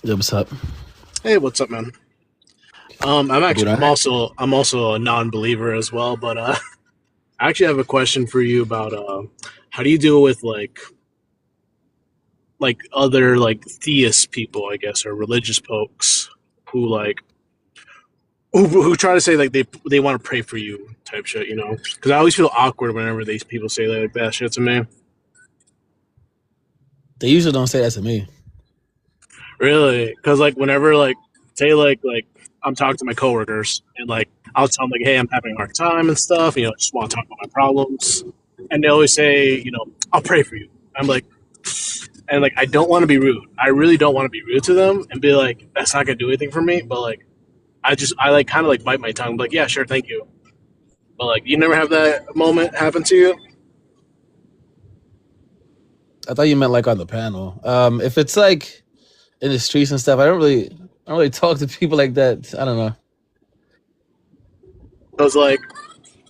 Yeah, what's up? Hey, what's up, man? Dude, I'm also a non-believer as well, but I actually have a question for you about how do you deal with like other like theist people, I guess, or religious folks who who try to say like they want to pray for you type shit, you know? Because I always feel awkward whenever these people say like that shit to me. they usually don't say that to me. Really? Because like whenever say I'm talking to my coworkers and like I'll tell them like, hey, I'm having a hard time and stuff. You know, just want to talk about my problems, and they always say, I'll pray for you. I'm like, and like I don't want to be rude. I really don't want to be rude to them and be like, that's not gonna do anything for me. But like, I like kind of like bite my tongue, like, yeah, sure, thank you. But like, you never have that moment happen to you. I thought you meant like on the panel. If it's like in the streets and stuff, I don't really talk to people like that. I don't know. Because like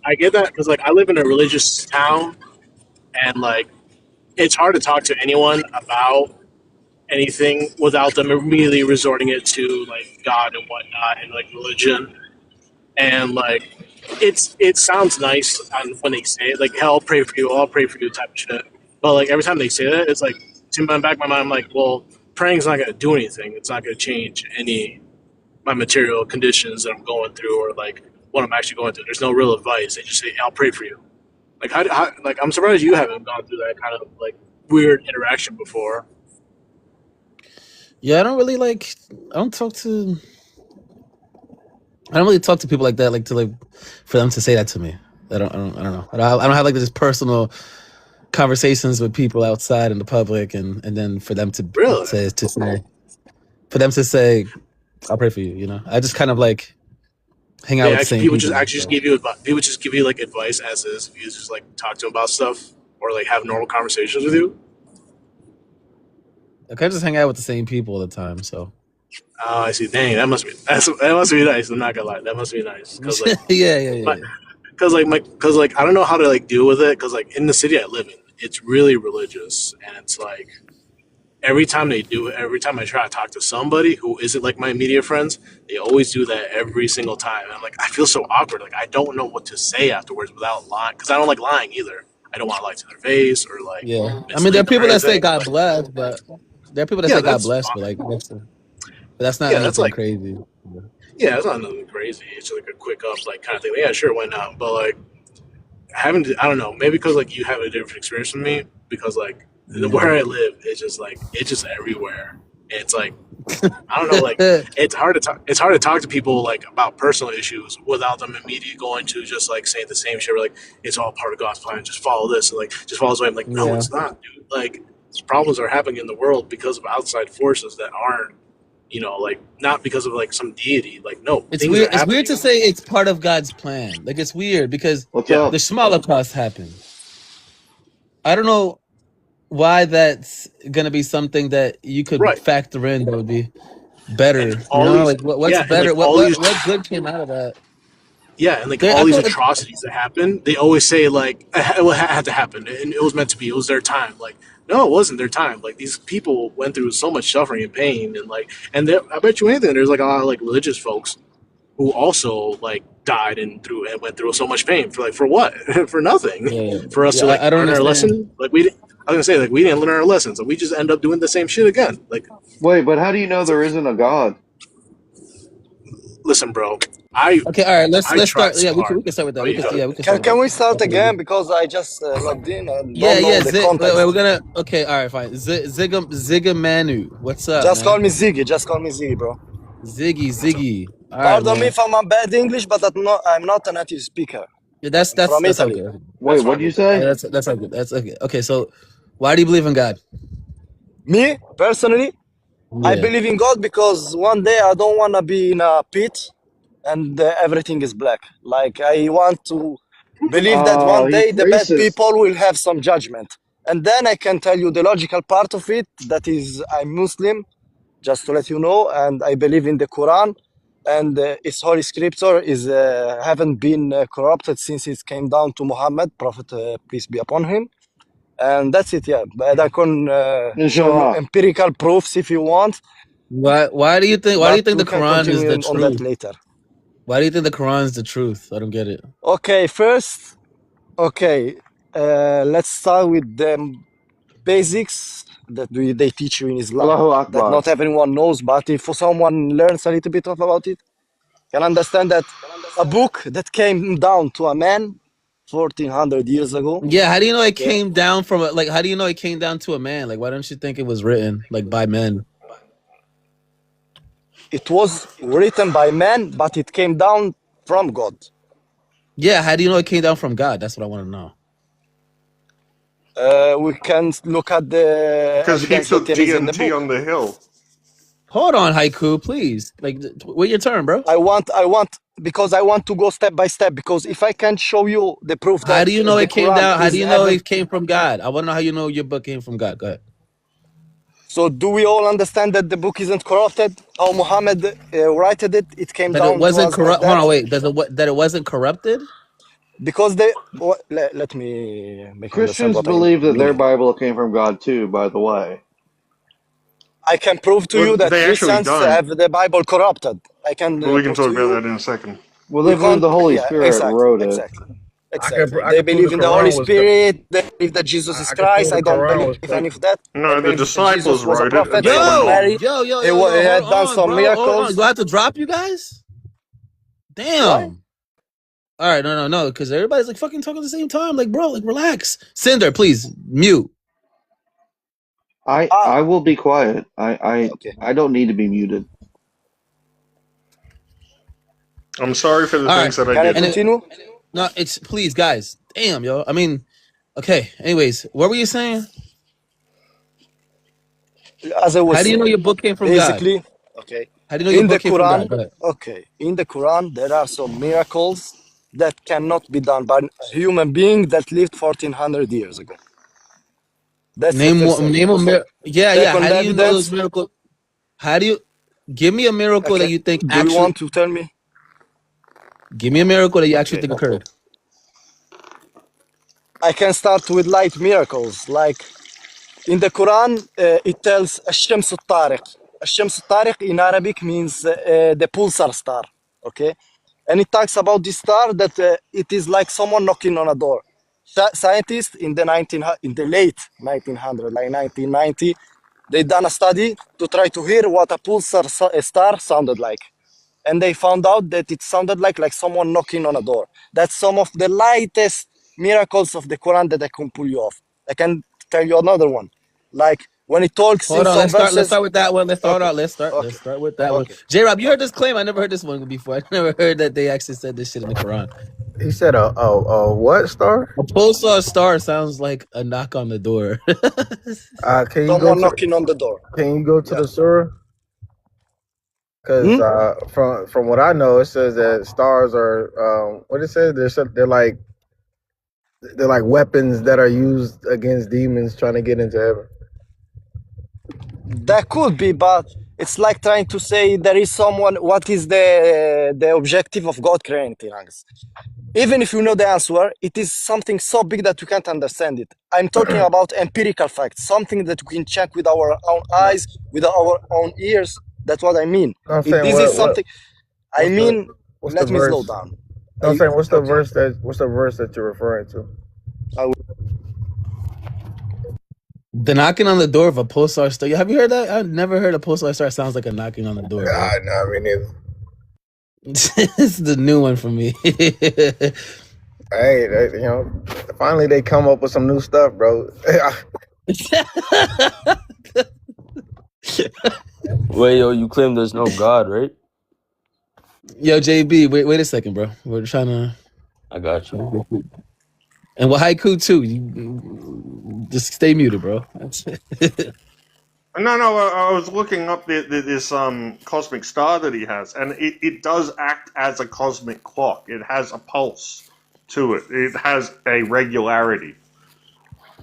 I get that because like I live in a religious town and like it's hard to talk to anyone about anything without them immediately resorting it to like God and whatnot and like religion. And like it sounds nice when they say it, like, hell, I'll pray for you type of shit. But like every time they say that, it's like in my back of my mind, I'm like, well, praying's not gonna do anything. It's not gonna change any my material conditions that I'm going through or like what I'm actually going through. There's no real advice. They just say, I'll pray for you. Like like I'm surprised you haven't gone through that kind of like weird interaction before. Yeah, I don't really like. I don't talk to. I don't really talk to people like that. Like to like for them to say that to me. I don't know. I don't have like this personal conversations with people outside in the public, and then for them to Really? say to say for them to say I'll pray for you. You know, I just kind of like hang out They with the actually same people people. just actually just So. give you people just give you like advice as is. If you just like talk to them about stuff or like have normal conversations with you. Like I just hang out with the same people all the time. So Oh, I see. Dang, that must be nice. I'm not gonna lie, that must be nice because like yeah, yeah, my yeah. because like I don't know how to like deal with it because like in the city I live in, it's really religious and it's like every time they do it, every time I try to talk to somebody who isn't like my immediate friends, they always do that every single time. And I'm like, I feel so awkward. Like I don't know what to say afterwards without lying because I don't like lying either. I don't want to lie to their face or like Yeah. I mean, there are mislead them or people that say anything. God But bless, but there are people that yeah, say God that's bless, but fine. like that's not Yeah, that's anything like crazy. yeah, it's not nothing crazy. It's just like a quick up like kind of thing. Yeah, sure, why not? But like having to, I don't know, maybe because like you have a different experience from me because like Yeah. where I live, it's just everywhere. It's like I don't know, like it's hard to talk. It's hard to talk to people like about personal issues without them immediately going to just like saying the same shit. Like it's all part of God's plan. Just follow this. And, like just follow this way. I'm like, no, Yeah. it's not, dude. Like problems are happening in the world because of outside forces that aren't, like not because of like some deity. Like no, It's things are weird. It's weird happening. to say it's part of God's plan. Like it's weird because What's Yeah, the up? smaller cost happened. I don't know why that's gonna be something that you could right. factor in that would be And better. You all know, these, like what's yeah, and better? like What all what these what good came out of that? Yeah, and like There, all I these feel like atrocities that happen, they always say like it had to happen, and it was meant to be. It was their time. Like, no, it wasn't their time. Like these people went through so much suffering and pain, and like, I bet you anything, there's like a lot of like religious folks who also like died and went through so much pain for what? For nothing. yeah, For us yeah. to like I don't learn our understand. lesson. Like we, I was gonna say like we didn't learn our lessons, and we just end up doing the same shit again. Like, Wait, but how do you know there isn't a God? listen, bro, I Okay, all right. Let's I let's tried start. so Yeah, hard. we can start with that. Oh, We you can go. yeah, we can start Can with that. can we start That's what we again do. because I just logged in and Yeah, don't yeah. know the Wait, context. we're gonna. Okay, all right, fine. Ziga Manu, what's up, Just call man? me Ziggy. Just call me Ziggy, bro. Ziggy. All right, Pardon me man. if I'm bad English, but I'm not a native speaker. Yeah, that's I'm that's from that's all Italy. good. Wait, That's what'd fine. you Yeah, say? that's all good. That's okay. Okay, so why do you believe in God? Me personally, I Yeah. believe in God because one day I don't want to be in a pit and everything is black. Like I want to believe that Oh, one he's day the bad racist. people will have some judgment, and then I can tell you the logical part of it. That is, I'm Muslim, just to let you know, and I believe in the Quran, and its holy scripture is haven't been corrupted since it came down to Muhammad, Prophet peace be upon him, and that's it. Yeah, but I can show you Inshallah. empirical proofs if you want, Why do you think? Why do you But think we the can Quran is continue the on that truth? later. Why do you think the Quran is the truth? I don't get it. Okay, first, okay, let's start with the basics that they teach you in Islam Allahu that Akbar. not everyone knows, but if someone learns a little bit about it, can understand that a book that came down to a man 1400 years ago, Yeah, how do you know it okay, came down from like? How do you know it came down to a man? Like, why don't you think it was written like by men? it was written by man, but it came down from God. Yeah, how do you know it came down from God? That's what I want to know. We can look at the Because he evidence that took there is in the DMT book. on the hill. Hold on, Haiku, please. Like, wait your turn, bro. Because I want to go step by step. Because if I can show you the proof How that do you know the it came Quran down? How do is you know ever, it came from God? I want to know how you know your book came from God. Go ahead. so do we all understand that the book isn't corrupted? How Muhammad wrote it, it came That it down to wasn't us like corrupt. Hold that. on, wait. That it wasn't corrupted. Because let me make you understand Christians what I'm believe that their meaning. Bible came from God too, by the way. I can prove to you Well, that they actually Christians don't. have the Bible corrupted. I can But we can prove talk to about you. that in a second. Well, they You believe can't. the Holy Yeah, Spirit exactly, wrote it. exactly, exactly. I They can prove the believe in the Holy Quran was Spirit. They believe that Jesus is I can prove Christ. the I don't Quran believe was any pagan. of that. I No, the believe that Jesus disciples was a wrote it and prophet. they He were was Yo, wrong. married. yo, yo, yo, He yo. Hold had done on, some bro. Hold on. miracles. Do I have to drop you guys? Why? Damn. All right, no, because everybody's like fucking talking at the same time. Like, bro, like relax. Cinder, please mute. I Ah, I will be quiet. okay. I don't need to be muted. I'm sorry for the All right, things that I Can I did. and it, continue? no, it's please, guys. Damn, yo. I mean, okay. Anyways, what were you saying? As I was How do you know saying, your book came from God? basically, okay. How do you know your In the book came from God? Quran, Go ahead. okay. In the Quran, there are some miracles that cannot be done by a human being that lived 1400 years ago. That's the Name first one. Name a evidence. miracle. Yeah, yeah. How Second do you know those evidence, miracles? How do you give me a miracle that okay. you think Do you actually? want to tell me? Give me a miracle that you actually Okay. think occurred. I can start with light miracles. Like in the Quran, it tells Ash-Shams al-Tariq. Ash-Shams al-Tariq in Arabic means the pulsar star. Okay. And it talks about this star that it is like someone knocking on a door. Scientists in the late 1900, like 1990, they done a study to try to hear what a pulsar star sounded like, and they found out that it sounded like someone knocking on a door. That's some of the lightest miracles of the Quran that I can pull you off. I can tell you another one, like when it talks in Hold on, some let's start. Let's verses. start with that one. Let's start Okay, out. Let's start. okay, Let's start with that one. okay. J Rob, you heard this claim? I never heard this one before. I never heard that they actually said this shit in the Quran. He said a what star? A pulsar star sounds like a knock on the door. Can you go Someone to knocking on the door. the Yeah. surah? Because Hmm? from what I know, it says that stars are what it says they're like weapons that are used against demons trying to get into heaven. That could be, but it's like trying to say there is someone. What is the objective of God creating us? Even if you know the answer, it is something so big that you can't understand it. I'm talking about empirical facts, something that we can check with our own No, eyes, with our own ears. That's what I mean. no, I'm saying This is something. I what's the mean, what's the let me slow verse? down. No, I'm saying Okay. what's the verse that you're referring to? The knocking on the door of a pulsar star. Have you heard that? I've never heard a pulsar star sounds like a knocking on the door, bro. No, I mean neither. It's the new one for me. Hey, finally they come up with some new stuff, bro. Wait, yo, you claim there's no God, right? Yo, JB, wait a second, bro. We're trying to. I got you. And with Haiku too. You just stay muted, bro. That's it. No, I was looking up this cosmic star that he has, and it does act as a cosmic clock. It has a pulse to it. It has a regularity,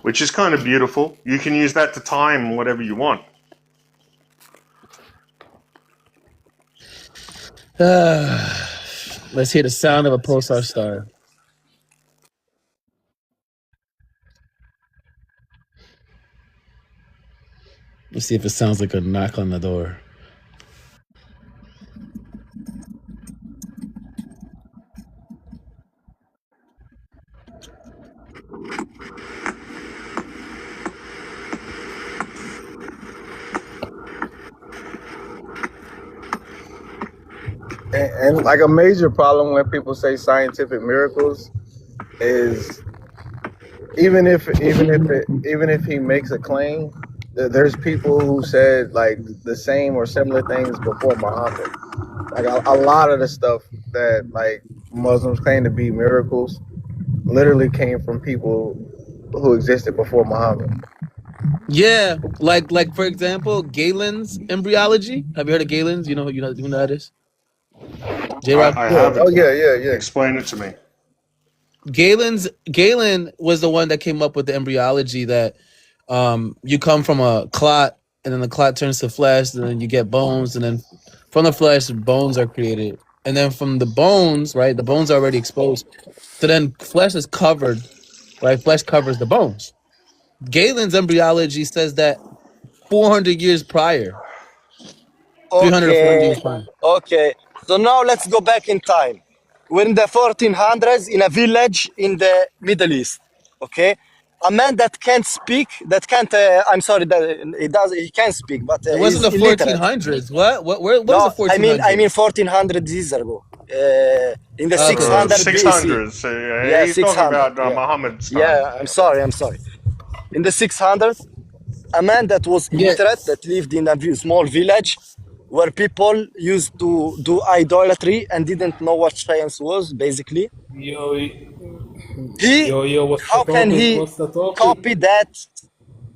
which is kind of beautiful. You can use that to time whatever you want. Let's hear the sound of a pulsar star. Let's see if it sounds like a knock on the door. and like a major problem when people say scientific miracles is even if he makes a claim, there's people who said like the same or similar things before Muhammad. Like a lot of the stuff that like Muslims claim to be miracles literally came from people who existed before Muhammad. Yeah, like for example, Galen's embryology. Have you heard of Galen's? You know who that is? J Rob. I Yeah. haven't. Oh yeah. Explain it to me. Galen was the one that came up with the embryology that you come from a clot and then the clot turns to flesh and then you get bones and then from the flesh bones are created and then from the bones, right, the bones are already exposed, so then flesh is covered, right, flesh covers the bones. Galen's embryology says that 400 years prior, 300 or 400 years Okay, prior. okay. So now let's go back in time. We're in the 1400s in a village in the Middle East. Okay, a man that can't speak, that can't. I'm sorry, that he does. He can speak, but It wasn't he's the illiterate. 1400s. What is No, the I mean 1400s? 1400 years ago. In the Okay. 600 BC. 600s. Yeah, He's talking 600. about Yeah. Muhammad's time. Yeah, I'm sorry. In the 600s, a man that was Yeah. illiterate, that lived in a small village where people used to do idolatry and didn't know what science was, basically. Yo, what's How the can topic? he What's the topic? copy that?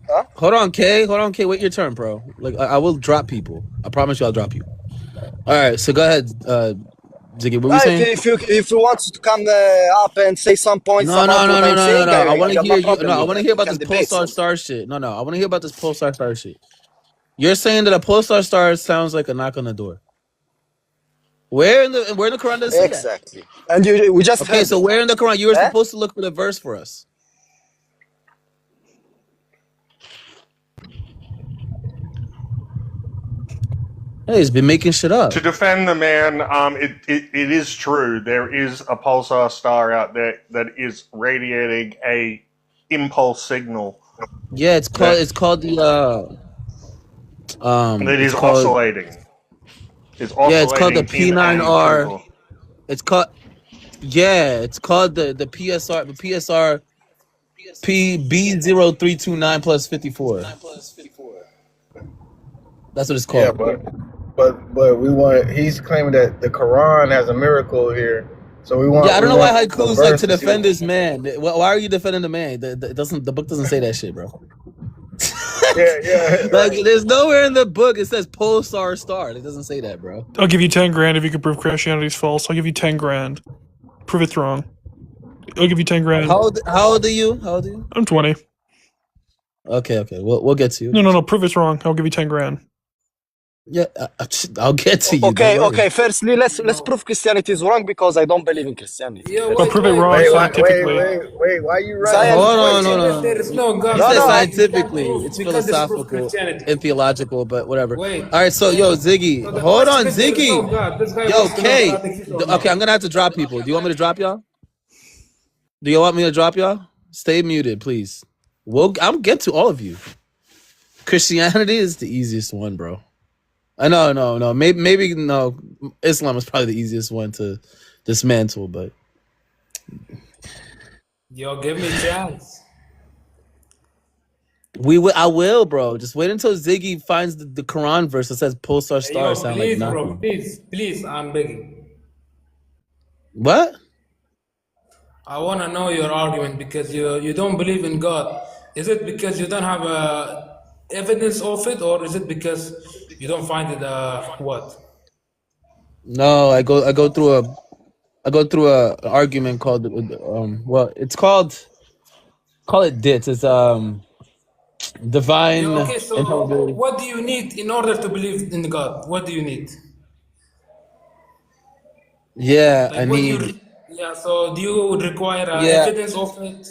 Huh? Hold on, K. Wait your turn, bro. Like I will drop people. I promise you, I'll drop you. All right, so go ahead, Ziggy. What were you saying? If you want to come up and say some points No. about what I'm saying, I want to got hear no you. problem No, I with want to that. hear We about can this debate Pulsar some. Star shit. No, I want to hear about this Pulsar Star shit. You're saying that a Pulsar Star sounds like a knock on the door. Where in the Quran does it say that? Exactly. And we just Okay, heard so it. where in the Quran you were Eh? supposed to look for the verse for us? Hey, he's been making shit up. To defend the man, it is true. There is a pulsar star out there that is radiating a impulse signal. Yeah, it's called the And it it's is called oscillating. It's oscillating. Yeah, it's called the in a P9R. tunnel. It's called the PSR PB0329 plus 54. That's what it's Yeah, called. but we want. He's claiming that the Quran has a miracle here, so we want. Yeah, I don't we know why want the Haiku's like verse to see defend what- this man. Why are you defending the man? The book doesn't say that shit, bro. Yeah. Like, there's nowhere in the book it says Pulsar Star. It doesn't say that, bro. I'll give you 10 grand if you can prove Christianity's false. I'll give you 10 grand. Prove it's wrong. I'll give you 10 grand. How old are you? I'm 20. Okay. We'll get to you. No. Prove it's wrong. I'll give you 10 grand. Yeah, I'll get to you. Okay. Firstly, let's prove Christianity is wrong because I don't believe in Christianity. Yo, But prove it wrong Wait, scientifically. why you running? Science- Hold on, no. There is no God. He said no, scientifically, We can't it's prove philosophical Christianity. and theological, but whatever. Wait. All right, so yo, Ziggy, So the hold first on, bit, there is Ziggy. no God. This guy Yo, wants to know K. God exists or Okay, not. I'm gonna have to drop people. Do you want me to drop y'all? Do you want me to drop y'all? Stay muted, please. I'll get to all of you. Christianity is the easiest one, bro. I know, no. Maybe no. Islam is probably the easiest one to dismantle, but Yo, give me a chance. I will, bro. Just wait until Ziggy finds the Quran verse that says Pulsar Star. Yo, Sound please, like bro. nothing. Please, I'm begging. What? I want to know your argument because you don't believe in God. Is it because you don't have evidence of it, or is it because you don't find it what? No, I go through a argument called call it DITS. It's divine Yeah, okay, so intelligibility. what do you need in order to believe in God? What do you need? Yeah, Like, I what need. so do you would require Yeah. evidence of it?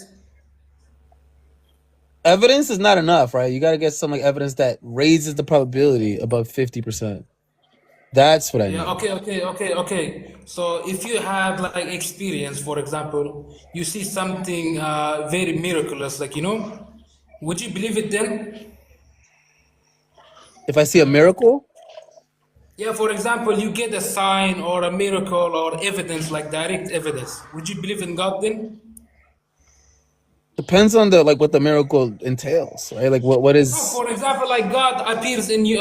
Evidence is not enough, right? You got to get some like evidence that raises the probability above 50%. That's what I need. Yeah, okay. So if you had like experience, for example, you see something very miraculous, like, would you believe it then? If I see a miracle, Yeah, for example, you get a sign or a miracle or evidence, like direct evidence. Would you believe in God then? Depends on the like what the miracle entails, right? Like what No, is for example, like God appears in you,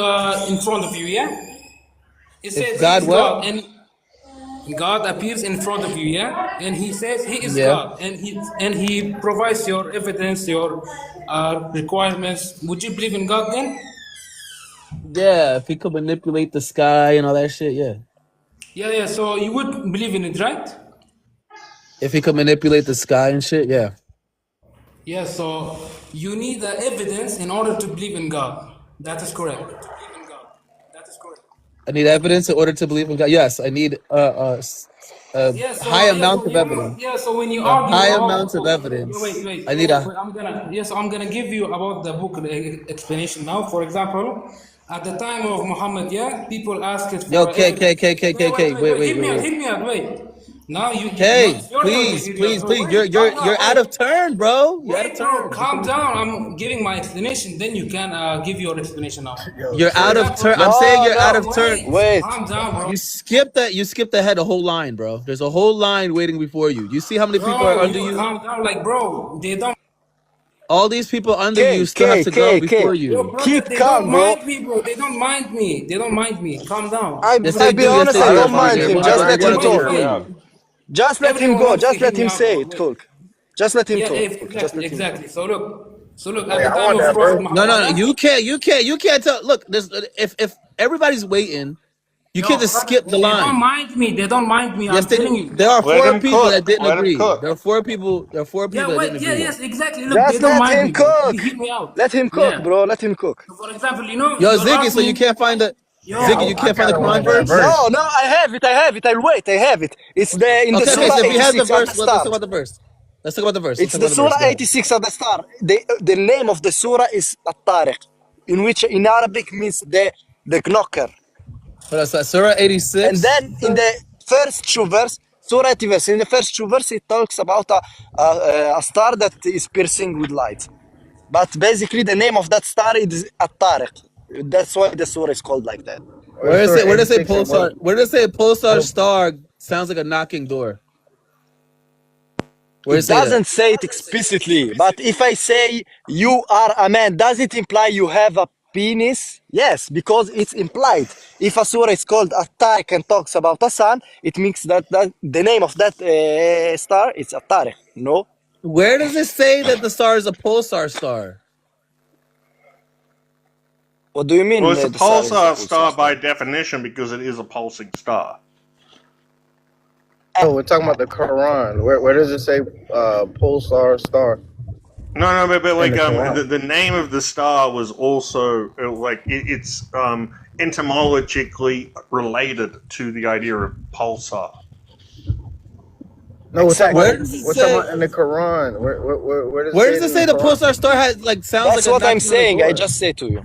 in front of you, yeah? It if says He God is what? God, and God appears in front of you, yeah? And He says He is Yeah. God, and He provides your evidence, your requirements. Would you believe in God then? Yeah, if he could manipulate the sky and all that shit, yeah. Yeah, yeah. So you would believe in it, right? If he could manipulate the sky and shit, yeah. Yeah. So you need the evidence in order to believe in God. That is correct. I need evidence in order to believe in God. Yes, I need a Yeah. high So yeah. amount So of evidence. when you A argue high about, amount of evidence. wait, wait. I need a I'm gonna give you about the book explanation now. For example, at the time of Muhammad, yeah, people asked it yo, for K, K, evidence. K, K, K, K. Wait, Wait. wait, wait, wait. Hear me out. Wait. Now now K, it's your turn to please, hear me out. please, please. Wait, You're calm down. out of turn, bro. You're out of Wait, bro, turn. calm down. I'm giving my explanation. Then you can give your explanation now. You're For out of example, turn. I'm saying No, you're out no, of turn. wait. calm down, bro. You skipped ahead a whole line, bro. There's a whole line waiting before you. You see how many people are Bro, under you you? calm down, like, bro. They don't. All these people under you K, still have K, to go K, K. before Yo, you. brother, Keep they calm, don't bro. mind me, bro. They don't mind me. They don't mind me. Calm down. Yes, I they be do. Yes, honest, they I do. I don't Yes, they find mind do. it him. I, Just hard I let to gotta him go talk. figure before it Wait. out. you. Just let him Everyone go. wants to Just hear let me him out, say bro. it, Wait. Cook. Just let him Yeah, talk. Just let him talk. exactly. So look. At Hey, the I time want of that Prophet verse. No, Muhammad, no, yeah. you can't tell. Look, there's if everybody's waiting, you can't Yo, just brother, skip the they don't line. mind me. They don't mind me. Yes, I'm they telling do. you. There are Let four him people that cook. didn't Let him agree. cook. There are four people. There are four Yeah, people that didn't wait. agree. Yes, exactly. Look, they Just don't let mind him me, bro. cook. Hear me out. Let him cook, Yeah. bro. Let him cook. So, for example, Yo, you're Ziggy, so you asking, can't find the Yeah, Ziggy, yo, you I can't find the kind of Quran wanted that verse? verse. No, no, I have it. I'll wait. I have it. It's the in the Okay, okay. Surah So if you have the 86 at verse, the let's talk start. about the verse. Let's talk about the verse. Let's It's talk the about the verse. Surah Go ahead. 86 at the start. The name of the Surah is At-Tariq, in which in Arabic means the knocker. Hold on, so Surah And 86. then in the first two verse, Surah 80 verse, in the first two verse, it talks about a star that is piercing with light. But basically, the name of that star is At-Tariq. That's why the Surah is called like that. Or it's Where does it say 86 and what? pulsar? Where does it say pulsar star sounds like a knocking door? Where does It it say that? doesn't say it explicitly, but if I say you are a man, does it imply you have a penis? Yes, because it's implied. If a surah is called At-Tariq and talks about a sun, it means that the name of that star is At-Tariq. No? Where does it say that the star is a pulsar star? What do you Well, mean it's a the star is a pulsar pulsar star by star? definition because it is a pulsing star. Oh, we're talking about the Quran. Where does it say pulsar star No, but in like the Quran? the name of the star was also like it's etymologically related to the idea of pulsar. No, we're talking Where about does it we're talking say? about in the Quran. Where does it Where say does it it in the say the Quran? pulsar star sounds like That's a what I'm knocking on the saying. I door? just say to you.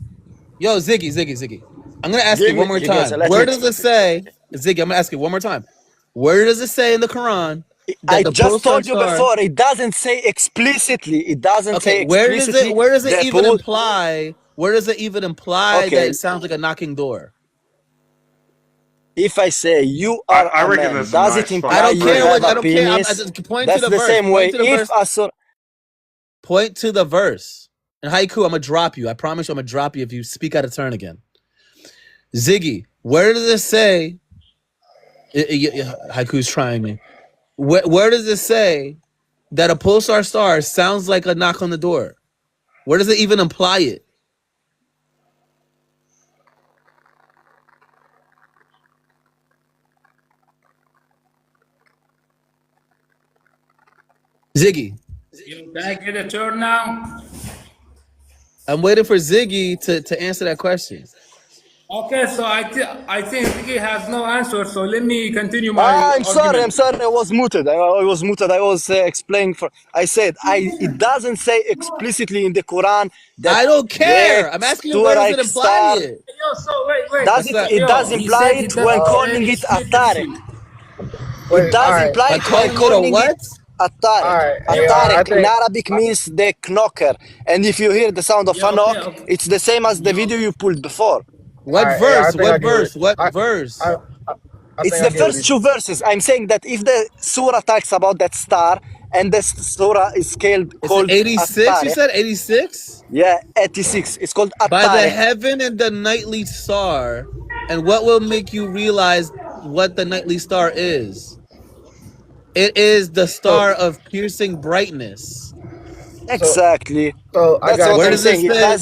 Yo, Ziggy. I'm gonna ask you Give one me, more you guys, time. let me Where does it explain. say, Ziggy? I'm gonna ask you one more time. Where does it say in the Quran that I the just pulsar told you star? before, it doesn't say explicitly. It doesn't Okay, say explicitly where does it the even pool. imply? Where does it even imply that Okay, it sounds like a knocking door? if I say you I, are I a reckon man, there's a does it nice I fucking imply don't you care have what a I don't care. I penis? just point to That's the the verse. same way. If a sur- Point to the verse. And Haiku, I'm gonna drop you. I promise you, I'm gonna drop you if you speak out of turn again. Ziggy, where does it say? Haiku's trying me. Where does it say that a pulsar star sounds like a knock on the door? Where does it even imply it? Ziggy, Can I get a turn now? I'm waiting for Ziggy to answer that question. Okay, so I think he has no answer. So let me continue my I'm sorry, argument. I'm sorry, I was muted. I was muted. I was explaining for. I said it doesn't say explicitly in the Quran that I don't the care. I'm asking you, where does it Turaic imply star it? Yo, so wait. does That's it. not It does Yo, he imply said it it when doesn't calling say it a Tariq. explicitly. It Wait, all does right, imply by it when calling it a calling it what? a all Tariq. right. A Hey, Tariq I in think Arabic means the knocker. And if you hear the sound of Yeah, a knock, okay. it's the same as the Yo, video you pulled before. What I verse? think I What get verse? it. What verse? I It's think I the get what first two verses. I'm saying that if the surah talks about that star and the surah is It's an called 86. You At-Tariq, said 86? yeah, 86. It's called By the At-Tariq. heaven and the nightly star. And what will make you realize what the nightly star is? It is the so star of piercing brightness. Exactly. I That's got what Where I'm you. does it saying. say?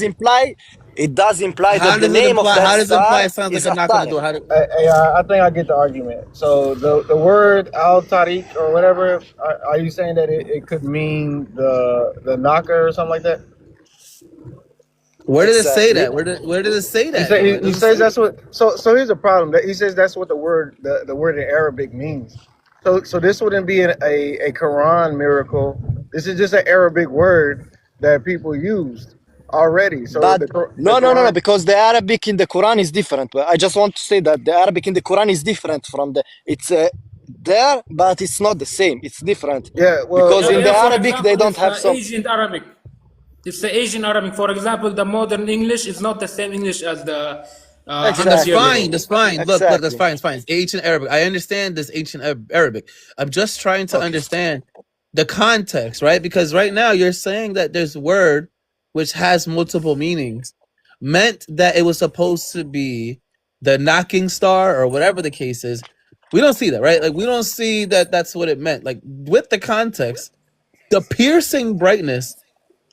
It does imply How that the does it name of imply? that How does it imply? star It sounds like is a knock on the At-Tariq. door. How do, I think I get the argument. So the word al tariq or whatever, are you saying that it could mean the knocker or something like that? where did it say Exactly. that? Where did it say He that say though? It he doesn't says say that's that. what. So here's the problem. That he says that's what the word in Arabic means. So this wouldn't be a Quran miracle. This is just an Arabic word that people used already. So But the no, Quran. because the Arabic in the Quran is different. But I just want to say that the Arabic in the Quran is different from it's there, but it's not the same. It's different Yeah. Well. because Yeah, in the yeah. For Arabic they example, don't it's have some. Asian Arabic. It's the Asian Arabic. For example, the modern English is not the same English as the 100 That's years Exactly. fine. ago. That's fine. Look, that's Exactly. fine. It's fine. It's ancient Arabic. I understand this ancient Arabic. I'm just trying to Okay. understand the context, right? Because right now you're saying that there's a word which has multiple meanings, meant that it was supposed to be the knocking star or whatever the case is. We don't see that, right? Like we don't see that that's what it meant. Like with the context, the piercing brightness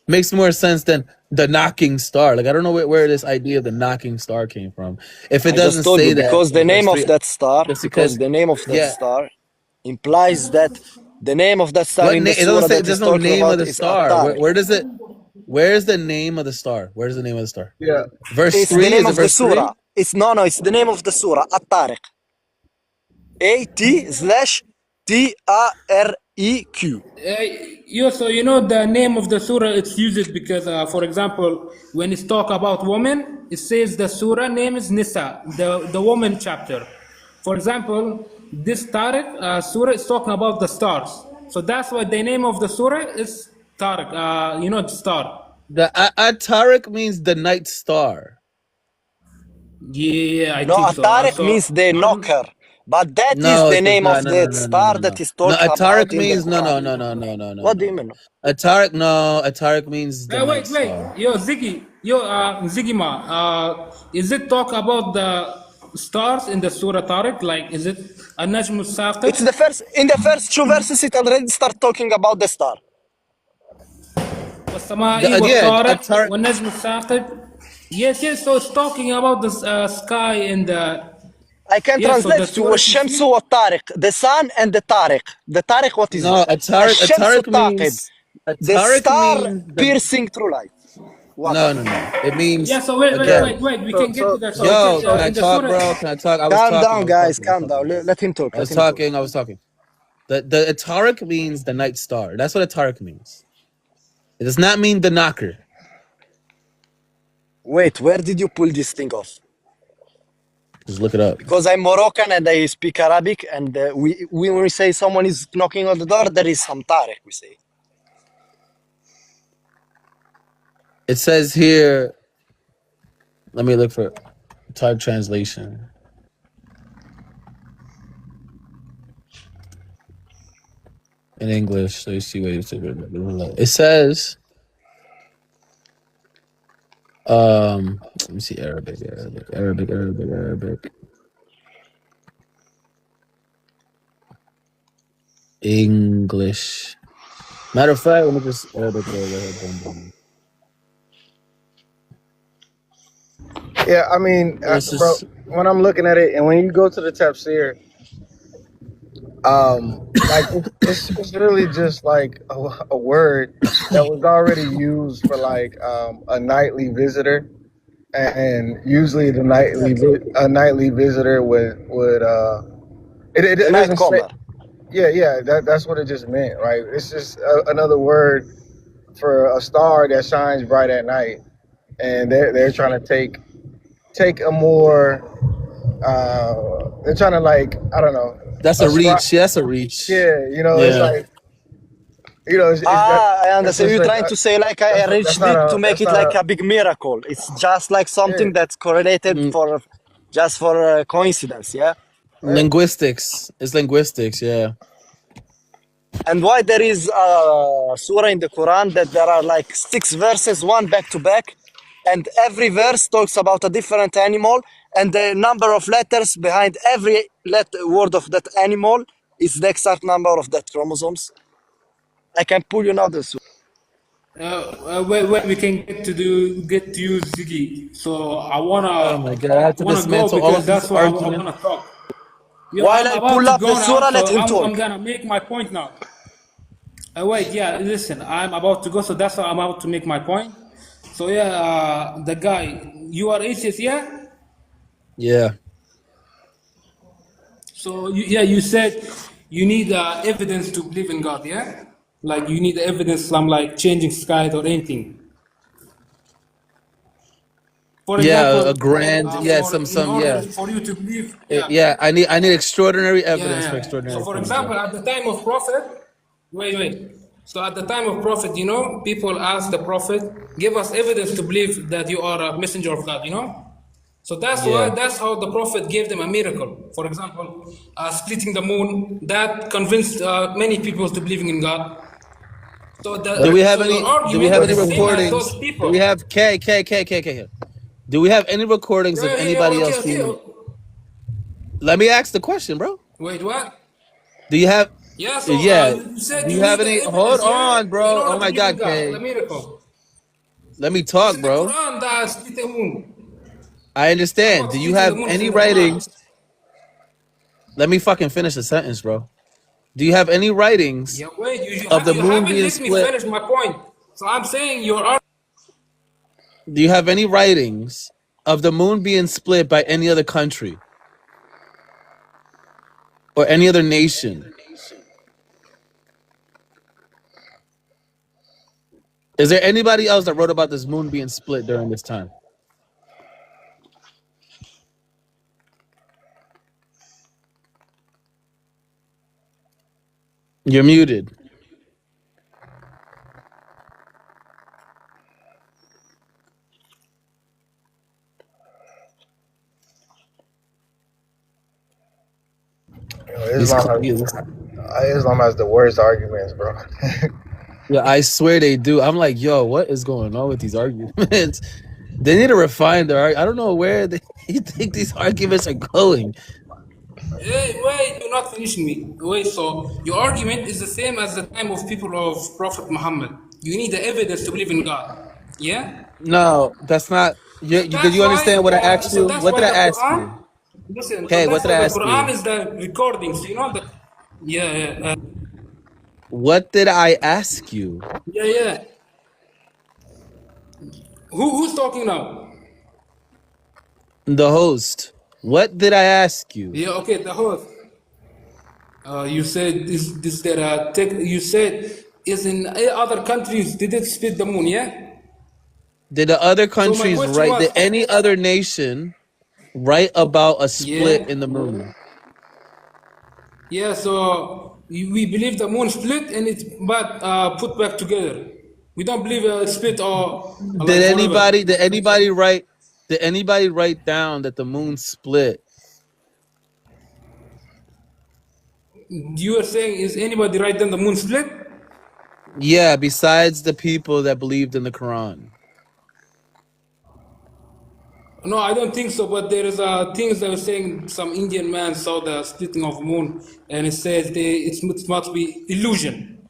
makes more sense than the knocking star. Like I don't know where this idea of the knocking star came from. If it I just doesn't told say you that because the in verse name of 3, that star, just because because the name of that yeah. star implies that the name of that star What in the name? It doesn't surah say. that There's is no talking name of about the is star. At-Tariq. Where does it? Where's the name of the star? Where's the name of the star? Yeah. Verse It's the 3. name Is it of the verse 3? surah. It's the name of the surah, At-Tariq. AT/TAREQ. So you know the name of the surah. It's used because, for example, when it's talk about women, it says the surah name is Nisa, the woman chapter. For example, this Tariq surah is talking about the stars. So that's why the name of the surah is Tariq. You know, the star. The Tariq means the night star. Yeah, I No, think so. At-Tariq means the knocker. But that is No, the it does name not. of No, no, the no, no, star no, that no. is No, talked a Tariq about in the means no, Quran. no, no, no, no, no, no, What do you no. mean? A Tariq, no, a Tariq means the night Wait, star. yo, Ziggy, Zigima, is it talk about the stars in the Surah Tariq? Like, is it An-Najm It's al-Saqib? the first in the first two verses it already start talking about the star. والسماء Yeah, a والطارق Tariq. والنجم الثاقب. Yes, so it's talking about the sky and the... I can Yes, so translate the to Surah you والشمس see? والطارق, the sun and the Tariq. The Tariq, what is No, it? a Tariq. A الشمس Tariq الثاقب, means a the Tariq star means the piercing through light. What? no, no, no. It Yeah, means so wait, again. we So can get to so that. So so it Yo, says can so I in the talk, Surah... bro? Can I talk? I was Calm talking. down, I was guys. talking. I was Calm down. talking. Let him talk. I Let was him talk. talking. I was talking. The Tariq means the night star. That's what a Tariq means. It does not mean the knocker. Wait, where did you pull this thing off? Just look it up. Because I'm Moroccan and I speak Arabic, and when we say someone is knocking on the door, there is some Tariq, we say. It says here. Let me look for Tariq translation in English. So you see what it says. Let me see Arabic. English. Matter of fact, let me just Arabic. yeah, I mean, It's bro, just when I'm looking at it, and when you go to the tafsir, like it's really just like a word that was already used for like a nightly visitor, and usually the a nightly visitor would it The night doesn't say. comer. Yeah, that's what it just meant, right? It's just another word for a star that shines bright at night, and they're trying to take a more they're trying to, like, I don't know, that's a ascribe. reach. Yeah, that's a reach. Yeah, it's Yeah. like You know, it's I it's understand. just You're like trying to say like I reached it to make that's it not like a a big miracle. It's just like yeah, something that's correlated Mm, for just for coincidence, yeah. yeah. linguistics. It's linguistics. Yeah. And why there is a surah in the Quran that there are like 6 verses, one back to back, and every verse talks about a different animal, and the number of letters behind every word of that animal is the exact number of that chromosomes. I can pull you now the surah. When we can get to you, Ziggy. So I Oh my God! I have to wanna go dismantle all because of these that's why I arguments. wanna talk. Yeah, While I'm I about pull to up the go now, surah, let so him I'm talk. gonna make my point now. Wait, yeah, listen, I'm about to go, so that's why I'm about to make my point. So yeah, the guy, you are atheist, yeah? Yeah. So you said you need evidence to believe in God, yeah? Like you need evidence from like changing skies or anything. For Yeah. A example, grand. Yeah. for in Some. order Yeah. for you to believe, yeah, Yeah. I need extraordinary yeah, evidence for yeah. So extraordinary for things. Yeah. example, at the time of Prophet, wait. So at the time of Prophet, people asked the Prophet, give us evidence to believe that you are a messenger of God, So Yeah. that's how the Prophet gave them a miracle. For example, splitting the moon, that convinced many people to believing in God. So Do we have your any? Do we argument have is any the But same as recordings? those Do we people. have K? Do we have any recordings of anybody else Okay. being? Let me ask the question, bro. Wait, what? Do you have? Yeah, so Yeah. you said Do you you have need the any? Hold evidence, yeah, on, in bro. order Oh to my believe in God, God, the K. miracle. Let me It's talk, in the bro. Quran that split the moon. I It's understand. about Do you splitting the have moon is any in the Quran. writings? Let me fucking finish the sentence, bro. Do you have any writings Yeah, wait, of the you moon haven't being let me split? finish my point. So I'm saying Do you have any writings of the moon being split by any other country or any other nation? Is there anybody else that wrote about this moon being split during this time? You're muted. He's Islam has the worst arguments, bro. Yeah, I swear they do. I'm like, yo, what is going on with these arguments? They need to refine their. I don't know where they think these arguments are going. wait, you're not finishing me. Wait, so your argument is the same as the time of people of Prophet Muhammad. You need the evidence to believe in God. Yeah? No, that's not. So Did that's you why understand what I asked you? that's What why did I the ask Quran, you? listen, so Okay, what that's did why I the ask Quran you? is the recordings, yeah. What did I ask you? Yeah. Who's talking now? The host. What did I ask you? Yeah, okay, the host. You said this that you said is in other countries did it split the moon, yeah? Did the other So my countries question write? was, Did any other nation write about a split yeah, in the moon? yeah. So we believe the moon split and it's but put back together. We don't believe it split or like Did forever. anybody? Did anybody write? Did anybody write down that the moon split? You are saying is anybody write down the moon split? Yeah, besides the people that believed in the Quran. No, I don't think so. But there is things that are saying some Indian man saw the splitting of moon and it says it must be illusion.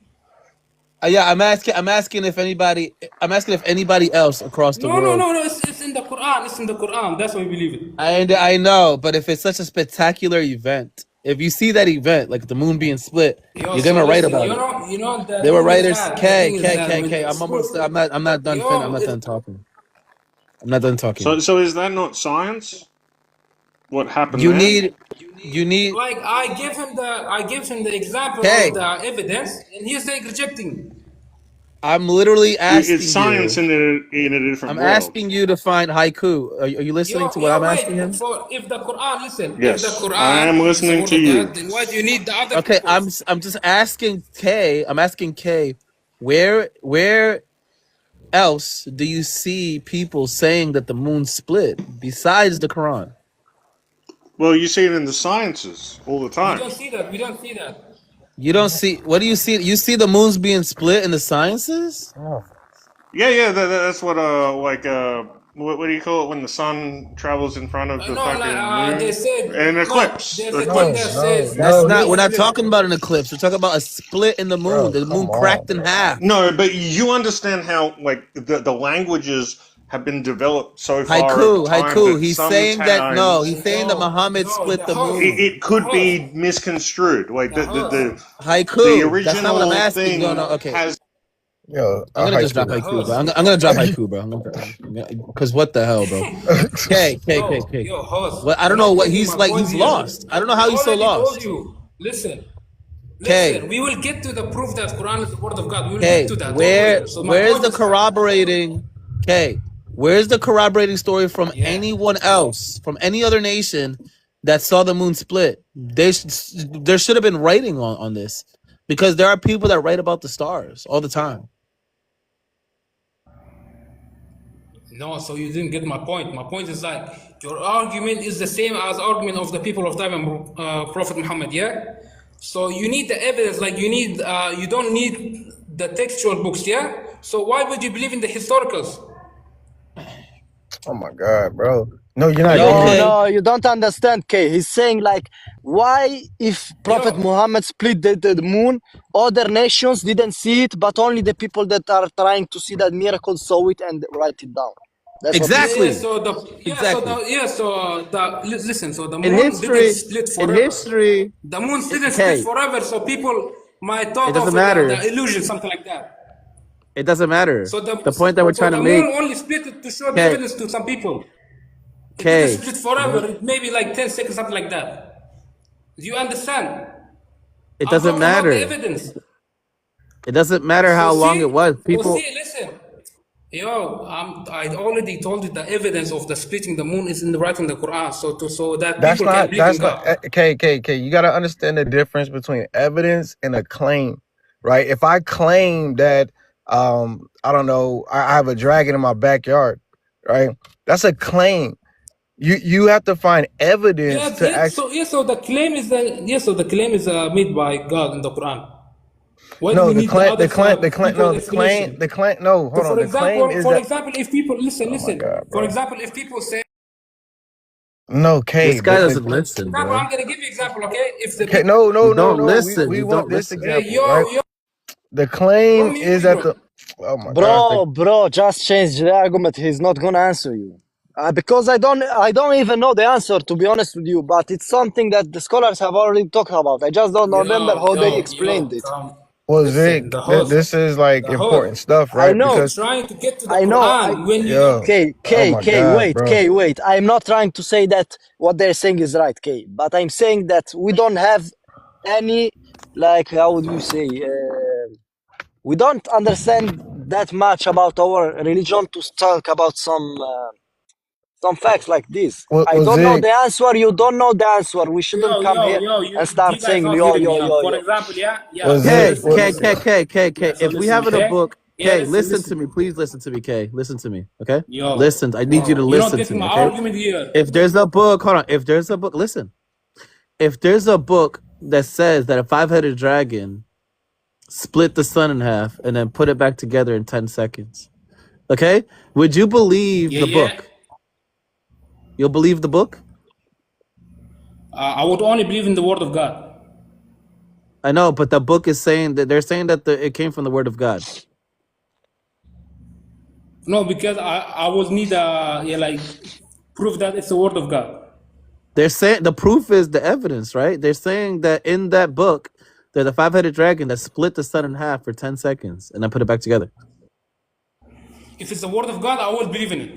Yeah, I'm asking if anybody. I'm asking if anybody else across the world. No. It's in the Quran. It's in the Quran. That's why we believe it. I know, but if it's such a spectacular event, if you see that event, like the moon being split, Yo, you're so gonna write listen, about it. you know the There were thing is writers. that the thing is that when I'm almost. I'm not done. I'm not done talking. I'm not done talking. So is that not science? What happened You there? need. like I give him the example Hey, of the evidence, and he's like rejecting. I'm literally It's asking science you. in a different I'm world. asking you to find haiku. Are you listening to what I'm asking him? So if the Quran, listen, if the Yes, I am Quran is the listening word to of you. God, then why do you need the other Okay, people's? I'm just asking K. I'm asking K. where else do you see people saying that the moon split besides the Quran? Well, you see it in the sciences all the We time. don't see that. We don't see that. You don't see. What do you see? You see the moons being split in the sciences? Yeah, that's what what do you call it when the sun travels in front of the No, fucking moon? they said An eclipse. There's An a thing that eclipse. says That's not. moon We're not split. talking about an eclipse. We're talking about a split in the moon. Bro, The moon come on, cracked in bro. half. No, but you understand how like the languages have been developed so far over time Haiku. that He's saying that no. sometimes He's saying that Muhammad No, split the the host. moon. it could be misconstrued. Like The the Haiku. original That's not what I'm asking. thing No. Okay. has. Yo, I'm gonna just drop haiku. haiku, bro. I'm gonna drop haiku, bro. Because what the hell, bro? K. Yo, host. What? I don't know what he's like. He's lost. I don't know how he's so I already lost. told you. Listen. Okay. We will get to the proof that Quran is the word of God. We will Okay, get to that. where's the corroborating? Okay, where's the corroborating story from anyone else, from any other nation that saw the moon split? There should have been writing on this, because there are people that write about the stars all the time. No, so you didn't get my point. My point is like your argument is the same as argument of the people of time and Prophet Muhammad. Yeah. So you need the evidence. Like you need, you don't need the textual books. Yeah. So why would you believe in the historicals? Oh my God, bro. No, you're not. No, you don't understand, Kay. He's saying like, why if Prophet Muhammad split the moon, other nations didn't see it, but only the people that are trying to see that miracle saw it and write it down. That's exactly. So listen. So the moon history, didn't split forever. The moon didn't split forever, so people might thought of the illusion, something like that. It doesn't matter. So the point that we're trying to make. The moon only split it to show the evidence to some people. It didn't split forever. Maybe like 10 seconds, something like that. Do you understand? It doesn't matter. The evidence. It doesn't matter how long it was. People. Listen. Yo, I already told you the evidence of the splitting the moon is in the writing of the Quran. So that that's people can believe in God. K. You gotta understand the difference between evidence and a claim, right? If I claim that I don't know, I have a dragon in my backyard, right? That's a claim. You have to find evidence to actually. So the claim is made by God in the Quran. No, the claim. No, hold on. The claim is for example, if people listen. God, for example, if people say. No, K. This guy doesn't listen, bro. I'm gonna give you example, okay? If the no, listen. We want this example. Hey, right? The claim is that the. Oh my God. Bro, just change the argument. He's not gonna answer you. Because I don't even know the answer, to be honest with you, but it's something that the scholars have already talked about. I just don't remember how they explained it. Well, Zig, this is like important stuff, right? I know. Because trying to get to the Quran when you... wait. I'm not trying to say that what they're saying is right, K. But I'm saying that we don't have any, like, how would you say... we don't understand that much about our religion to talk about some facts like this. Well, I don't know Zig, the answer. You don't know the answer. We shouldn't come here and start saying yo. For example, K. If we have in a book, K, listen to me. Please listen to me, K. Listen to me, okay? Listen. I need you to listen to me, okay? If there's a book, hold on. If there's a book, listen. If there's a book that says that a 5-headed dragon split the sun in half and then put it back together in 10 seconds, okay? Would you believe the book? You'll believe the book? I would only believe in the word of God. I know, but the book is saying that they're saying that it came from the word of God. No, because I would need proof that it's the word of God. They're saying the proof is the evidence, right? They're saying that in that book, there's a 5-headed dragon that split the sun in half for 10 seconds and then put it back together. If it's the word of God, I would believe in it.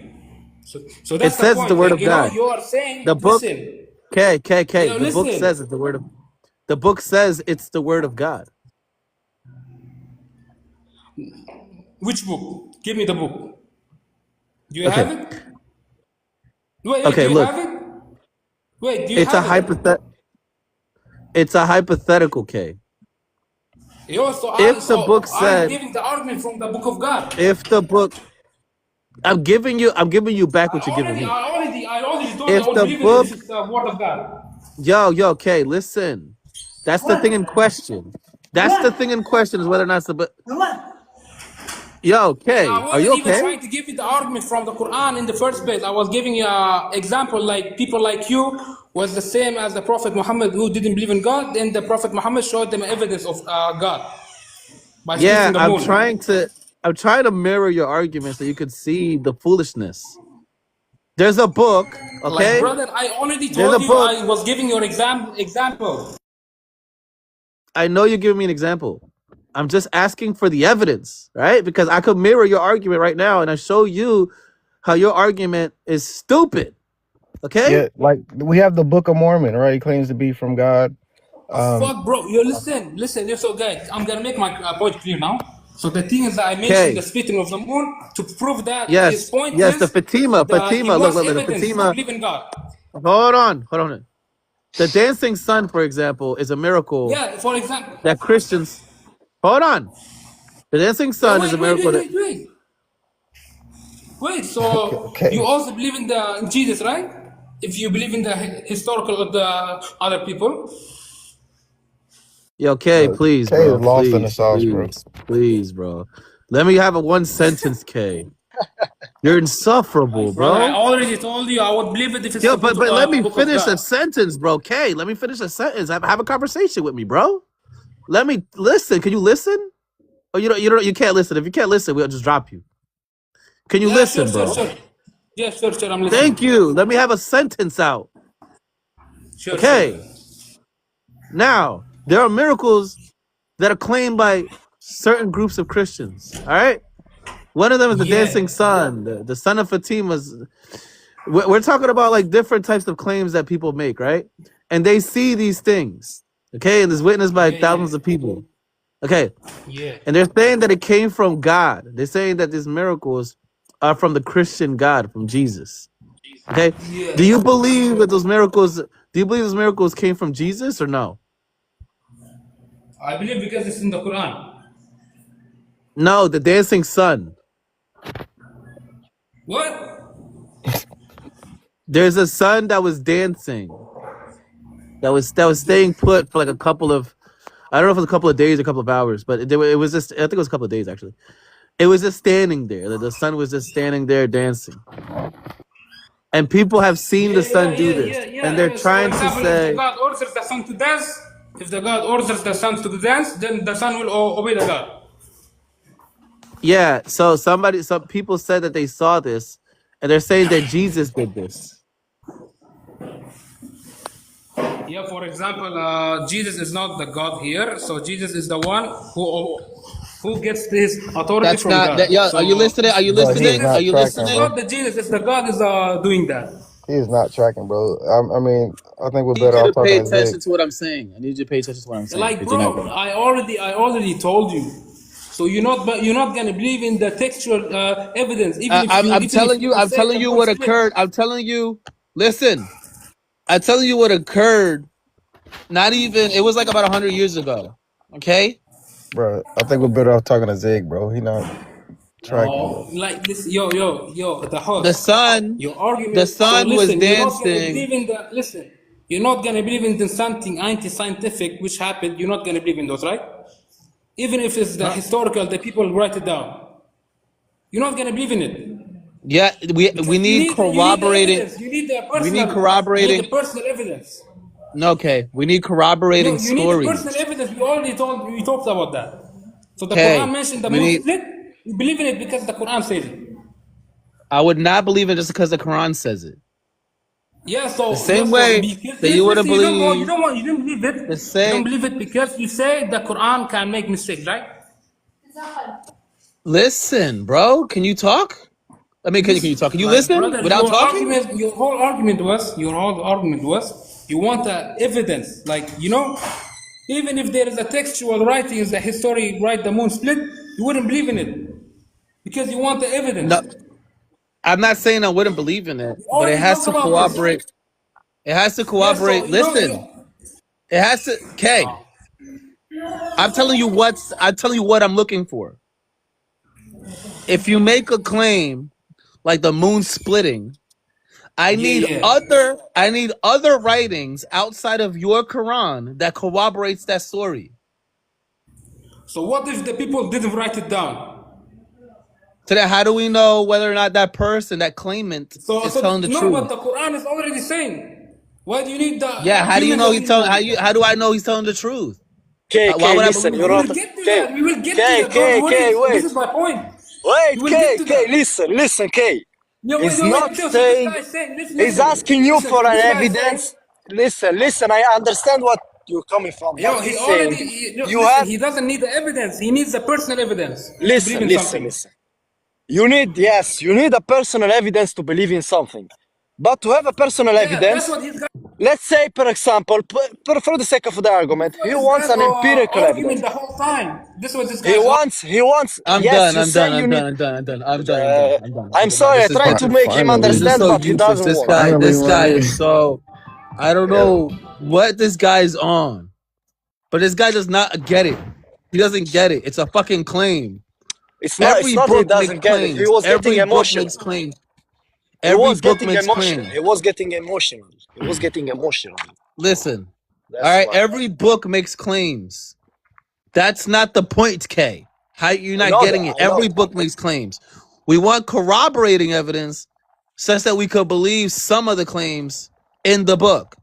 So that's it says the point. The word of God. You are saying the book. Listen. K. The book says it's the word of. The book says it's the word of God. Which book? Give me the book. Do you have it? Wait, okay, do you look. have it? Wait, do you have it? It's a hypothetical, K. Yo, so If the book I'm said, giving the argument from the book of God. if the book, I'm giving you back what you're giving me. I already told you If I was the believing book, this is the word of God. yo, okay, listen. That's the thing in question. That's the thing in question is whether or not it's the book. Yo, And okay, I are you wasn't even okay? trying to give you the argument from the Quran in the first place. I was giving you an example like people like you was the same as the Prophet Muhammad who didn't believe in God. Then the Prophet Muhammad showed them evidence of God by Yeah, splitting the moon. I'm trying to mirror your argument so you could see the foolishness. There's a book, Like, okay? brother, I already There's a told you book. I was giving your example. I know you're giving me an example. I'm just asking for the evidence, right? Because I could mirror your argument right now and I show you how your argument is stupid. Okay? Yeah, like we have the Book of Mormon, right? He claims to be from God. Fuck, bro. Yo, listen. You're so good. I'm gonna make my point clear now. So the thing is that I mentioned the Okay. splitting of the moon to prove that his Yes. point Yes, the is Fatima. that he Look, wants the evidence to Fatima. believe in God. Hold on. The dancing sun, for example, is a miracle Yeah, for example. that Christians. Hold on. The dancing sun is a miracle that. Wait, so Okay. you also believe in in Jesus, right? If you believe in the historical of the other people. Yo, K, please, K is bro. lost in the sauce, bro. Please, bro. Let me have a one sentence, K. You're insufferable, Brother, I bro. already told you I would believe it if it's Yo, the but book, let me book of finish God. a sentence, bro. K, let me finish a sentence. Have a conversation with me, bro. Let me listen. Can you listen? Oh, you can't listen. If you can't listen, we'll just drop you. Can you listen, bro? Sure. Yeah, sure, I'm listening. Thank you. Let me have a sentence out. Sure. Okay. Now, there are miracles that are claimed by certain groups of Christians. All right. One of them is the dancing sun, the son of Fatima's. We're talking about like different types of claims that people make, right? And they see these things, okay? And it's witnessed by thousands of people, okay? Yeah. And they're saying that it came from God. They're saying that these miracles are from the Christian God, from Jesus, okay? Yeah. Do you believe that those miracles? Do you believe those miracles came from Jesus or no? I believe because it's in the Quran. No, the dancing sun. What? There's a sun that was dancing. That was staying put for like a couple of, I don't know if it was a couple of days, or a couple of hours, but it was just, I think it was a couple of days actually. It was just standing there. The sun was just standing there dancing. And people have seen the sun do this. And they're trying to say, if the God orders the sun to dance, then the sun will obey the God. yeah, so some people said that they saw this and they're saying that Jesus did this. Yeah, for example, Jesus is not the God here, so Jesus is the one who gets his authority That's from not God. that. Yeah, So, are you listening? Are you Bro, he is listening? not Are you tracking, listening? bro. not the Jesus, it's the God is doing that. He is not tracking, bro. I mean, I think we're I need better you off to pay talking to Zig. attention to what I'm saying. I need you to pay attention to what I'm saying. Like, 'cause you're not bro, gonna- I already told you. So you're not gonna believe in the textual evidence, even if you. I'm telling you. I'm say telling the you word what split. occurred. I'm telling you. Listen. I'm telling you what occurred. Not even. It was like about 100 years ago. Okay. Bro, I think we're better off talking to Zig, bro. He not tracking, bro. Like this, yo, the host. The sun. Your argument. The So sun was listen, you're not gonna dancing. believe in the. Listen, you're not gonna believe in something anti-scientific which happened. You're not gonna believe in those, right? Even if it's the historical, the people write it down. You're not gonna believe in it. Yeah. We need corroborating. You need the personal. We need corroborating. You need the personal evidence. No, okay. We need corroborating You need the stories. personal evidence. We talked about that. So the Okay, Quran mentioned the we moon need- split. You believe in it because the Quran says it. I would not believe it just because the Quran says it. Yeah, so The same way that you wouldn't believe. you don't believe it. The You same. don't believe it because you say the Quran can make mistakes, right? Listen, bro. Can you talk? I mean, can you talk? Can you listen Brother, without talking? Your whole argument was you want evidence, like even if there is a textual writings, the history, right, the moon split, you wouldn't believe in it because you want the evidence. No, I'm not saying I wouldn't believe in it, but it has to cooperate. It has to cooperate. Listen, it has to. Okay, I'm telling you what I'm looking for. If you make a claim like the moon splitting, I need other writings outside of your Quran that corroborates that story. So what if the people didn't write it down? So then how do we know whether or not that person, that claimant, is telling the no, truth? but the Quran is already saying. Why do you need the Yeah, how do you know human he's telling? How do I know he's telling the truth? K, Why would I listen, believe you're We him? will not. get to K, that. We will get to that. K, Don't worry. wait. This is my point. Wait, You will get to that. listen, K. No, He's wait. not So this saying. guy is saying, listen, He's listen. asking you Listen, for an this guy is evidence. saying, Listen. I understand what you're coming from, yo, but he he's already, saying no, you listen, have. he doesn't need the evidence. He needs the personal evidence to believe in something. Listen. You need a personal evidence to believe in something. But to have a personal Yeah, that's evidence, what he's got. let's say, for example, for the sake of the argument, This he is wants guy's an empirical argument evidence. the whole time. This is what this He guy's wants. I'm Yes, done. you I'm say done. you I'm need. done. I'm done. I'm done. I'm done. I'm done. I'm done. I'm I'm done. sorry, I This is try to make him Finally, This is understand, so but he useless. doesn't This want. guy. finally, This guy one. is so. I don't Yeah. know what this guy's on, but this guy does not get it. He doesn't get it. It's a fucking claim. It's not. Every He book makes doesn't get it. He claims. was getting Every book emotional. makes claims. He Every was book getting makes emotional. claims. He was getting emotional. Listen. All That's right. why. Every book makes claims. That's not the point, K. How you're I not know getting that. it. I know Every that. book makes claims. We want corroborating evidence such that we could believe some of the claims in the book.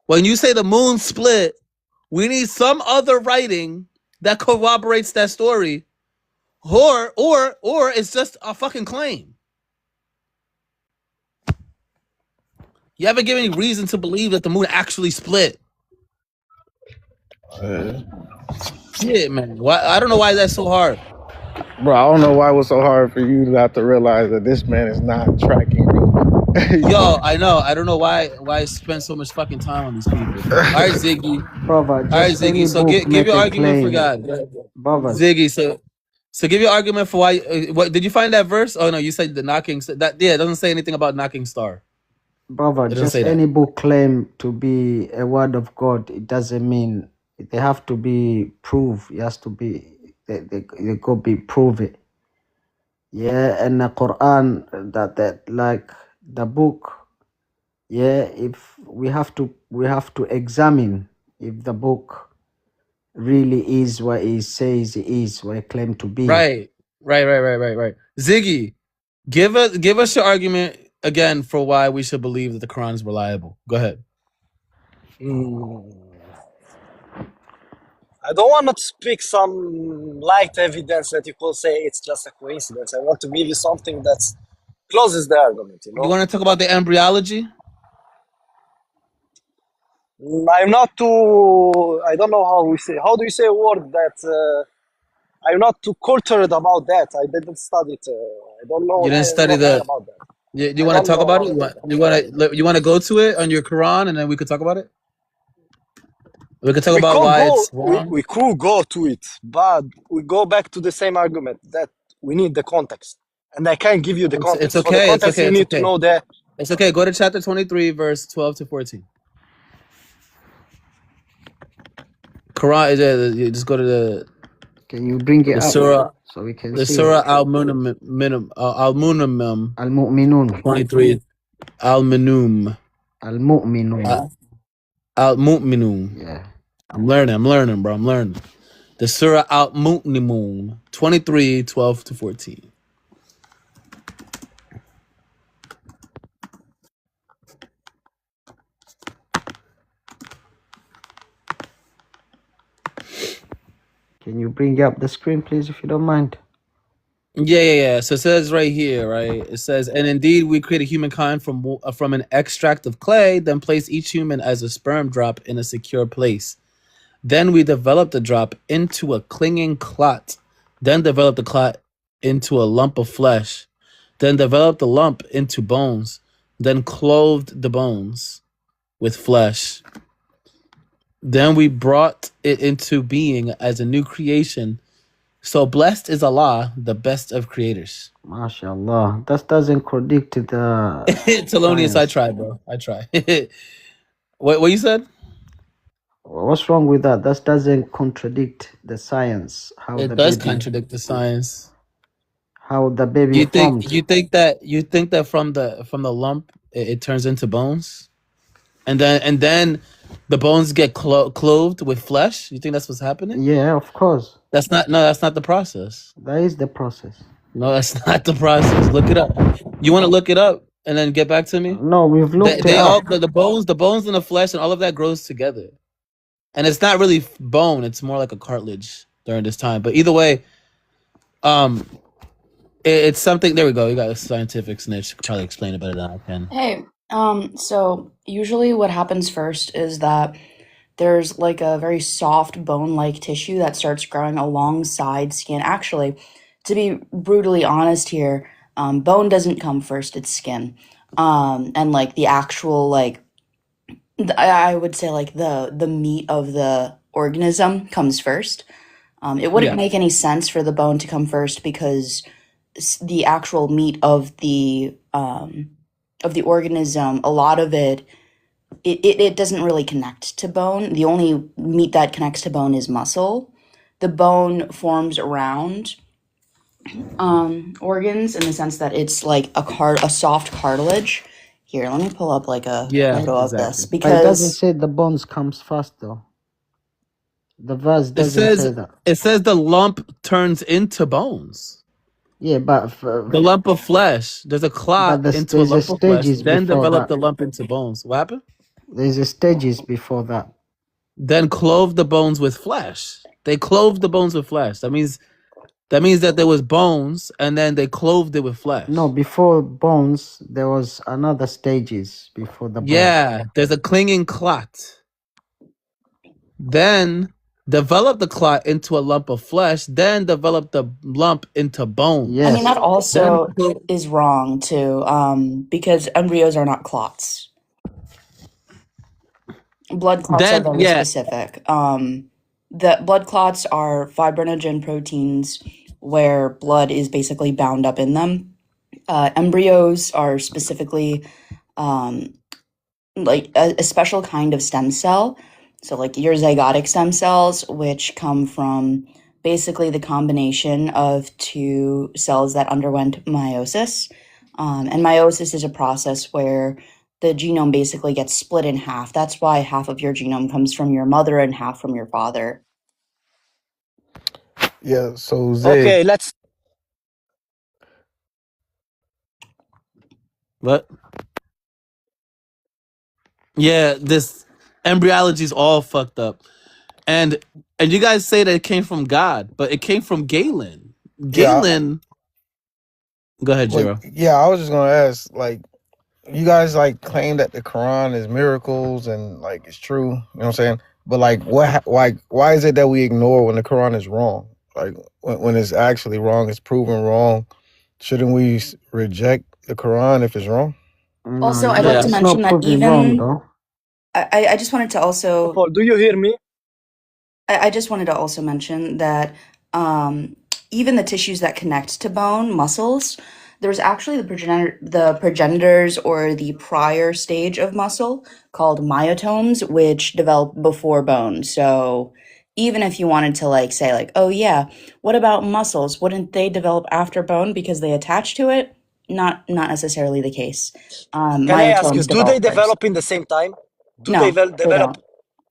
When you say the moon split, we need some other writing that corroborates that story, or it's just a fucking claim. You haven't given any reason to believe that the moon actually split. Shit, man. Why? I don't know why that's so hard. Bro, I don't know why it was so hard for you not to realize that this man is not tracking me. Yo, I know. I don't know why I spend so much fucking time on these people. All right, Ziggy. Brother, All right, just any Ziggy. So book give make your a argument for claim. God, Brother, Ziggy. So give your argument for why. What did you find that verse? Oh no, you said the knocking. That yeah, it doesn't say anything about knocking star. brother, It doesn't just say that. any book claim to be a word of God. It doesn't mean they have to be proved. It has to be they could be proven. Yeah, and the Quran that like the book. Yeah, if we have to examine if the book really is what it says it is, what it claimed to be. Right. Ziggy, give us your argument again for why we should believe that the Quran is reliable. Go ahead. I don't want to speak some light evidence that you could say it's just a coincidence. I want to give you something that closes the argument. You want to talk about the embryology? I'm not too. I don't know how we say. How do you say a word that? I'm not too cultured about that. I didn't study it. I don't know You didn't study nothing the. about that. You I want don't to talk know about about it? You want to go to it on your Quran, and then we could talk about it. We could talk We about could why go. it's wrong. We could go to it, but we go back to the same argument that we need the context, and I can't give you the It's context. For the okay. It's context, okay. you It's need to okay. know the. It's okay. Go to chapter 23, verse 12 to 14. Quran is you just go to the. Can you bring it The up surah, so we can the see? surah al-Munam, Al-Mu'minun. 23, al-Munum, Al-Mu'minun. al-Mu'minum. Yeah. I'm learning, bro. I'm learning. The surah al-Mu'minun, 23, 12 to 14. Can you bring up the screen, please, if you don't mind? Yeah. So it says right here, right? It says, and indeed we created humankind from an extract of clay, then placed each human as a sperm drop in a secure place. Then we developed the drop into a clinging clot, then developed the clot into a lump of flesh, then developed the lump into bones, then clothed the bones with flesh. Then we brought it into being as a new creation. So blessed is Allah, the best of creators. MashaAllah. That doesn't contradict the Thelonious, I science. tried, bro. I tried. What you said? What's wrong with that? That doesn't contradict the science. It does contradict the science. How the baby formed. You think that from the lump it turns into bones, and then the bones get clothed with flesh? You think that's what's happening? Yeah, of course. That's not the process. That is the process. No, that's not the process. Look it up. You want to look it up and then get back to me? No, we've looked They it all up. the bones and the flesh and all of that grows together, and it's not really bone. It's more like a cartilage during this time. But either way, it's something. There we go. You got a scientific snitch. Could probably explain it better than I can. Hey, so usually what happens first is that there's like a very soft bone-like tissue that starts growing alongside skin. Actually, to be brutally honest here, bone doesn't come first, it's skin. And like the actual like I would say like the meat of the organism comes first. It wouldn't Yeah. make any sense for the bone to come first because the actual meat of the organism, a lot of it doesn't really connect to bone. The only meat that connects to bone is muscle. The bone forms around organs in the sense that it's like a soft cartilage. Here, let me pull up like a Yeah, photo of this exactly. But it doesn't because say the bones comes first though. The verse It doesn't say that. says the lump turns into bones. Yeah, but The lump of flesh. There's a clot there's into a lump of flesh, stages then before develop that. the lump into bones. What happened? There's a stages before that. Then clove the bones with flesh. They clove the bones with flesh. That means that there was bones and then they clothed it with flesh. No, before bones, there was another stages before the bones. Yeah, there's a clinging clot. Then develop the clot into a lump of flesh, then develop the lump into bone. I mean Yes. that also is wrong too, because embryos are not clots. Blood clots are very specific. The blood clots are fibrinogen proteins where blood is basically bound up in them. Embryos are specifically like a special kind of stem cell. So like your zygotic stem cells, which come from basically the combination of two cells that underwent meiosis. And meiosis is a process where the genome basically gets split in half. That's why half of your genome comes from your mother and half from your father. Yeah, so Zay, Okay, let's. What? Yeah, this embryology is all fucked up. And you guys say that it came from God, but it came from Galen. yeah, Galen. Go ahead, Jiro. yeah, I was just gonna ask, like, you guys like claim that the Quran is miracles and like it's true, you know what I'm saying? But like, why is it that we ignore when the Quran is wrong? Like, when it's actually wrong, it's proven wrong. Shouldn't we reject the Quran if it's wrong? No, Also, I'd like to it's mention not that proven wrong even though. I just wanted to also Paul, do you hear me? I just wanted to also mention that even the tissues that connect to bone, muscles, there's actually the progenitors or the prior stage of muscle called myotomes, which develop before bone. So even if you wanted to like say like, oh yeah, what about muscles? Wouldn't they develop after bone because they attach to it? Not necessarily the case. Can I ask you, Myotomes do they develop first. develop in the same time? Do No, they they develop don't.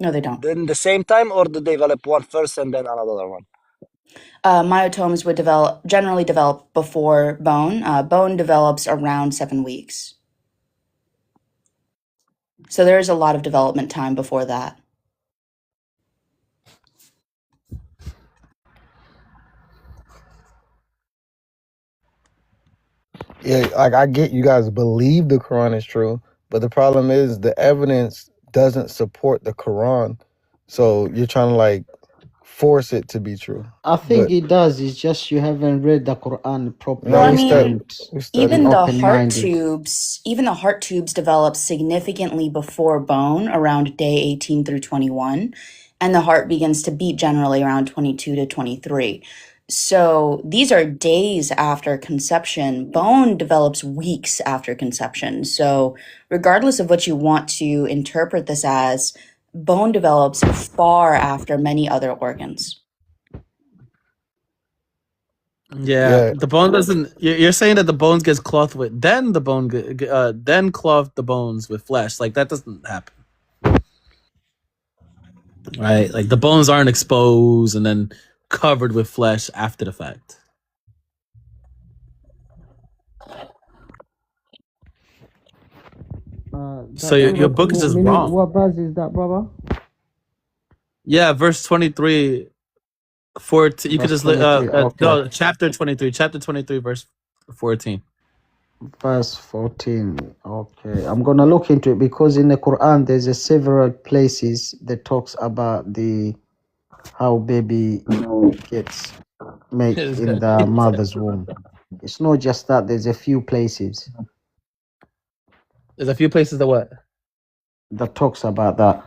No, they don't. in the same time, or do they develop one first and then another one? Myotomes would generally develop before bone. Bone develops around 7 weeks. So there is a lot of development time before that. Yeah, like I get you guys believe the Quran is true, but the problem is the evidence doesn't support the Quran. So you're trying to like force it to be true. I think But it does. It's just you haven't read the Quran properly Well, I no, mean, we study even it. the open heart minded. tubes develop significantly before bone around day 18 through 21, and the heart begins to beat generally around 22 to 23. So these are days after conception. Bone develops weeks after conception. So regardless of what you want to interpret this as, bone develops far after many other organs. Yeah, the bone doesn't. You're saying that the bones gets clothed with, then the bone, then cloth the bones with flesh. Like that doesn't happen, right? Like the bones aren't exposed and then covered with flesh after the fact. So your book is just wrong. What verse is that, brother? Yeah, verse 23, 14. You could Verse just 23. Okay. no, chapter 23, verse 14. Verse 14. Okay. I'm gonna look into it because in the Quran there's a several places that talks about the how baby gets made in the mother's womb. It's not just that, there's a few places There's a few places that what? that talks about that.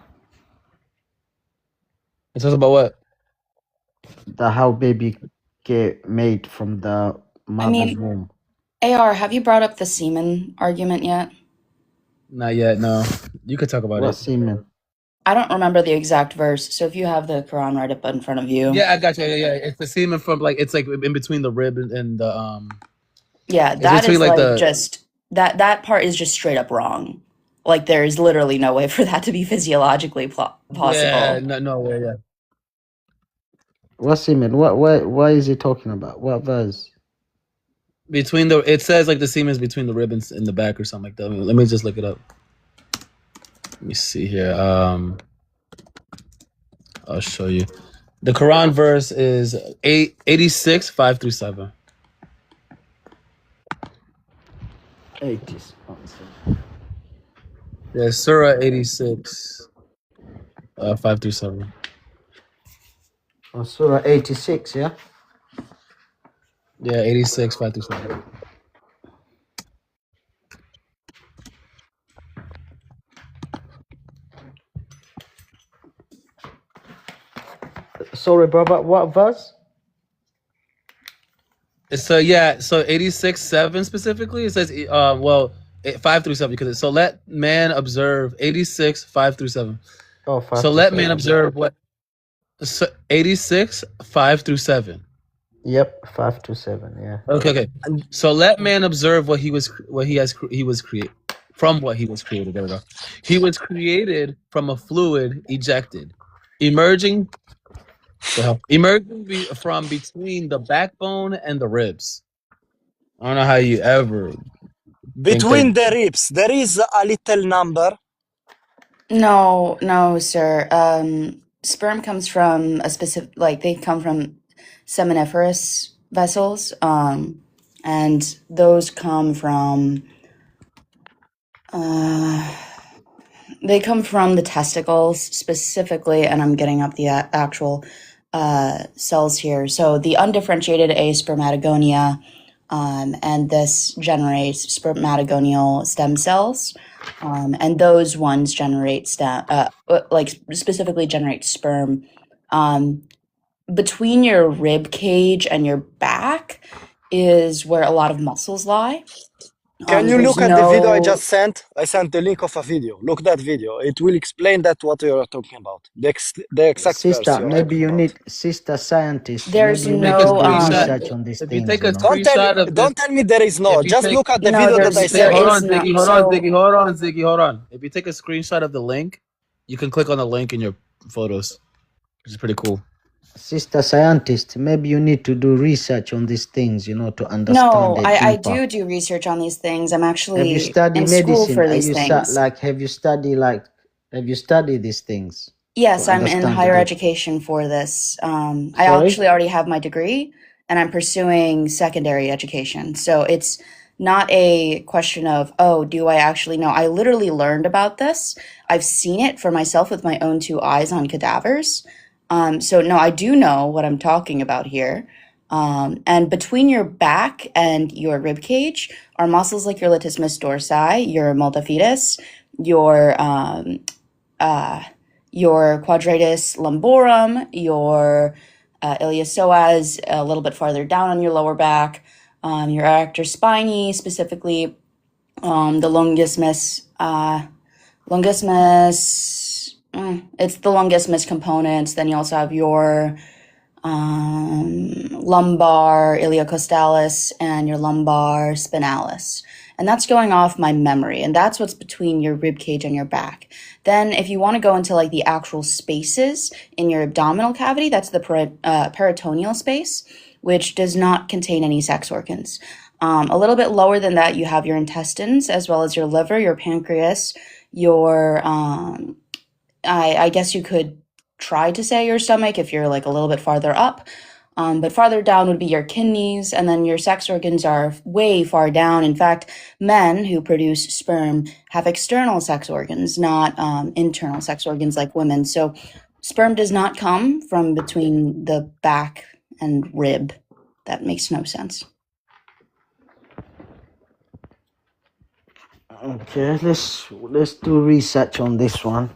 It talks about what? The how baby get made from the I mother's mean, womb. AR, have you brought up the semen argument yet? Not yet. No, you could talk about What it. semen? I don't remember the exact verse, so if you have the Quran right up in front of you. Yeah, I got you. Yeah. It's the semen from like it's like in between the rib and the Yeah, It's that between is like like the just that part is just straight up wrong. Like there is literally no way for that to be physiologically yeah possible. no way yeah. What semen? What is he talking about? What verse? Between the it says like the semen is between the ribbons in the back or something like that. Let me just look it up. Let me see here. I'll show you. The Quran verse is 86, 5 through 7. 80s. Yeah, Surah 86, 5 through 7. Oh, Surah 86, yeah? Yeah, 86, 5 through 7. Sorry, brother, what verse? So 86, 7 specifically. It says 5 through 7 because so let man observe 86, 5 through 7. Oh, 5 So to let 7. man observe what 86, 5 through 7. Yep, 5 to 7, yeah. Okay. So let man observe what he was created from what he was created. There we go. He was created from a fluid ejected, emerging from between the backbone and the ribs. I don't know how you ever Between the ribs, there is a little number. No, sir. Sperm comes from a specific, like they come from seminiferous vessels, and those come from, they come from the testicles specifically, and I'm getting up the actual cells here. So the undifferentiated A spermatogonia, and this generates spermatogonial stem cells. And those ones generate specifically generate sperm. Between your rib cage and your back is where a lot of muscles lie. Can you There's look at the video I no just sent? I sent the link of a video. Look that video. It will explain that what you're talking about. The exact verse Sister, you're maybe talking you about. need, sister scientist, there's maybe you take need a to do no research on these if you things, take a you know. screenshot of this. Don't tell me there is no. If you Just take look at the no, video that I there sent. hold is on, no. Ziggy, hold So on, Ziggy, hold on. If you take a screenshot of the link, you can click on the link in your photos, which is pretty cool. Sister scientist, maybe you need to do research on these things, you know, to understand no, it I deeper. do research on these things. I'm Have you actually studied in school medicine? for Are these you things. have you studied these things Yes, to I'm in understand higher it? education for this. I Sorry? actually already have my degree and I'm pursuing secondary education. So it's not a question of, oh, do I actually know? I literally learned about this. I've seen it for myself with my own two eyes on cadavers. So no, I do know what I'm talking about here. And between your back and your rib cage are muscles like your latissimus dorsi, your multifidus, your quadratus lumborum, your iliopsoas a little bit farther down on your lower back, your arrector spinae, specifically the longissimus it's the longissimus components. Then you also have your lumbar iliocostalis and your lumbar spinalis. And that's going off my memory. And that's what's between your rib cage and your back. Then if you want to go into like the actual spaces in your abdominal cavity, that's the peritoneal space, which does not contain any sex organs. A little bit lower than that, you have your intestines, as well as your liver, your pancreas, your, I guess you could try to say your stomach if you're like a little bit farther up. But farther down would be your kidneys, and then your sex organs are way far down. In fact, men who produce sperm have external sex organs, not internal sex organs like women. So sperm does not come from between the back and rib. That makes no sense. Okay, let's do research on this one.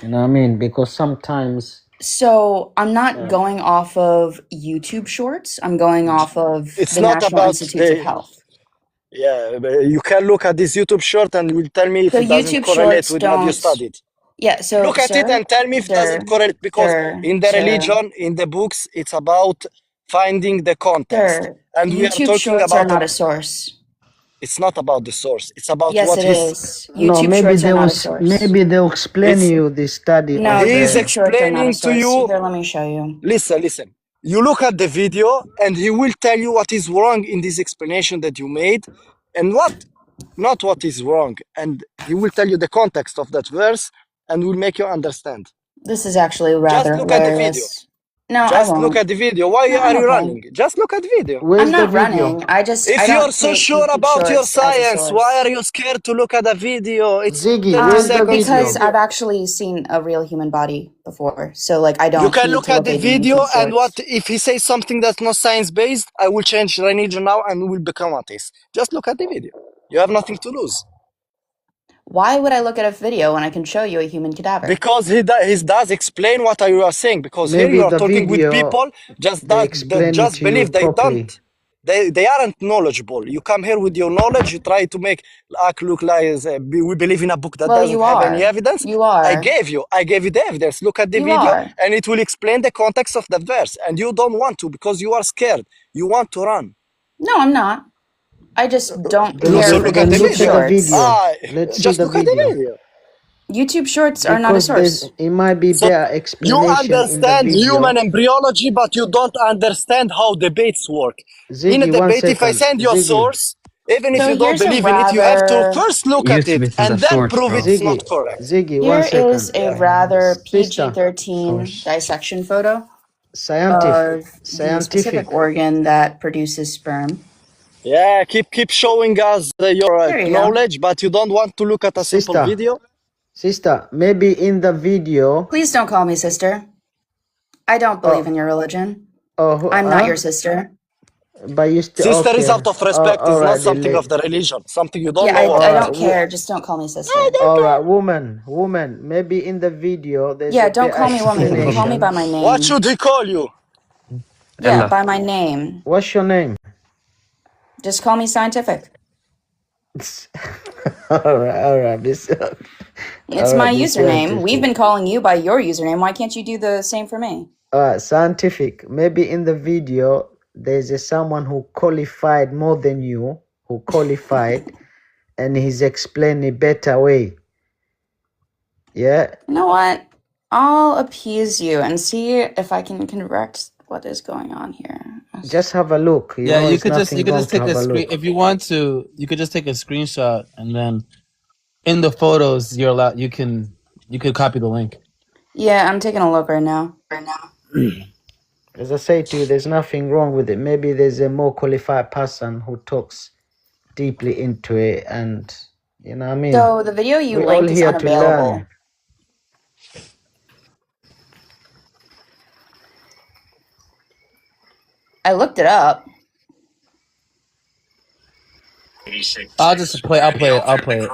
You know what I mean? Because sometimes So I'm not going off of YouTube shorts. I'm going off of It's the not National about Institutes of the. Health. Yeah, but you can look at this YouTube short and will tell me if So it doesn't YouTube correlate shorts with what you don't. studied. Yeah. So, Look at it sir, and tell me if it doesn't correlate, because in the religion, in the books, it's about finding the context. sir, And we are YouTube talking shorts are about not a source. it's not about the source. It's about Yes, what it he's is. no, YouTube maybe shorts they are not will a source. maybe they'll explain it's you the study No, of he's the. YouTube shorts are not a explaining to source. you. Here, let me show you. Listen. You look at the video and he will tell you what is wrong in this explanation that you made and not what is wrong. And he will tell you the context of that verse and will make you understand. This is actually Just rather look at the video. hilarious. No, I Just look won't. at the video. Why No, are I'm you okay. running? Just look at the video. I'm Where's the not video? running. I If don't you're so take sure YouTube about your shorts as a science, why source. are you scared to look at the video? It's Ziggy, 30 where's the seconds Because video? I've actually seen a real human body before. So like I You don't can need look to at look the at any video, YouTube and what shorts. if he says something that's not science-based, I will change religion now and we will become atheists. Just look at the video. You have nothing to lose. Why would I look at a video when I can show you a human cadaver? Because he does explain what you are saying. Because here Maybe you are the talking with video people they explain it just to you believe they properly. don't. They aren't knowledgeable. You come here with your knowledge. You try to make act look like we believe in a book that Well, doesn't you have any are. evidence. You I are. gave you the evidence. Look at the You video, are. and it will explain the context of the verse. And you don't want to because you are scared. You want to run. No, I'm not. I just don't Then care So for look at the YouTube look at the video. shorts. video. Let's see Just the look at the video. video. YouTube shorts are not a Because there's source. it might be So better you explanation in the understand human video. embryology, but you don't understand how debates work. In a Ziggy, one debate, if I second. send you a Ziggy, source, even if So you don't here's a believe in it, you have to rather first look at it YouTube is a and then source, prove bro. it's not Ziggy, correct. Ziggy, here one is second. a rather Sister, PG-13 dissection photo scientific, of the specific organ that produces sperm. Yeah, keep showing us your There you go. knowledge, but you don't want to look at a simple sister, video. sister. Maybe in the video. Please don't call me sister. I don't believe in your religion. I'm not your sister. But you still Sister okay. is out of respect. It's all not right, something of the religion. Something you don't Yeah, know I about. don't care. Just don't call me sister. All right, woman. Maybe in the video there's Yeah, a don't bit call me woman. Call me explanation. by my name. What should he call you? Yeah, Ella. by my name. What's your name? Just call me scientific. all right, miss. It's my username. We've been calling you by your username. Why can't you do the same for me? Scientific. Maybe in the video there's someone who qualified more than you, and he's explained a better way. Yeah. You know what? I'll appease you and see if I can correct what is going on here. Just have a look. Yeah, know, you it's could just nothing wrong to take have a a screen look. if you want to. You could just take a screenshot and then in the photos you're allowed. You could copy the link. Yeah, I'm taking a look right now. As I say to you, there's nothing wrong with it. Maybe there's a more qualified person who talks deeply into it, and you know what I mean. So the video you We're all linked is here to unavailable. learn. I looked it up. I'll just play. I'll play it. I'll play it.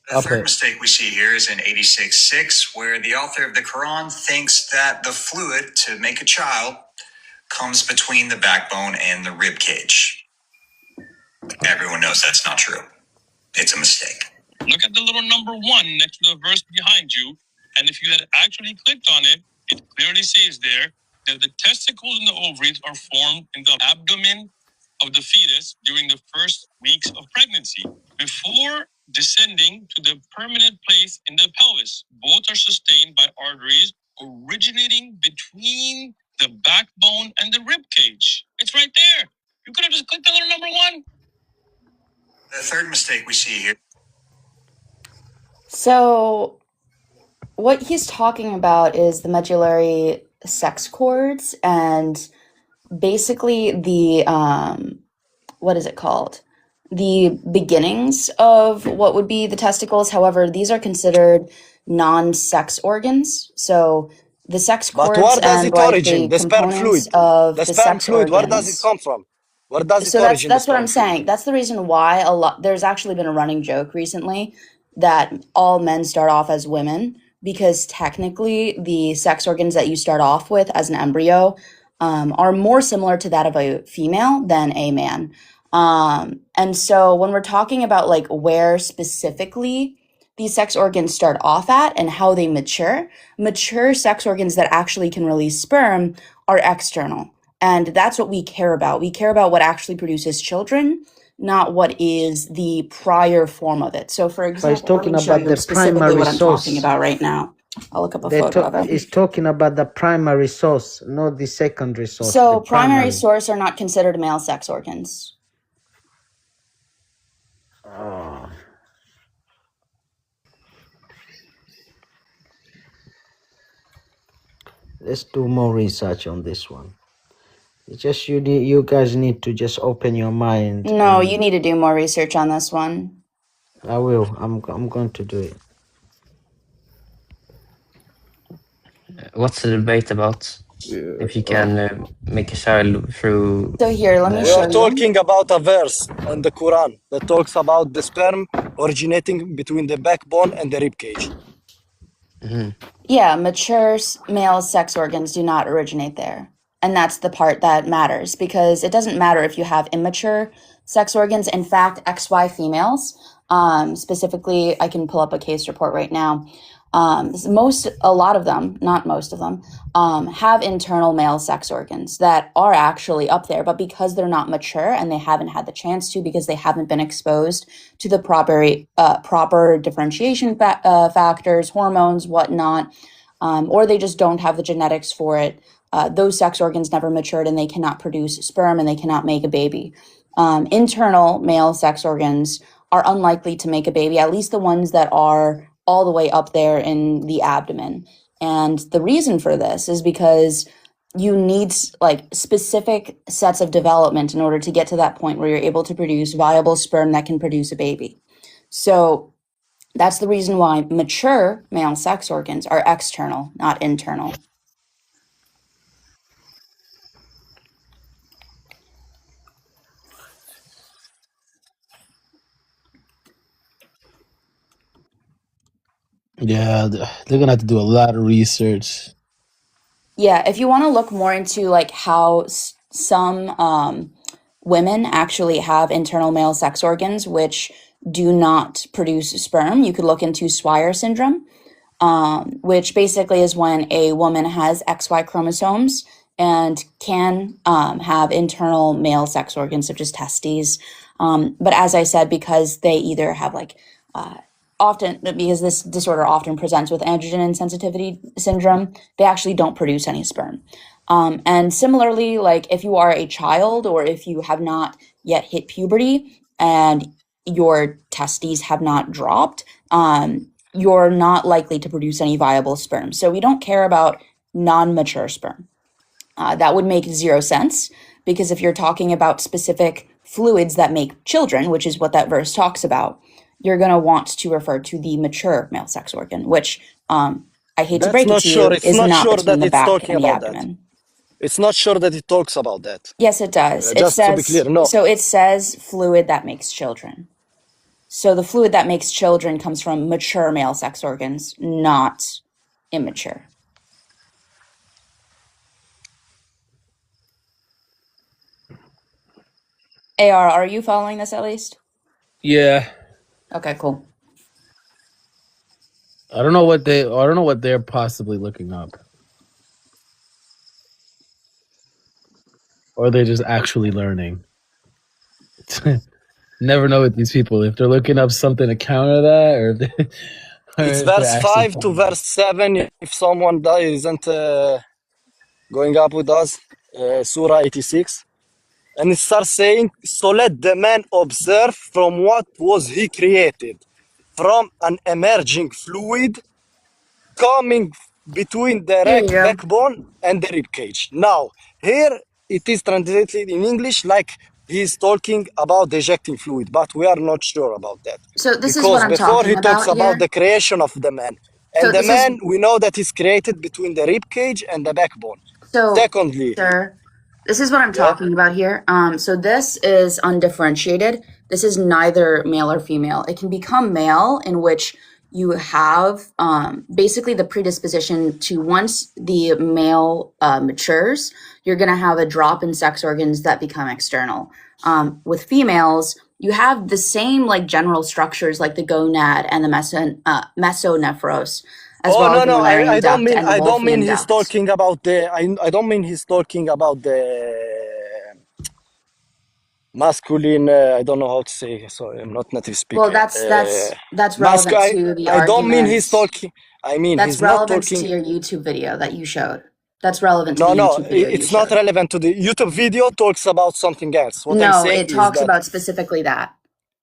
The third mistake we see here is in 86.6, where the author of the Quran thinks that the fluid to make a child comes between the backbone and the rib cage. Everyone knows that's not true. It's a mistake. Look at the little number 1 next to the verse behind you. And if you had actually clicked on it, it clearly says there that the testicles and the ovaries are formed in the abdomen of the fetus during the first weeks of pregnancy, before descending to the permanent place in the pelvis. Both are sustained by arteries originating between the backbone and the rib cage. It's right there. You could have just clicked on letter number one. The third mistake we see here. So what he's talking about is the medullary sex cords and basically the what is it called? The beginnings of what would be the testicles. However, these are considered non-sex organs. So the sex But cords where does and it like origin? the The sperm components fluid. of The the sperm sex fluid, where does it organs. come from? Where does it So origin, the that's what I'm sperm fluid? saying. That's the reason why there's actually been a running joke recently that all men start off as women, because technically the sex organs that you start off with as an embryo are more similar to that of a female than a man. And so when we're talking about like where specifically these sex organs start off at and how they mature sex organs that actually can release sperm are external. And that's what we care about. We care about what actually produces children, not what is the prior form of it. So, for So it's example, let talking me show about you the specifically primary what I'm talking source. about right now. I'll look up a photo of it. It's talking about the primary source, not the secondary source. So, The primary primary. source are not considered male sex organs. Oh. Let's do more research on this one. It's just you guys need to just open your mind. No, you need to do more research on this one. I will. I'm going to do it. What's the debate about? If you can make a child through. So here, let me We show are you. talking about a verse in the Quran that talks about the sperm originating between the backbone and the rib cage. Yeah, mature male sex organs do not originate there. And that's the part that matters, because it doesn't matter if you have immature sex organs. In fact, XY females, specifically, I can pull up a case report right now. A lot of them, not most of them, have internal male sex organs that are actually up there, but because they're not mature and they haven't had the chance to, because they haven't been exposed to the proper differentiation factors, hormones, whatnot, or they just don't have the genetics for it, those sex organs never matured and they cannot produce sperm and they cannot make a baby. Internal male sex organs are unlikely to make a baby, at least the ones that are all the way up there in the abdomen. And the reason for this is because you need like specific sets of development in order to get to that point where you're able to produce viable sperm that can produce a baby. So that's the reason why mature male sex organs are external, not internal. Yeah, they're gonna have to do a lot of research. Yeah, if you want to look more into like how some women actually have internal male sex organs which do not produce sperm, you could look into Swyer syndrome, which basically is when a woman has XY chromosomes and can have internal male sex organs such as testes. But as I said, because they either have like often, because this disorder often presents with androgen insensitivity syndrome, they actually don't produce any sperm. And similarly, like if you are a child or if you have not yet hit puberty and your testes have not dropped, you're not likely to produce any viable sperm. So we don't care about non-mature sperm. That would make zero sense, because if you're talking about specific fluids that make children, which is what that verse talks about, you're going to want to refer to the mature male sex organ, which I hate to That's break it not to sure. you, It's is not not sure between that the it's back talking and the about that. abdomen. It's not sure that it talks about that. Yes, it does. It Just to be says, clear, no. so it says fluid that makes children. So the fluid that makes children comes from mature male sex organs, not immature. AR, are you following this at least? Yeah. Okay, cool. I don't know what they're possibly looking up, or they're just actually learning. Never know with these people if they're looking up something to counter that, or if, It's if they're verse actually 5 to verse 7. If someone isn't going up with us, Surah 86. And it starts saying, so let the man observe from what was he created, from an emerging fluid coming between the Here you go. backbone and the rib cage. Now, here it is translated in English like he's talking about the ejecting fluid, but we are not sure about that. So this is Because what I'm before he talking talks about about here. the creation of the man. So And the this is man, we know that is created between the rib cage and the backbone. so, Secondly, sir, this is what I'm yeah, talking about here. So this is undifferentiated. This is neither male or female. It can become male, in which you have basically the predisposition to, once the male matures, you're going to have a drop in sex organs that become external. With females, you have the same like general structures like the gonad and the mesonephros, as oh well no as the no Mullerian I don't duct mean and the I don't mean Wolffian he's duct. talking about the I don't mean he's talking about the masculine I don't know how to say, sorry, I'm not native speaker. Well, that's relevant to the I don't mean he's arguments. talking, I mean That's he's not relevant talking. to your YouTube video that you showed. That's relevant to No the no YouTube video you it's not showed. relevant to the YouTube video, talks about something else. What I'm No, saying it is talks that about specifically that.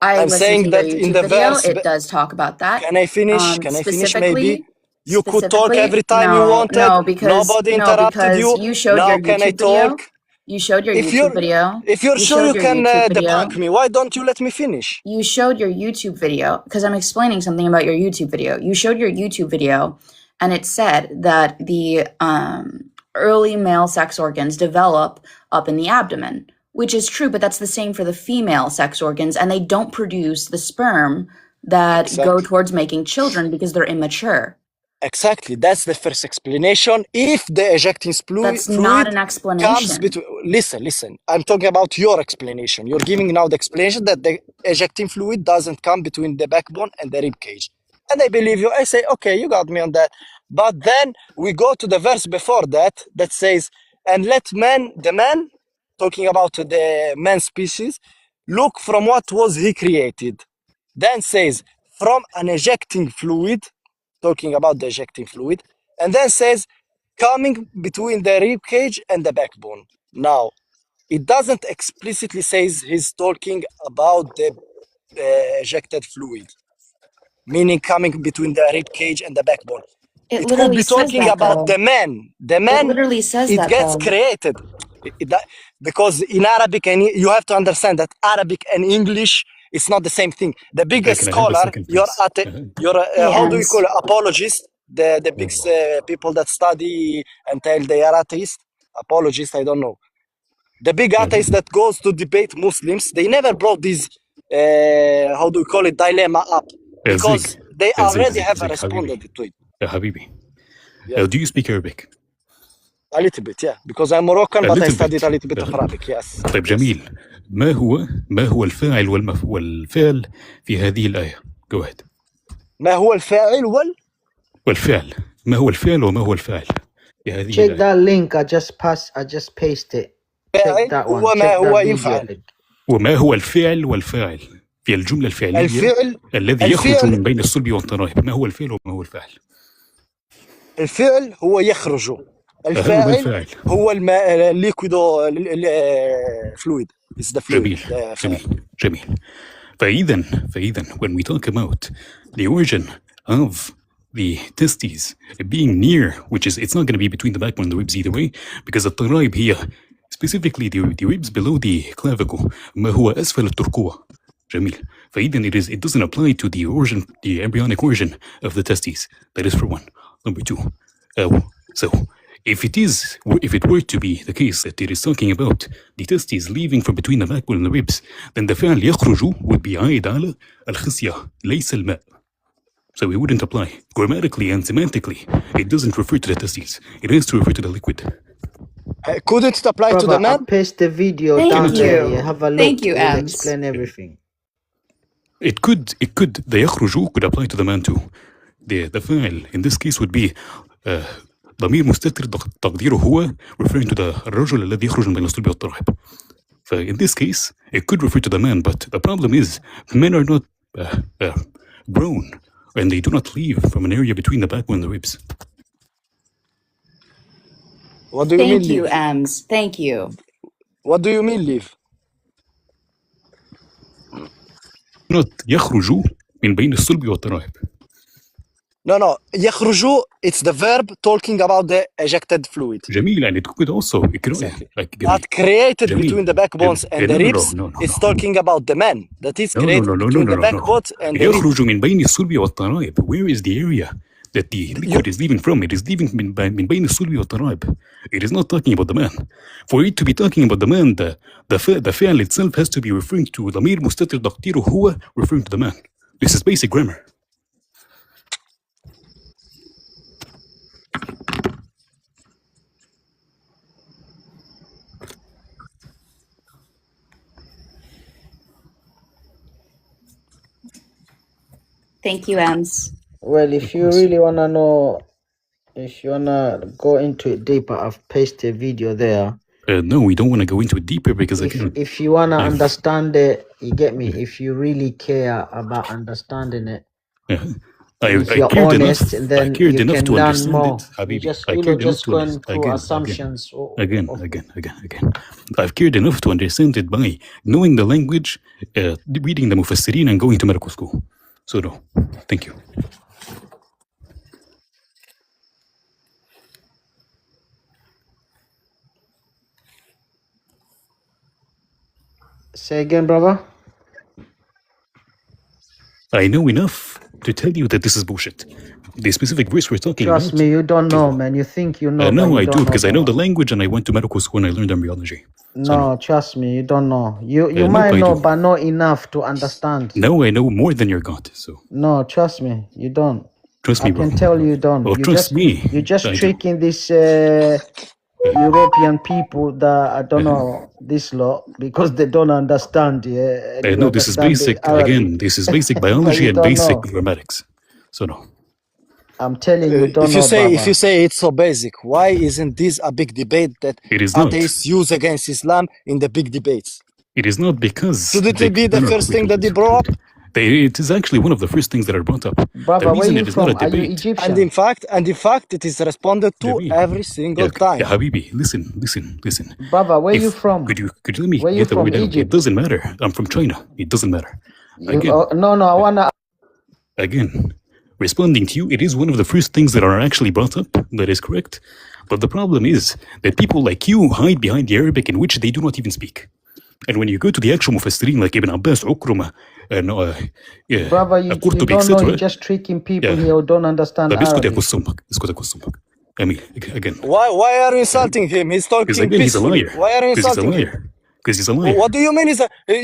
I I'm listened saying to your that in YouTube the video. verse, It does talk about that. can I finish maybe? You could talk every Specifically, time you wanted, no, because nobody interrupted you. you showed Now your can I YouTube video. talk? You showed your If YouTube video. you're You sure showed you your can YouTube video. debunk me, why don't you let me finish? You showed your YouTube video because I'm explaining something about your YouTube video. You showed your YouTube video, and it said that the early male sex organs develop up in the abdomen, which is true, but that's the same for the female sex organs, and they don't produce the sperm that go Exactly. towards making children because they're immature. Exactly. That's the first explanation. If the ejecting That's not fluid an comes explanation. between, listen. I'm talking about your explanation. You're giving now the explanation that the ejecting fluid doesn't come between the backbone and the rib cage. And I believe you. I say, okay, you got me on that. But then we go to the verse before that says, and let the man, talking about the man species, look from what was he created. Then says, from an ejecting fluid, talking about the ejecting fluid, and then says, coming between the rib cage and the backbone. Now, it doesn't explicitly say he's talking about the ejected fluid, meaning coming between the rib cage and the backbone. It It could literally be says talking that, about though. the man. The It man, literally says it that, gets though. created. Because in Arabic, and you have to understand that Arabic and English is not the same thing. The biggest Can I have a scholar, second, please? Hey, how do you Ems. call it, apologist, the big people that study and tell they are atheist, apologist, I don't know. The big atheist that goes to debate Muslims, they never brought this, how do you call it, dilemma up. Because they already have responded to it. Habibi. Yeah. Do you speak Arabic? A little bit, yeah. Because I'm Moroccan, A but I little studied bit. a little bit of Arabic, yes. طيب جميل. ما هو الفاعل والفعل في هذه الآية؟ Go ahead. ما هو الفاعل والفعل. ما هو الفعل وما هو الفاعل في هذه Check الآية؟ that link. I just pasted it. Check that one. هو ما Check هو that video يفعل. link. وما هو الفعل والفاعل في الجملة الفعلية الذي يخرج من بين الصلب والترائب؟ ما هو الفعل وما هو الفاعل؟ الفعل هو يخرج. الفاعل هو الماء الليكويدو فلويد. It's the fluid. جميل. فإذا when we talk about the origin of the testes being near, which is, it's not going to be between the backbone and the ribs either way, because الترائب here, specifically the ribs below the clavicle, ما هو أسفل الترقوة. جميل. فإذا it doesn't apply to the origin, the embryonic origin of the testes. That is for one. Number two, so if it were to be the case that it is talking about the testes leaving from between the backbone and the ribs, then the فعل يخرج would be عائد على الخصية ليس الماء. So it wouldn't apply. Grammatically and semantically, it doesn't refer to the testes. It has to refer to the liquid. Couldn't it apply to the man? I paste the video down there. Have a look. Thank you, We'll Ems. explain everything. It could, the يخرج could apply to the man too. the فاعل in this case would be ضمير مستتر تقديره هو referring to the الرجل الذي يخرج من بين الصلب والترائب. In this case, it could refer to the man, but the problem is men are not grown and they do not leave from an area between the backbone and the ribs. What do you mean Thank you, leave? Ems. Thank you. What do you mean leave? Not يخرجوا من بين الصلب والترائب. No. يخرجوا, it's the verb talking about the ejected fluid. جميل, and it could also Exactly. like But created جميل. between the backbones and the ribs, it's talking about the man. That is created between the backbones and the ribs. يخرج من بين الصلب والترائب. Where is the area that the liquid is leaving from? It is leaving من بين الصلب والترائب. It is not talking about the man. For it to be talking about the man, the فعل itself has to be referring to ضمير مستتر تقديره هو referring to the man. This is basic grammar. Thank you, Ems. Well, if you really wanna know, if you wanna go into it deeper, I've pasted a video there. No, we don't want to go into it deeper because If you wanna understand it, you get me. If you really care about understanding it, if you're honest, then you can learn more. You just go into assumptions. Again. I've cared enough to understand it by knowing the language, reading the Mufassirin, and going to medical school. So no, thank you. Say again, brother. I know enough to tell you that this is bullshit. The specific verse we're talking Trust about. me, you don't know, man. You think you know. No, but I you do don't because I know know. the language and I went to medical school and I learned embryology. No, trust me, you don't know. You no, might I know, do. but not enough to understand. No, I know more than your God. So No, trust me, you don't. trust me, I bro. can tell you don't. Oh, You trust just, me. You're just I do. tricking this European people that I don't know this law because they don't understand. Yeah, and I you know this is understand the basic. Arabic. Again, this is basic But biology you and don't basic know. grammatics. So no. I'm telling you, don't If you know, say brother. it's so basic, why isn't this a big debate that It is not. atheists use against Islam in the big debates? It is not because Shouldn't it be the first thing that they brought up? it is actually one of the first things that are brought up. Brother, The where reason you it is not a from? Are you debate. Egyptian? And in fact, it is responded to every single time. Yeah, Habibi, listen. Brother, where you from? Could you let me Where you get the from? word out? It Egypt? doesn't matter. I'm from China. It doesn't matter. No, I wanna. Again, responding to you, it is one of the first things that are actually brought up. That is correct. But the problem is that people like you hide behind the Arabic in which they do not even speak. And when you go to the actual Mufassirin like Ibn Abbas, Ukruma, and Brother, you Qurtubi, don't know. etc. You're just tricking people here who don't understand طب اسكت يا Arabic. كسمك Emil, again. Why are you insulting him? He's talking Because again, he's a peacefully. liar. Why are you Because he's a insulting him? liar. Because he's a liar. What do you mean?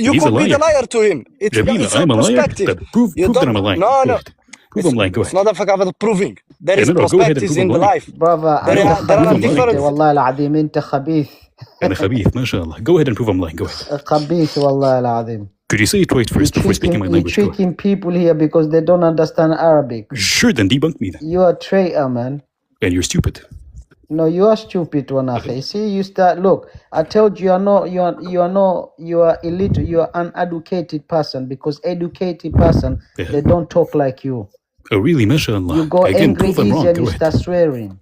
You He's could a be the liar. liar to him. It's Jamila, your I'm a liar. perspective. Prove You that don't. I'm a liar. No, Go no. ahead. Prove I'm lying. Go It's ahead. not a fact of proving. There is No, go ahead and perspectives prove in I'm the lying. life. Brother, There أنت are خبيث lying. أنت different. والله العظيم أنت خبيث. أنا خبيث ما شاء الله. Go ahead and prove I'm lying. Go ahead. خبيث والله العظيم. Could you say it right first before speaking my You're language? Go ahead. tricking people here because they don't understand Arabic. Sure, then debunk me then. You are a traitor, man. And you're stupid. No, you are stupid, one akhi. See, you start. Look, I told you, you are illiterate. You are uneducated person because educated person they don't talk like you. Oh, really? MashaAllah. You go Again, angry prove I'm easy wrong. and Go you ahead. start swearing.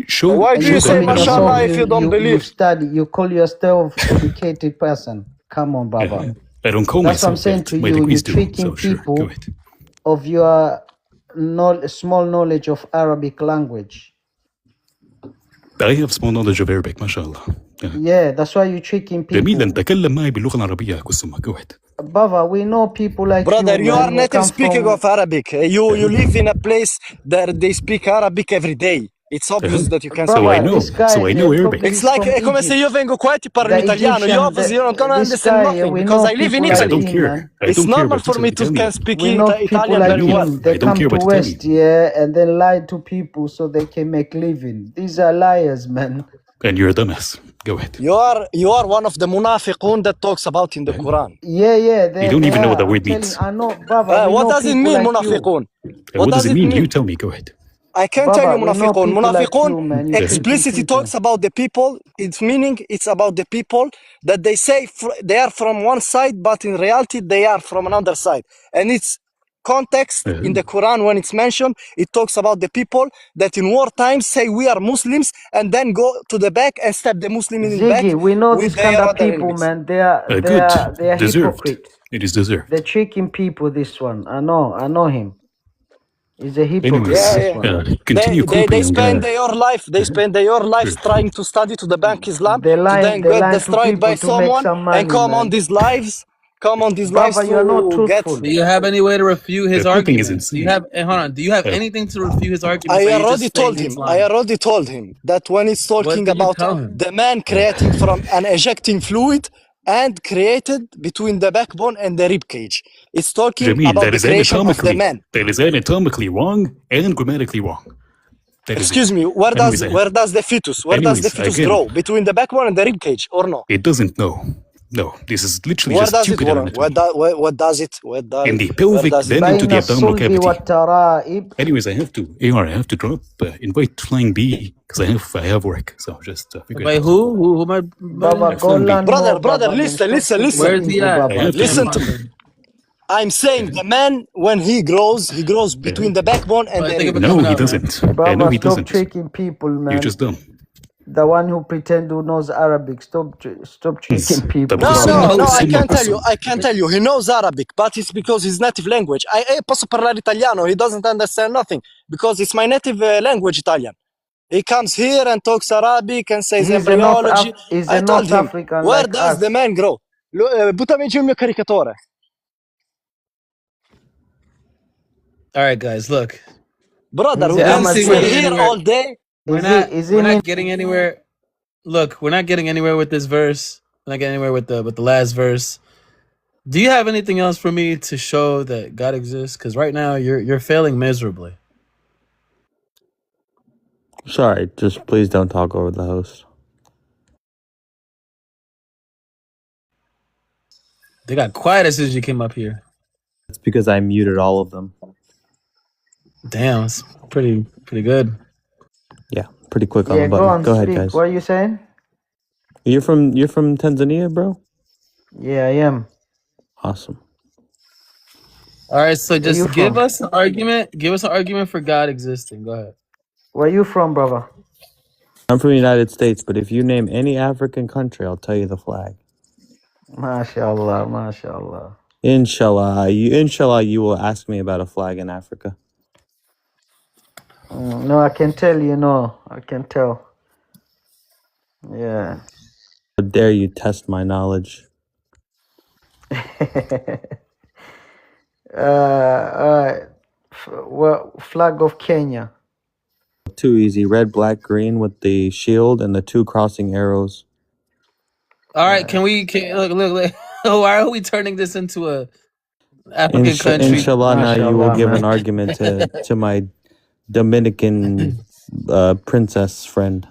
Show. Why do you say that I'm mashallah wrong. if you don't You believe? study. You call yourself educated person. Come on, Baba. I don't call That's what I'm myself saying that. to My you. degrees You're do. tricking So sure, go people ahead. of your small knowledge of Arabic language. I have small knowledge of Arabic, mashallah. Yeah, that's why you're tricking people. جميلا تكلم معي باللغة العربية يا كسمة. Go ahead. Baba, we know people like Brother, you man, are who native come speaking from- of Arabic. You live in a place that they speak Arabic every day. It's obvious that you can So speak I know. this guy, So I know yeah, Arabic. probably It's like from è come se Egypt. io vengo qua e ti parlo The in italiano. Egyptian, You obviously don't gonna this understand guy, nothing we because know I live in people Because I like Italy. don't him, care. man. I It's don't care normal about for me to Italian. can speak We know people Italian like very well. him. They I don't come care to about West, Italian. yeah, and then lie to people so they can make living. These are liars, man. And you're a dumbass. Go ahead. You are one of the munafiqun that talks about in the Quran. Yeah, You don't even know what the I'm word telling. means. I know, brother. We What know does it people mean, like you, munafiqun? What does it mean? You tell me. Go ahead. I can tell you brother. We know munafiqun. people like Munafiqun you, man. You tricking explicitly people. talks about the people. Its meaning, it's about the people that they say they are from one side, but in reality they are from another side. And it's context in the Quran when it's mentioned, it talks about the people that in war times say we are Muslims and then go to the back and stab the Muslim in the back Ziggy, we know with this their kind of other people, enemies. man. They are Good. Deserved. hypocrites. It is deserved. They're tricking people. This one, I know him. He's a hypocrite. Anyways, This one. continue coping. They I'm spend gonna. their life. They spend their lives trying to study to the bank Islam They to then they get lying to destroyed by people to make someone some and money, come on man. these lives. Come on these lives Brother, you're not to get. truthful. Do you have any way to refute his Coping is argument? Do you insane. have? Hold on. Do you have anything to refute his argument? I Or you already just told saying he's him. I lying? already told him that when it's What talking did you about tell him? the man creating from an ejecting fluid and created between the backbone and the rib cage, it's talking Jamil, about that the is creation of the man. anatomically wrong and grammatically wrong. That is Excuse it. me. Where Anyways, does the fetus? Where does the fetus again, grow? Between the backbone and the rib cage, or no? it doesn't know. No, this is literally Where just does it stupid grow? anatomy. What does it? In the pelvic, Where does it then into بين the abdominal الصلب cavity. والترائب. Anyways, I have to drop, invite Flying B, because I have work, so just figure Wait, it out. who am I? Baba, go Flying B. learn Brother, more, brother, Baba. Then listen, stop listen, tricking listen. Where's he people, at? I Baba. have to Listen to find me. I'm saying the man, when he grows between the backbone and Oh, the thank you rib. for No, coming he out, man. doesn't. I know Baba, he stop doesn't. tricking people, You're man. just dumb. The one who pretend who knows Arabic. Stop tricking people, طب No, خص no, لنا no, خص I لنا can tell you, قصة. I can tell you, he knows Arabic, but it's because his native language. Posso parlare italiano, he doesn't understand nothing, because it's my native language, Italian. He comes here and talks Arabic and says embryology. He's I a told North him, African where like does the us. man grow? Buttami giù il mio caricatore. All right, guys, look. Brother, He's we a can Obviously, we're stay getting here anywhere. all day. We're not getting anywhere. Look, we're not getting anywhere with this verse. We're not getting anywhere with the last verse. Do you have anything else for me to show that God exists? Because right now you're failing miserably. Sorry, just please don't talk over the host. They got quiet as soon as you came up here. It's because I muted all of them. Damn, it's pretty good. Yeah, pretty quick on Yeah, the go button. on, Go ahead, speak. guys. What are you saying? You're from Tanzania, bro? Yeah, I am. Awesome. All right, so Where you just give from? us an argument. Give us an argument for God existing. Go ahead. Where you from, brother? I'm from the United States, but if you name any African country, I'll tell you the flag. MashaAllah, MashaAllah. Inshallah, you will ask me about a flag in Africa. No, I can tell you. No, I can tell. Yeah. How dare you test my knowledge? Well, flag of Kenya. Too easy. Red, black, green with the shield and the two crossing arrows. All right, look. Why are we turning this into a African country? Inshallah, now you will MashaAllah, give an man. argument to my Dominican princess friend.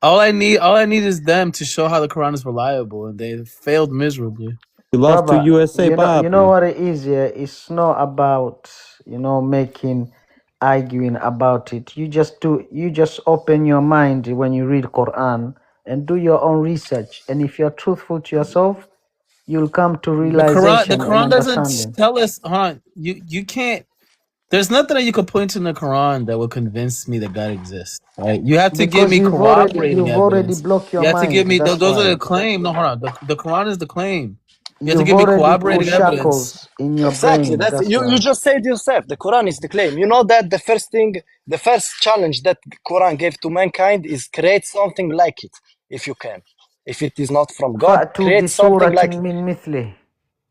all I need is them to show how the Quran is reliable, and they failed miserably. You lost to Brother, USA, you know what it is, yeah? It's not about, arguing about it. You just open your mind when you read Quran and do your own research. And if you're truthful to yourself, you'll come to The realization and Quran doesn't understanding. tell us. Hold on, you can't. There's nothing that you can point to in the Quran that will convince me that God exists. Right? You have to give Because me corroborating you've already evidence. blocked your You have to give mind. me That's those are why. the claim. No, hold on. The Quran is the claim. You have to You've give me already put corroborating evidence. shackles in your Exactly. brain. That's That's you why. just said yourself. The Quran is the claim. You know that the first challenge that Quran gave to mankind is create something like it, if you can. If it is not from God, فَأْتُوا create something بِسُورَةٍ like it. مِّن مِثْلِهِ.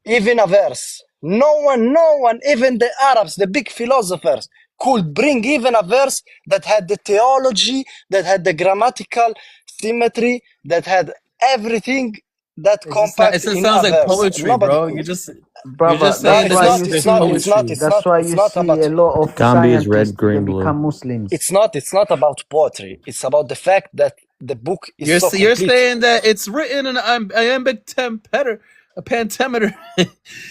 Even a verse. No one, even the Arabs, the big philosophers, could bring even a verse that had the theology, that had the grammatical symmetry, that had everything that compact It just in sounds a like verse. poetry, Nobody bro. could. You're just That's saying It's why this you not. is It's see. not. It's not. poetry. It's That's not. why It's you not see about. a lot of Gambi is red, scientists. They green, blue. become Muslims. It's not about poetry. It's about the fact that the book is You're so you're complete. saying that it's written in an iambic pentameter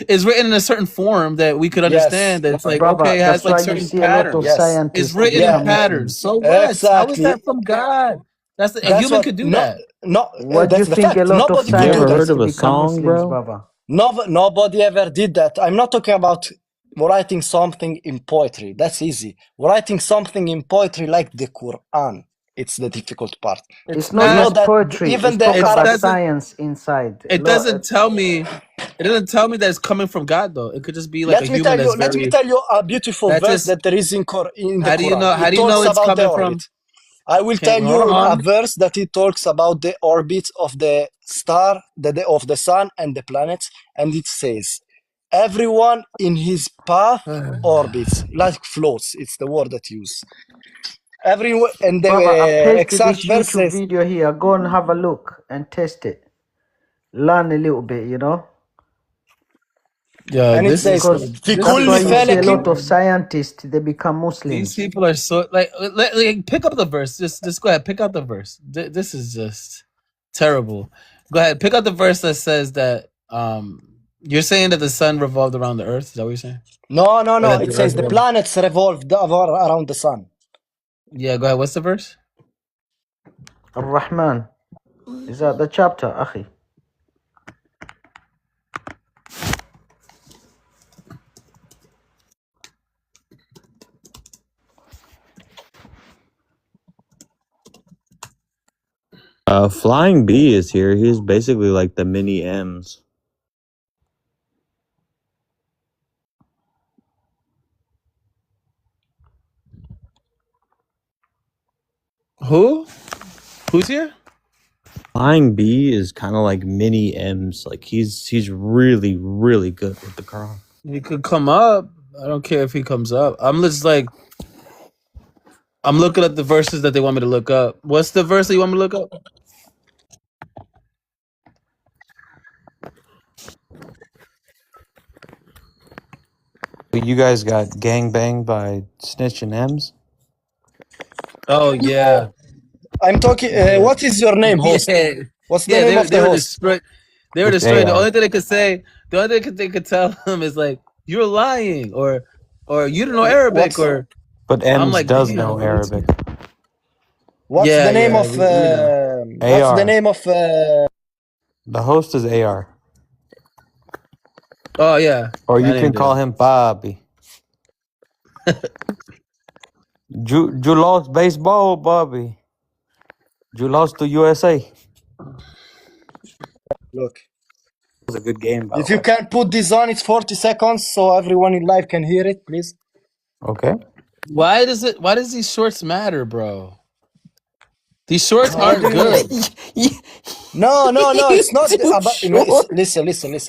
is written in a certain form that we could Yes. understand. That it's like Brother, okay, it has that's like why you certain see a lot of patterns. Yes. It's scientists they written in become patterns. Muslims. So what? How is Exactly. that from God? That's a That's human what could do no that. What do you that's the think a fact. lot of Nobody You could do ever that. heard scientists of a become song, Muslims, bro? brother? Nobody ever did that. I'm not talking about writing something in poetry. That's easy. Writing something in poetry like the Quran, it's the difficult part. It's It's not You know not. just that poetry. even It's the talk It about Arab, science inside. it doesn't tell me. It doesn't tell me that it's coming from God though. It could just be like a let me human tell you, that's let me very. tell you a beautiful That verse just. that there is in the How do you Quran. know? How It do you know talks it's about the coming orbit. from? I will Can't tell you hold a on. verse that it talks about the orbit of the star, of the sun and the planets, and it says, everyone in his path orbits, like floats. It's the word that use. Everyone, and the Brother, I've pasted exact this verse YouTube says, video here. Go and have a look and test it. Learn a little bit, you know? Yo, and it this is says, Because في this that's كل why is you so see a lot فلك. of annoying. scientists, they become These Muslims. people are so like pick up the verse. Just go ahead, pick out the verse. This is just terrible. Go ahead, pick out the verse that says that you're saying that the sun revolved around the earth. Is that what you're saying? No, Or that it the says earth the revolved? planets revolve around the sun. Yeah, go ahead. What's the verse? Ar-Rahman. Is that the chapter, Akhi? Flying B is here. He's basically like the mini M's. Who? Who's here? Flying B is kind of like mini M's. Like he's really really good with the Quran. He could come up. I don't care if he comes up. I'm just like I'm looking at the verses that they want me to look up. What's the verse that you want me to look up? You guys got gang banged by Snitch and M's. Oh yeah. I'm talking. What is your name, host? Yeah, What's the yeah, name of they the were host? destroyed. They were It's destroyed. The AR. only thing they could say, the only thing they could tell him is like, "You're lying," or "You don't know Arabic," What's or But I'm M's like, does "Damn." know Arabic. what's Yeah, the name yeah, of? we know. What's the AR. name of? The host is AR. Oh yeah, Or I you can named call it. him Bobby. You lost baseball, Bobby. You lost to USA. Look, It was a good game, by if the you way. can put this on, it's 40 seconds, so everyone in live can hear it, please. Okay. Why does these shorts matter, bro? These shorts How do aren't you know? good. No, it's not Too about. short.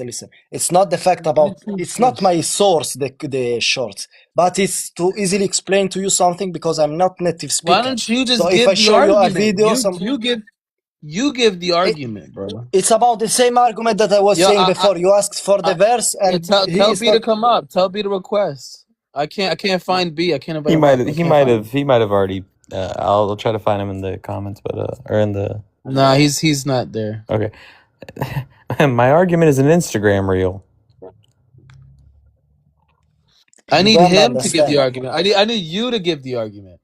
Listen. It's not the fact about. YouTube It's not shorts. my source, the shorts, but it's to easily explain to you something because I'm not native Why speaker. don't you So just if I give the show you a argument? video, some You give the it, argument, bro. it's about the same argument that I was Yo, saying before. You asked for the verse, yeah, and he tell is B to not. come up. Tell B to request. I can't find B. I can't invite He him might up. I he can't might find have him. he might have already. I'll try to find him in the comments, but or in the. Nah, he's not there. Okay. My argument is an Instagram reel. I You need don't him to give the understand. argument. I need you to give the argument.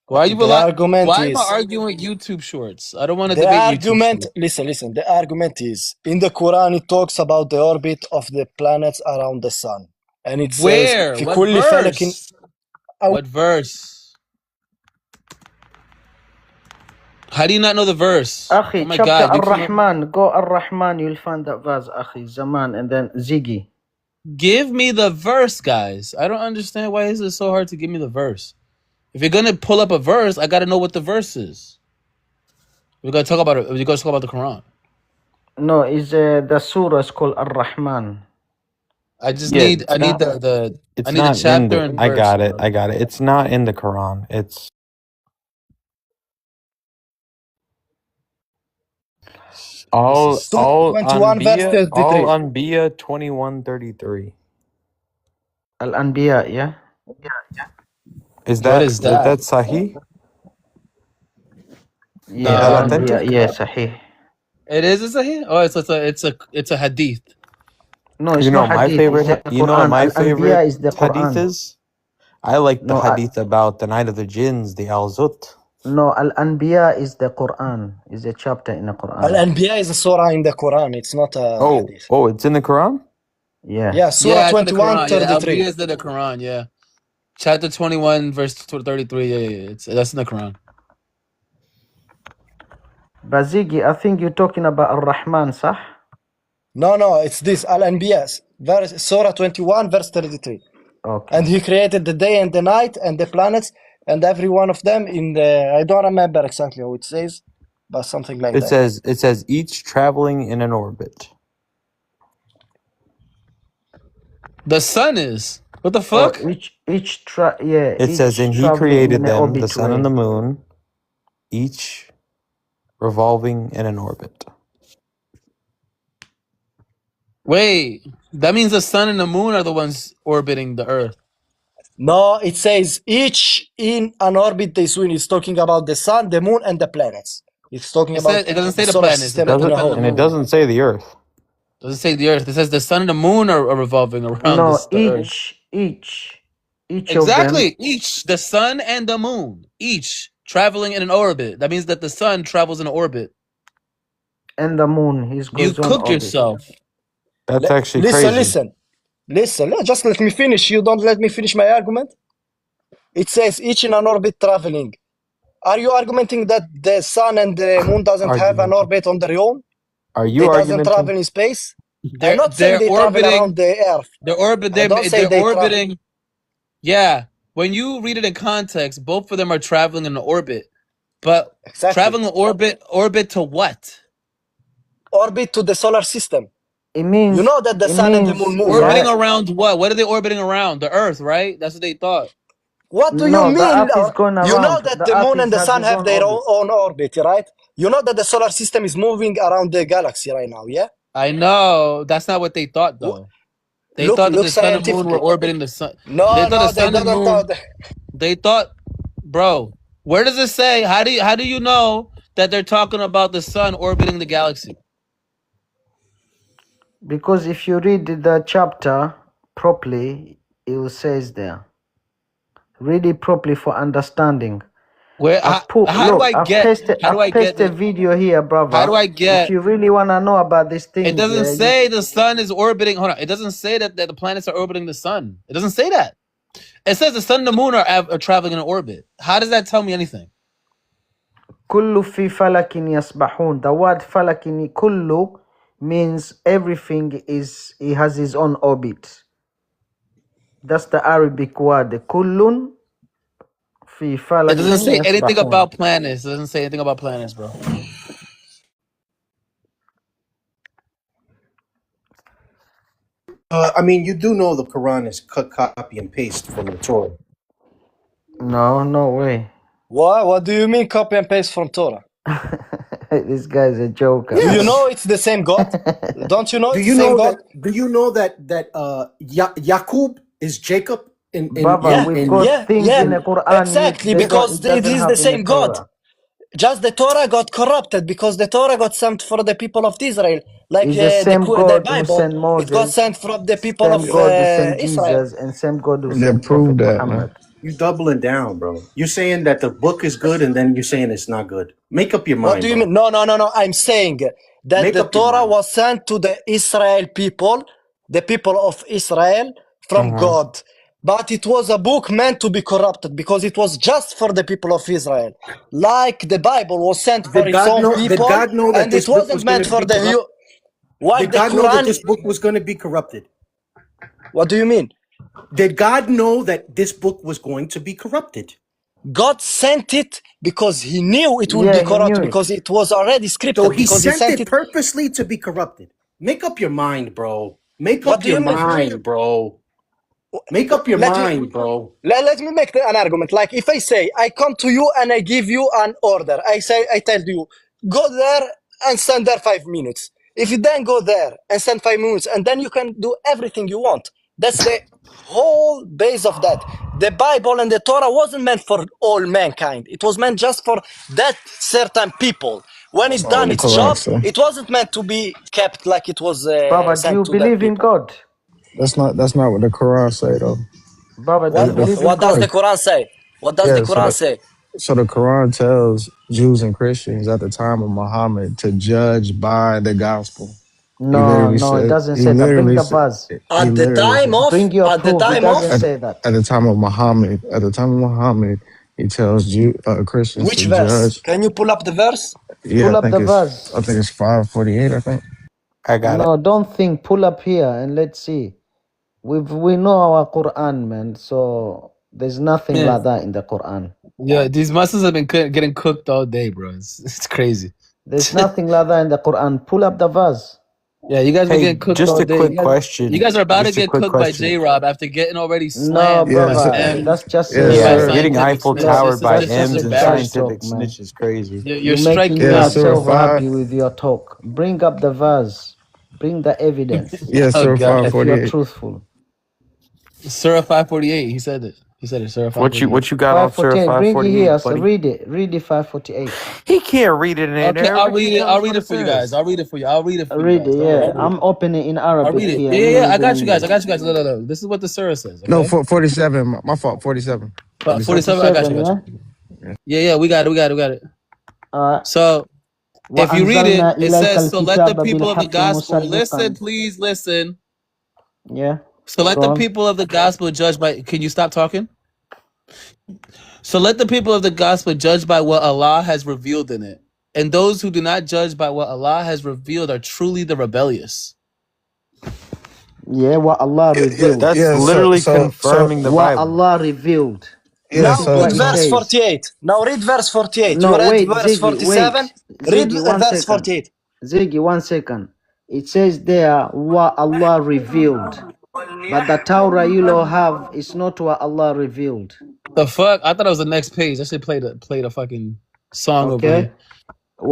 Why you The rely? argument Why am I is. arguing with YouTube shorts? I don't want to The debate YouTube argument, shorts. listen, the argument is in the Quran it talks about the orbit of the planets around the sun. And it says, Where? في What كل فلك. verse? What verse? How do you not know the verse? Akhi, Oh my chapter God! You can't Ar-Rahman. Go Ar-Rahman, you'll find that verse, Akhi. Zaman, and then Ziggy. give me the verse, guys. I don't understand why is it so hard to give me the verse. If you're gonna pull up a verse, I gotta know what the verse is. We're gonna talk about it. We're gonna talk about the Quran. No, it's the surah is called Ar-Rahman. I just Yeah, need. I need the. I It's need the not in chapter the. and I verse. got it. It's not in the Quran. It's all 21 verse Anbiya 33. 21:33. Al-Anbiya, yeah? Is What is that? that Sahih? Yeah, Is that Um, authentic? yeah, Sahih. it is a Sahih. Oh, it's a hadith. No, it's You know not my hadith. It's the favorite. You know what Quran. my Al-Anbiya favorite is the hadith Quran. is? I like the No, hadith about the night of the jinns, the Al-Zut. no, Al-Anbiya is the Quran. Is a chapter in the Quran. Al-Anbiya is a surah in the Quran. It's not a hadith. Oh, it's in the Quran? Yeah. Yeah, Surah Yeah, it's in the 21, Quran. Yeah, the 33. Al-Anbiya is in the Quran. Yeah, chapter 21, verse 33. Yeah. That's in the Quran. Bazigi, I think you're talking about Ar-Rahman, sah? No, it's this Al-Anbiya, Surah 21, verse 33. Okay. And he created the day and the night and the planets and every one of them in the, I don't remember exactly how it says, but something like It that. says each traveling in an orbit. The sun is. What the Oh, fuck? It says, and each he traveling created in an them, the orbit sun way. and the moon, each revolving in an orbit. Wait, that means the sun and the moon are the ones orbiting the Earth. No, it says each in an orbit they swing. It's talking about the sun, the moon, and the planets. It's talking about It doesn't say the solar planets. system It in a doesn't, whole. And it doesn't say the earth. doesn't say the Earth. It says the sun and the moon are revolving around No, the Earth. each of them. Exactly. Each, the sun and the moon, each traveling in an orbit. That means that the sun travels in an orbit. And the moon, You goes on cooked orbit. yourself. That's actually Listen, crazy. just let me finish. You don't let me finish my argument. It says each in an orbit traveling. Are you arguing that the sun and the moon doesn't have an orbit on their own? Are They you doesn't argumenting? travel in space? I'm not saying they travel around the Earth. I don't say They're they orbiting. Yeah. When you read it in context, both of them are traveling in an orbit. But traveling in orbit to what? Orbit to the solar system. It means you know that the sun and the moon move. Orbiting right? around what? What are they orbiting around? The Earth, right? That's what they thought. What do you mean? You know that the moon and the sun have their own orbit, right? You know that the solar system is moving around the galaxy right now, yeah? I know. That's not what they thought, though. They thought that the sun and moon were orbiting the sun. No, they thought no, the sun they and didn't moon. thought. They thought, bro. Where does it say? How do you know that they're talking about the sun orbiting the galaxy? Because if you read the chapter properly, it will says there. Read it properly for understanding. Where? I've I've pasted a video here, brother. How do I get? If you really wanna know about this thing, It doesn't say the sun is orbiting. Hold on. It doesn't say that the planets are orbiting the sun. It doesn't say that. It says the sun and the moon are traveling in an orbit. How does that tell me anything? Kullu fi falakin yasbahun. The word falakin kullu means everything it has its own orbit. That's the Arabic word. Kullun fi falakin. It doesn't say anything yasbahun. about planets. It doesn't say anything about planets, bro. I mean, you do know the Quran is cut, copy, and paste from the Torah. No way. What do you mean copy and paste from Torah? This guy's a joker. Do you know it's the same God? Don't you know Do it's you the same know God? that? Do you know that Yaqub is Jacob in Baba, we've got things in the Quran. Exactly, because it is the same God. Just the Torah got corrupted because the Torah got sent for the people of Israel. Like It's the same the God who Bible, sent Moses. it got sent from the people Same of God who sent Israel. Jesus, and same God who They sent proved Prophet that, man. Muhammad. You doubling down, bro. You're saying that the book is good, and then you're saying it's not good. Make up your mind. What do you bro. mean? No. I'm saying that Make the up your Torah was sent to the Israel people, the people of Israel from God. But it was a book meant to be corrupted because it was just for the people of Israel. Like the Bible was sent for its own Did people, God know that and this it book wasn't was going meant to for be the corrupted? Like Did the God know that Quran. this book was going to be corrupted? What do you mean? Did God know that this book was going to be corrupted? God sent it because he knew it would be corrupted because it was already scripted. So he because sent it purposely to be corrupted. Make up your mind, bro. Make What up do your you mean? mind, bro. Make up your mind, bro. Let me make an argument. Like if I say I come to you and I give you an order, I tell you go there and stand there 5 minutes. If you then go there and stand 5 minutes, and then you can do everything you want, That's the whole base of that. The Bible and the Torah wasn't meant for all mankind. It was meant just for that certain people. When That's it not what done the its Quran job, say. it wasn't meant to be kept like it was Baba, do sent you to that believe in people. God? That's not what the Quran say though. Baba, do The, you What, believe in what does God? the Quran say? What does the yeah, Quran say? so the Quran tells Jews and Christians at the time of Muhammad to judge by the gospel. No, no, it doesn't He say that. Bring literally the said verse. he At the literally time said of, Bring your at the proof. It time doesn't of, say that. at the time of Muhammad, he tells Christians which to verse? judge. Can you pull up the verse? Yeah, Pull up the verse. I think it's 548. I think. I got it. No, don't think. Pull up here and let's see. We know our Quran, man. So there's nothing Man, like that in the Quran. yeah, these Muslims have been getting cooked all day, bro. It's crazy. There's nothing like that in the Quran. Pull up the verse. Yeah, you guys been Hey, getting cooked just all a day. quick You guys question. are about to Just a get quick cooked by question. J Rob after getting already No, slammed Yeah, by so, brother, M that's just yeah, and by Yeah, sir. getting scientific Eiffel snitches. Towered by This that's is just a M's and trash embarrassing. scientific talk, man. snitch is crazy. You're You're making striking me Yeah, out. Surah self-happy 5. with your talk. Bring up the verse. Bring the evidence Yeah, Oh Surah God, if you're 548. truthful. Surah 548. He said it. He said it. Surah What you 548. what you got on Surah 548. Bring it 548, here. So buddy? read it. Read it. 548. He can't read it in Okay, I'll Arabic. read Just it. tell I'll us read what it it for you guys. says. I'll read it for you. I'll read it for you Read guys. it. Don't worry. Yeah, I'll read it. I'm opening in I'll Arabic read it. here. Yeah, You yeah, yeah. read I it got in you guys. I English. got you guys. No. This is what the Surah says. No, Okay. 47. My fault. 47. 47. 47. I got you. 47. Got Yeah. you. Yeah, yeah. We got it. We got it. We got it. Uh, So if you read it, وأنزلنا it إليك says, "So let the الكتاب people of the بالحق gospel listen, مصدقا." please listen. Yeah. So let Go the on. people of the gospel judge by." Can you stop talking? So let the people of the gospel judge by what Allah has revealed in it. And those who do not judge by what Allah has revealed are truly the rebellious. Yeah. What Allah revealed. That's Yeah, literally confirming the What Bible. Allah revealed. yeah, This Now is so what read it so verse says. 48. Now read verse 48. You No, read wait, verse Ziggy, 47. wait. Read Ziggy, one verse second. 48. Ziggy, 1 second. It says there what Allah revealed. But the Torah you all have is not what Allah revealed. The fuck? I thought it was the next page. I should play the fucking song over Okay? here.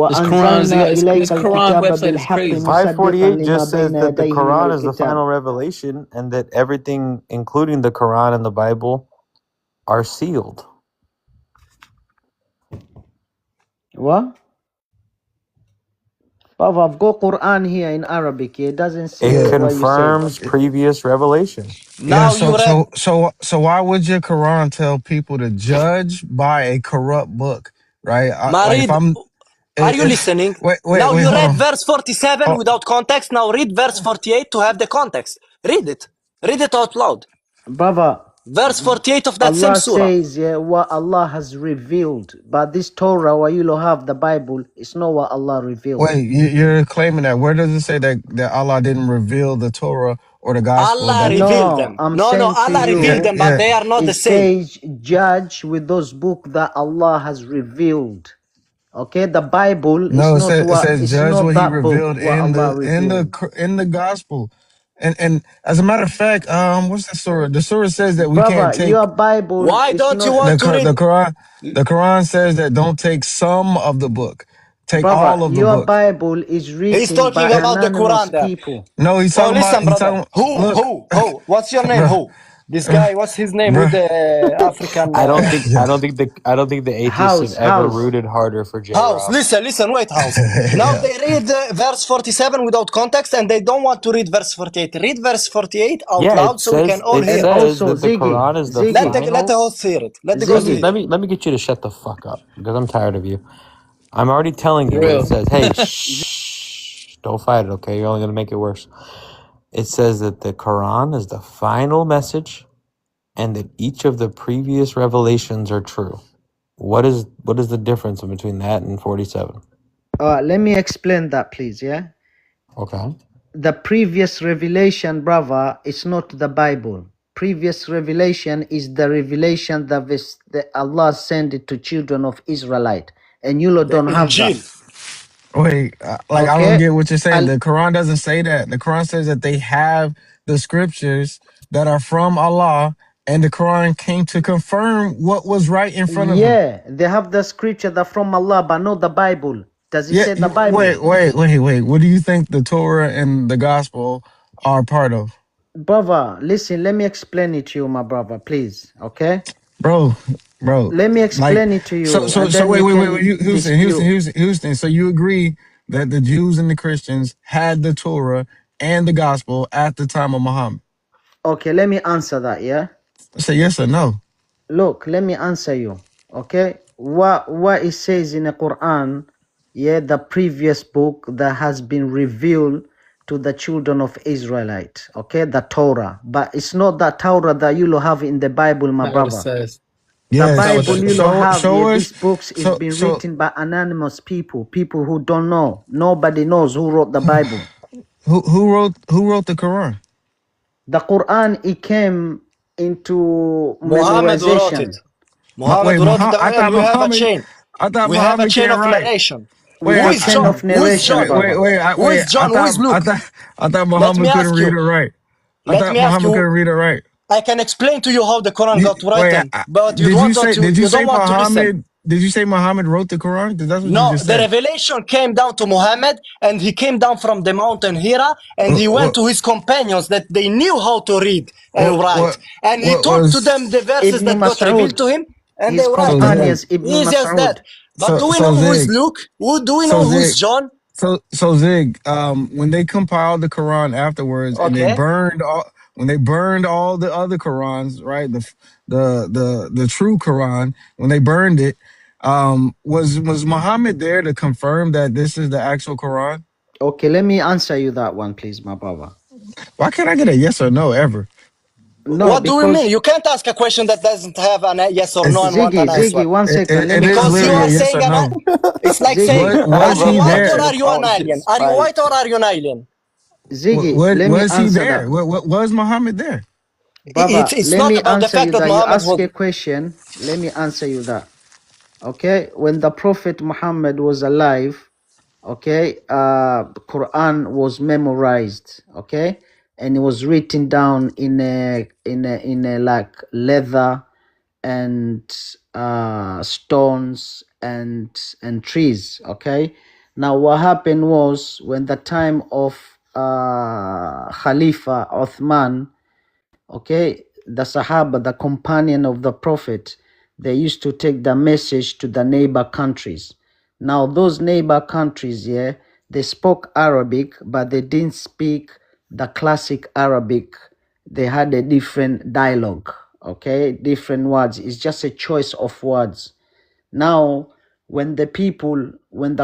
This Quran is وأنزلنا this إليك Quran الكتاب website is بالحق crazy. مصدقا 548 لما just says بين that the يديه من Quran is the الكتاب. final revelation and that everything, including the Quran and the Bible, are sealed. What? But I've got Quran here in Arabic. It doesn't say It yeah, what you say. confirms previous revelation. yeah, Now you read. so why would your Quran tell people to judge by a corrupt book, right? Like if Marid, I'm are you if, listening? wait, Now you hold read on. verse 47 Oh, without context. Now read verse 48 to have the context. Read it. Read it out loud. Brother, Verse 48 of that same Allah surah. says what Allah has revealed. But this Torah, what you have, the Bible, is not what Allah revealed. wait, you're claiming that. Where does it say that Allah didn't reveal the Torah or the gospel? Allah That revealed No, them. I'm No, saying to Allah revealed yeah, you, them, but yeah. they are not it the same. says judge with those books that Allah has revealed. Okay, the Bible is No, not it what says it's judge not what he that book revealed what Allah revealed. in the gospel, and as a matter of fact, what's the surah? The surah says that we can't Brother, take your Bible Why is don't you not want to read? the Quran. The Quran says that don't take some of the book, take brother, all of the your book. Bible is He's written talking by It, about the anonymous Quran there. people. no, So listen, he's brother. talking. Who? Look, Who? Who? What's your name? bro, Who? This guy, what's his name bro. with the African I don't think Yeah. the atheists have ever House. rooted harder for J House? Rob. Listen, wait, House. Now Yeah. they read verse 47 without context and they don't want to read verse 48. Read verse 48 out Yeah, loud so we can all it hear And it. says also that the Ziggy, Quran is the Let Ziggy, the final. host hear it. Let the Let host me Ziggy. hear let it. me let me get you to shut the fuck up because I'm tired of you. I'm already telling you For what it real. says. Hey, shh, don't fight it, okay? You're only gonna make it worse. It says that the Quran is the final message and that each of the previous revelations are true. What is the difference between that and 47? Let me explain that, please. Yeah, Okay. the previous revelation, brother, is not the Bible. Previous revelation is the revelation that Allah sent it to children of Israelite, and you lot The don't have that. Injil. Wait, like I don't Okay, get what you're saying. Al- The Quran doesn't say that. The Quran says that they have the scriptures that are from Allah, and the Quran came to confirm what was right in front of them. yeah, they have the scripture that from Allah, but not the Bible. Does it Yeah, say the Bible? wait. What do you think the Torah and the Gospel are part of? brother, listen, let me explain it to you, my brother, please. Okay? bro, Let me like, explain it to you, and so then you wait, can dispute. Houston. So you agree that the Jews and the Christians had the Torah and the gospel at the time of Muhammad? Okay, let me answer that, yeah? Say yes or no. Look, let me answer you. Okay? What it says in the Quran, yeah, the previous book that has been revealed to the children of Israelite, okay, the Torah. But it's not that Torah that you have in the Bible, my Not what it brother. says. The Yes. Not what Bible that you says. have, Show yeah, us. these books is been So written by anonymous people who don't know. Nobody knows who wrote the Bible. who wrote the Quran? The Quran, it came into Muhammad who wrote it. memorization. Muhammad Wait, who wrote it, I and thought we have a Muhammad. chain. I thought We have a Muhammad chain can't of write. narration. We Wait, Who have is chain John? of Who is narration, John? brother. Who is John? Who is Luke? I thought Let me Muhammad couldn't ask read you. or write. I Let thought me ask Muhammad you. couldn't read or write. I can explain to you how the Quran got Wait, written, but you did don't you want say to. You don't want to listen. Muhammad? Did you say Muhammad wrote the Quran? Because that's what you No, just the said. revelation came down to Muhammad, and he came down from the mountain Hira, and he went What to his companions that they knew how to read and what write, what and he what taught to them was the verses Ibn that got revealed Mas'ud, to him, and they his write so it. Zig companions, Ibn Easy as Mas'ud. that. But do we so know who is Zig Luke? Do we so know who is Zig John? so Zig when they compiled the Quran afterwards and they Okay. burned all when they burned all the other Qurans, right? The true Quran, when they burned it, was Muhammad there to confirm that this is the actual Quran? Okay, let me answer you that one, please, my brother. Why can't I get a yes or no ever? No, What do we mean? because You can't ask a question that doesn't have an yes or no and want an answer. Ziggy, 1 second. Let It me is Because you answer literally a are you. yes saying or no. it's like saying, Ziggy, are Was you he white there? or are you an alien? Are you white or are you an alien? Ziggy, let me Was he answer there? that. What was Muhammad there? Brother, It's let not me about the answer fact you that that. You Muhammad ask was. a question, let me answer you that. Okay, when the Prophet Muhammad was alive, okay, Quran was memorized, okay, and it was written down in a like leather and stones and trees, okay. Now what happened was, when the time of Khalifa Uthman, okay, the Sahaba, the companion of the Prophet, they used to take the message to the neighbor countries. Now those neighbor countries, yeah, they spoke Arabic, but they didn't speak the classic Arabic. They had a different dialogue, okay, different words. It's just a choice of words. Now, when the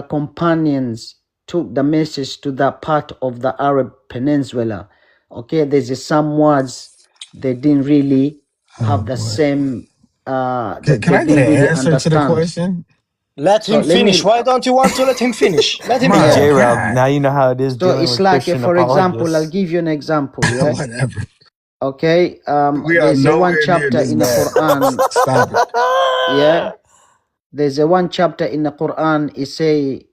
companions took the message to that part of the Arab Peninsula, okay, there's some words they didn't really Oh have the boy. same, Can they I get didn't an really answer to the understand. question? Let So him let finish. me, Why don't you want to let him finish? Let him My talk. J Rob, God. now you know how it is so dealing it's with like, Christian for example, I'll apologists. give you an example, yeah? Whatever. Okay, We are there's a one nowhere near chapter this in the bad. Quran, Stop it. yeah? There's a one chapter in the Quran, it say,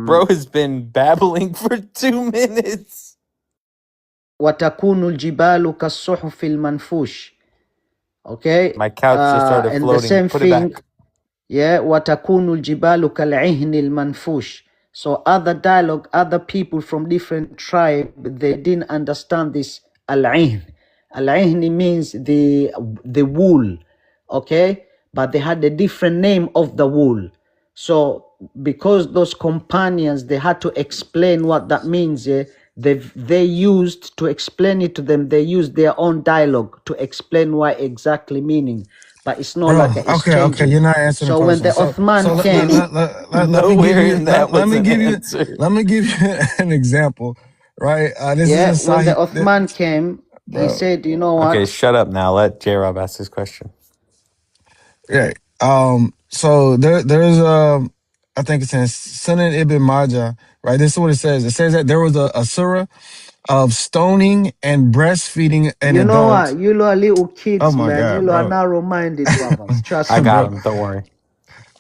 Bro has been babbling for 2 minutes. وَتَكُونُ الْجِبَالُ كَالصُّحُفِ الْمَنْفُوشِ. Okay, My couch just started and the floating. same Put it thing, back. yeah, وَتَكُونُ الْجِبَالُ كَالْعِهْنِ الْمَنْفُوشِ. So other dialogue, other people from different tribe, they didn't understand this al-ihn. Al-ihn means the wool, okay? But they had a different name of the wool. So because those companions, they had to explain what that means, they used to explain it to them, they used their own dialogue to explain why exactly meaning. But it's not Bro, like it's okay, changing. you're not answering the So when question. the So Uthman came, let me give Nowhere you in that let was me an give you answer. an example, right? This is yeah, a when the Sahih, Uthman came, he bro. said, you know Okay, what? shut up now. Let J Rob ask his question. Yeah. So there's I think it's in Sunan Ibn Majah, right? This is what it says. It says that there was a surah of stoning and breastfeeding an You know adult. what? You lot are little Oh kids, my man. You God, lot are bro. narrow-minded brothers. Trust I me. got bro, him. Don't worry.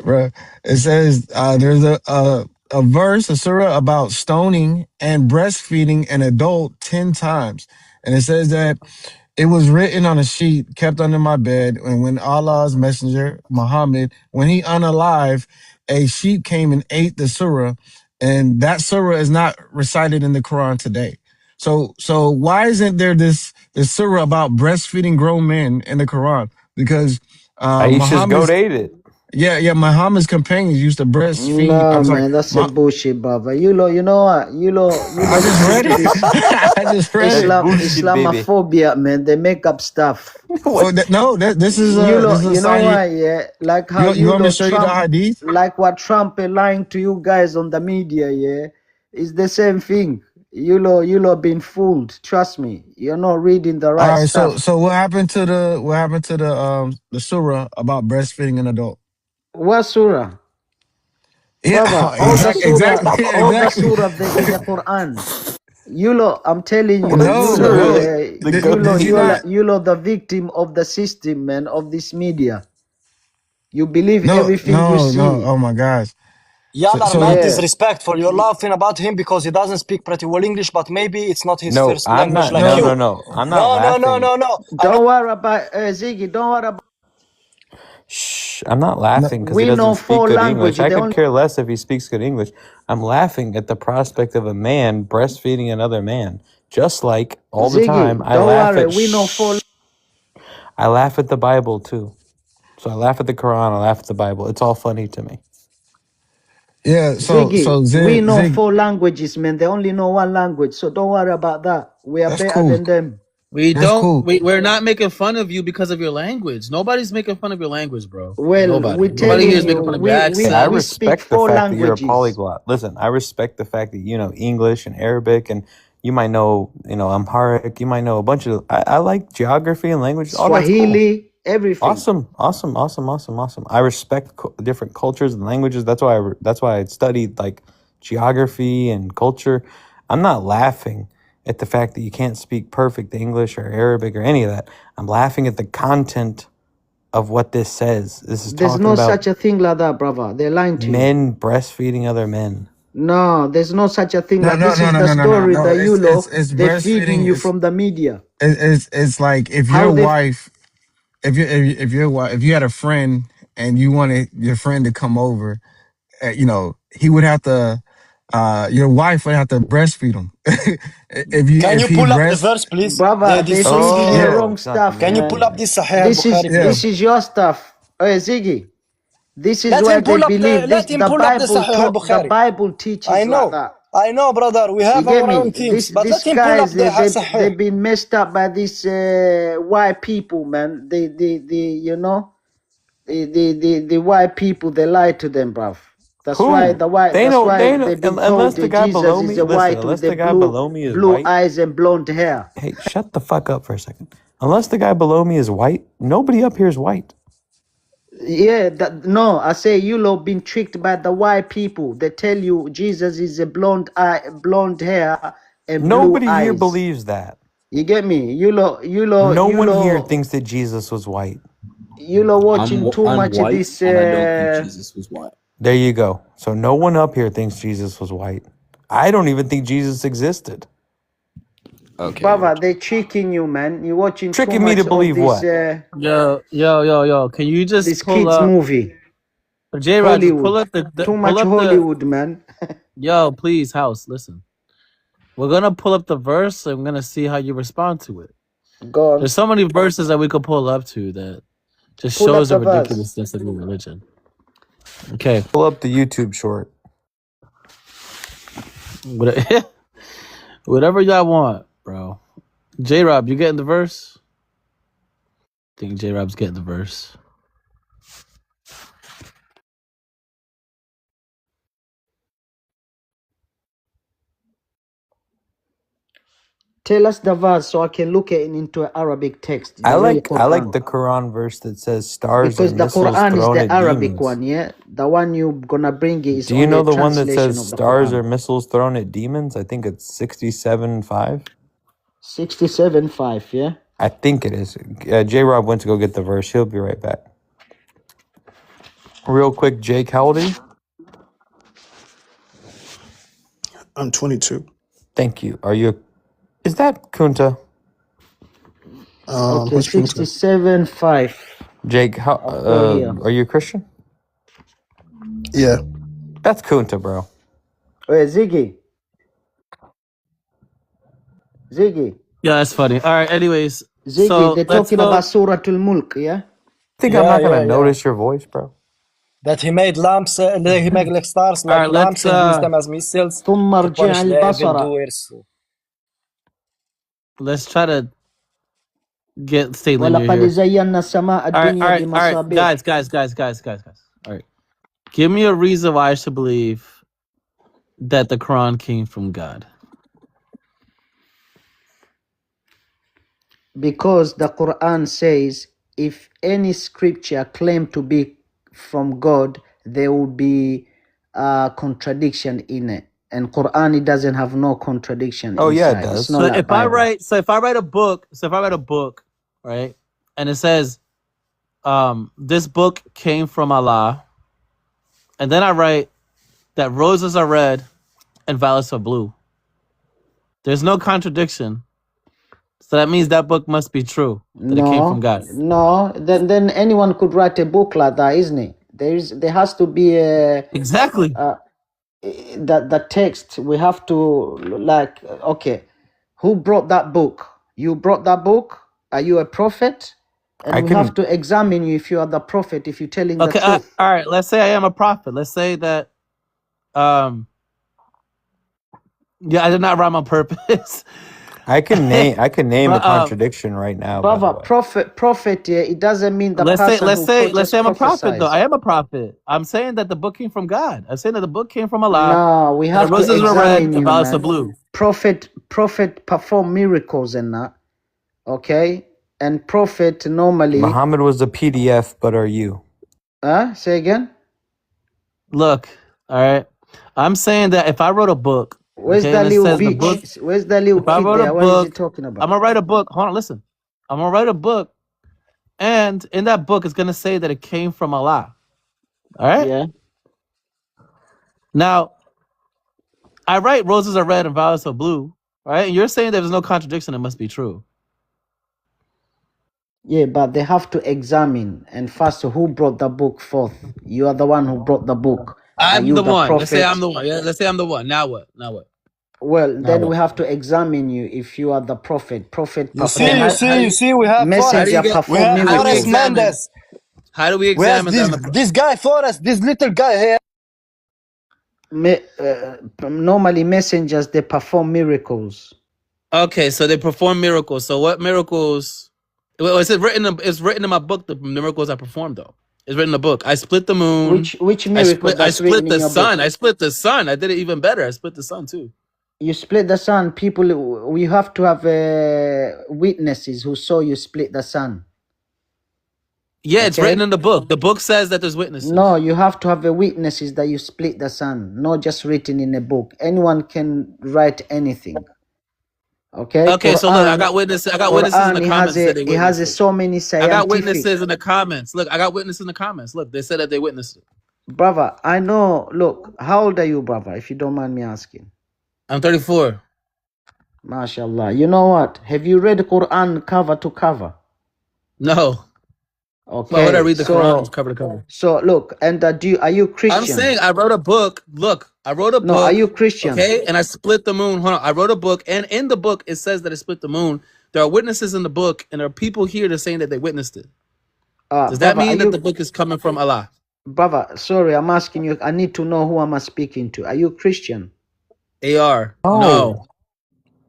bro. It says there's a verse, a surah about stoning and breastfeeding an adult 10 times. And it says that it was written on a sheet kept under my bed. And when Allah's messenger, Muhammad, when he unalive, a sheep came and ate the surah. And that surah is not recited in the Quran today. So why isn't there this surah about breastfeeding grown men in the Quran? Because Aisha's goat Muhammad's ate it. Muhammad's companions used to breastfeed. No, I'm sorry, man, that's a bullshit, brother. You know what? You I just listen read to it. this I just read it. Bullshit, baby. Islamophobia, man. They make up stuff. This is You know Sahih. why? Yeah, like how You want me to show you the Trump, hadith? like what Trump lying to you guys on the media. Yeah, it's the same thing. You lot been fooled. Trust me. You're not reading the All right right. stuff. So what happened to the surah about breastfeeding an adult? What surah? Yeah, Brother, all the exactly. surah in the Quran. You lot, I'm telling you, No, you lot the victim of the system, man, of this media. You believe everything you see. No. Oh my gosh. Y'all are So not yeah. disrespectful. You're laughing about him because he doesn't speak pretty well English, but maybe it's not his No, first I'm language not. like you. No. I'm not laughing. No. Don't worry about Ziggy. Don't worry about. Shh, I'm not laughing because he We doesn't know speak 4 good English. languages. I The could only care less if he speaks good English. I'm laughing at the prospect of a man breastfeeding another man. Just like all the time, Ziggy, I don't laugh worry. at. We know 4. I laugh at the Bible too. So I laugh at the Quran. I laugh at the Bible. It's all funny to me. Yeah. Ziggy, we know Zig, 4 languages, man. They only know 1 language, so don't worry about that. We are that's better cool. than them. That's cool. We're not making fun of you because of your language. Nobody's making fun of your language, bro. Well, Nobody we're here telling is making you, fun of your accent. I we speak respect the 4 fact that you're a languages. polyglot. Listen, I respect the fact that you know English and Arabic, and you might know, Amharic. You might know a bunch of. I like geography and language. All that's cool. Swahili, everything. Awesome. I respect different cultures and languages. That's why I studied like geography and culture. I'm not laughing at the fact that you can't speak perfect English or Arabic or any of that. I'm laughing at the content of what this says. This is There's talking no about such a thing like that, brother. They're lying to you. men breastfeeding other men. No, there's no such a thing. No. This is the story that you know. It's They're feeding breastfeeding. you from the media. It's like if How your they wife, if you had a friend and you wanted your friend to come over, he would have to. Your wife would have to breastfeed him. Can you if he pull up the breast. verse, please? brother, they're This feeding you the Yeah. wrong stuff, Can you man. pull up this Sahih al-Bukhari, please? This is your stuff. Hey, Ziggy. This is Let where him they pull up believe. let him pull up the Sahih The al-Bukhari. Bible teaches like that. I know, brother. We You have get our own me? things, but These let him pull up guys, the they've Sahih. been messed up by these white people, man. The white people, they lie to them, bruv. That's why Who? They That's know. why They know. they've been Unless told the that guy Jesus below is me. a Listen. white Unless with the the guy below me is blue white. eyes and blonde hair. Hey, shut the fuck up for a second. Unless the guy below me is white, nobody up here is white. Yeah, no, I say you lot been tricked by the white people. They tell you Jesus is a blonde hair and Nobody blue here eyes. believes that. You get me? No one here thinks that Jesus was white. You lot watching too I'm much of white, this. and I don't think Jesus was white. There you go. So no one up here thinks Jesus was white. I don't even think Jesus existed. Okay. Brother, they tricking you, man. You watching Tricking too me much to believe of this. what? Yo. Can you just This pull kids up movie, J-Rod, just pull Hollywood. up the Too much Hollywood, man. Yo, please, house, listen. We're gonna pull up the verse and we're gonna see how you respond to it. Go on. There's so many verses that we could pull up to that just Pull up shows the the verse. ridiculousness of your religion. Okay. Pull up the YouTube short. Whatever y'all want, bro. J-Rob, you getting the verse? I think J-Rob's getting the verse. Tell us the verse so I can look at it into Arabic text. I The real like Quran. the Quran verse that says stars Because are the missiles Quran is thrown the at Arabic demons. one, yeah? The one you're gonna bring is Do you only know a the one that translation says of the stars Quran. are missiles thrown at demons? I think it's 67:5. 67:5, yeah? I think it is. J-Rob went to go get the verse. He'll be right back. Real quick, Jake, how old are you? I'm 22. Thank you. Is that Kunta? Okay, Who's Kunta? 67:5. Jake, how here. are you a Christian? Yeah. That's Kunta, bro. Wait, Ziggy. Ziggy. Yeah, that's funny. All right. Anyways, Ziggy, so they're let's talking go. about Surah Al-Mulk, yeah? Think I'm not gonna Yeah. notice your voice, bro? That he made lamps, he made like stars, All like right. lamps, and used them as missiles ثم to ارجع punish the البصر. evildoers. Let's try to stay linear ولقد here. زينا السماء All right. الدنيا All right. All right. بمصابيح. Guys. All right. Give me a reason why I should believe that the Quran came from God. Because the Quran says if any scripture claim to be from God, there will be a contradiction in it. And Quran, it doesn't have no contradiction Oh yeah, it inside. It's does. not So like if I Bible. write, a book, right, and it says, this book came from Allah, and then I write that roses are red and violets are blue. There's no contradiction. So that means that book must be true. That it came from God. No. Then anyone could write a book like that, isn't it? There has to be a Exactly. the text. We have to like, okay, who brought that book? You brought that book. Are you a prophet? I And we have can. to examine you if you are the prophet, if you're telling the Okay. truth. All right. Let's say I am a prophet. Let's say that. Yeah, I did not rhyme on purpose. I can name a But, contradiction right now. By the brother, way, prophet, yeah, it doesn't mean the let's person who say just I'm a prophet though. prophesies. I am a prophet. I'm saying that the book came from God. I'm saying that the book came from Allah. No, we And the have to roses were red examine and you, violets are man. blue. Prophet perform miracles and that, okay? And prophet normally, Muhammad was a PDF, but are you? say again? Look, all right. I'm saying that if I wrote a book, Where's okay, the and it little says the book, bitch? Where's the little if I kid wrote a there? What is he book, talking I'm about? gonna write a book. Hold on, listen. I'm gonna write a book, and in that book, it's gonna say that it came from Allah. All right. Yeah. Now, I write roses are red and violets are blue. All right, and you're saying there's no contradiction. It must be true. Yeah, but they have to examine and first who brought the book forth. You are the one who brought the book. Are I'm you the the one. Let's say I'm prophet? the one. Yeah, let's say I'm the one. Now what? Now what? Well, Now then what? we have to examine you if you are the prophet. Prophet You perform see, we have messenger Forrest. We perform have How do we Forrest miracles. examine? Mendes. How do we We have examine that I'm the this guy Forrest, this little guy here. Normally messengers they perform miracles. Okay, so they perform miracles. So what miracles? Well, it's written in my book. The miracles I performed, though, it's written in the book. I split the moon. Which miracle I that's split written in the your sun. book? I split the sun. I did it even better. I split the sun too. You split the sun. People, we have to have witnesses who saw you split the sun. Yeah, it's Okay? written in the book. The book says that there's witnesses. No, you have to have witnesses that you split the sun, not just written in a book. Anyone can write anything. Okay. Okay, so look, I Quran, got witnesses. I got witnesses in the Quran, comments that they it has witnessed it. so many I scientific. got witnesses in the comments. Look, I got witnesses in the comments. Look, they said that they witnessed it. Brother, I know. Look, how old are you, brother? If you don't mind me asking. I'm 34. MashaAllah. You know what? Have you read the Quran cover to cover? No. Okay. Why would I read the so, Quran cover to cover? So look, and are you Christian? I'm saying I wrote a book. Look, I wrote a book. No, are you Christian? Okay, and I split the moon. Hold on. I wrote a book, and in the book it says that I split the moon. There are witnesses in the book, and there are people here that are saying that they witnessed it. Does that brother, mean that the book is coming from Allah? Brother, sorry, I'm asking you. I need to know who am I speaking to. Are you Christian? AR. Oh. No.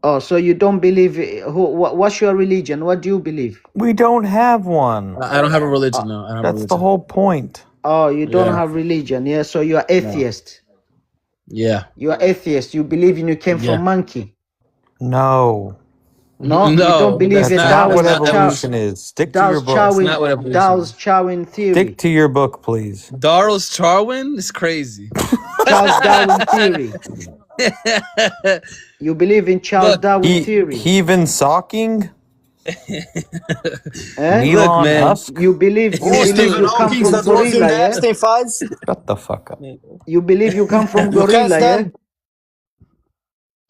Oh, so you don't believe? What's your religion? What do you believe? We don't have one. I don't have a religion. No, I don't have a That's religion. the whole point. Oh, you don't Yeah. have religion, yeah? So you are atheist. Yeah. You are atheist. You believe you came Yeah. from monkey. No. No, you No, don't believe that's in That's not what Darwin's evolution is. Stick to your book. That's not what evolution Charles is. Darwin theory. Stick to your book, please. Charles Darwin is crazy. Charles Darwin theory. You believe in Charles Darwin theory? Heathen Sawking? Eh? Elon Musk? You believe you come from gorilla, yeah? Shut the fuck up. You believe you come from gorilla, yeah?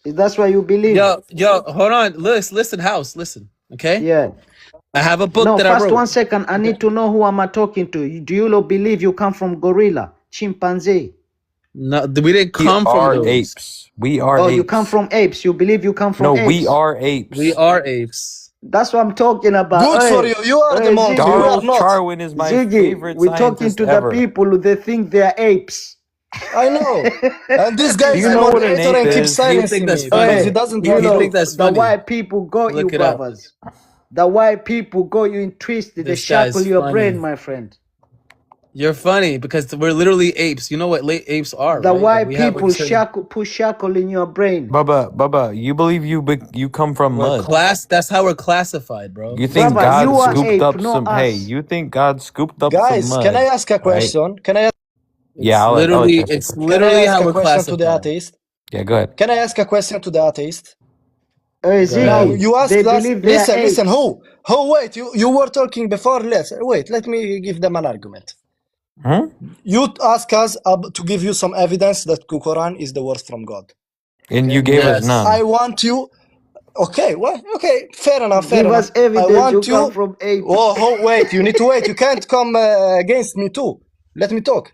That's why you believe. Yo, hold on. Listen, house, listen. Okay? Yeah. I have a book No, that I first wrote. 1 second. I need to know who am I talking to. Do you believe you come from gorilla, chimpanzee? No, we didn't We come from are those. apes. We are Oh, apes. you come from apes. You believe you come from No, apes. we are apes. We are apes. That's what I'm talking about. Good for Hey, you. You are the hey, monkey. We Ziggy, are Charles not. Darwin is my Ziggy, favorite we're talking scientist to ever. the people who they think they are apes. I know. And this guy Do is you a know what an moderator and ape keeps is? You silencing think that's me because funny? he Hey, doesn't you want You know, think that's the funny? white people got you, Look it up. brothers. The white people got you in twisted. They This guy's shackle your brain, funny. my friend. You're funny because we're literally apes. You know what apes are, The right? Like white we have people certain, put shackle in your brain. Bubba, you believe you come from we're mud. that's how we're classified, bro. You think Brother, God you are scooped ape, up not some hey, us. you think God scooped up some Guys, can I mud, ask a right? question? Can I Yeah, I'll let you answer It's first. can I literally ask how a we're question to the classified. atheist? Yeah, go ahead. Can I ask a question to the atheist? Hey, Go Now ahead. Ziggy, you asked they us. believe they are Listen. apes. Who? Wait. You were talking before. Wait. Let me give them an argument. Hmm? You ask us to give you some evidence that the Quran is the word from God. And Okay. you gave us Yes. none. I want you. Okay. Well. Okay. Fair enough. Give us I evidence you want come you. from ape. Oh, wait. You need to wait. You can't come against me too. Let me talk.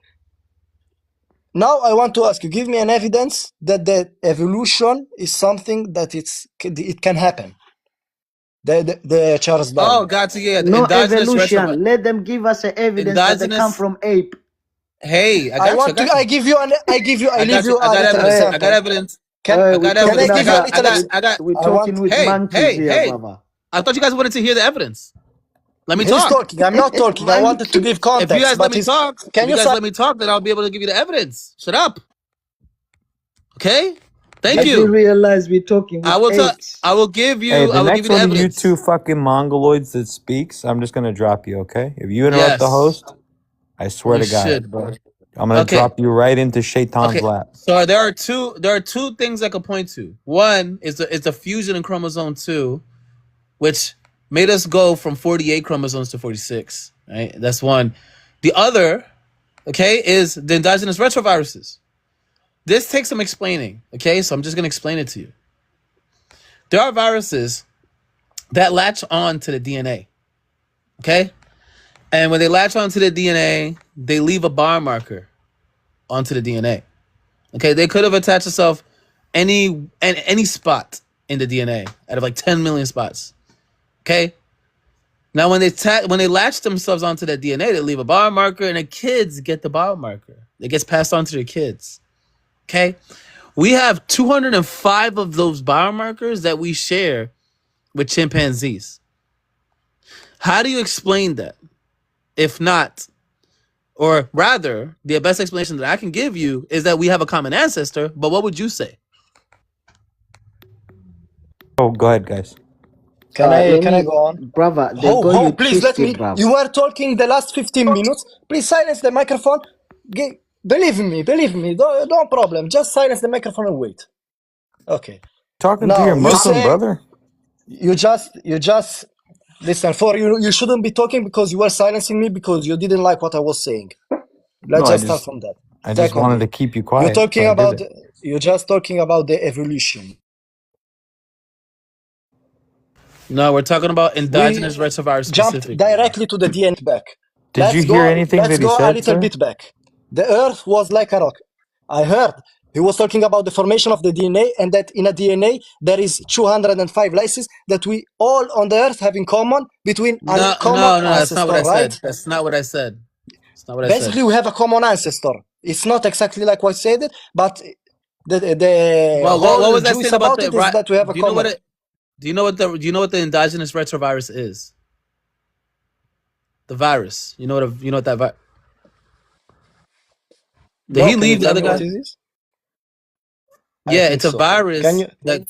Now I want to ask you. Give me an evidence that the evolution is something that it can happen. The Charles Darwin. Oh, got to yeah. No Endogenous evolution. Let them give us a evidence that they come endogenous. from ape. Hey, I got you. I give you I leave you I a got little evidence. example. I got evidence. Can I We're got can I talking evidence. give you a about little we're I want talking with Hey, monkeys here, hey. brother. I thought you guys wanted to hear the evidence. Let me He's talk. talking. I'm not talking. I wanted to give If you context, guys let but me he's talk, can if you you guys let me talk, then I'll be able to give you the evidence. Shut up. Okay? Thank I didn't you. realize we're talking I with will apes. I will give Hey, you the next the one of you evidence. two fucking mongoloids that speaks, I'm just gonna drop you, okay? If you interrupt the Yes. host, I swear You to God, should, bro. I'm gonna Okay. drop you right into Shaitan's Okay. lap. So there are two things I could point to. One is the fusion in chromosome 2, which made us go from 48 chromosomes to 46. Right? That's one. The other, okay, is the endogenous retroviruses. This takes some explaining. Okay, so I'm just gonna explain it to you. There are viruses that latch on to the DNA. Okay? And when they latch onto the DNA, they leave a biomarker onto the DNA. Okay, they could have attached itself any spot in the DNA out of like 10 million spots. Okay? Now when they latch themselves onto that DNA, they leave a biomarker and the kids get the biomarker. It gets passed on to their kids. Okay? We have 205 of those biomarkers that we share with chimpanzees. How do you explain that? If not, or rather, the best explanation that I can give you is that we have a common ancestor, but what would you say? Oh, go ahead, guys. Can Let I me, go on? brother, they got you Please let me. twisted, bruv. You were talking the last 15 minutes. Please silence the microphone. Believe me. No problem. Just silence the microphone and wait. Okay. Talking to Now your you Muslim say brother? you just listen. For you shouldn't be talking because you were silencing me because you didn't like what I was saying. No, Let's just start from that. I just wanted to keep you quiet, so I did it. You're just talking about the evolution. No, we're talking about endogenous We retrovirus jumped specifically. directly to the DNA back. Did you hear anything that Let's he go a said, little sir? bit back. The Earth was like a rock. I heard he was talking about the formation of the DNA and that in a DNA there is 205 lyses that we all on the Earth have in common between a common That's not what ancestor, I right? said. That's not what I said. That's not what I said. Basically, we have a common ancestor. It's not exactly like what I said, but the Well, whole what was I juice saying about about the it is that we have a do you know common. what do you know what the endogenous retrovirus is? The virus. You know what that virus. Did he Can you leave the tell other me what guy? it is? I Yeah, think it's a so. virus Can you? that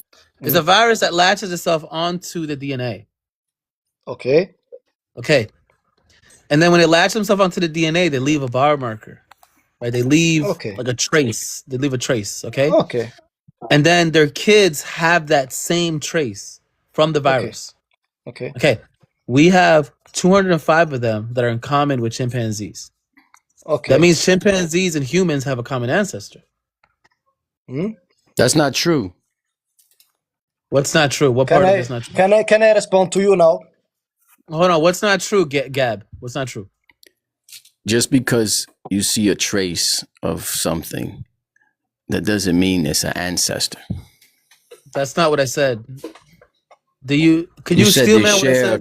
it's a virus that latches itself onto the DNA. Okay. Okay. And then when it latches themselves onto the DNA, they leave a biomarker. Right? They leave like a trace. They leave a trace, okay? Okay. And then their kids have that same trace from the virus. Okay. Okay. We have 205 of them that are in common with chimpanzees. Okay. That means chimpanzees and humans have a common ancestor. That's not true. What's not true? What part of it's not true? Can I respond to you now? Hold on. What's not true, Gab? What's not true? Just because you see a trace of something That doesn't mean it's an ancestor. That's not what I said. Can you said steel they man what I share said? a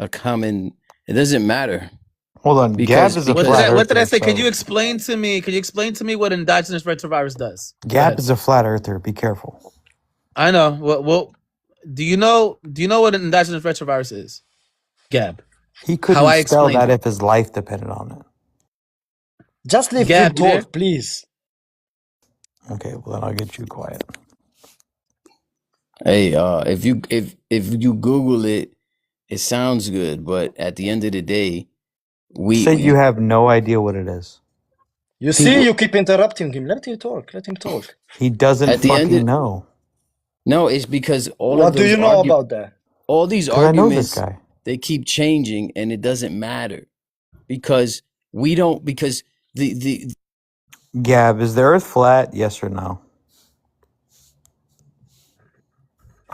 common. It doesn't matter. Hold on. Because- Gab is a What flat did I earther. say? Can so- you explain to me what endogenous retrovirus does? Go Gab ahead. is a flat earther. Be careful. I know. Well, do you know what an endogenous retrovirus is? Gab. He couldn't How I spell explained that it. if his life depended on it. Just leave Gab, him you there? talk, please. Okay, well then I'll get you quiet. Hey, if you Google it, it sounds good, but at the end of the day, You said you have no idea what it is. You see, you keep interrupting him. Let him talk. Let him talk. He doesn't At the end fucking of- know. No, it's because all What of do those you know about that? all these 'Cause I know this arguments guy. they keep changing, and it doesn't matter because we don't because the Gab, is the earth flat? Yes or no?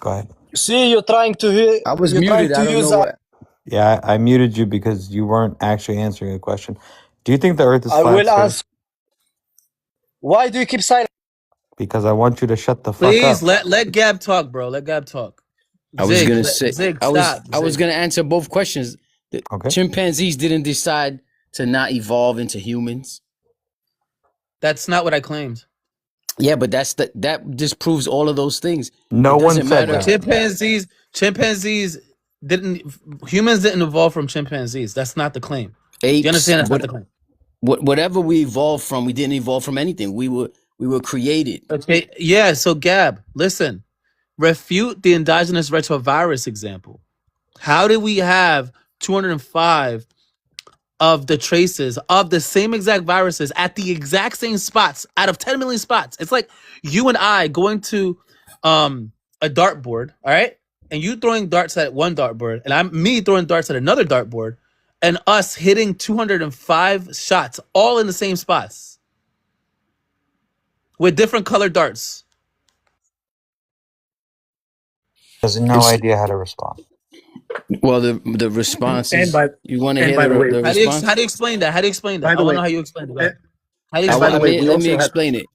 Go ahead. See, you're trying to hear. I was you're trying muted. to I don't use know a- what. Yeah, I muted you because you weren't actually answering a question. Do you think the earth is I flat, will sir? answer. Why do you keep silent? Because I want you to shut the fuck Please up. let Gab talk, bro. Let Gab talk. I was gonna Zig, say Zig, I was stop. I was Zig. gonna answer both questions. The Okay. chimpanzees didn't decide to not evolve into humans. That's not what I claimed. Yeah, but that disproves all of those things. No It one doesn't said matter. that. Chimpanzees humans didn't evolve from chimpanzees. That's not the claim. Do Apes, you understand? That's not the claim. whatever we evolved from, we didn't evolve from anything. We were created. Okay. Yeah. So Gab, listen. Refute the endogenous retrovirus example. How did we have 205 of the traces of the same exact viruses at the exact same spots out of 10 million spots? It's like you and I going to a dartboard, all right? And you throwing darts at one dartboard, and me throwing darts at another dartboard, and us hitting 205 shots all in the same spots with different colored darts. Has no It's- idea how to respond. Well, the response And is by- you want to and hear by the way- the How do you response. explain that? How do you explain that? By I the want to way- know how you explain it. Go ahead. How do you And by explain the it? way, Let we me also have- explain it.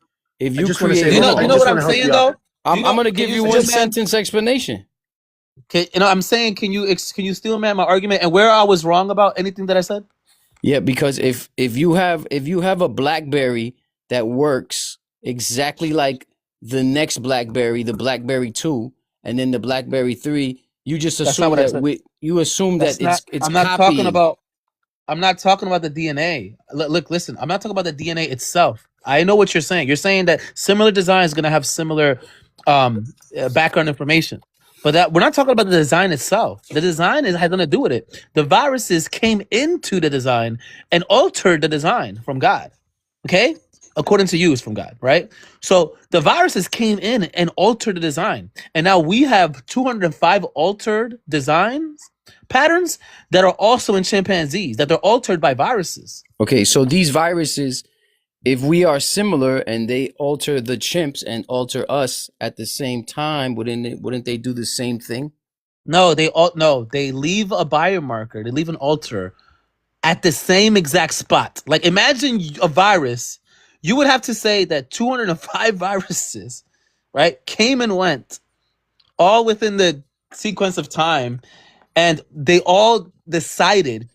If you just wanna create, say- You know, I you know just what wanna I'm help saying you though? out. I'm going to Can give you you steel one man- sentence explanation. Okay, I'm saying, can you steel man my argument and where I was wrong about anything that I said? Yeah, because if you have a BlackBerry that works exactly like the next BlackBerry, the BlackBerry 2, and then the BlackBerry 3, you just That's not assume what I that said. you assume That's that not. it's I'm not copying. I'm not talking about the DNA. Look, listen. I'm not talking about the DNA itself. I know what you're saying. You're saying that similar design is going to have similar background information, but that we're not talking about the design itself. The design has nothing to do with it. The viruses came into the design and altered the design from God. Okay, according to you, it's from God, right? So the viruses came in and altered the design, and now we have 205 altered designs patterns that are also in chimpanzees that they're altered by viruses. Okay, so these viruses, if we are similar and they alter the chimps and alter us at the same time, wouldn't they do the same thing? No, they leave a biomarker, they leave an alter at the same exact spot. Like imagine a virus, you would have to say that 205 viruses, right, came and went all within the sequence of time, and they all decided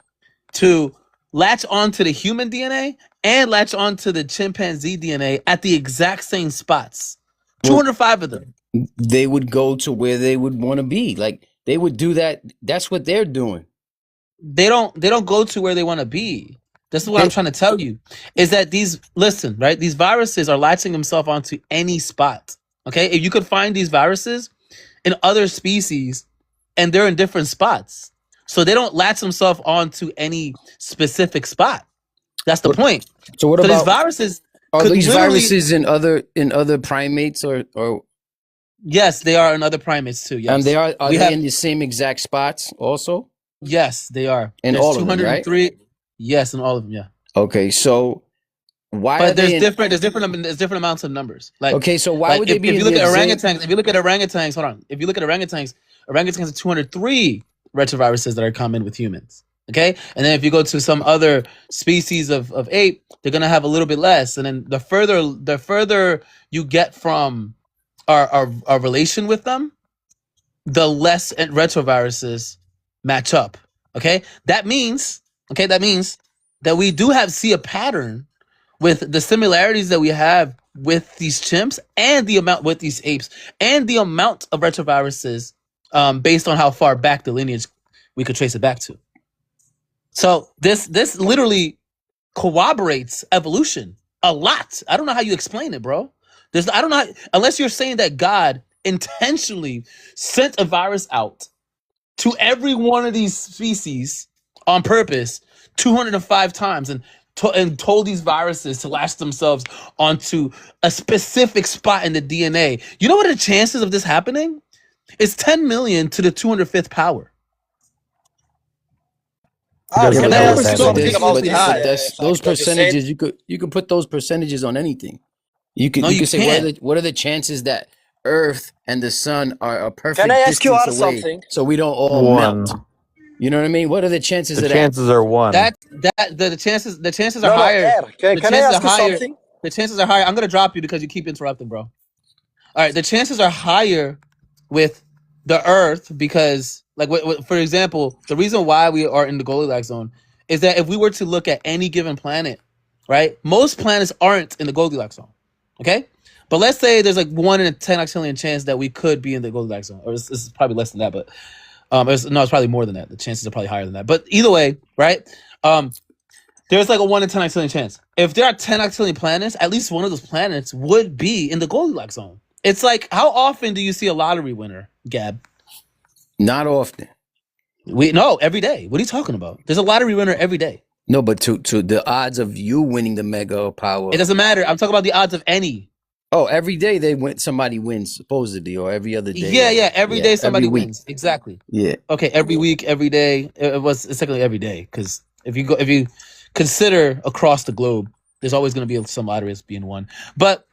to latch onto the human DNA and latch onto the chimpanzee DNA at the exact same spots. 205 of them. They would go to where they would want to be. Like they would do that. That's what they're doing. They don't go to where they want to be. This is what I'm trying to tell you. Is that these viruses are latching themselves onto any spot. Okay? If you could find these viruses in other species and they're in different spots. So they don't latch themselves onto any specific spot. That's the point. So what So about these viruses are could these literally- viruses in other primates or Yes, they are in other primates too. Yes. and they are We they have- in the same exact spots also? Yes, they are. In There's all of them, right? 203. Yes, in all of them, yeah. Okay, so why are But there's they in, different amounts of numbers. Like okay, so why like would they if be you in look the at exam- orangutans, orangutans have 203 retroviruses that are common with humans. Okay, and then if you go to some other species of ape, they're gonna have a little bit less. And then the further you get from our relation with them, the less retroviruses match up. Okay, that means that we do see a pattern with the similarities that we have with these chimps and the amount with these apes and the amount of retroviruses based on how far back the lineage we could trace it back to. So this literally corroborates evolution a lot. I don't know how you explain it, bro. I don't know unless you're saying that God intentionally sent a virus out to every one of these species on purpose 205 times and told these viruses to latch themselves onto a specific spot in the DNA. You know what the chances of this happening? It's 10 million to the 205th power. Yeah, Can but I that ask was you something about this? that's those percentages. You could put those percentages on anything. You could No, you could say can't. what are the chances that Earth and the Sun are a perfect Can I ask you distance away, something? so we don't all One. melt? You know what I mean? What are the chances The of that? chances are one. The chances are No, higher. Air. The Can I chances ask are you higher. something? The chances are higher. I'm gonna drop you because you keep interrupting, bro. All right, the chances are higher with the Earth because, like, for example, the reason why we are in the Goldilocks zone is that if we were to look at any given planet, right, most planets aren't in the Goldilocks zone. Okay, but let's say there's like 1 in a 10 octillion chance that we could be in the Goldilocks zone, or it's probably less than that, but it's probably more than that. The chances are probably higher than that. But either way, right? There's like a 1 in 10 octillion chance. If there are 10 octillion planets, at least one of those planets would be in the Goldilocks zone. It's like, how often do you see a lottery winner, Gab? Not often. No, every day. What are you talking about? There's a lottery winner every day. No, but to the odds of you winning the mega power, It doesn't matter. I'm talking about the odds of any. Oh, every day somebody wins supposedly, or every other day. Yeah. Every day somebody every week. wins. Exactly. Yeah. Okay, every week, every day. It's technically every day because if you consider across the globe, there's always going to be some lotteries being won. But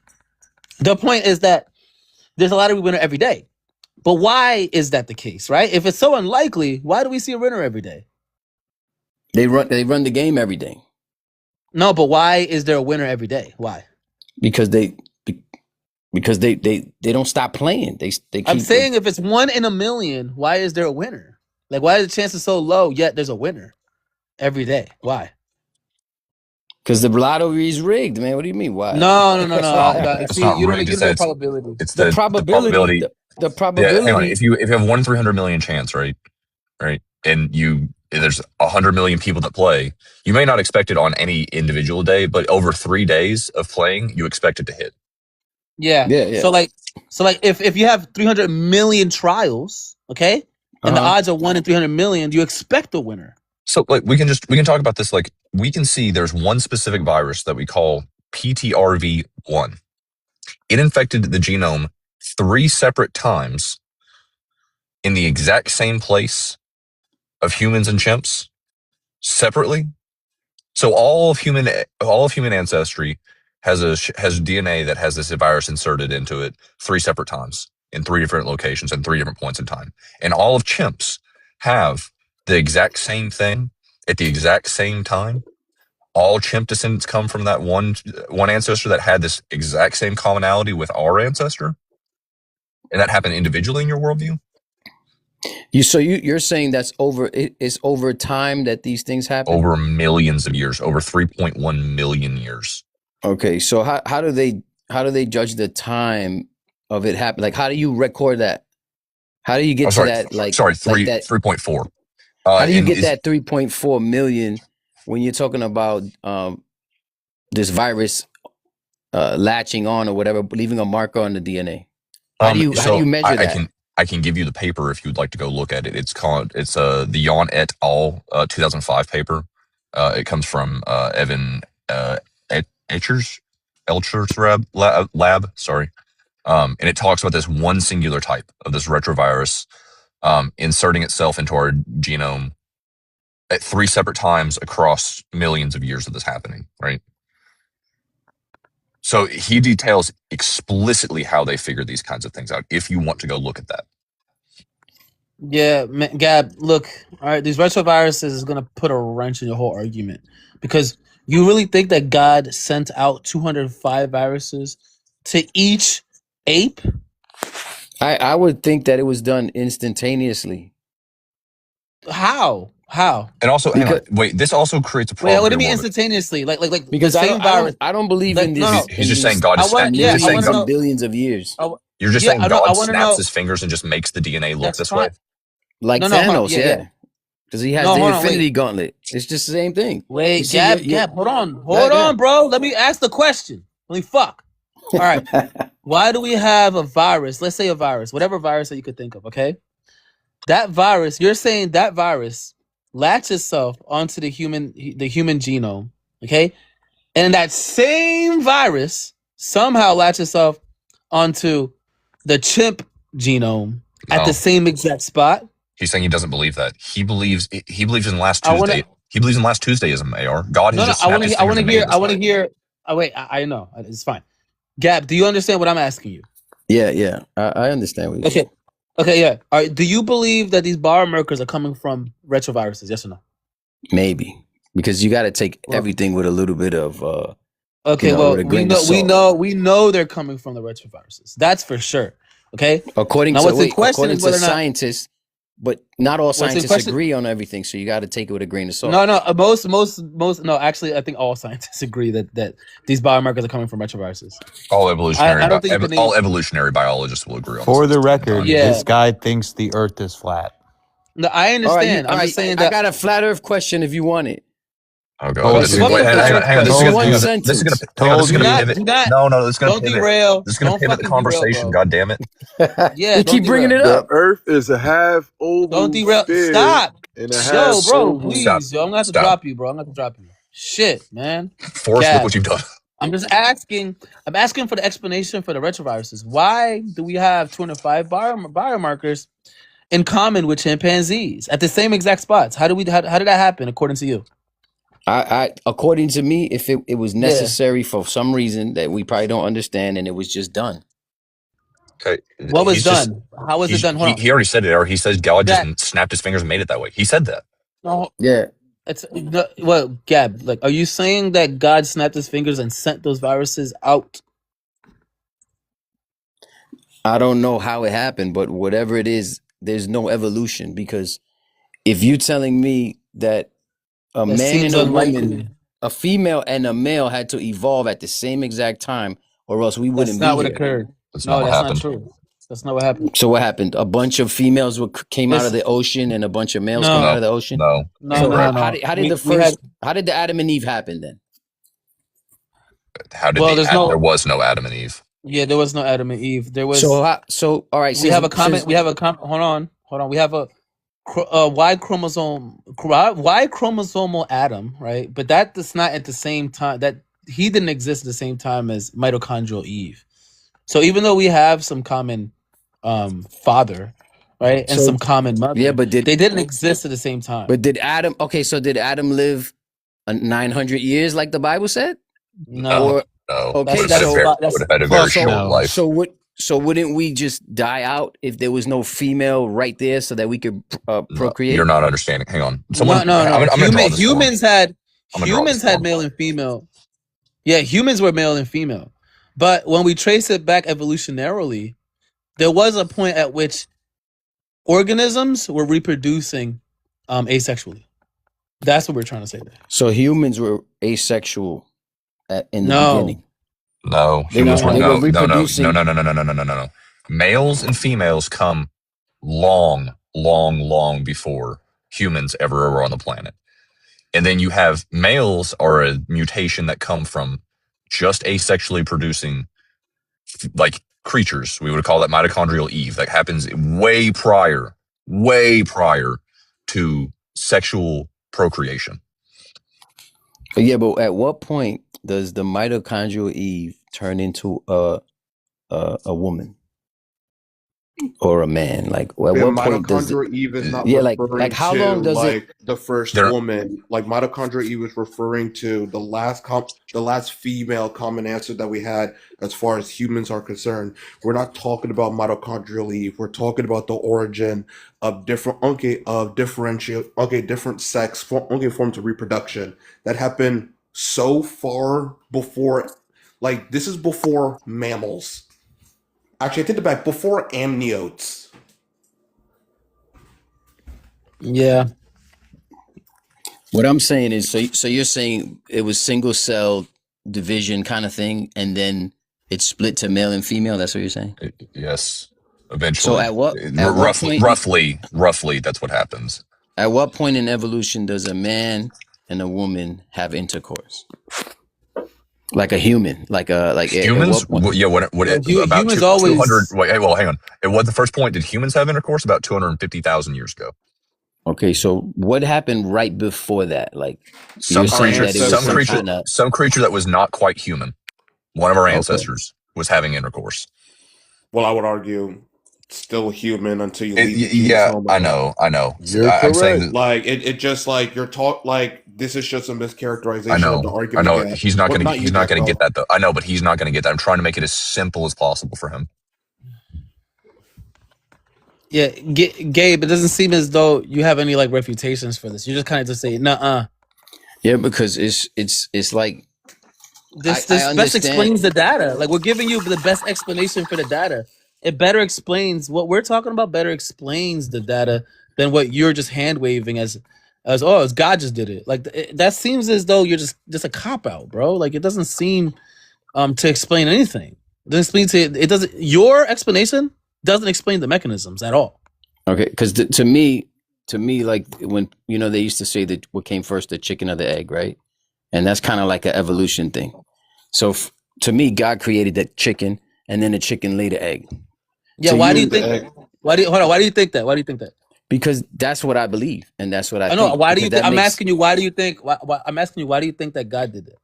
the point is that there's a lottery winner every day. But why is that the case, right? If it's so unlikely, why do we see a winner every day? They run the game every day. No, but why is there a winner every day? Why? Because they don't stop playing. They keep. I'm saying if it's 1 in a million, why is there a winner? Like, why is the chances so low yet there's a winner every day? Why? Because the lottery is rigged, man. What do you mean? Why? No. It's See, not you don't rigged. know the probability. It's The probability. The probability. Yeah, hang on. If you have 1 in 300 million chance, right, and there's 100 million people that play, you may not expect it on any individual day, but over 3 days of playing, you expect it to hit. Yeah. So like if you have 300 million trials, okay, and the odds are 1 in 300 million, do you expect a winner? So like we can talk about this. Like we can see there's one specific virus that we call PTRV1. It infected the genome 3 separate times in the exact same place of humans and chimps separately. So all of human ancestry has DNA that has this virus inserted into it 3 separate times in 3 different locations and 3 different points in time. And all of chimps have the exact same thing at the exact same time. All chimp descendants come from that one ancestor that had this exact same commonality with our ancestor. And that happened individually in your worldview? You're saying that's it's over time that these things happen? Over millions of years, over 3.1 million years. Okay, so how do they judge the time of it happening? Like, how do you record that? How do you get to that? 3.4. How do you get that 3.4 million when you're talking about this virus latching on or whatever, leaving a marker on the DNA? How do you measure that? I can give you the paper if you'd like to go look at it. It's the Jan et al. 2005 paper. It comes from Evan Elcher's lab. Sorry, and it talks about this one singular type of this retrovirus inserting itself into our genome at 3 separate times across millions of years of this happening. Right. So he details explicitly how they figure these kinds of things out, if you want to go look at that. Yeah, man, Gab, look, all right, these retroviruses is going to put a wrench in your whole argument because you really think that God sent out 205 viruses to each ape? I would think that it was done instantaneously. How? And also, hang on, Because wait. This also creates a Wait, problem what do here, you mean Morbid. instantaneously? Like the because same virus. I don't believe in No, this. no. He's just saying God I is. want, You're yeah, just I saying want to God. in know. billions of years, You're just Yeah, saying I know. I God want to snaps know. his fingers and just makes the DNA look That's this fine. way. like No, hold on. Thanos. Yeah, yeah. Yeah, because he has No, the hold on. Infinity Gauntlet. It's just the same thing. You Wait, see, Gab, hold on. go Hold ahead. on, bro. Let me ask the question. Holy fuck. All right. Why do we have a virus? Let's say a virus, whatever virus that you could think of, okay? That virus, you're saying that virus latches itself onto the human genome, okay? And that same virus somehow latches itself onto the chimp genome at the No, same exact spot. he's saying he doesn't believe that. He believes in last I want to Tuesday. He believes in last Tuesdayism. Ar God has no, just I want snapped to his I fingers want to and made hear it this way. Oh wait, I know. It's fine. Gab, do you understand what I'm asking you? Yeah. I understand what you're saying. Okay, yeah. All right, do you believe that these biomarkers are coming from retroviruses? Yes or no? Maybe because you got to take Well, everything with a little bit of, okay, with well, a grain of salt. we know they're coming from the retroviruses. That's for sure. Okay. According Now, to what's in question is whether or not scientists, but not all what's in scientists question. agree on everything. So you got to take it with a grain of salt. No, most. No, actually, I think all scientists agree that these biomarkers are coming from retroviruses. All I don't think you can name. all evolutionary biologists will agree on For this. the record, Yeah. this guy thinks the Earth is flat. No, I understand. I'm just saying I that. got a flat Earth question if you want it. Oh god, Told this is you. wait, hang on. This is Told gonna you. this is gonna Told you. pivot. Do not. No, this is gonna Don't pivot. derail. This is gonna Don't pivot the fucking derail, conversation. bro. God damn it! Yeah, You don't keep bringing derail. it The up. Earth is a half Don't oval derail. sphere Stop. and a Yo, half bro, oval. please. Yo, I'm gonna have to Stop. drop you, bro. I'm gonna have to drop you. Shit, man. Forrest, look Gab. what you've done. I'm just asking. I'm asking for the explanation for the retroviruses. Why do we have 205 biomarkers in common with chimpanzees at the same exact spots? How did that happen according to you? I according to me, if it was Yeah. necessary for some reason that we probably don't understand, and it was just done. Okay, What was he's just done? How was it done? Hold on. he already said it. Or he says God That just snapped his fingers and made it that way. He said that. no, Yeah. it's well, Gab. Like, are you saying that God snapped his fingers and sent those viruses out? I don't know how it happened, but whatever it is, there's no evolution because if you're telling me that a That man seems and a unlikely. woman, a female and a male had to evolve at the same exact time, or else we That's wouldn't not be what here. occurred. That's No, not what that's not happened. true. That's not what happened. So what happened? A bunch of females came out of Listen, the ocean, and a bunch of males came no, out of the ocean. No, no, So no, no, how did no. the first? How did the Adam and Eve happen then? How did Well, there's no. there was no Adam and Eve. Yeah, there was no Adam and Eve. There was. So all right. We have a comment. We have a comment. Hold on. We have a Y chromosomal Adam, right? But that does not at the same time that he didn't exist at the same time as mitochondrial Eve. So even though we have some common father, right, and some common mother, yeah, but they didn't exist at the same time. But did Adam? Okay, so did Adam live 900 years like the Bible said? No. No. Okay, Would have had a very short life. So wouldn't we just die out if there was no female right there so that we could procreate? You're not understanding. Hang on. No. I'm gonna draw this Humans had form. male and female. Yeah, humans were male and female. But when we trace it back evolutionarily, there was a point at which organisms were reproducing asexually. That's what we're trying to say there. So humans were asexual in the beginning. No, They humans were were reproducing. No. Males and females come long before humans ever were on the planet. And then you have males are a mutation that come from just asexually producing like creatures. We would call that mitochondrial Eve. That happens way prior to sexual procreation. Yeah, but at what point does the mitochondrial Eve turn into a woman? or a man? Like, at Yeah, what point does it? mitochondrial Eve is not Yeah, referring how to long does it? like the first They're woman. Like mitochondrial Eve is referring to the last female common answer that we had as far as humans are concerned. We're not talking about mitochondrial Eve. We're talking about the origin of different different sex forms of reproduction that happened so far before. Like this is before mammals. Actually, I take it back. Before amniotes. Yeah. What I'm saying is, so you're saying it was single cell division kind of thing, and then it split to male and female. That's what you're saying? yes, So eventually. at what Roughly, point? roughly, that's what happens. At what point in evolution does a man and a woman have intercourse? Like a human, Humans, at what point? About Humans 200. always. Well, hang on. At what the first point did humans have intercourse? About 250,000 years ago. Okay, so what happened right before that? Like Some you're saying creature, that it was some kind of some creature that was not quite human. One of our okay. ancestors was having intercourse. Well, I would argue still human until you leave the Yeah, genome I alone. know. You're I'm saying correct. that Like it just like you're taught like this is just a I mischaracterization of the know. argument. He's not Well, gonna not you, get Deathbell. that though. I know, but he's not gonna get that. I'm trying to make it as simple as possible for him. Yeah, Gabe, it doesn't seem as though you have any like refutations for this. You just kind of just say, "Nuh-uh." Yeah, because it's like This I best understand. explains the data. Like we're giving you the best explanation for the data. It better explains what we're talking about. Better explains the data than what you're just hand waving as God just did it. Like that seems as though you're just a cop out, bro. Like it doesn't seem to explain anything. It doesn't explain it doesn't. Your explanation doesn't explain the mechanisms at all. Okay, because to me, like when they used to say that what came first, the chicken or the egg, right? And that's kind of like an evolution thing. So to me, God created that chicken, and then the chicken laid the egg. Yeah. To Why do you, you think? Why do you think that? Why do you think that? because that's what I believe, and that's what I I know. think. Why do you Because think? that I'm makes asking you. Why do you think? I'm asking you. Why do you think that God did it?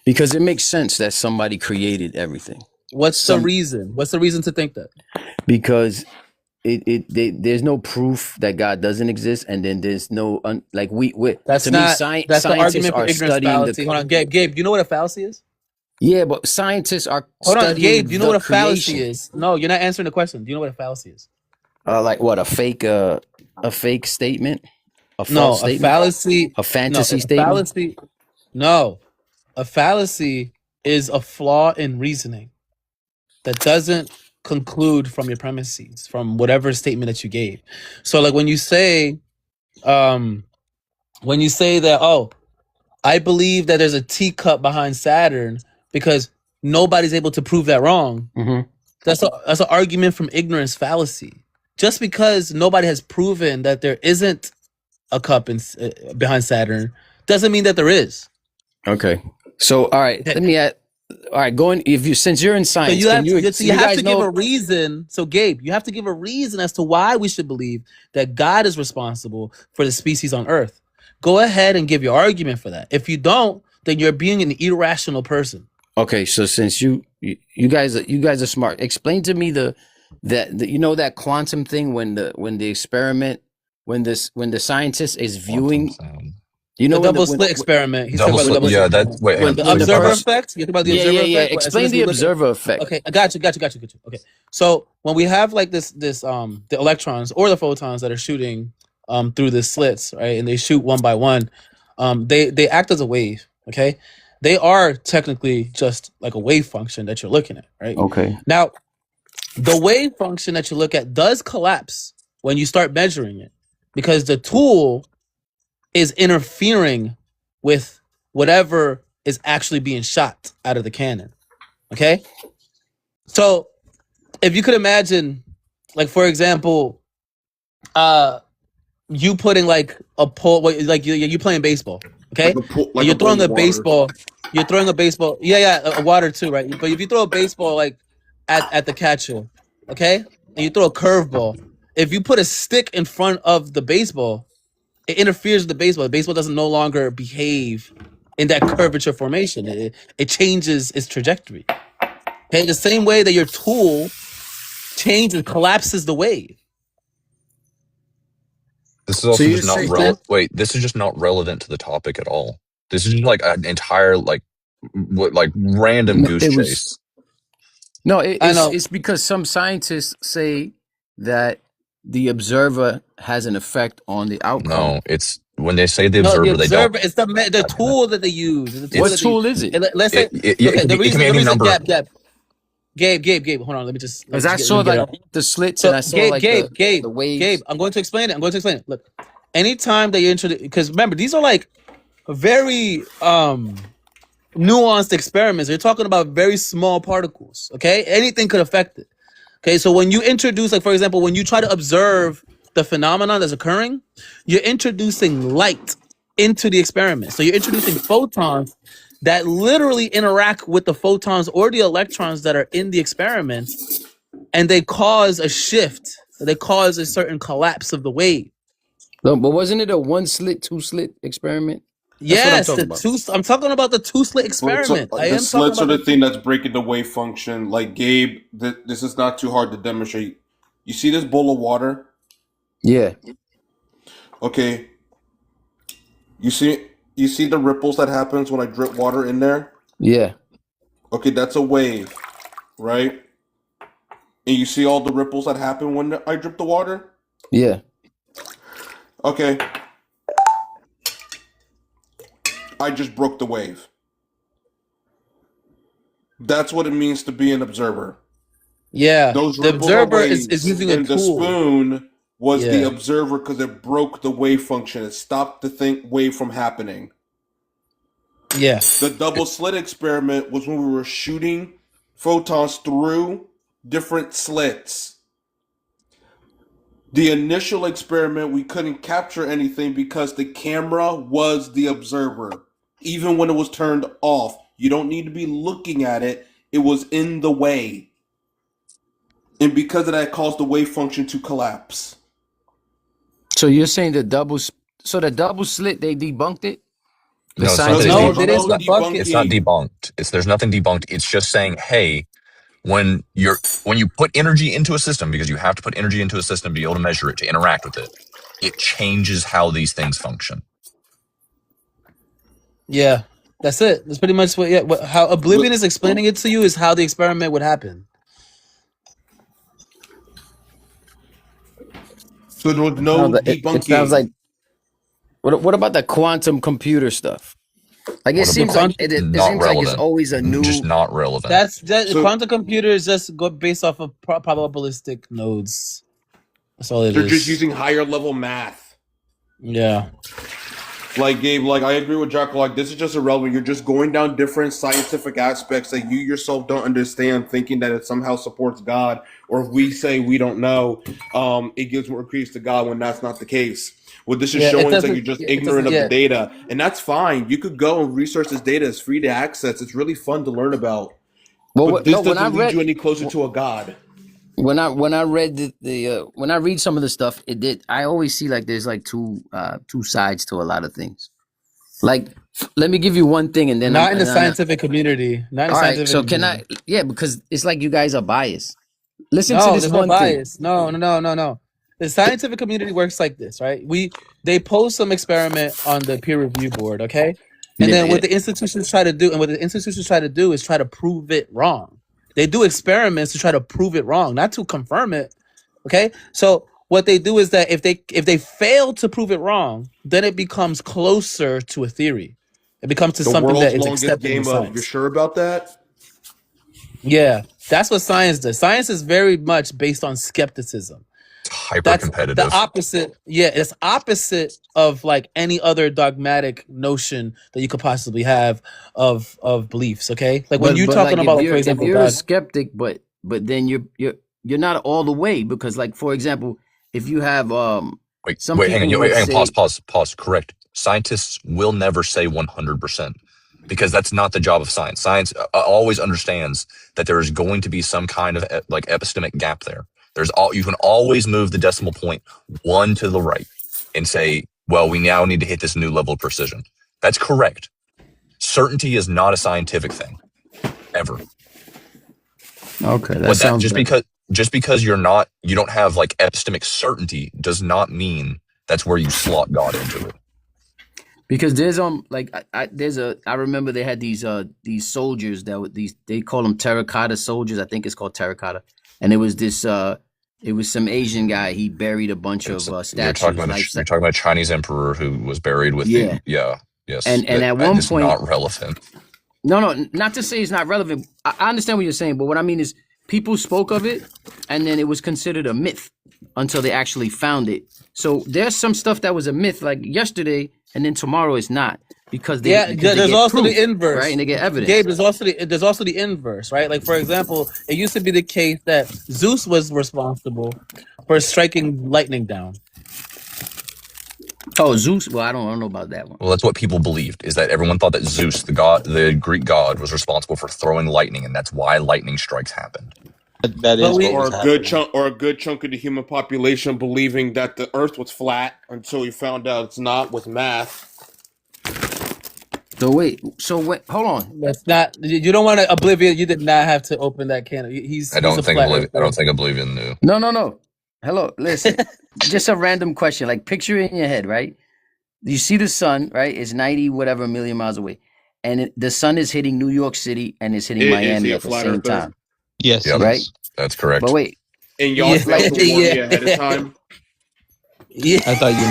because it makes sense that somebody created everything. What's the reason? What's the reason to think that? Because there's no proof that God doesn't exist, and then there's no That's to me, not. That's the scientists argument for are ignorance studying fallacy. Hold on, Gabe. You know what a fallacy is? Yeah, but scientists are Hold on, studying Gabe. Do you know the what a fallacy creation. is? No, you're not answering the question. Do you know what a fallacy is? Like what, a fake statement, a No, false a statement, fallacy. a No, fantasy a statement. fallacy. No, a fallacy is a flaw in reasoning that doesn't conclude from your premises, from whatever statement that you gave. So, like when you say that, oh, I believe that there's a teacup behind Saturn because nobody's able to prove that wrong. Mm-hmm. That's an argument from ignorance fallacy. Just because nobody has proven that there isn't a cup behind Saturn doesn't mean that there is. Okay, so all right, let me add. All right, since you're in So science, you have you have guys to give know? a reason. So Gabe, you have to give a reason as to why we should believe that God is responsible for the species on Earth. Go ahead and give your argument for that. If you don't, then you're being an irrational person. Okay, so since you guys are smart, explain to me that quantum thing when the experiment when the scientist is viewing. You know, the double slit experiment. He's talking Double about the slit. double Yeah, slit. that. Wait, hang on. The So the observer first- effect. You talking about the observer effect? Yeah. As soon Explain as the we look at- observer effect. Okay, I got you. Okay, so when we have like this the electrons or the photons that are shooting through the slits, right, and they shoot one by one, they act as a wave. Okay, they are technically just like a wave function that you're looking at, right? Okay. Now, the wave function that you look at does collapse when you start measuring it because the tool is interfering with whatever is actually being shot out of the cannon. Okay? So if you could imagine, like for example, you putting like a pole, like you playing baseball, okay? Like you're throwing a water. baseball. You're throwing a baseball. Yeah, a water too, right? But if you throw a baseball like at the catcher, okay, and you throw a curveball, if you put a stick in front of the baseball, it interferes with the baseball. The baseball doesn't no longer behave in that curvature formation. It changes its trajectory. Okay, the same way that your tool changes, collapses the wave. This is also just not relevant. Wait, this is just not relevant to the topic at all. This is just like an entire like random goose chase. It's because some scientists say that the observer has an effect on the outcome. No, it's when they say the observer, they don't. It's the tool that they use. What tool is it? Let's say the reason. Gabe, hold on. Let me just. Because I saw like the slits and I saw like the waves. Gabe, I'm going to explain it. Look, anytime that you introduce, because remember, these are like very nuanced experiments. You're talking about very small particles. Okay, anything could affect it. Okay, so when you introduce, like for example, when you try to observe the phenomenon that's occurring, you're introducing light into the experiment. So you're introducing photons that literally interact with the photons or the electrons that are in the experiment, and they cause a shift. They cause a certain collapse of the wave. No, but wasn't it a 1-slit, 2-slit experiment? Yes, I'm talking about the 2-slit experiment. The slits are the thing that's breaking the wave function. Like Gabe, this is not too hard to demonstrate. You see this bowl of water? Yeah. Okay. You see the ripples that happens when I drip water in there? Yeah. Okay, that's a wave, right? And you see all the ripples that happen when I drip the water? Yeah. Okay. I just broke the wave. That's what it means to be an observer. Yeah. Those the ripples observer are is waves, using a and tool. the spoon was the Yeah. observer because it broke the wave function. It stopped the wave from happening. Yeah. The double slit experiment was when we were shooting photons through different slits. The initial experiment, we couldn't capture anything because the camera was the observer. Even when it was turned off, you don't need to be looking at it. It was in the way. And because of that, it caused the wave function to collapse. So you're saying the double slit, they debunked it? No, it's not debunked. There's nothing debunked. It's just saying, hey, when you put energy into a system, because you have to put energy into a system to be able to measure it, to interact with it, it changes how these things function. Yeah, that's it. That's pretty much how Oblivion is explaining it to you is how the experiment would happen. So there was no debunking. It sounds like. What about the quantum computer stuff? Like it seems like it's always a new. Just not relevant. Quantum computer is just based off of probabilistic nodes. That's all it is. They're just using higher level math. Yeah. Like Gabe, like I agree with Jack. Like this is just irrelevant. You're just going down different scientific aspects that you yourself don't understand, thinking that it somehow supports God, or if we say we don't know, it gives more credence to God when that's not the case. What this is showing is that you're just ignorant of the data, and that's fine. You could go and research this data; it's free to access. It's really fun to learn about. But this doesn't lead you any closer to a God. When I read when I read some of the stuff, I always see like there's like two sides to a lot of things. Like, let me give you one thing, and then not in the scientific community. Not in all scientific right, so community. can I? Yeah, because it's like you guys are biased. Listen to this one bias. thing. No. The scientific community works like this, right? They post some experiment on the peer review board, okay? And then what the institutions try to do, is try to prove it wrong. They do experiments to try to prove it wrong, not to confirm it. Okay, so what they do is that if they fail to prove it wrong, then it becomes closer to a theory. It becomes to something that is accepted in science. You're sure about that? Yeah, that's what science does. Science is very much based on skepticism. It's hyper-competitive. That's the opposite. Yeah, it's opposite of like any other dogmatic notion that you could possibly have of beliefs. Okay, like when you're talking like about, like, for example, if you're God, a skeptic, but then you're not all the way, because like for example, if you have wait, hang on, pause. Correct. Scientists will never say 100%. Because that's not the job of science. Science always understands that there is going to be some kind of like epistemic gap there. You can always move the decimal point one to the right and say, well, we now need to hit this new level of precision. That's correct. Certainty is not a scientific thing, ever. Okay, just just because you don't have like epistemic certainty does not mean that's where you slot God into it. Because there's I remember they had these soldiers that were they call them terracotta soldiers. I think it's called terracotta, and it was this it was some Asian guy. He buried a bunch of statues. You're talking about a Chinese emperor who was buried with yes. And at one point, not relevant. No, not to say it's not relevant. I understand what you're saying, but what I mean is people spoke of it, and then it was considered a myth until they actually found it. So there's some stuff that was a myth, like yesterday, and then tomorrow it's not, because there's also proof, the inverse, right? And they get evidence. Gabe, there's also the inverse, right? Like, for example, it used to be the case that Zeus was responsible for striking lightning down. Oh, Zeus. Well, I don't know about that one. Well, that's what people believed, is that everyone thought that Zeus, the Greek god, was responsible for throwing lightning, and that's why lightning strikes happened. That is or a good chunk of the human population believing that the Earth was flat until we found out it's not with math. So wait, hold on. That's not. You don't want to Oblivion. You did not have to open that can. I don't think Oblivion knew. No. Hello, listen. Just a random question. Like, picture it in your head, right? You see the sun, right? It's 90 whatever million miles away, and the sun is hitting New York City and it's hitting Miami at the same time. Yes, yep, right. That's correct. But wait, and y'all failed to warn me ahead of time. Yeah, I thought you.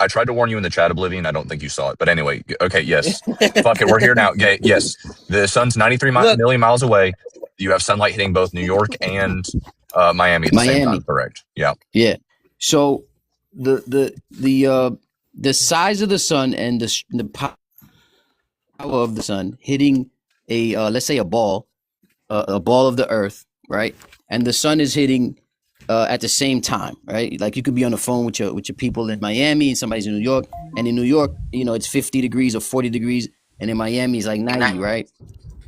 I tried to warn you in the chat, Oblivion. I don't think you saw it, but anyway. Okay, yes. Fuck it, we're here now. Okay, yes, the sun's 93 million miles away. You have sunlight hitting both New York and Miami at the same time. Correct. Yeah. Yeah. So the size of the sun and the power of the sun hitting a let's say a ball of the earth, right? And the sun is hitting at the same time, right? Like, you could be on the phone with your people in Miami and somebody's in New York, and in New York, it's 50 degrees or 40 degrees, and in Miami it's like 90, right?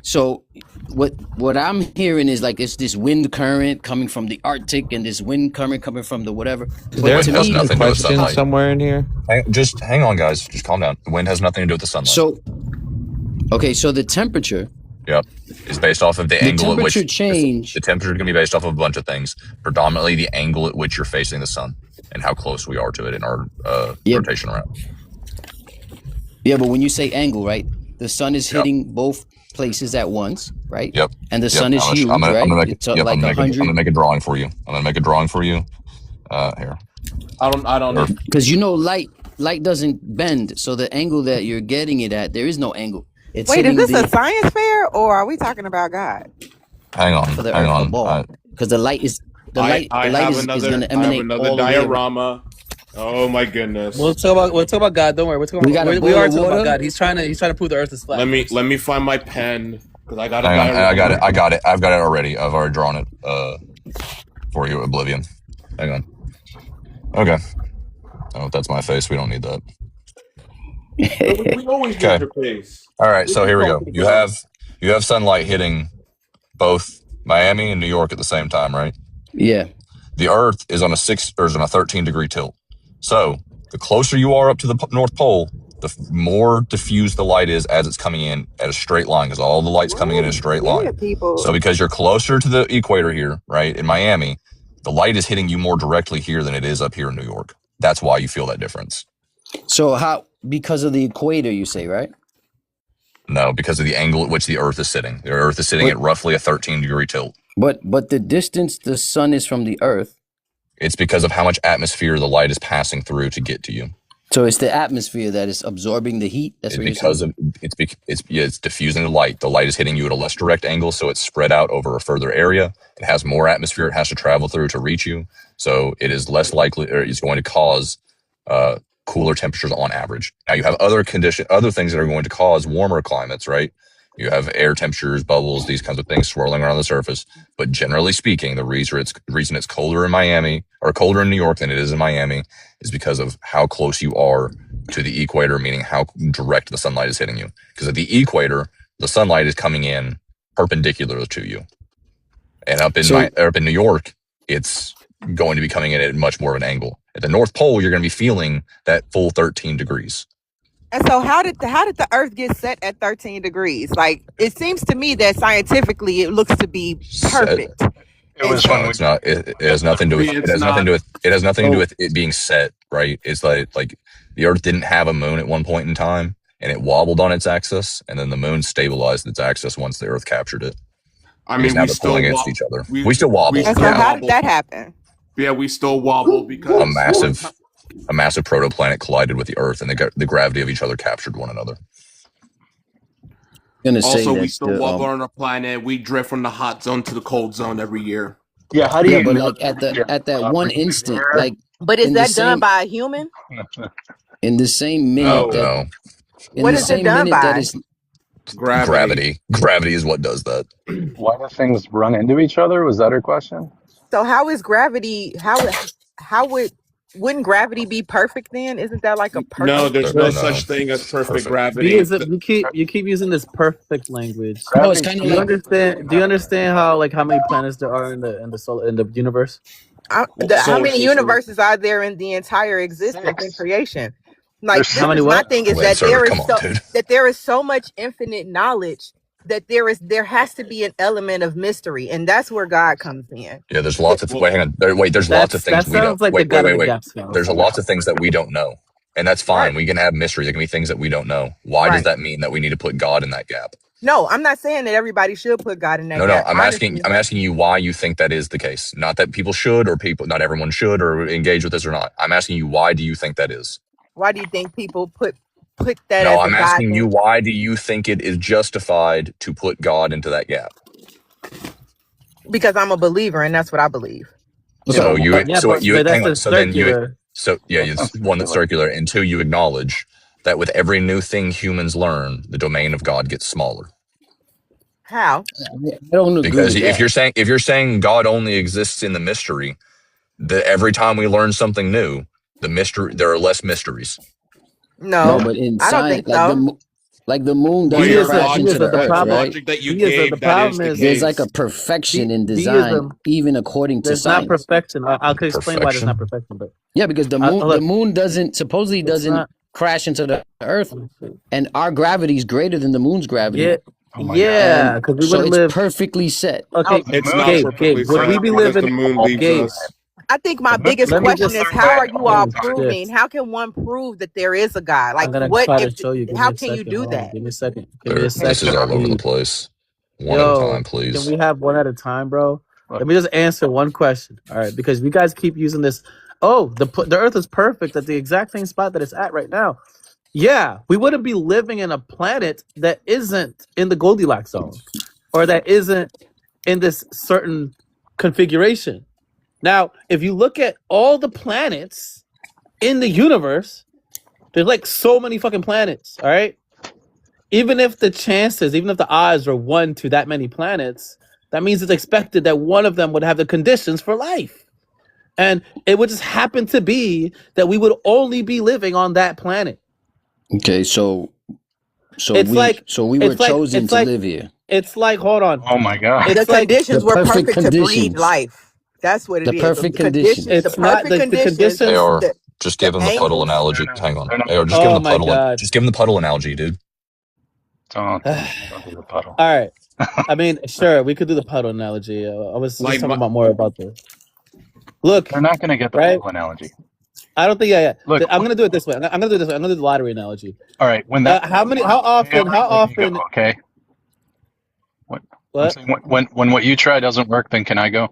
So what I'm hearing is like it's this wind current coming from the Arctic and this wind current coming from the whatever. Is there a question somewhere in here? Just hang on, guys. Just calm down. The wind has nothing to do with the sunlight. So the temperature. Yep, is based off of the angle at which change. The temperature is going to be based off of a bunch of things, predominantly the angle at which you're facing the sun and how close we are to it in our rotation around. Yeah, but when you say angle, right, the sun is hitting both places at once, right? Yep. And the sun is huge, right? I'm gonna make a drawing for you. Here. I don't know. Because light doesn't bend, so the angle that you're getting it at, there is no angle. Wait, is this a science fair or are we talking about God? Hang on. Because the light is going to emanate all diorama. Oh my goodness. We'll talk about God. Don't worry. We are talking about God. He's trying to prove the Earth is flat. Let me find my pen because I got it. I got it. I've got it already. I've already drawn it for you, Oblivion. Hang on. Okay. Oh, that's my face. We don't need that. We always get your face. All right, so here we go. You have sunlight hitting both Miami and New York at the same time, right? Yeah. The Earth is on a 13 degree tilt. So the closer you are up to the North Pole, the more diffused the light is as it's coming in at a straight line, because all the light's coming in a straight line. So because you're closer to the equator here, right, in Miami, the light is hitting you more directly here than it is up here in New York. That's why you feel that difference. So because of the equator, you say, right? No, because of the angle at which the Earth is sitting. The Earth is sitting at roughly a 13 degree tilt. But the distance the sun is from the Earth. It's because of how much atmosphere the light is passing through to get to you. So it's the atmosphere that is absorbing the heat. That's what you're saying? It's diffusing the light. The light is hitting you at a less direct angle, so it's spread out over a further area. It has more atmosphere it has to travel through to reach you. So it is less likely, or it's going to cause cooler temperatures on average. Now you have other things that are going to cause warmer climates, right? You have air temperatures, bubbles, these kinds of things swirling around the surface. But generally speaking, the reason it's colder in Miami or colder in New York than it is in Miami is because of how close you are to the equator, meaning how direct the sunlight is hitting you. Because at the equator, the sunlight is coming in perpendicular to you. And up in New York, it's going to be coming in at much more of an angle. At the North Pole, you're going to be feeling that full 13 degrees. And so how did the Earth get set at 13 degrees? Like it seems to me that scientifically it looks to be Set. perfect. It was No, when we. it's not. It has nothing to do with. It It's has nothing not. to do with. It has nothing to do Oh, with it being set. Right? It's like the Earth didn't have a moon at one point in time, and it wobbled on its axis, and then the moon stabilized its axis once the Earth captured it. I Because mean, now we they're still pulling against wa- each other. we We still wobble. And so still how did wobble. that happen? Yeah, we still wobble A because massive protoplanet collided with the Earth, and the gravity of each other captured one another. Gonna say also we that still wobble on our planet. We drift from the hot zone to the cold zone every year. yeah. How do yeah, you but know like at that one properly instant, there? like But is in the that done same by a human? in the same minute No, that No, in What the is it same done minute that by? is gravity. gravity is what does that. Why do things run into each other? Was that her question? So how is gravity? Wouldn't gravity be perfect then? Isn't that like a No, perfect? there's No, no no, such thing as perfect perfect. gravity. You keep using this perfect language. no, it's Gravity kind of Do you like understand? Do you understand how many planets there are in the universe? How Solar many system. universes are there in the entire existence and creation? Like There's this How many is my what? thing is Wait, that sir, come on, dude. there is so much infinite knowledge that there has to be an element of mystery, and that's where God comes in. Yeah, there's lots of. Well, Wait, hang on. There's lots of things That we don't. sounds like the God of the Wait. Gaps film. There's lots of things that we don't know, and that's fine. Right. We can have mysteries. There can be things that we don't know. Why does Right. that mean that we need to put God in that gap? No, I'm not saying that everybody should put God in that No. gap. I'm Honestly, asking you why you think that is the case. Not that people should or not everyone should or engage with this or not. I'm asking you why do you think that is? why do you think people put that No, as a I'm God asking you thing? why do you think it is justified to put God into that gap? Because I'm a believer, and that's what I believe. So you but that's hang on. the So then circular. it's one that's circular. And two, you acknowledge that with every new thing humans learn, the domain of God gets smaller. How? I don't agree Because with if that. you're saying God only exists in the mystery, every time we learn something new, there are less mysteries. No, No, but in I don't science, think so. like the moon By doesn't your crash into the logic, by earth, the right? logic that you The gave, that is problem the is There's like a case. perfection in design, Deism. even according to There's not science. perfection. I'll explain why there's not Perfection. perfection. But Yeah, because the look, moon supposedly it's doesn't not. crash into the earth, and our gravity is greater than the moon's gravity. Yeah, Oh my yeah, And because we so wouldn't it's live. perfectly set. Okay, The It's moon not is perfectly Gabe, would we set be because the living? moon leaves Gabe, us. I think my the moon biggest let me question just. is turns how are back you Let all me proving? shift. How can one prove that there is a God? Like I'm gonna what try to if show you. Give me how a can you second. do Hold on. that? Give me a second. Give me a This is second, all over the please. place. One at a time, Yo, can please. we have one at a time, bro? Look, Let me just answer one question. All right, because you guys keep using this. Oh, the Earth is perfect at the exact same spot that it's at right now. Yeah, we wouldn't be living in a planet that isn't in the Goldilocks zone, or that isn't in this certain configuration. Now, if you look at all the planets in the universe, there's like so many fucking planets. All right. Even if the odds are 1 to that many planets, that means it's expected that one of them would have the conditions for life. And it would just happen to be that we would only be living on that planet. Okay, so It's like we were it's like chosen it's to like live here. it's like hold on. oh my God. The It's like conditions The were perfect perfect to breed conditions. life. That's what it The is. perfect The conditions, the conditions. it's not perfect the conditions, conditions. AR, the just the give him the puddle angles. analogy. They're not. Hang on. They're not. AR, just give him Oh the my puddle. god. Just give him the puddle analogy, dude. Don't do the puddle. All right. I mean, sure, we could do the puddle analogy. I was just Like talking my, about more about the look, They're not going to get the right? puddle analogy. I don't think. Yeah. Look, I'm gonna do it this way. I'm gonna do it this way. I'm gonna do the lottery analogy. all right. When that How doesn't work, How often? AR, How let me go. often? Okay. What? I'm What? saying when what you try doesn't work, then can I go?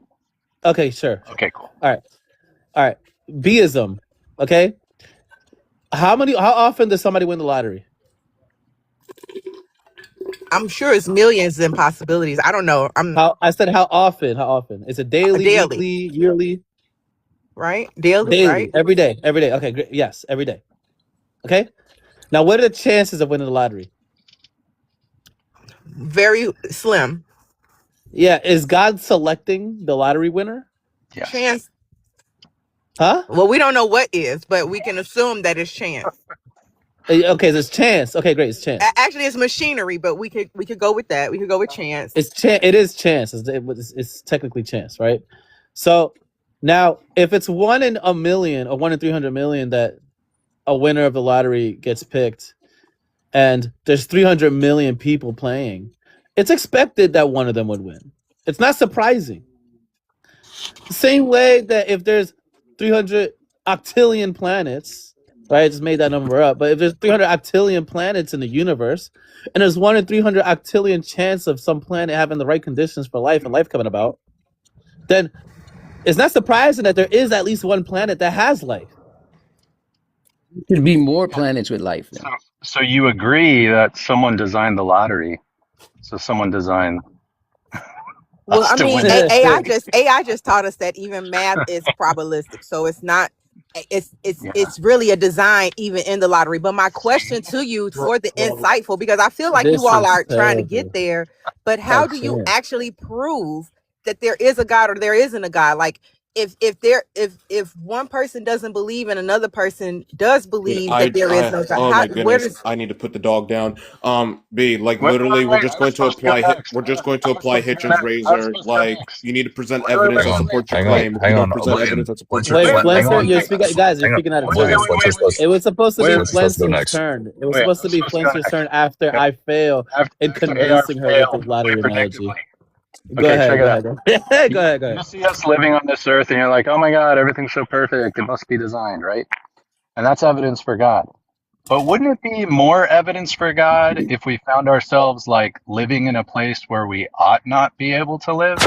Okay, sure. Okay, cool. All right. Beism. Okay. How often does somebody win the lottery? I'm sure it's millions in possibilities. I don't know. I said how often? How often? Is it daily, daily, weekly, yearly? right? Daily, Daily. right? Every day. Every day. Okay, great. Yes, every day. Okay. Now, what are the chances of winning the lottery? Very slim. Yeah. Is God selecting the lottery winner? Yes. Chance. Huh? Well, we don't know what is, but we can assume that it's chance. Okay, there's chance. Okay, great. It's chance. Actually, it's machinery, but we could go with that. We could go with chance. It is chance. It's technically chance, right? So now, if it's 1 in a million or 1 in 300 million that a winner of the lottery gets picked, and there's 300 million people playing, it's expected that one of them would win. It's not surprising. Same way that if there's 300 octillion planets, right? I just made that number up. But if there's 300 octillion planets in the universe, and there's 1 in 300 octillion chance of some planet having the right conditions for life and life coming about, then it's not surprising that there is at least one planet that has life. There could be more planets with life then. So you agree that someone designed the lottery? So someone designed Well, us I to mean, win. AI just taught us that even math is probabilistic, so it's not. It's Yeah. it's really a design even in the lottery. But my question to you for the insightful, because I feel like This you all is are trying to terrible. get there, but how That's do you it. actually prove that there is a God or there isn't a God? Like if one person doesn't believe and another person does believe that there is no God, oh how my where goodness, does I need to put the dog down. B, like Wait, literally, we're just I going was to supposed to go apply. next. We're just going to I was apply supposed to go Hitchens next. I was razor. supposed to go Like, next. you need to present Wait, evidence Hang that on, supports your hang on, claim. If hang you on, don't present William. evidence that supports What's your your Wait, claim, hang Flinster, on, you're speaking, guys. You're hang on. speaking out of William, turn. let's just let's It was supposed to be let's go Flinster's next. turn. It was Wait, I supposed to was be supposed to go Flinster's next. turn after Yeah. I fail in After AR convincing her with failed this lottery quite analogy. predictably. Go Okay, ahead. check Go it ahead. out. Go ahead. Go ahead. Go You ahead. see us living on this earth, and you're like, "Oh my God, everything's so perfect. It must be designed, right?" And that's evidence for God. But wouldn't it be more evidence for God if we found ourselves like living in a place where we ought not be able to live?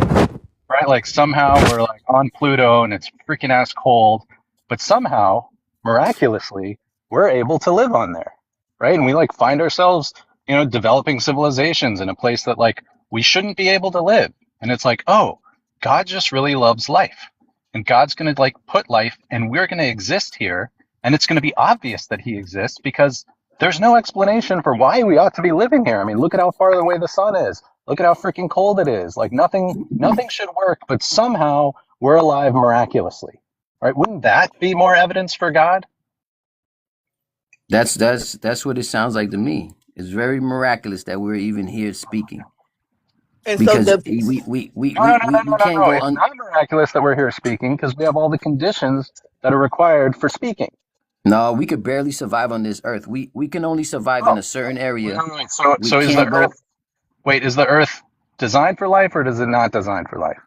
Right? Like somehow we're like on Pluto and it's freaking ass cold, but somehow, miraculously, we're able to live on there. Right? And we like find ourselves, developing civilizations in a place that like we shouldn't be able to live. And it's like, oh, God just really loves life. And God's going to like put life and we're going to exist here. And it's going to be obvious that he exists because there's no explanation for why we ought to be living here. I mean, look at how far away the sun is. Look at how freaking cold it is. Like nothing should work, but somehow we're alive miraculously. Right? Wouldn't that be more evidence for God? That's what it sounds like to me. It's very miraculous that we're even here speaking. and so Because the we No. can't go It's on. not miraculous that we're here speaking because we have all the conditions that are required for speaking. No, we could barely survive on this earth. We can only survive in a certain area. Wait. So We is the can't go. earth is the earth designed for life or is it not designed for life?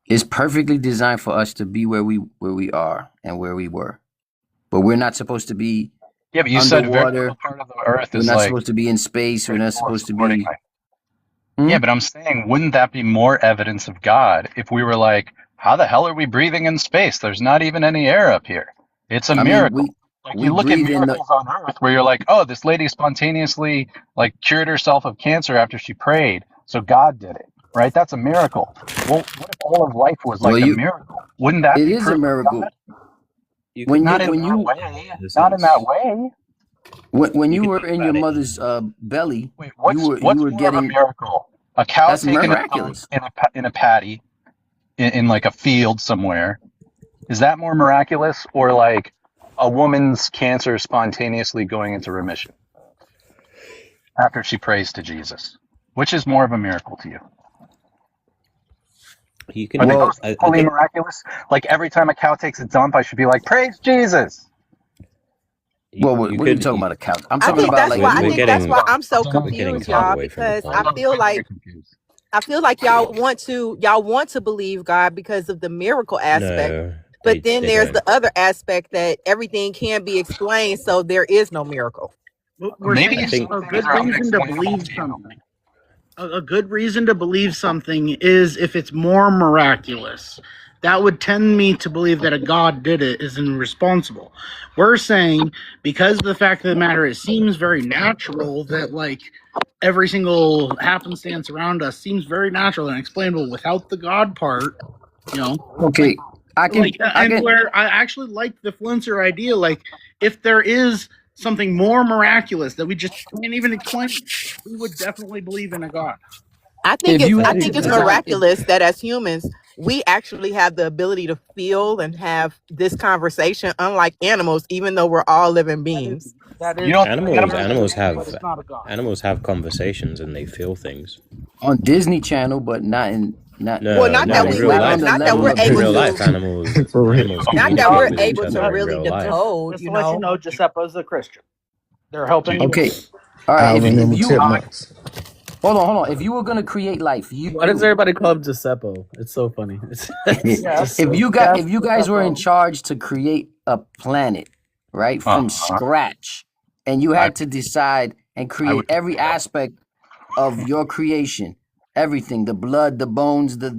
It's perfectly designed for us to be where we are and where we were, but we're not supposed to be Yeah, but you said very underwater. little part of the earth We're is not like supposed to be in space. We're not capable of supposed to supporting be. life. Hmm? Yeah, but I'm saying, wouldn't that be more evidence of God if we were like, how the hell are we breathing in space? There's not even any air up here. It's a I mean, miracle. Like we you look at breathe in the. miracles on earth where you're like, oh, this lady spontaneously like cured herself of cancer after she prayed. So God did it, right? That's a miracle. Well, what if all of life was Well, like a miracle? Wouldn't that it be is a proof of miracle. God? You When could Not you in when that you way. in a Not in that sense. way. when You you could were think in your about it. mother's belly, Wait, you what's were more of a getting. miracle? A cow That's taking a poop miraculous. in a patty in like a field somewhere. Is that more miraculous or like a woman's cancer spontaneously going into remission after she prays to Jesus? Which is more of a miracle to you? You Are can. they Well, both I equally think. miraculous? Like every time a cow takes a dump, I should be like, praise Jesus. well, You what are you could. talking about? A couch? I'm I talking think about that's like why We're, I we're think that's getting. why I'm so We're getting confused, carried y'all, away from the because point. I feel like y'all want to believe God because of the miracle aspect, No, but then they there's don't. the other aspect that everything can be explained, so there is no miracle. Or maybe I think. some A things good are reason to unexplainable believe to you. something. A good reason to believe something is if it's more miraculous. That would tend me to believe that a God did it is irresponsible. We're saying because of the fact of the matter, it seems very natural that like every single happenstance around us seems very natural and explainable without the God part. You know, okay, I and can. where I actually like the Flinser idea, like if there is something more miraculous that we just can't even explain, we would definitely believe in a God. I think If you I had to think it's design, miraculous that as humans we actually have the ability to feel and have this conversation, unlike animals, even though we're all living beings. You don't think Animals. animals Animals have conversations and they feel things. on Disney Channel, but not Well, No, not not that in we real would, life. not that we're In able real life, to, animals For real. animals not that communicate we're with each able other to in really real life. Just decode, to you let you know. know, Giuseppe's a Christian. They're helping. okay. All right, Alvin and if the you Chipmunks. hold on. If you were gonna create life, Why does everybody call him Giuseppe? It's so funny. It's just if so you guys were in charge to create a planet, right, from scratch, and you had to decide and create every aspect of your creation, everything, the blood, the bones, the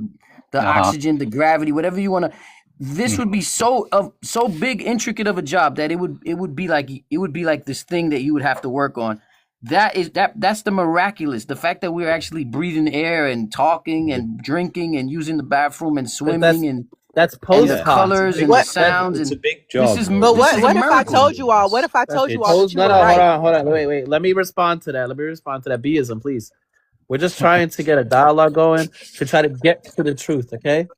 oxygen, the gravity, whatever you want to, this would be so big, intricate of a job that it would be like this thing that you would have to work on. That's the miraculous. The fact that we're actually breathing air and talking and drinking and using the bathroom and swimming that's and the post colors and the sounds. It's a and big job. But what if I miracle. told you all? What if I told you all that you No, were no, right? hold on. Wait. Let me respond to that. Beism, please. We're just trying to get a dialogue going to try to get to the truth, okay?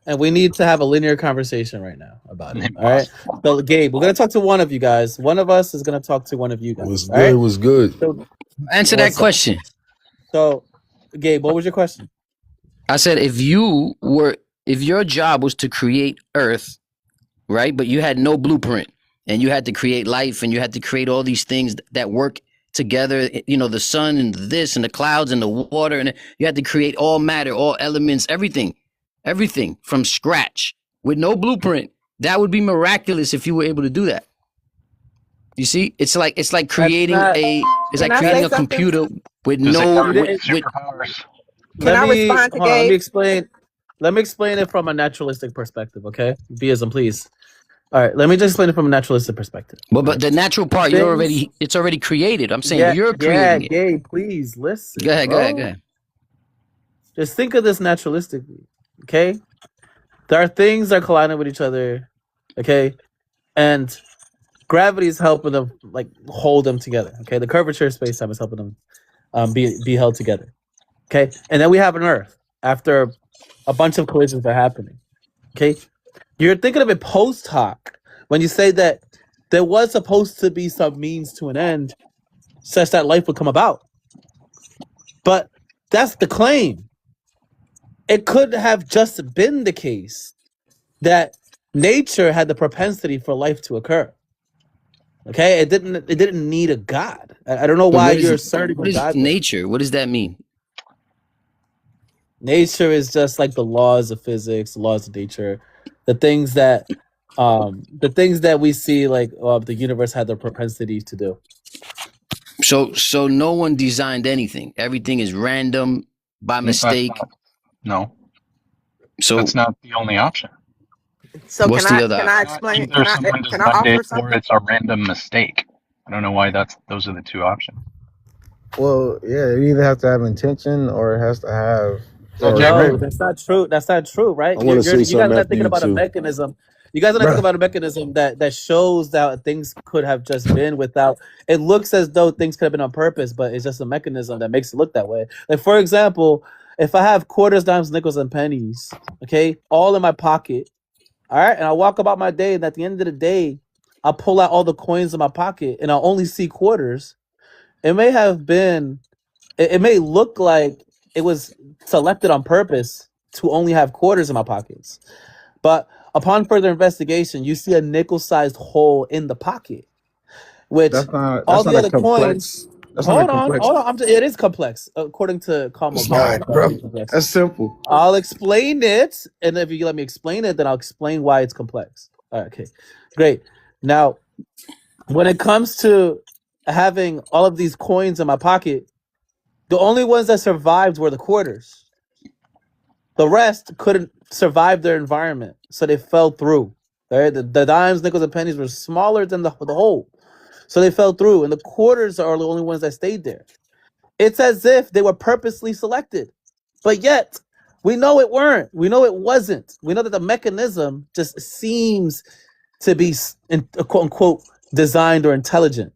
And we need to have a linear conversation right now about it. All right. So, Gabe, we're gonna talk to one of you guys. One of us is gonna talk to one of you guys. What's all right? good? What's good? So, Answer that question. So, Gabe, what was your question? I said if your job was to create Earth, right? But you had no blueprint and you had to create life and you had to create all these things that work together, you know, the sun and this and the clouds and the water, and you had to create all matter, all elements, everything from scratch with no blueprint. That would be miraculous if you were able to do that. You see, it's like creating a computer with no superpowers. Can I respond to Gabe? Let me explain it from a naturalistic perspective, okay? Beism, please. All right, let me just explain it from a naturalistic perspective. But the natural part, it's already created. I'm saying you're creating it. Gabe, please listen. Go ahead. Just think of this naturalistically, okay? There are things that are colliding with each other, okay? And gravity is helping them like hold them together, okay? The curvature of space-time is helping them be held together, okay? And then we have an Earth after a bunch of collisions are happening, okay? You're thinking of it post hoc when you say that there was supposed to be some means to an end such that life would come about. But that's the claim. It could have just been the case that nature had the propensity for life to occur. Okay, it didn't need a God. I don't know why you're asserting what is God. Nature? What does that mean? Nature is just like the laws of physics, the laws of nature, the things that we see, like the universe had the propensity to do. So no one designed anything. Everything is random by mistake. No. So that's not the only option. So what's can the other? I explain? Either someone Can I designed offer it something? or it's a random mistake. I don't know why those are the two options. Well, yeah, you either have to have intention or it has to have. No, that's not true. That's not true, right? I want to say You guys something are not after thinking you about a too. mechanism. You guys are not thinking about a mechanism that shows that things could have just been without. It looks as though things could have been on purpose, but it's just a mechanism that makes it look that way. Like, for example, if I have quarters, dimes, nickels, and pennies, okay, all in my pocket, all right, and I walk about my day, and at the end of the day, I pull out all the coins in my pocket, and I'll only see quarters. It may have been, it may look like it was selected on purpose to only have quarters in my pockets, but upon further investigation, you see a nickel-sized hole in the pocket, which all the other coins. Hold on. It is complex according to Karl Marx. Bro, that's simple. I'll explain it, and if you let me explain it, then I'll explain why it's complex. All right, okay, great. Now, when it comes to having all of these coins in my pocket, the only ones that survived were the quarters. The rest couldn't survive their environment, so they fell through. Right? The dimes, nickels, and pennies were smaller than the whole, so they fell through, and the quarters are the only ones that stayed there. It's as if they were purposely selected, but yet we know it weren't. We know it wasn't. We know that the mechanism just seems to be, quote unquote, designed or intelligent.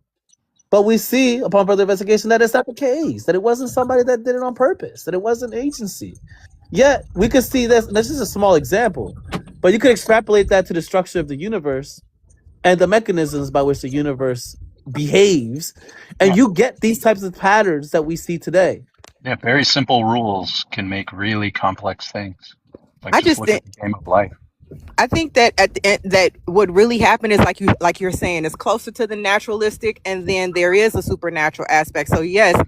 But we see upon further investigation that it's not the case, that it wasn't somebody that did it on purpose, that it wasn't agency. Yet we could see this, and this is a small example, but you could extrapolate that to the structure of the universe and the mechanisms by which the universe behaves, and you get these types of patterns that we see today. Yeah, very simple rules can make really complex things. Like I just just look at think the game of life. I think that at the end, that what really happened is like you're saying, it's closer to the naturalistic, and then there is a supernatural aspect. So yes,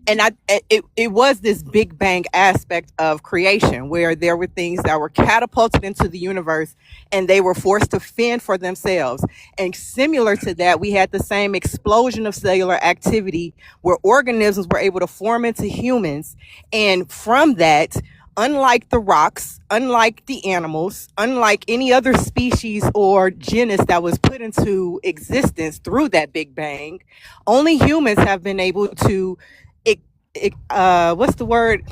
and it was this Big Bang aspect of creation where there were things that were catapulted into the universe and they were forced to fend for themselves. And similar to that, we had the same explosion of cellular activity where organisms were able to form into humans, and from that, unlike the rocks, unlike the animals, unlike any other species or genus that was put into existence through that Big Bang, only humans have been able to, what's the word?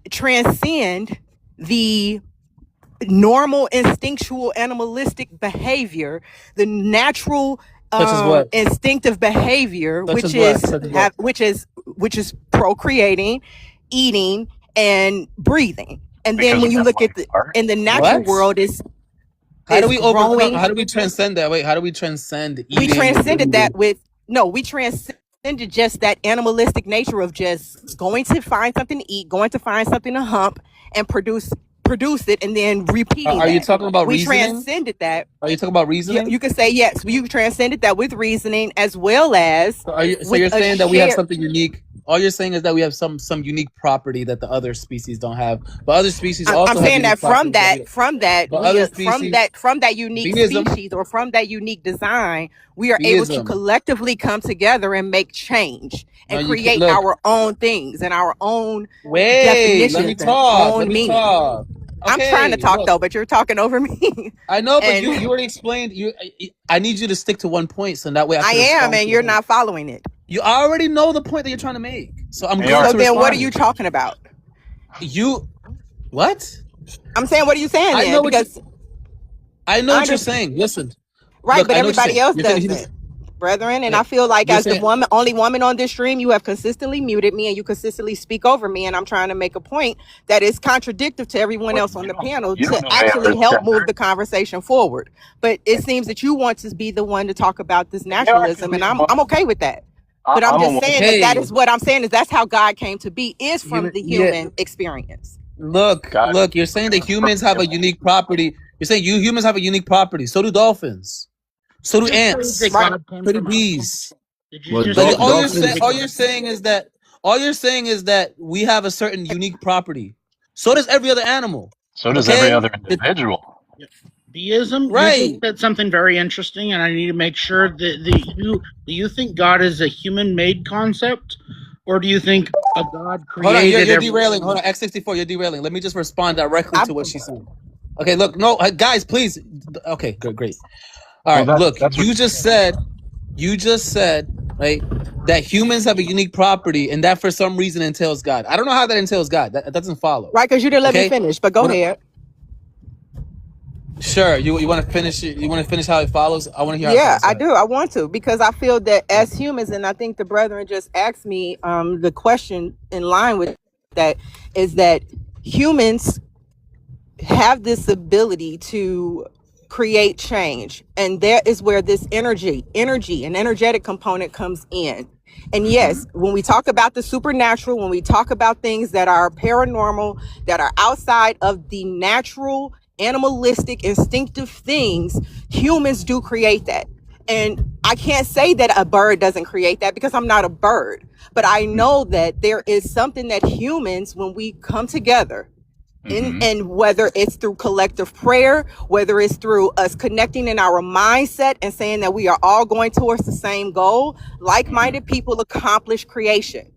Transcend the normal instinctual animalistic behavior, the natural Such as what? instinctive behavior, Such which as what? is Such as what? which is procreating, eating, and breathing. And then Because when we you have look at one the heart. in the natural What? world is How do we overcome? growing. How do we transcend that? Wait, how do we transcend We eating and transcended that breathing? with no, we transcended just that animalistic nature of just going to find something to eat, going to find something to hump, and produce it, and then repeating Are you that. talking about We reasoning? transcended that. Are you talking about reasoning? You can say yes. You transcended that with reasoning as well as So with you're a saying that we have shared. something unique. All you're saying is that we have some unique property that the other species don't have, but other species I'm also have saying unique that from properties that other from species. that unique Deism, species or from that unique design, we are able to deism. collectively come together and make change No, and you can't. create Look, our own things and our own wait. Let me definitions and talk. Let own me meaning. talk. I'm trying to Okay. talk Look, though, but you're talking over me. I know, but you And already explained. I need you to stick to one point, so that way I I can am, respond and to you're your point. not following it. You already know the point that you're trying to make, so I'm They going are. So to then what are respond. you talking about? You what? I'm saying, what are you saying I then? know what you. Because I know I what you're understand, saying. Listen, right, look, but I know what you're everybody saying. else You're saying doesn't, brethren. And yeah, I feel like you're as the saying only woman on this stream, you have consistently muted me and you consistently speak over me. And I'm trying to make a point that is contradictory to everyone Well, else on the panel you to don't know actually AR's help move gender. the conversation forward. But it seems that you want to be the one to talk about this AR can naturalism, be and a I'm woman. okay with that. But I'm I'm a just woman. saying that okay. is what I'm saying is that's how God came to be, is from You the yeah. human experience. Look, God look. You're saying that humans have a procreate. unique property. You're saying humans have a unique property. So do dolphins. So do You just proved that ants. Right. God came So do from a woman. bees. Did you Well, just Like prove that? dolphins. all you're saying is that we have a certain unique property. So does every other animal. So does every Okay? other individual. Yeah. Deism, you just Right. said something very interesting, and I need to make sure that do you think God is a human-made concept, or do you think a God Hold on, created you're everything? derailing. Hold on, X64, you're derailing. Let me just respond directly I, to what she's saying. Okay, look, no, guys, please. Okay, good, great. All Well, right, look, that's what you just said, right, that humans have a unique property, and that for some reason entails God. I don't know how that entails God. That doesn't follow. right, because you didn't let me Okay, finish, but go What- ahead. sure. You want to finish it? You want to finish how it follows? I want to hear how it Yeah, follows. I do. I want to, because I feel that as humans, and I think the brethren just asked me the question in line with that, is that humans have this ability to create change, and there is where this energy and energetic component comes in. And yes, when we talk about the supernatural, when we talk about things that are paranormal, that are outside of the natural, animalistic, instinctive things, humans do create that. And I can't say that a bird doesn't create that, because I'm not a bird, but I know that there is something that humans, when we come together, and whether it's through collective prayer, whether it's through us connecting in our mindset and saying that we are all going towards the same goal, like-minded people accomplish creation.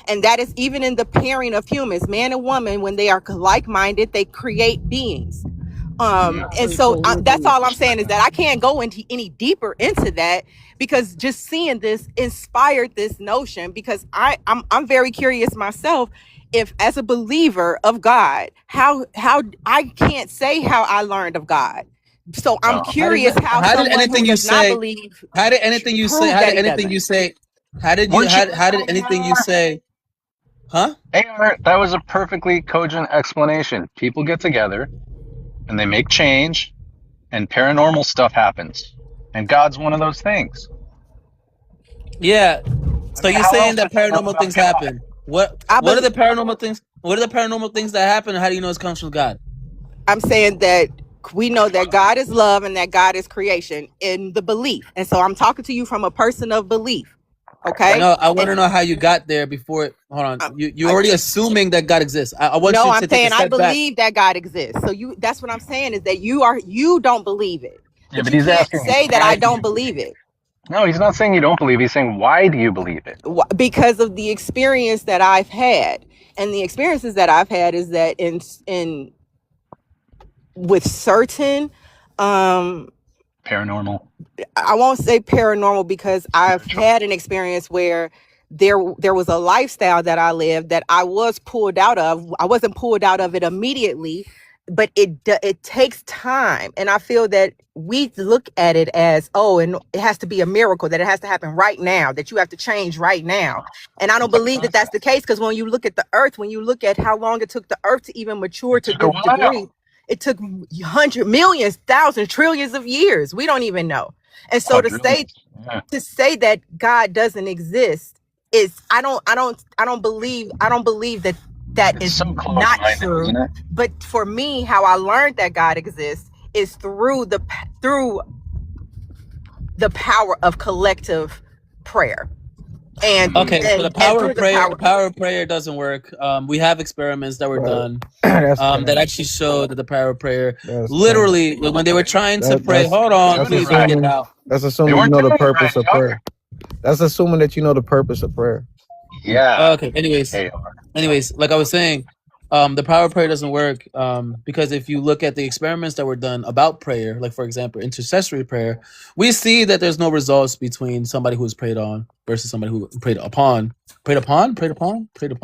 And that is even in the pairing of humans, man and woman. When they are like-minded, they create beings. And so that's all I'm saying, is that I can't go into any deeper into that, because just seeing this inspired this notion, because I'm very curious myself, if as a believer of God, how I can't say how I learned of God. So I'm curious how How did someone anything who you does not say? believe How did anything you say? prove How that did he anything doesn't. you say? How did you? Weren't you How did anything you say? Huh? AR, that was a perfectly cogent explanation. People get together and they make change, and paranormal stuff happens. And God's one of those things. Yeah. So I mean, you're how saying else that would you know paranormal about things God? happen? What I are the believe paranormal things? What are the paranormal things that happen, and how do you know it comes from God? I'm saying that we know that God is love and that God is creation in the belief. And so I'm talking to you from a person of belief. Okay. No, I want to And know how you got there before. Hold on, you're already assuming that God exists. I want no, you I'm to take a saying I step back. believe that God exists. So that's what I'm saying is that you don't believe it. Yeah, But but you he's can't asking, say that why I do you don't believe believe it? it. No, he's not saying you don't believe. He's saying, why do you believe it? Because of the experience that I've had. And the experiences that I've had is that in with certain Paranormal. I won't say paranormal because I've had an experience where there was a lifestyle that I lived that I was pulled out of. I wasn't pulled out of it immediately, but it takes time. And I feel that we look at it as, oh, and it has to be a miracle, that it has to happen right now, that you have to change right now. And I don't believe that that's the case, because when you look at the earth, when you look at how long it took the earth to even mature to this degree, it took hundreds, millions, thousands, trillions of years. We don't even know. And so to say that God doesn't exist is I don't believe that is so not true. isn't it? But for me, how I learned that God exists is through the power of collective prayer. And Okay, so the power through of prayer, the power of prayer doesn't work. We have experiments that were done that actually show that the power of prayer, literally, when they were trying to pray. Hold on, please let me get it out. That's assuming you know the purpose of prayer. That's assuming that you know the purpose of prayer. Yeah. Okay. Anyways, like I was saying, the power of prayer doesn't work because if you look at the experiments that were done about prayer, like for example, intercessory prayer, we see that there's no results between somebody who was prayed on versus somebody who prayed upon. Prayed for. I think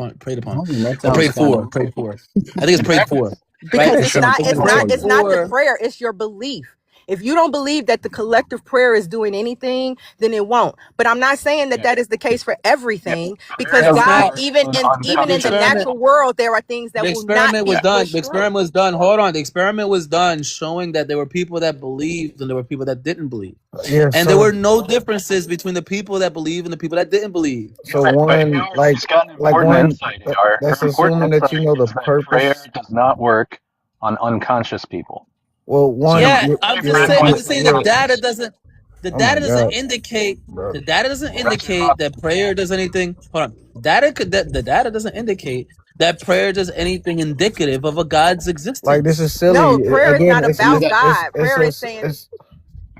it's prayed for. Because right? it's not the prayer, it's your belief. If you don't believe that the collective prayer is doing anything, then it won't. But I'm not saying that that is the case for everything, because God, even in the natural world, there are things that will not be pushed through. The experiment was done. Hold on. The experiment was done showing that there were people that believed and there were people that didn't believe. Yeah, and there were no differences between the people that believe and the people that didn't believe. So one, that's assuming that you know the purpose. Prayer does not work on unconscious people. Well, one, I'm just saying the data doesn't. The data doesn't indicate. The data doesn't indicate that prayer does anything. Hold on. The data doesn't indicate that prayer does anything indicative of a God's existence. Like, this is silly. No, prayer is not about God. Prayer is saying.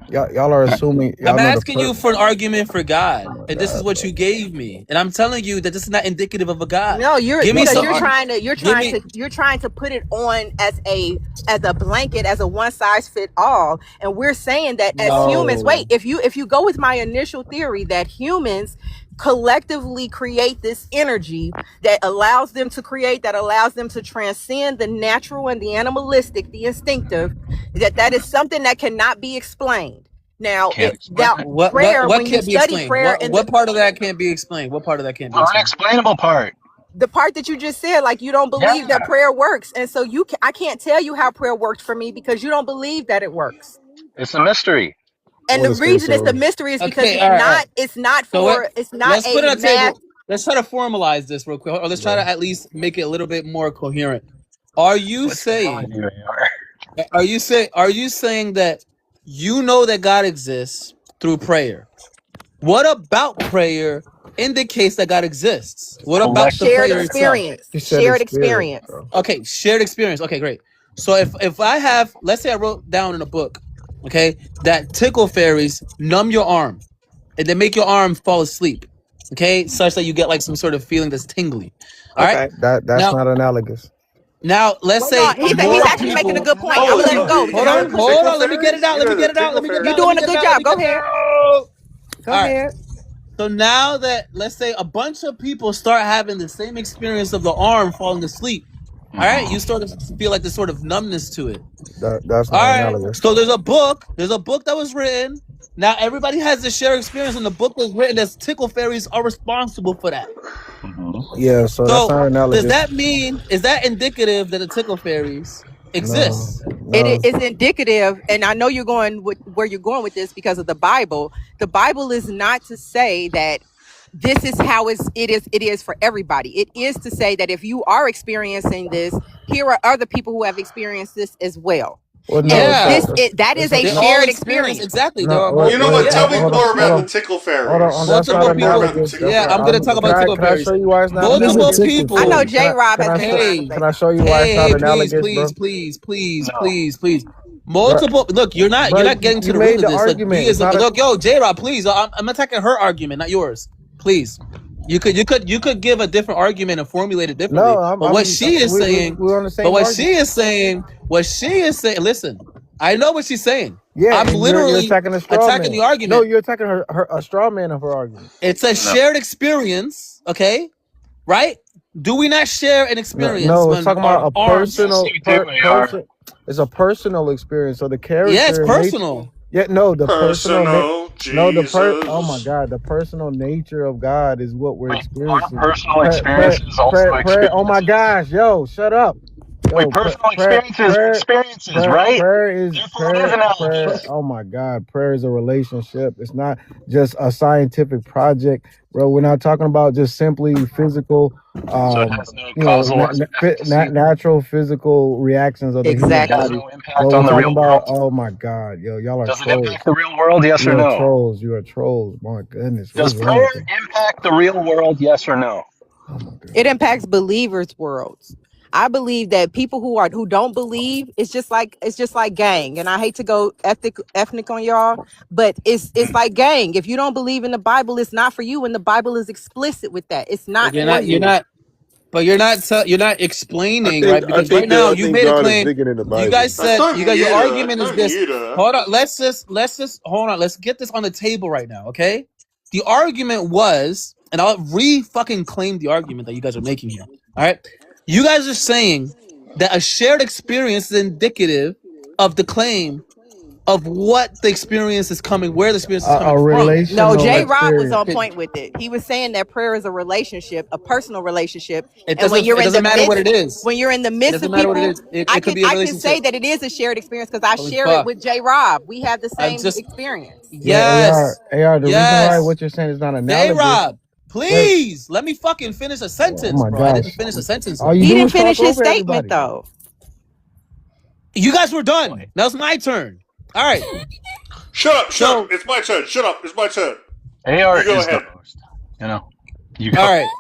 Y'all are assuming. I'm asking you for an argument for God, and this is what you gave me, and I'm telling you that this is not indicative of a God. No, you're trying to put it on as a blanket, as a one size fit all, and we're saying that as humans. Wait, if you go with my initial theory that humans collectively create this energy that allows them to create, that allows them to transcend the natural and the animalistic, the instinctive, that is something that cannot be explained. Now, what part of that can't be explained? What part of that can't be explained? Unexplainable part. The part that you just said, like you don't believe that prayer works, and so I can't tell you how prayer worked for me because you don't believe that it works. It's a mystery. And the reason it's a mystery is because it's not let's put it on the math. table. Let's try to formalize this real quick, or let's try to at least make it a little bit more coherent. Are you saying that you know that God exists through prayer? What about prayer indicates that God exists? What about the prayer experience? itself? Shared experience. Okay, shared experience. Okay, great. So if I have, let's say I wrote down in a book, okay, that tickle fairies numb your arm and they make your arm fall asleep, okay, such that you get like some sort of feeling that's tingly. All right, that's not analogous. Now let's say he's actually making a good point. I'm gonna let him go. Hold on. Let me get it out. You're doing a good job. Go ahead. Go ahead. So now that, let's say, a bunch of people start having the same experience of the arm falling asleep, all right, you start to feel like this sort of numbness to it. That's not analogous. So there's a book that was written. Now everybody has to share experience, and the book was written as tickle fairies are responsible for that. Yeah, so that's not analogous. Does that mean, is that indicative that the tickle fairies exist? No. It is indicative, and I know you're going with where you're going with this because of the Bible. The Bible is not to say that this is how it is for everybody. It is to say that if you are experiencing this, here are other people who have experienced this as well. Well, no, And Yeah, that is a they all shared experience experience. exactly. There no. are You Wait, know multiple. what? wait, Tell Yeah, me hold on, more hold about the on, tickle hold on. fairies. That's Tell not me multiple more people. about the analogous. tickle Yeah, I'm gonna fairies. talk about tickle Can I show fairies. you why it's not What is a Multiple analogous? tickle I know people. fairy? J Rob Can has I been show? trying to Hey, say Can I show something. you why it's not hey, please, analogous, please, bro? please, please, No. please, please. Bro, Multiple. Look, you're bro, not getting to you the root made of the this. Look, argument. D It's is not a. look, yo, J Rob, please. I'm attacking her argument, not yours. Please. You could give a different argument and formulate it differently. No, But what she is saying, we're on the but same what she argument. is saying, listen, I know what she's saying. Yeah, I'm and you're literally attacking a straw attacking man. the No, argument. you're attacking her a straw man of her argument. It's a No. shared experience, okay? Right? Do we not share an No, experience no, it's when talking our about a arms? Yes, personal you do, AR. person. It's a personal experience. So the Yeah, it's character and nature. personal. Yeah, no, the Personal no, oh my Jesus. God, the personal nature of God is what we're Wait, aren't experiencing. personal experiences also Prayer. Oh my experiences? gosh, yo, shut up. Wait, Yo, personal experiences are experiences, right? Therefore, it is prayer. analogous. Oh my God, prayer is a relationship. It's not just a scientific project, bro. We're not talking about just simply physical, So it has no causal efficacy. natural physical reactions of the human It has Exactly. body. no But impact we're on the talking real about, world. oh my God, yo, y'all are Does it trolls. impact the real world? Yes You or are no? trolls. You are trolls. My goodness, what Does is wrong prayer with you? impact the real world? Yes or no? Oh my God. It impacts believers' worlds. I believe that people who don't believe, it's just like gang. And I hate to go ethnic on y'all, but it's like gang. If you don't believe in the Bible, it's not for you. And the Bible is explicit with that. It's But not you're for not. You're you. not. But you're not explaining, right? I Because right now I you think made a God is claim. bigger than the You Bible. guys That's said not your Yuta. That's argument is not this. Yuta. Hold on. Let's just hold on. Let's get this on the table right now, okay? The argument was, and I'll fucking claim the argument that you guys are making here. All right. You guys are saying that a shared experience is indicative of the claim of what the experience is coming, where the experience is A coming from. No, relational J Rob was experience. on point with it. He was saying that prayer is a relationship, a personal relationship. It And when doesn't. you're It in the doesn't matter what it midst, is. when you're in the It midst doesn't of matter what it people, is. It could be a I can say relationship. that it is a shared experience because I Holy share it fuck! with J Rob. We have the I'm same just experience. Yeah, yes, AR. The reason why yes. what you're saying is not J analogous. Rob, Wait, please let me fucking finish a oh sentence, my bro. I gosh, didn't finish a sentence all yet. you He do didn't is talk finish his over statement everybody. though. You guys were done. Now it's my turn. All right. Shut up. So It's my turn. Shut up. It's my turn. AR You go is the ahead. host. You know, you all go. right.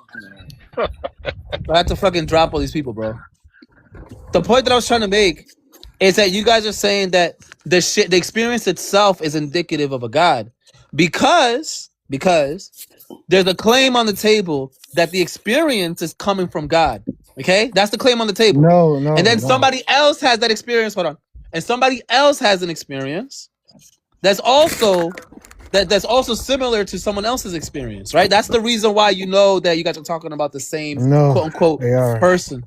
I have to fucking drop all these people, bro. The point that I was trying to make is that you guys are saying that the experience itself is indicative of a God because there's a claim on the table that the experience is coming from God. Okay, that's the claim on the table. No, And then no. somebody else has that experience. Hold on, and somebody else has an experience that's also that's also similar to someone else's experience, right? That's the reason why you know that you guys are talking about the same No, quote unquote they are. person.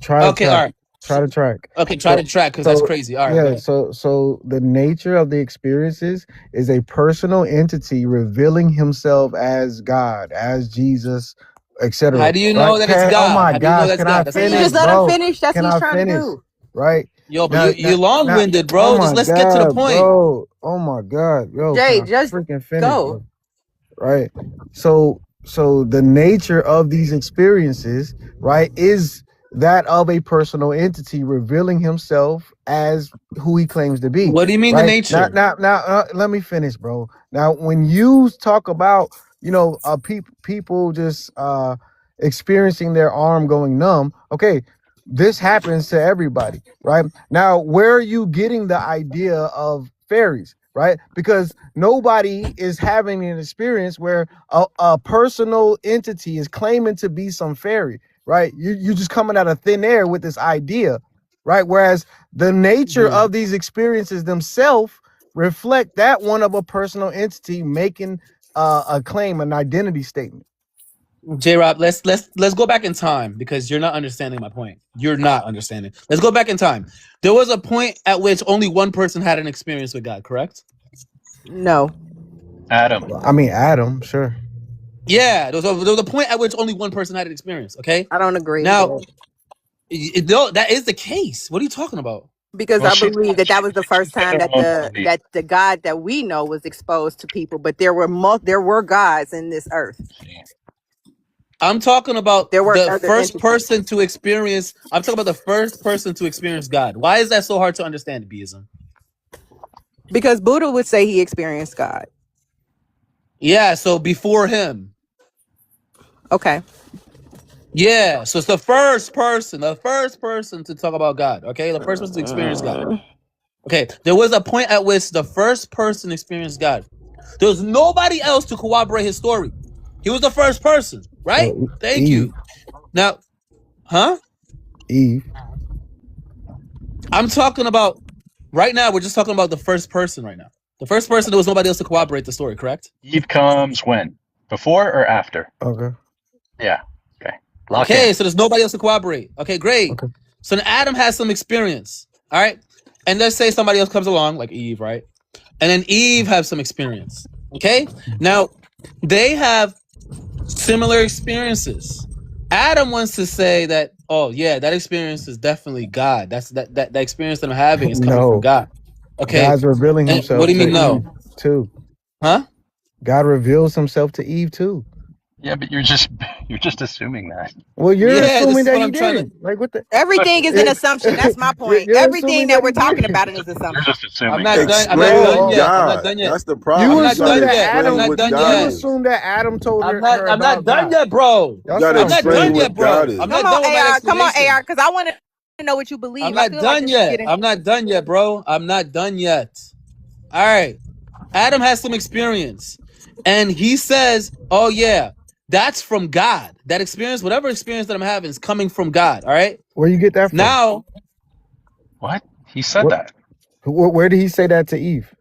Try to Okay, all track. right. Try to track. Okay, try to track because that's crazy. All right, go Yeah. ahead. So the nature of the experiences is a personal entity revealing himself as God, as Jesus, etc. How do you know Right? that it's Oh God? my How do you know gosh, that's can I God? That's what I'm You just finish, asking. let him bro? finish. That's Can what he's I trying to finish? do. Right? Yo, but you're long-winded, bro. Oh Just my let's get to the God, point. bro. Oh my God, yo, can Jay, I just freaking finish, go. bro? Right. So the nature of these experiences, right, is that of a personal entity revealing himself as who he claims to be. What do you mean the Right. nature? Now, let me finish, bro. Now, when you talk about, people just experiencing their arm going numb, okay, this happens to everybody, right? Now, where are you getting the idea of fairies? Right? Because nobody is having an experience where a personal entity is claiming to be some fairy, right? You just coming out of thin air with this idea, right? Whereas the nature of these experiences themselves reflect that one of a personal entity making a claim, an identity statement. J-Rob, let's go back in time because you're not understanding my point. You're not understanding. Let's go back in time. There was a point at which only one person had an experience with God, correct? No. Adam. I mean, Adam, sure. Yeah, there was a point at which only one person had an experience. Okay, I don't agree. now that is the case. What are you talking about? Because Well, I believe that was the first time that modality. the God that we know was exposed to people, but there were gods in this earth. I'm talking about There were the other first entities. person to experience. I'm talking about the first person to experience God. Why is that so hard to understand, Beism? Because Buddha would say he experienced God. Yeah, so before him. Okay. Yeah, so it's the first person to talk about God. Okay, the first person to experience God. Okay, there was a point at which the first person experienced God. There was nobody else to corroborate his story. He was the first person, right? Thank Eve. you. Now, huh? Eve. I'm talking about right now. We're just talking about the first person right now. The first person, there was nobody else to corroborate the story, correct? Eve comes when? Before or after? Okay. Yeah. Okay. Lock Okay, in. so there's nobody else to corroborate. Okay, great. Okay. So then Adam has some experience. All right. And let's say somebody else comes along, like Eve, right? And then Eve has some experience. Okay. Now they have similar experiences. Adam wants to say that, oh yeah, that experience is definitely God. That's that experience that I'm having is coming from No. God. Okay. God's revealing And himself what do you to mean no? Eve too. Huh? God reveals himself to Eve too. Yeah, but you're just assuming that. Well, you're Yeah, this assuming is that what he I'm trying to. didn't. Like what the? Everything is an assumption. That's my point. You're Everything assuming that that we're he talking did. about is You're assumption. just assuming. I'm not done. I'm not Explain done yet. I'm God. not done yet. That's the problem. You I'm You not assume gotta done that yet. I'm explain Adam. not what done God You yet. is. assume that Adam told I'm her not about done God. yet, bro. Y'all You gotta I'm sound not done explain crazy. what yet, bro. God is. I'm Come not on, done with my AR. Come on, explanation. AR, because I want to know what you I'm believe. I not feel like done this is yet. getting. I'm not done yet, bro. I'm not done yet. All right. Adam has some experience. And he says, oh, yeah, that's from God. That experience, whatever experience that I'm having is coming from God. All right. Where you get that from? Now, What? He said What? that. Where did he say that to Eve?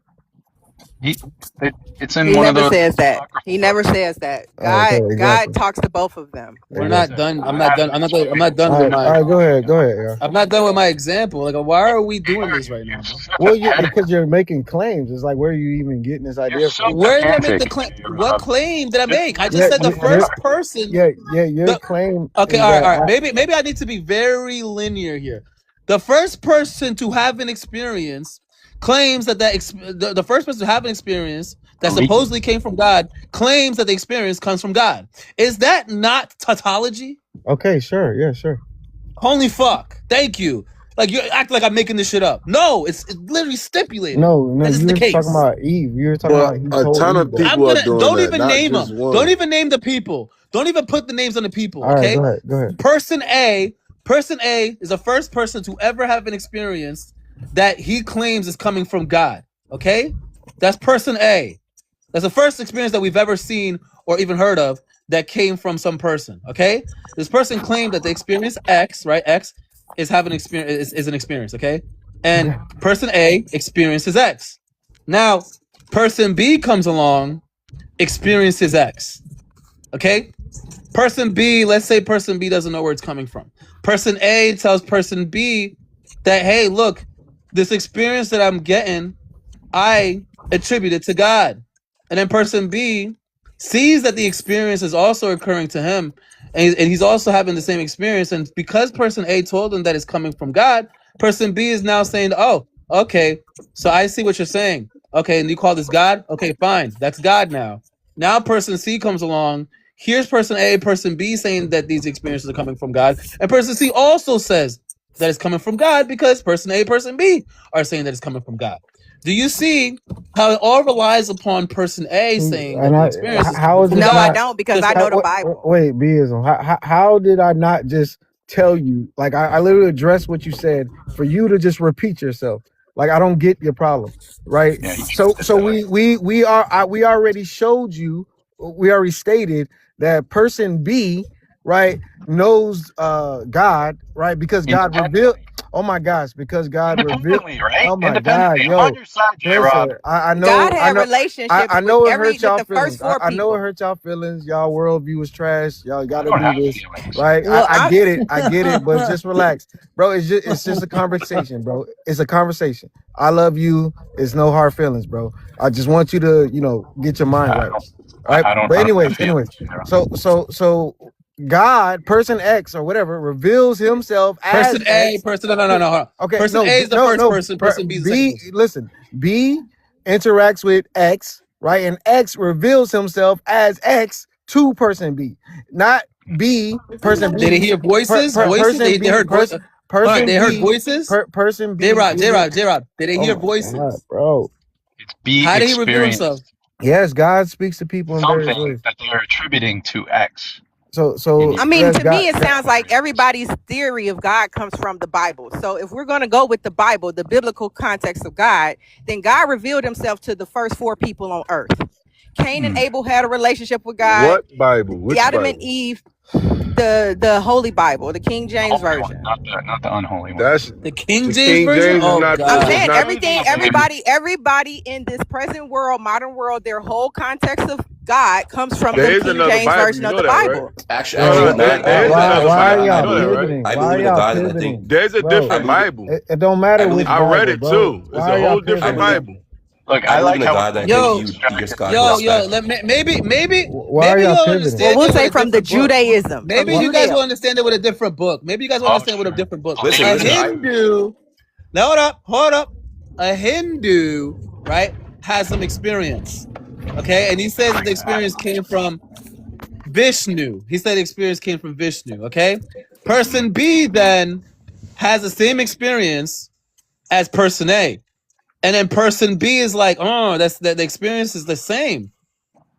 It's in He one of never those says that. apocryphal He never books. says that. Okay, God exactly. talks to both of them. we're He not said, done. I'm I not have done. an I'm not done All with right, my. all right, go ahead, yeah. I'm not done with my example. Like, why are we doing this right now, bro? Well, because you're making claims. It's like, where are you even getting this You're idea so from? Where did I make pedantic, the claim? What Rob. claim did I Just make? I just Yeah, said the what you first are. person. your claim Okay, is all right, that. all right. Maybe I need to be very linear here. The first person to have an experience claims that the first person to have an experience that Believe. supposedly came from God claims that the experience comes from God. Is that not tautology? Okay, sure, yeah, sure. Holy fuck! Thank you. Like you act like I'm making this shit up. No, it's literally stipulated No, that this is you the were talking case. about Eve. You were talking But about he a told ton Eve of that. I'm people are gonna doing don't that, even not name just them. one. Don't even name the people. Don't even put the names on the people. All right, Okay. go ahead. Person A is the first person to ever have an experience that he claims is coming from God. Okay, that's person A. That's the first experience that we've ever seen or even heard of that came from some person. Okay, this person claimed that the experience X, right? X is having experience is an experience. Okay, and person A experiences X. Now, person B comes along, experiences X. Okay, person B, let's say person B doesn't know where it's coming from. Person A tells person B that, hey, look, this experience that I'm getting, I attribute it to God. And then person B sees that the experience is also occurring to him, and he's also having the same experience. And because person A told him that it's coming from God, person B is now saying, oh, okay, so I see what you're saying. Okay, and you call this God? Okay, fine. That's God now. Now person C comes along. Here's person A, person B saying that these experiences are coming from God. And person C also says that it's coming from God because person A, person B are saying that it's coming from God. Do you see how it all relies upon person A saying that And the experience is how is from it No, I God? don't, because I know the Bible. Wait, Beism. How did I not just tell you? Like I literally addressed what you said for you to just repeat yourself. Like I don't get your problem, right? Yeah, So we already showed you. We already stated that person B, right, knows God, right, because God revealed. Oh my gosh, because God revealed. Independently, right? Oh my God, Independently. I'm yo, on your side, J-Rob. listen, I know, God I had know, relationships I know with it hurt y'all the feelings. first four I know it people. hurt y'all feelings. Y'all worldview is trash. Y'all I gotta don't do have this, feelings. right? Well, I get it, but just relax, bro. It's just a conversation, bro. It's a conversation. I love you. It's no hard feelings, bro. I just want you to, get your mind right. All right. I don't But have anyways, feelings, J-Rob. so God, person X or whatever, reveals himself as Person A, X. person no. Hold on. Okay, Person A is the first person. Person B is the second person. Listen, B interacts with X, right? And X reveals himself as X to person B. Not B, person Did they B, hear voices? Voices? person They B, heard voices. person They heard B, voices. person B. J-Rob. Did they Oh hear my voices? God, bro. It's be How did he reveal himself? experienced Yes, God speaks to people in various something ways. that they are attributing to X. So I mean, yes, to God. me, it sounds like everybody's theory of God comes from the Bible. So if we're going to go with the Bible, the biblical context of God, then God revealed himself to the first 4 people on earth. Cain and Abel had a relationship with God. What Bible? Which Adam Bible? and Eve, the Holy Bible, the King James Holy Version. one, not the unholy one. That's The King the James King version. James is Oh not. I'm God. Is saying not. everybody in this present world, modern world, their whole context of God comes from There the is King another James Bible. Version You of know the that, right? Bible. Actually, No, actually, there is another Why Bible. are You y'all know that, right? pivoting? I Why are believe in y'all God, and I pivoting? think There's a Bro, different Bible. it don't matter I which believe I Bible, read it bro. too. It's Why a are y'all whole I different pivoting? believe Bible. Look, I I believe like in a how God that we're can Yo, give distracted God with and all yo. respect. Maybe Why are you'll y'all pivoting? Well, understand we'll it with say a from the different book. Judaism, from Maybe you guys Judea. will understand it with a different book. Maybe you guys will Oh, understand it with a sure. different book. Listen, A Please. listen. Hindu. Now, hold up. A Hindu, right, has some experience. Okay, and he says that the experience came from Vishnu. He said the experience came from Vishnu. Okay, person B then has the same experience as person A, and then person B is like, oh, that's that the experience is the same.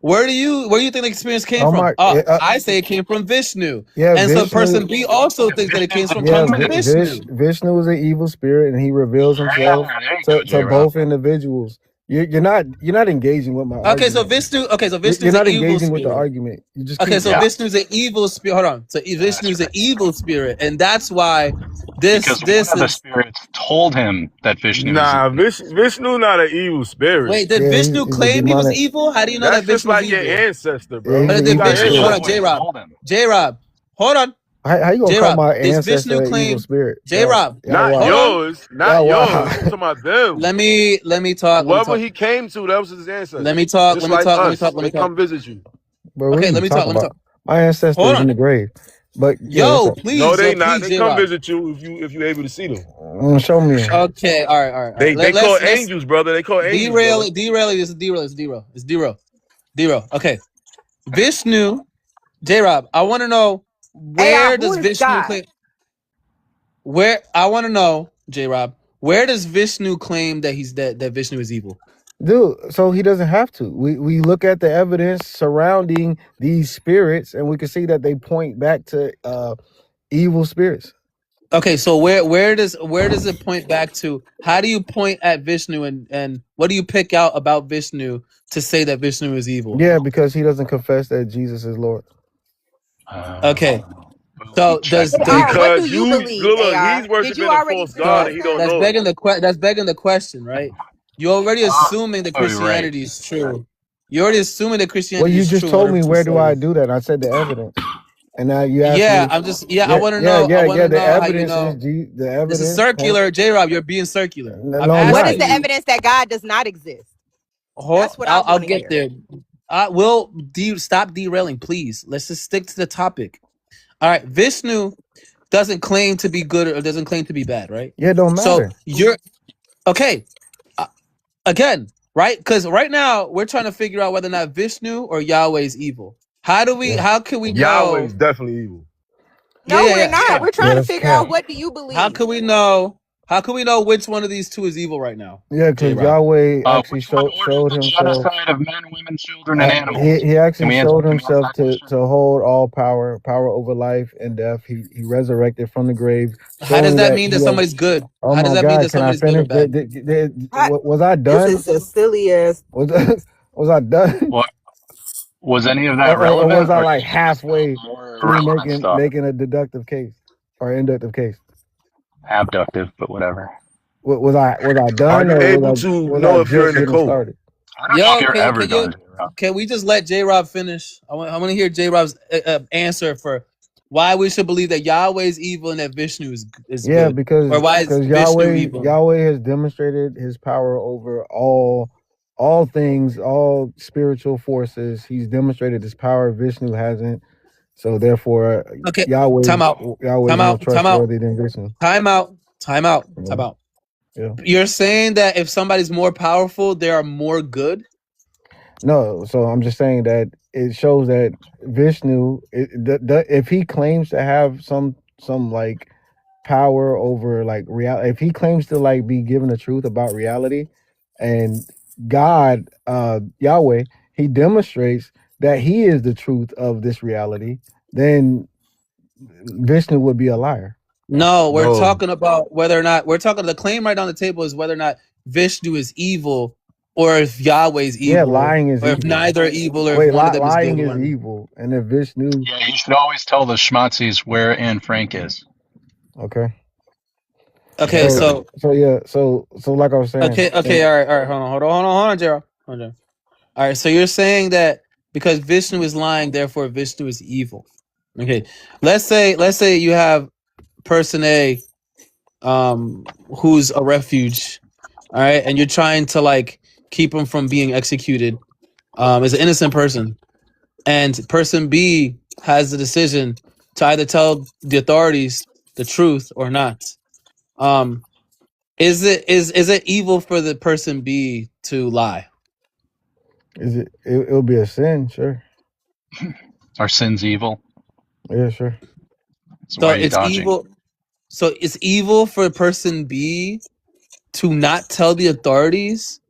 Where do you think the experience came Oh from? my, I say it came from Vishnu, yeah, and so Vishnu. person B also thinks that it came Vishnu's a from Yeah, Vishnu. Vishnu is an evil spirit, and he reveals himself There you go, to J-Rob. both individuals. You're not engaging with my Okay, so argument. Vishnu's You're an not evil engaging with the spirit. argument. You just Okay, keep. so Yeah, Vishnu's an evil spirit. Hold on. So that's Vishnu's an right. evil spirit, and that's why this Because one this of the is. spirits told him that Vishnu is Nah, evil. Vishnu not an evil spirit. Wait, did Yeah, Vishnu he's a claim he was demonic. evil? How do you know that That's just Vishnu's like your evil? ancestor, Yeah, bro. he's But an You did evil got Vishnu? Hold spirit. on, ancestors. J Always Rob. told him. J Rob, hold on. How you gonna J call Rob, my does ancestor Vishnu an evil claim? spirit? J Rob, Y'all Not hold wow. on. yours. Not Y'all yours. I'm wow. talking about them. Let me talk. Let me Whoever talk. he came to, that was his Let ancestors. me talk. Just Let me like talk. Let me talk. us. Let me They talk. come visit you. Bro, what are Okay, you let me talk. talking Let me about? talk. My ancestor Hold is in on. the grave. But yeah, what's Yo, up? No, please, they not. They J come Rob. visit you if you able to see them. Show me. Okay, all right. They call Let's angels, brother. They call angels, brother. derail. This is derail. Okay, Vishnu, J Rob. I want to know AI, where who does is Vishnu God? claim? Where I want to know, J Rob. Where does Vishnu claim that he's that Vishnu is evil? Dude, so he doesn't have to. We look at the evidence surrounding these spirits, and we can see that they point back to evil spirits. Okay, so where does it point back to? How do you point at Vishnu and what do you pick out about Vishnu to say that Vishnu is evil? Yeah, because he doesn't confess that Jesus is Lord. Okay, so does All right, what do Because you you believe, look, AI? he's Did you worshiping a already false god and so discuss he don't that? that's know it. begging the question, right? You're already assuming that Oh, right. Christianity is true. You're already assuming that Well, Christianity you is just true told me 100%. where do I do that? And I said the evidence, and now you asked Yeah, me. I want to know. I want to The know how you evidence is know. the This is evidence. circular, J Rob. You're being circular. I'm No, I'm What is not. the asking you. evidence that God does not exist? That's what I I'll want to get hear. there. Stop derailing, please. Let's just stick to the topic. All right, Vishnu doesn't claim to be good or doesn't claim to be bad, right? Yeah, it don't So matter. you're okay. Again, right? Because right now we're trying to figure out whether or not Vishnu or Yahweh is evil. How Yeah, can we Yahweh know? is definitely evil. No, we're Yeah. not. We're yeah, trying to that's figure out cap. what do you How believe? can we know? How can we know which one of these two is evil right now? Yeah, J because Rob. Yahweh actually Which one ordered showed the himself. genocide of men, women, children, and animals? He Can actually we answer showed himself that to question? hold all power over life and death. He resurrected from the grave, How does showing that that mean that he has. somebody's good? Oh How does my that mean God! that Can I somebody's good or finish? bad? Was I This done? is a silly ass. Was I done? What was any of that Or was relevant, I or did like you just miss the halfway more through relevant stuff? making a deductive case or inductive case? Abductive, but whatever. Was I Are done you or able to was I know if you're just in the getting code? started? I don't know if Yo, you're ever done, J-Rob. can we just let J Rob finish? I want to hear J Rob's answer for why we should believe that Yahweh is evil and that Vishnu is Yeah, good, or why is Vishnu evil? Yahweh has demonstrated his power over all things, all spiritual forces. He's demonstrated his power. Vishnu hasn't. So therefore, Okay, Yahweh time out, is more trustworthy than Vishnu. time out. Yeah. You're saying that if somebody's more powerful, they are more good. No, so I'm just saying that it shows that Vishnu, if he claims to have some like power over like reality, if he claims to like be given the truth about reality, and God, Yahweh, he demonstrates that he is the truth of this reality, then Vishnu would be a liar. No, we're talking about whether or not the claim right on the table is whether or not Vishnu is evil or if Yahweh is evil. Yeah, lying is or if evil. neither are evil or Wait, if one of them lying is is good. evil, and if Vishnu, Yeah, you should always tell the schmazzies where Anne Frank is. okay. Okay, so like I was saying. okay, all right, hold on, Gerald. Hold on. All right, so you're saying that because Vishnu is lying, therefore Vishnu is evil. Okay, let's say you have person A, who's a refuge, all right, and you're trying to like keep him from being executed, as an innocent person, and person B has the decision to either tell the authorities the truth or not. Is it evil for the person B to lie? It'll be a sin, sure. Are sins evil? Yeah, sure. So why are you it's dodging? evil. So it's evil for person B to not tell the authorities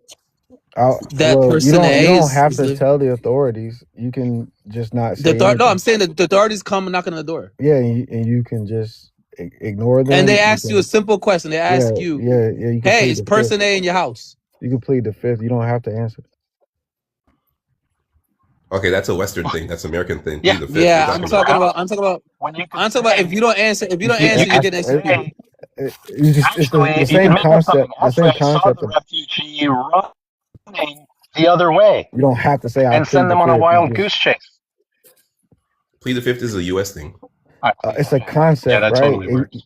that person you A don't have is to living. tell the authorities. You can just not say anything. No, I'm saying that the authorities come and knock on the door. Yeah, and you can just ignore them. And they ask you a simple question. They ask you, you can "Hey, plead is the person fifth. A in your house?" You can plead the fifth. You don't have to answer. Okay, that's a Western thing. That's an American thing. Yeah. Plead the fifth. Yeah, We're I'm talking about if you don't answer, you get executed. It's the You same can make up something. concept. The same Actually, I saw concept the of refugee running the other way you don't have to say I and plead send the them on a fifth. wild goose chase. Plead the fifth is a U.S. thing. It's a concept, Yeah, that right? totally works.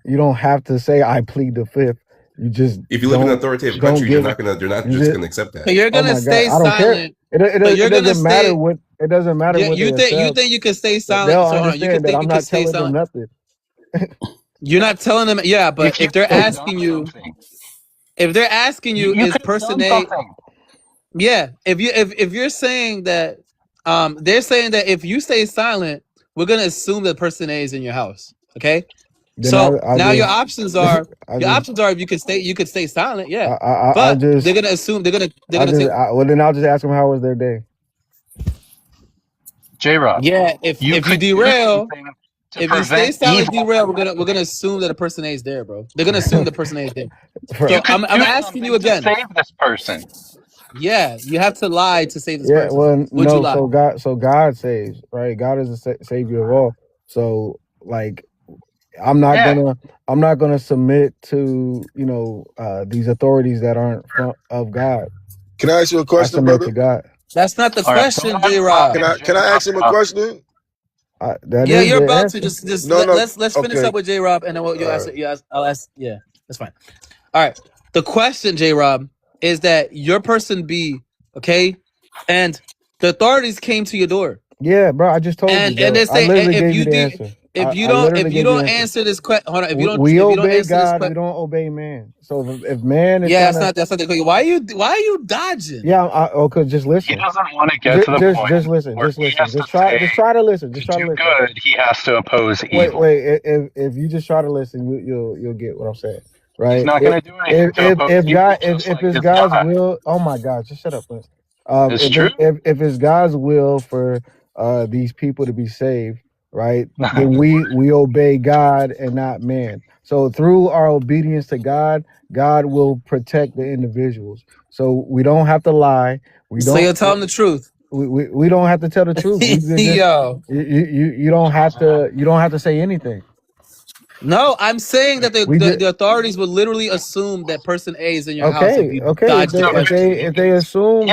You don't have to say I plead the fifth. You just If you live in an authoritative country, they're not just gonna accept that. So you're gonna stay I don't care. silent. It doesn't matter what it doesn't matter what You they think accept. you can stay silent? They'll So hold on, you understand can that I'm you not can stay telling them silent. nothing. You're not telling them, yeah. But if they're asking you, You is could person have A? done something. Yeah, if you're saying that, they're saying that if you stay silent, we're gonna assume that person A is in your house. Okay. Then So I now your just- options are I just- if you could stay silent, yeah. I But just- they're gonna assume they're gonna say, well then I'll just ask them how was their day. J-Rob. Yeah, if you could do derail, something to if you stay prevent silent, evil. derail, we're gonna assume that a person A is there, bro. They're gonna assume the person A is there. So You could I'm do asking you something to again. save this person. Yeah, you have to lie to save this Yeah, person. well, Would you no. lie? So God saves, right? God is the savior of all. So like, I'm not gonna submit to these authorities that aren't of God. Can I ask you a I question, submit brother? to God. That's not the All right, question, J-Rob. Can I ask him a question? That Yeah, is you're the about answer. to just No, no, let's finish okay. up with J-Rob and then you'll All ask. I'll ask. Yeah, that's fine. All right. The question, J-Rob, is that your person B, okay, and the authorities came to your door. Yeah, bro. I just told you. And Bro. they I say literally if gave you you the do, answer. if I you literally gave you the don't answer. answer this question, hold on. If you don't obey answer this God, we question, don't obey man. So if man is yeah, trying that's not the question. Why are you dodging? Yeah, okay, just listen. He doesn't want to get to the point Just listen. where Just he listen. has Just to try. say, Just try to listen. Just try to do listen. good, he has to oppose evil. Wait. If you just try to listen, you'll get what I'm saying, right? He's not going to do anything to oppose evil, just like it's his God's God. will. Oh my God, just shut up, Prince. It's true. If it's God's will for these people to be saved, right? Then we obey God and not man. So through our obedience to God, God will protect the individuals. So we don't have to lie. So you're telling the truth. We don't have to tell the truth. We can just, Yo. you don't have to say anything. No, I'm saying that the authorities would literally assume that person A is in your house if you dodge the question. If they assume,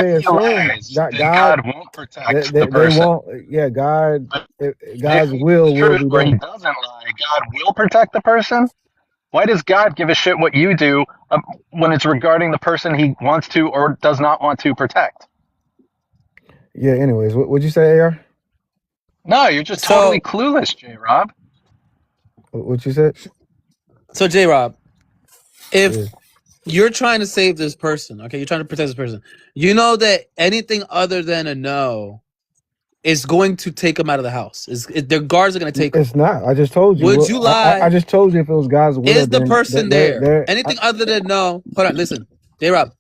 God won't protect they the person. won't. Yeah, God's If will it's true be where he done. doesn't lie, God will protect the person. Why does God give a shit what you do when it's regarding the person he wants to or does not want to protect? Yeah. Anyways, what'd you say, AR? No, you're just totally clueless, J-Rob. What you said? So J-Rob, if you're trying to save this person. Okay, you're trying to protect this person. You know that anything other than a no is going to take them out of the house. Their guards are going to take them. It's not. I just told you. Would you lie? I just told you if it was God's will. Is the then person they're- there? Anything other than no. Hold on, listen. J-Rob.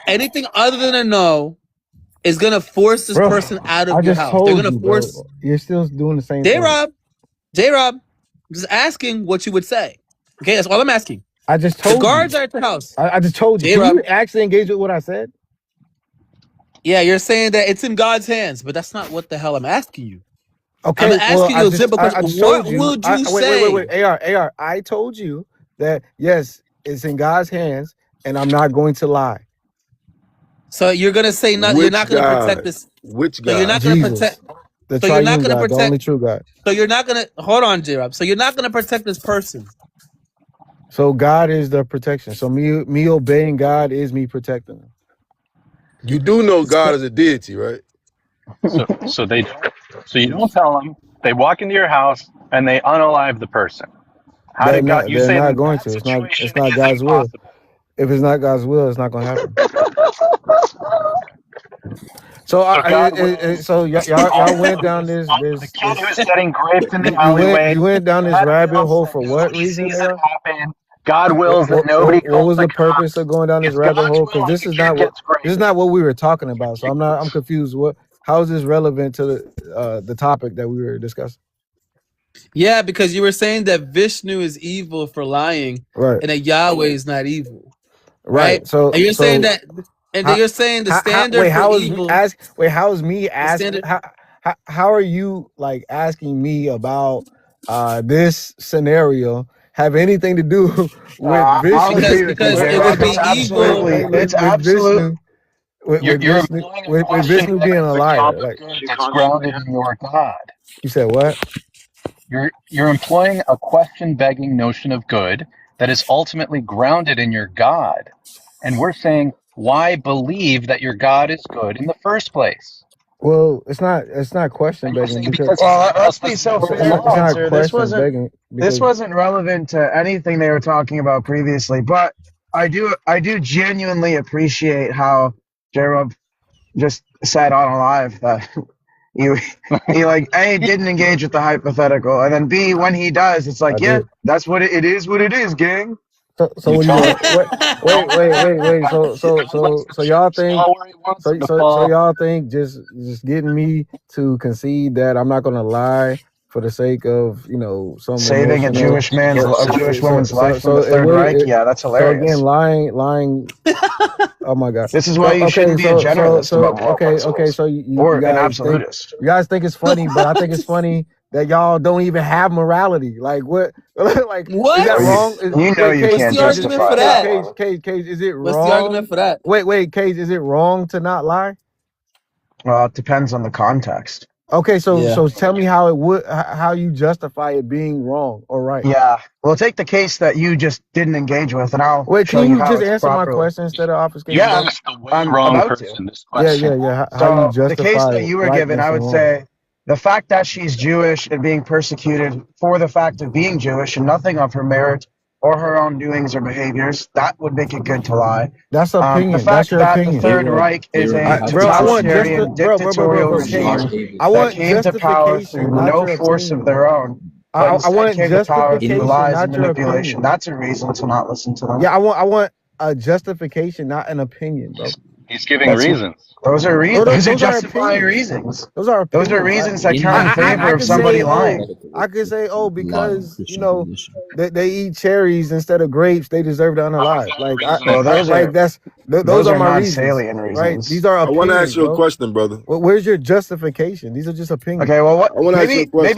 Anything other than a no is going to force this Bro, person out of I your just house. told They're going to you, bro. force. You're still doing the same thing. J-Rob, just asking what you would say. Okay, that's all I'm asking. I just The told guards you. are at your house. I just told you. J-Rob. Can you actually engage with what I said? Yeah, you're saying that it's in God's hands, but that's not what the hell I'm asking you. Okay, I'm asking you a simple I question. just What told you. would you say? Wait. AR. I told you that yes, it's in God's hands, and I'm not going to lie. So you're gonna say not. You're not gonna protect this. Which So you're God? not gonna Jesus, protect. the So you're not triune gonna God, the only protect. true God. So you're not gonna hold on, J-Rob. So you're not gonna protect this person. So God is the protection. So me obeying God is me protecting him. You do know God is a deity, right? So you don't tell them. They walk into your house and they unalive the person. How They're did God? not. You They're say not that going that to. situation It's not is God's will. impossible. If it's not God's will, it's not going to happen. So God wills y'all went down this the kid who's getting raped in the you alleyway. went down this God rabbit wills hole that for what nobody reason? sees it AR? happen. God wills that nobody What calls was the the purpose cops. of going down this It's rabbit God's hole? will Because that the kid gets this is not what we were talking about. So I'm confused. How is this relevant to the topic that we were discussing? Yeah, because you were saying that Vishnu is evil for lying, Right. and that Yahweh is not evil, Right. right? So And you're saying that, and then you're saying the standard for evil. How is me asking? standard- How are you like asking me about this scenario have anything to do with I'll agree Vishnu? with you, J-Rob. It's absolutely, with Vishnu. With Vishnu being a liar. Like It's grounded in your God. you said, what? You're employing a question-begging notion of good that is ultimately grounded in your God, and we're saying, why believe that your God is good in the first place? Well, it's not question begging because Let's be so fair and it's not answer. question begging. This wasn't relevant to anything they were talking about previously, but I do genuinely appreciate how J-Rob just said on live that he like A, didn't engage with the hypothetical, and then B, when he does, it's like, yeah, that's what it is. What it is, gang. So when you wait. So y'all think so y'all think just getting me to concede that I'm not gonna lie for the sake of some Saving a Jewish woman's life from the Third Reich. Yeah, that's hilarious. So again, lying. Oh my God! This is why you shouldn't be a generalist about moral principles. So you or guys an absolutist. you guys think it's funny, but I think it's funny that y'all don't even have morality. Like what? Like what? Is that wrong? You can't justify that. Cage, is it wrong? What's the argument for that? Wait, Cage, is it wrong to not lie? Well, it depends on the context. Okay, so tell me how you justify it being wrong or right. Yeah, well, take the case that you just didn't engage with, and I'll show can you how just it's answer my properly. question instead of obfuscating? Yeah, I'm wrong about person to. this question. Yeah. How So you justify the case that you were given, I would say the fact that she's Jewish and being persecuted for the fact of being Jewish and nothing of her merit or her own doings or behaviors, that would make it good to lie. That's opinion. The fact That's your that opinion. the Third Reich is a totalitarian dictatorial regime that came to power through no force of their own. I want came to power through justification, lies not and your manipulation. opinion. That's a reason to not listen to them. Yeah, I want a justification, not an opinion, bro. He's giving reasons. Those are reasons. Those are those are justifying opinions. reasons. Those are reasons that I- count in I favor of could somebody say, lying. I could say, because they eat cherries instead of grapes, they deserve to unalive. Those are my reasons. non-salient Right? reasons. These are I opinions. want to ask you a bro. question, brother. Well, where's your justification? These are just opinions. Okay, well, I wanna ask you a question.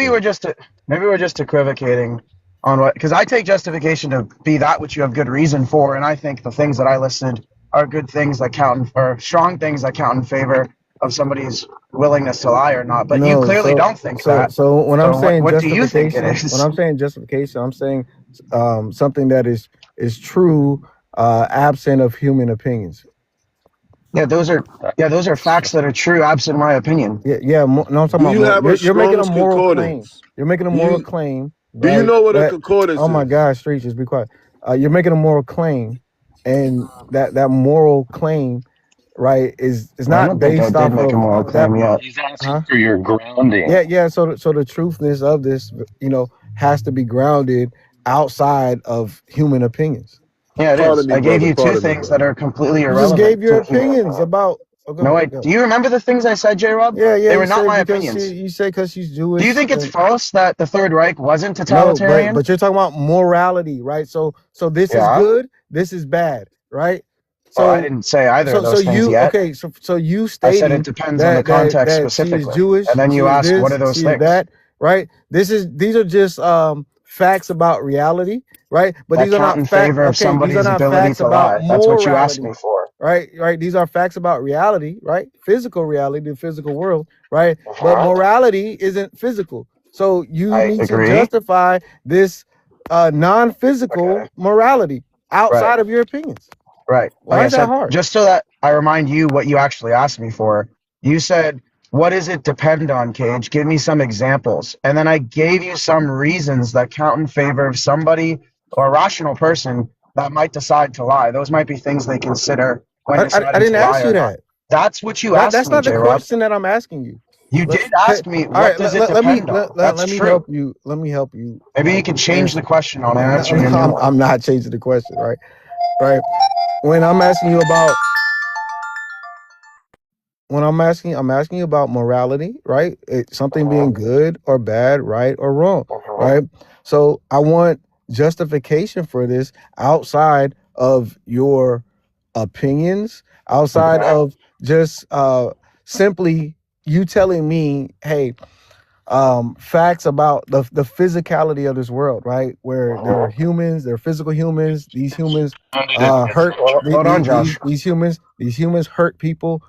maybe we're just equivocating on what, because I take justification to be that which you have good reason for, and I think the things that I listed are good things that count, or strong things that count in favor of somebody's willingness to lie or not. But you clearly don't think that. So when I'm saying what do you think justification, it is? when I'm saying justification, I'm saying something that is true, absent of human opinions. Yeah, those are facts that are true, absent my opinion. Yeah. No, I'm talking Do you about. have a You're making a Strong's moral claim. concordance? You're making a moral claim. Do you right, know what a that- concordance Oh my is? God, Street, just be quiet. You're making a moral claim and that moral claim, right, is Well, I not don't think I based did off make a of moral that. claim yet. He's asking Huh? for your grounding. Yeah. So the truthness of this, has to be grounded outside of human opinions. Yeah, it Pardon is. me, I gave brother. you two Pardon me, things that brother. are completely You just gave irrelevant your to human opinions opinion. about. Oh, go No, ahead. Go. do you remember the things I said, J. Rob? Yeah. They You were not said my because opinions. you said because she's Do Jewish. you think it's And false that the Third Reich wasn't no, totalitarian? but you're talking about morality, right? So this is Yeah. good. This is bad, right? Well, I So didn't say either of so those things you yet. okay? So you I said it stating depends on the that context she is specifically. Jewish, And then she you is asked, what are this, those she is things? that, right? These are just facts about reality, right? But That these are count not in fact. favor of Okay, these are somebody's not ability facts to about lie. That's what you asked morality, me for. right? These are facts about reality, right? Physical reality, the physical world, right? But Uh-huh. morality isn't physical. So you I need to agree. justify this non-physical Okay. morality Right. outside of your opinions. Right. Why Okay, is that so hard? just so that I remind you what you actually asked me for, you said, what does it depend on, Cage? Give me some examples. And then I gave you some reasons that count in favor of somebody or a rational person that might decide to lie. Those might be things they consider when I deciding didn't to lie ask you or not. that. That's what you asked That's me, not the J-Rob. question that I'm asking you. You Let, did ask me, all what right, does let, it let me depend on? let, That's let me true. help you. Let me help you. Maybe you could change Answer. the question on and No, answer your new one. I'm not changing the question, right? Right. When I'm asking you about I'm asking you about morality, right? Something being good or bad, right or wrong, right? So I want justification for this outside of your opinions, outside of just simply you telling me, hey, facts about the physicality of this world, right? Where there are humans, there are physical humans. These humans hurt. Hold on, Josh. These humans hurt people.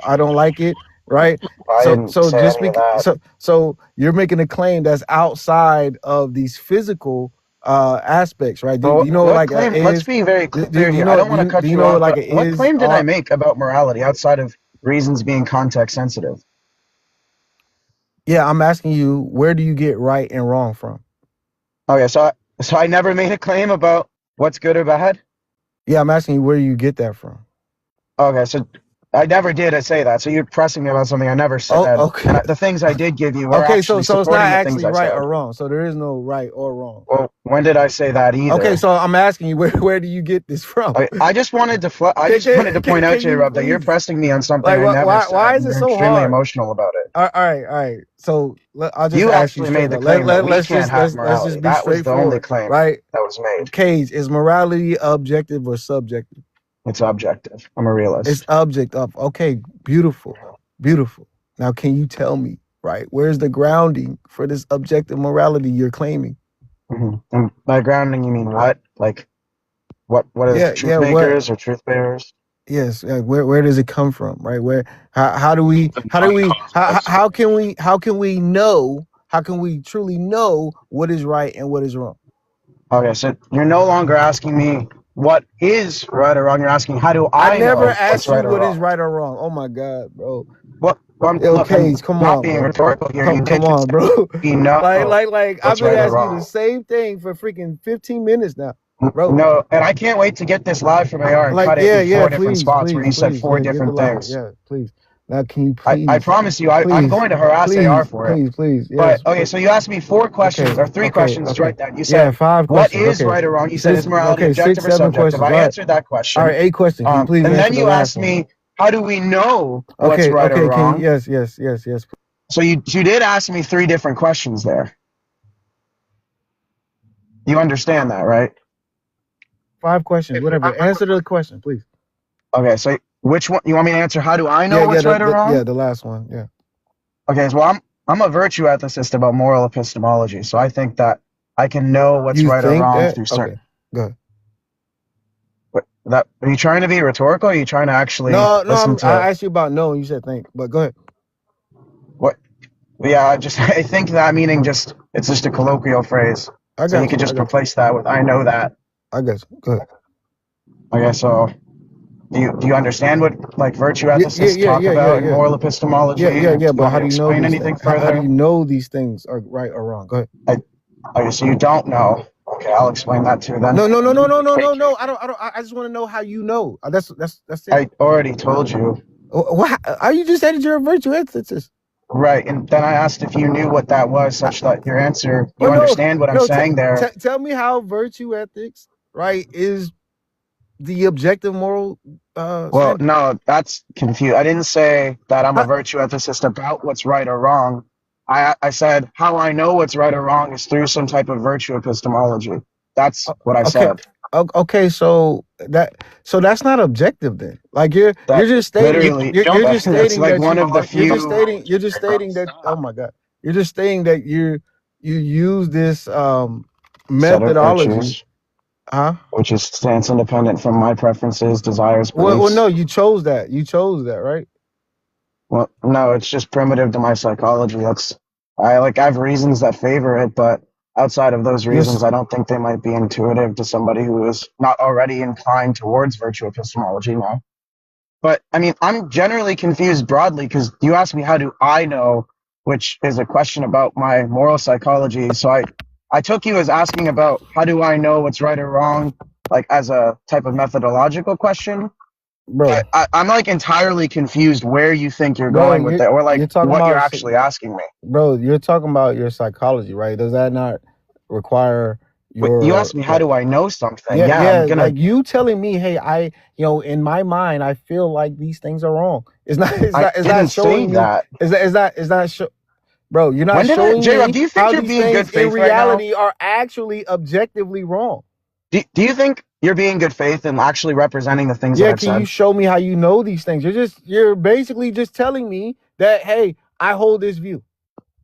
I don't like it, right? I didn't say Just any of that. so you're making a claim that's outside of these physical aspects, right? Do Well, you know what like claim? Let's be very clear do you here. I know don't want to cut do you you know off, what like but it what is? claim did I make about morality outside of reasons being context sensitive? Yeah, I'm asking you, where do you get right and wrong from? Okay, so I never made a claim about what's good or bad. Yeah, I'm asking you where you get that from. Okay, so I never did say that. So you're pressing me about something I never said. Oh, okay. And the things I did give you were Okay, so actually it's not supporting the things actually I right said. or wrong. So there is no right or wrong. Well, when did I say that either? Okay, so I'm asking you, where do you get this from? I just wanted to wanted to point out to you, Rob, that you're pressing me on something Like, I never said. why is it You're so extremely hard? emotional about it. All right. So I'll just You ask you actually straight made the up. claim that we Let's can't just have let's morality. just be That was the only straightforward, claim right? that was made. Cage, is morality objective or subjective? It's objective. I'm a realist. It's objective. Okay, beautiful. Now, can you tell me, right? Where's the grounding for this objective morality you're claiming? Mm-hmm. And by grounding, you mean what? Like, what is truth makers or truth bearers? Yes. Where does it come from, right? How can we truly know what is right and what is wrong? Okay, so you're no longer asking me what is right or wrong. You're asking how do I I never know asked what's you right or what wrong? is right or wrong. Oh my God, bro. What? Yo, Cage, come not on, being bro. rhetorical here. You Come did on, bro. you know Like I've what's been right or asking you wrong. the same thing for freaking 15 minutes now, bro. No, and I can't wait to get this live from AR and Like, cut it in yeah, four different please, spots where you said four yeah, give the different lie. things. Yeah, please. Now, can you I promise you, I'm going to harass AR for it. Please, But yes. okay, so you asked me four questions or three questions right then. You Yeah, said 5 what questions. is right or wrong? You said is morality objective 6, or 7 subjective? questions. I All right. answered that question. All right, 8 questions. Can you please and answer then the you last asked one? me, how do we know what's right or wrong? Yes. So you did ask me 3 different questions there. You understand that, right? 5 questions, whatever. Answer the question, please. Okay, so which one? You want me to answer? How do I know what's right or wrong? Yeah, the last one. Yeah. Okay, so I'm a virtue ethicist about moral epistemology, so I think that I can know what's You right or think wrong that? through certain. Go ahead. Are you trying to be rhetorical? Or are you trying to actually No, listen to? I asked you about no, and you said think, but go ahead. What? Yeah, I think that meaning it's just a colloquial phrase. So you could just replace that with I know that. I guess. Go ahead. Okay, so do you understand what like virtue ethicists talk about in moral epistemology? Yeah. But how do you know explain these anything things? further? How do you know these things are right or wrong? Go ahead. Okay, so you don't know. Okay, I'll explain that too then. No. I just want to know how you know. That's it. I already told you. What? You just said that you're a virtue ethicist. Right, and then I asked if you knew what that was, such that your answer, you understand what I'm saying there. Tell me how virtue ethics, right, is the objective moral. Well, no, that's confused. I didn't say that I'm a virtue ethicist about what's right or wrong. I said how I know what's right or wrong is through some type of virtue epistemology. That's what I said. Okay, so that's not objective then. Like you're just stating you're just stating like that one of the few. you're just stating that. Oh my God, you're just stating that you use this methodology, which is stance independent from my preferences, desires, beliefs. Well, no, you chose that. You chose that, right? Well, no, it's just primitive to my psychology. I have reasons that favor it, but outside of those reasons, I don't think they might be intuitive to somebody who is not already inclined towards virtue epistemology. No, but I mean, I'm generally confused broadly because you asked me how do I know, which is a question about my moral psychology. So I took you as asking about how do I know what's right or wrong, like as a type of methodological question. Bro, I'm like entirely confused where you think you're going with that, or like what you're actually asking me. Bro, you're talking about your psychology, right? Does that not require your? You asked me how do I know something? Yeah, like you telling me, hey, in my mind, I feel like these things are wrong. It's not showing that. Is that bro? You're not showing J-Rob, do you think you're being good faith in reality are actually objectively wrong? Do you think you're being good faith and actually representing the things that I've said? Can you show me how you know these things? You're basically just telling me that, hey, I hold this view.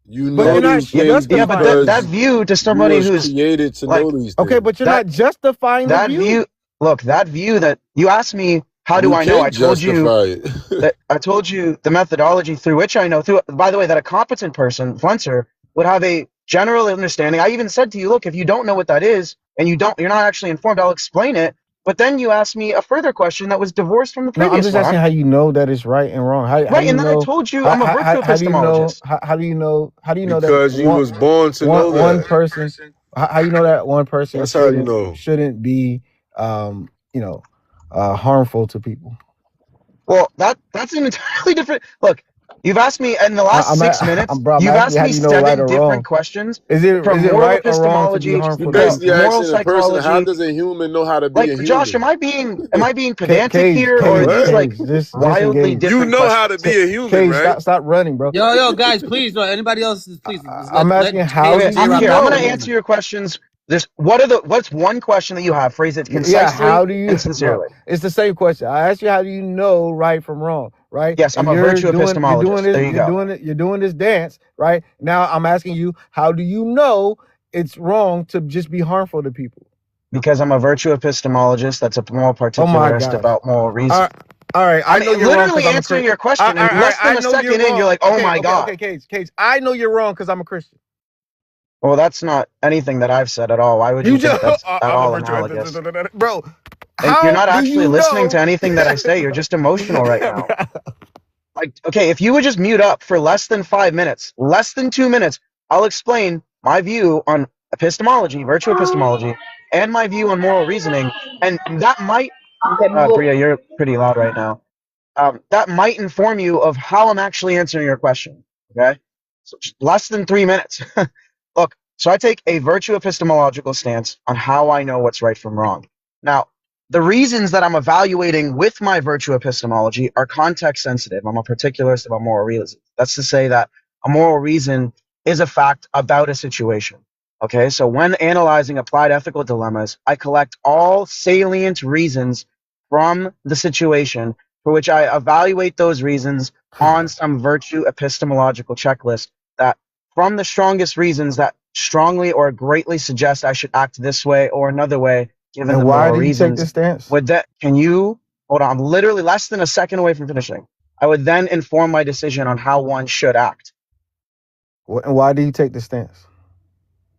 You know these things but that view to somebody who's created to know these things. Okay, but you're not justifying that view. Look, that view that you asked me, how do I know? I told you that I told you the methodology through which I know. By the way, that a competent person, Flenser, would have a general understanding. I even said to you, look, if you don't know what that is and you're not actually informed, I'll explain it. But then you asked me a further question that was divorced from the previous one. I'm just asking how you know that it's right and wrong. And then I told you I'm a virtue epistemologist. How do you know that? Because you was born to know that. One person. How you know that one person? That's how you know. Shouldn't be, harmful to people. Well, that's an entirely different. Look, you've asked me in the last 6 minutes. You've asked me 7 different questions. Is it moral right epistemology, or wrong to be harmful? You're basically moral asking a person, how does a human know how to be a human? Josh, am I being pedantic here, or are these wildly different? You know how to be a human, right? Stop running, bro. Yo, guys, please, no. Anybody else? Please. I'm asking how. I'm here. I'm going to answer your questions. What's one question that you have? Phrase it concisely and sincerely. It's the same question. I asked you, how do you know right from wrong? Right? Yes, I'm a virtue epistemologist. You're doing this dance, right? Now I'm asking you, how do you know it's wrong to just be harmful to people? Because I'm a virtue epistemologist. That's a moral particularist about moral reason. All right, I know you're literally wrong answering your question. And less than a second in, you're like, "Oh my God." Okay, Cage. I know you're wrong because I'm a Christian. Well, that's not anything that I've said at all. Why would you think that's at all analogous? Bro, you're not actually listening to anything that I say. You're just emotional right now. Like, okay, if you would just mute up for less than 5 minutes, less than 2 minutes, I'll explain my view on epistemology, virtue epistemology, and my view on moral reasoning. And that might, Priya, you're pretty loud right now. That might inform you of how I'm actually answering your question. Okay, so less than 3 minutes. Look, so I take a virtue epistemological stance on how I know what's right from wrong. Now, the reasons that I'm evaluating with my virtue epistemology are context sensitive. I'm a particularist about moral realism. That's to say that a moral reason is a fact about a situation. Okay, so when analyzing applied ethical dilemmas, I collect all salient reasons from the situation for which I evaluate those reasons on some virtue epistemological checklist that from the strongest reasons that strongly or greatly suggest I should act this way or another way, given the moral reasons. Take this stance? Can you hold on? I'm literally less than a second away from finishing. I would then inform my decision on how one should act. And why do you take this stance?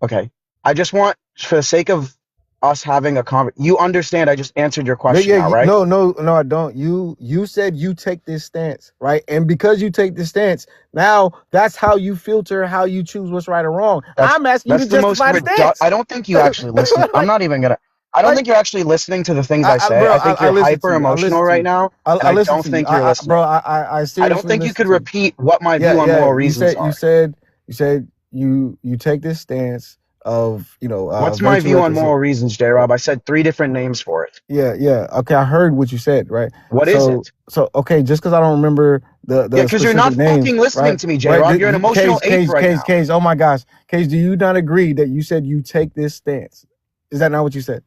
Okay, I just want, for the sake of us having a you understand I just answered your Yeah, question yeah, now, right? no, I don't. You said you take this stance, right? And because you take this stance, now that's how you filter how you choose what's right or wrong. I'm asking you to That's the most justify the stance. I don't think you actually listen. I'm Like, not even gonna. I don't think you're actually listening to the things I say. bro, I think I you're listen to hyper you. I emotional listen to right you. now, and I I listen don't to you. think you're listening. Bro, I I seriously don't think you listen could to you. repeat what my Yeah, view on yeah. moral You reasons said are. you take this stance of What's my virtue view on ethics. moral reasons, J. Rob? I said 3 different names for it. Yeah. Okay, I heard what you said, right? What is it? So okay, just because I don't remember the Yeah, because you're specific not names, fucking listening right? to me, J. Right. Rob. You're an emotional ape right now. Case. Oh my gosh, Case. Do you not agree that you said you take this stance? Is that not what you said?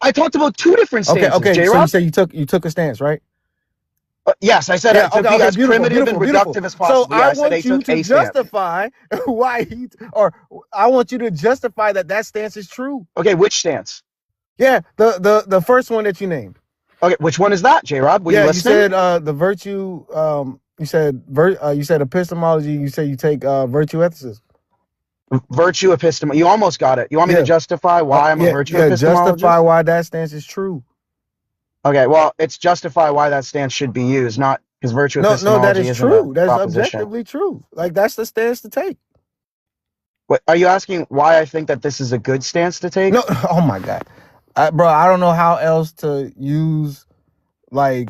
I talked about 2 different stances, Okay. J. So Rob. you said you took a stance, right? Yes, I said to be as primitive and reductive as possible. So Yeah, I I said want I you took to a stance. justify why I want you to justify that stance is true. Okay, which stance? Yeah, the first one that you named. Okay, which one is that, J. Rob? Were you listening? You said the virtue. You said epistemology. You said you take virtue ethicism. Virtue epistemology. You almost got it. You want me to justify why I'm a virtue epistemologist? Justify why that stance is true. Okay, well, it's justify why that stance should be used, not because virtue epistemology that is isn't true. a That's proposition. objectively true. Like that's the stance to take. What are you asking? Why I think that this is a good stance to take? No, oh my god, bro, I don't know how else to use. Like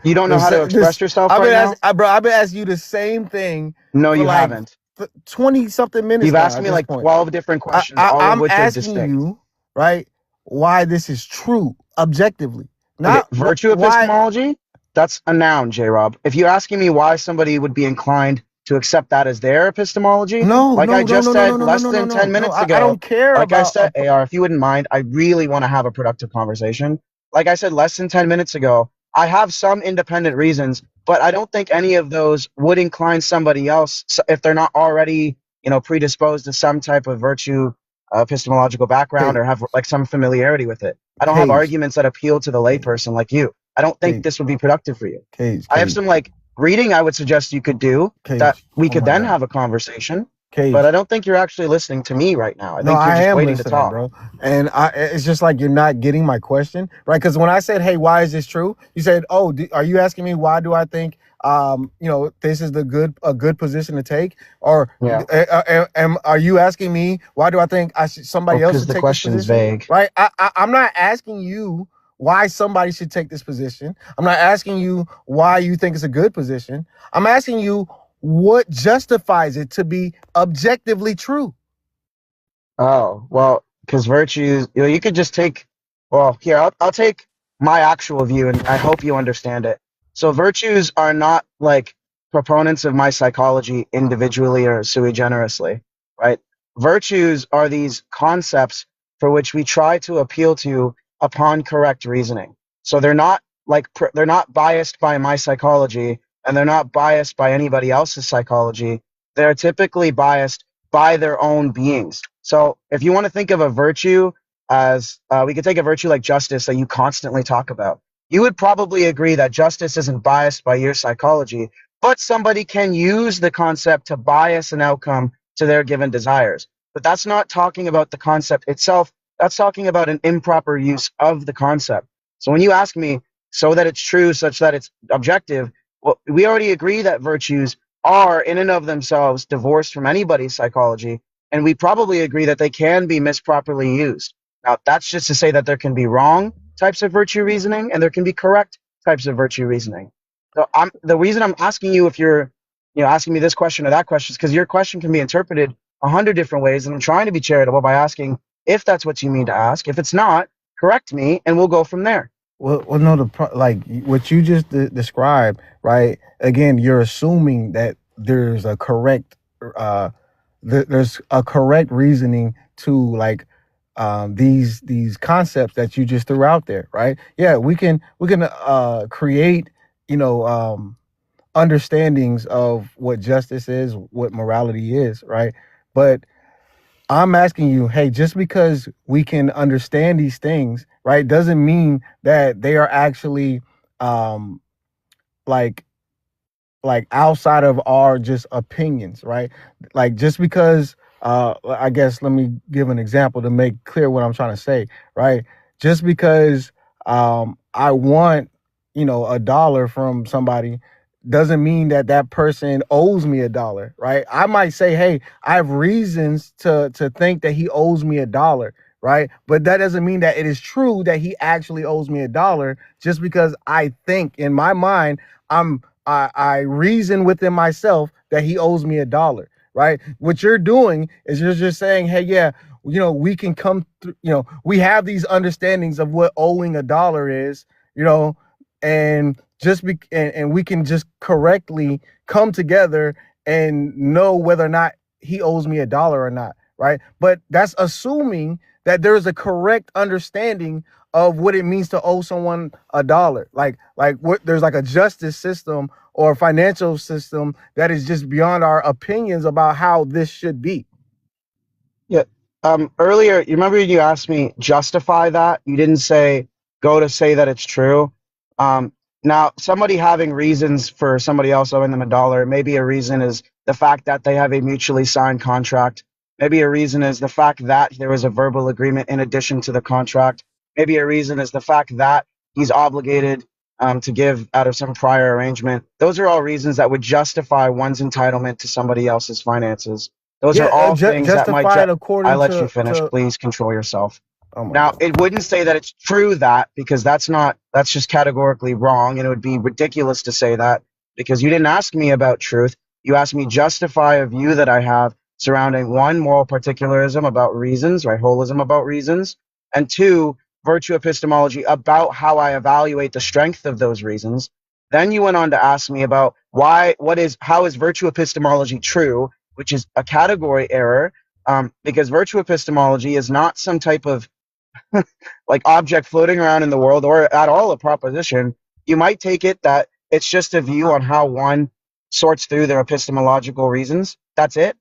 you don't know how to express yourself right now, bro. I've been asking you the same thing. No, you haven't. 20-something minutes. You've asked me like 12 different questions, all of which are distinct. I'm asking you, right, why this is true objectively. Not okay, virtue epistemology. That's a noun, J. Rob. If you're asking me why somebody would be inclined to accept that as their epistemology, I just said less than 10 minutes ago. I don't care. Like I said, AR, if you wouldn't mind, I really want to have a productive conversation. Like I said less than 10 minutes ago, I have some independent reasons, but I don't think any of those would incline somebody else if they're not already, predisposed to some type of virtue epistemological background or have like some familiarity with it. I don't have arguments that appeal to the layperson like you. I don't think this would be productive for you. I have some reading I would suggest you could do that we could then have a conversation. But I don't think you're actually listening to me right now. I think you're just waiting to talk, bro. And it's just like you're not getting my question, right? Because when I said, "Hey, why is this true?" You said, "Oh, are you asking me why do I think this is a good position to take?" Or are you asking me why do I think somebody else should take this position? Because the question's vague, right? I'm not asking you why somebody should take this position. I'm not asking you why you think it's a good position. I'm asking you what justifies it to be objectively true. Oh, well, because virtues, you could just take, well, here, I'll take my actual view and I hope you understand it. So virtues are not like proponents of my psychology individually or sui generously, right? Virtues are these concepts for which we try to appeal to upon correct reasoning. So they're not they're not biased by my psychology and they're not biased by anybody else's psychology. They're typically biased by their own beings. So if you want to think of a virtue as, we could take a virtue like justice that you constantly talk about. You would probably agree that justice isn't biased by your psychology, but somebody can use the concept to bias an outcome to their given desires. But that's not talking about the concept itself. That's talking about an improper use of the concept. So when you ask me, so that it's true, such that it's objective, well, we already agree that virtues are in and of themselves divorced from anybody's psychology, and we probably agree that they can be misproperly used. Now, that's just to say that there can be wrong types of virtue reasoning and there can be correct types of virtue reasoning. So the reason I'm asking you if you're asking me this question or that question is because your question can be interpreted 100 different ways, and I'm trying to be charitable by asking if that's what you mean to ask. If it's not, correct me and we'll go from there. Well, no, like what you just described, right? Again, you're assuming that there's a correct, there's a correct reasoning to like these concepts that you just threw out there, right? Yeah, we can create, understandings of what justice is, what morality is, right? But I'm asking you, hey, just because we can understand these things, right, doesn't mean that they are actually like outside of our just opinions, right? Like just because I guess let me give an example to make clear what I'm trying to say, right? Just because I want, $1 from somebody doesn't mean that that person owes me $1, right? I might say, hey, I have reasons to think that he owes me $1, right? But that doesn't mean that it is true that he actually owes me $1 just because I think in my mind, I reason within myself that he owes me $1, right? What you're doing is you're just saying, hey, yeah, we can come through, we have these understandings of what owing $1 is, and and we can just correctly come together and know whether or not he owes me $1 or not, right? But that's assuming that there is a correct understanding of what it means to owe someone $1. Like what there's like a justice system or a financial system that is just beyond our opinions about how this should be. Yeah. Earlier, you remember you asked me justify that? You didn't say go to say that it's true. Now, somebody having reasons for somebody else owing them $1, maybe a reason is the fact that they have a mutually signed contract. Maybe a reason is the fact that there was a verbal agreement in addition to the contract. Maybe a reason is the fact that he's obligated to give out of some prior arrangement. Those are all reasons that would justify one's entitlement to somebody else's finances. Those are all things that might I let you finish. Please control yourself. Now, it wouldn't say that it's true because that's just categorically wrong. And it would be ridiculous to say that because you didn't ask me about truth. You asked me justify a view that I have surrounding one, moral particularism about reasons, right? Holism about reasons. And two, virtue epistemology about how I evaluate the strength of those reasons. Then you went on to ask me about how is virtue epistemology true, which is a category error, because virtue epistemology is not some type of like object floating around in the world or at all a proposition. You might take it that it's just a view on how one sorts through their epistemological reasons. That's it.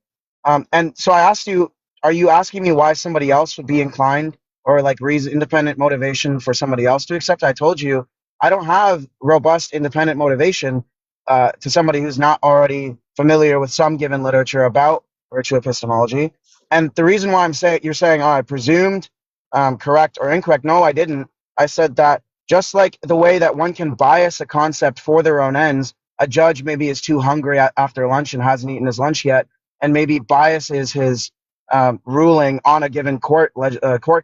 And so I asked you, are you asking me why somebody else would be inclined or like independent motivation for somebody else to accept? I told you I don't have robust independent motivation to somebody who's not already familiar with some given literature about virtue epistemology. And the reason why you're saying, oh, I presumed correct or incorrect. No, I didn't. I said that just like the way that one can bias a concept for their own ends, a judge maybe is too hungry after lunch and hasn't eaten his lunch yet, and maybe biases his ruling on a given court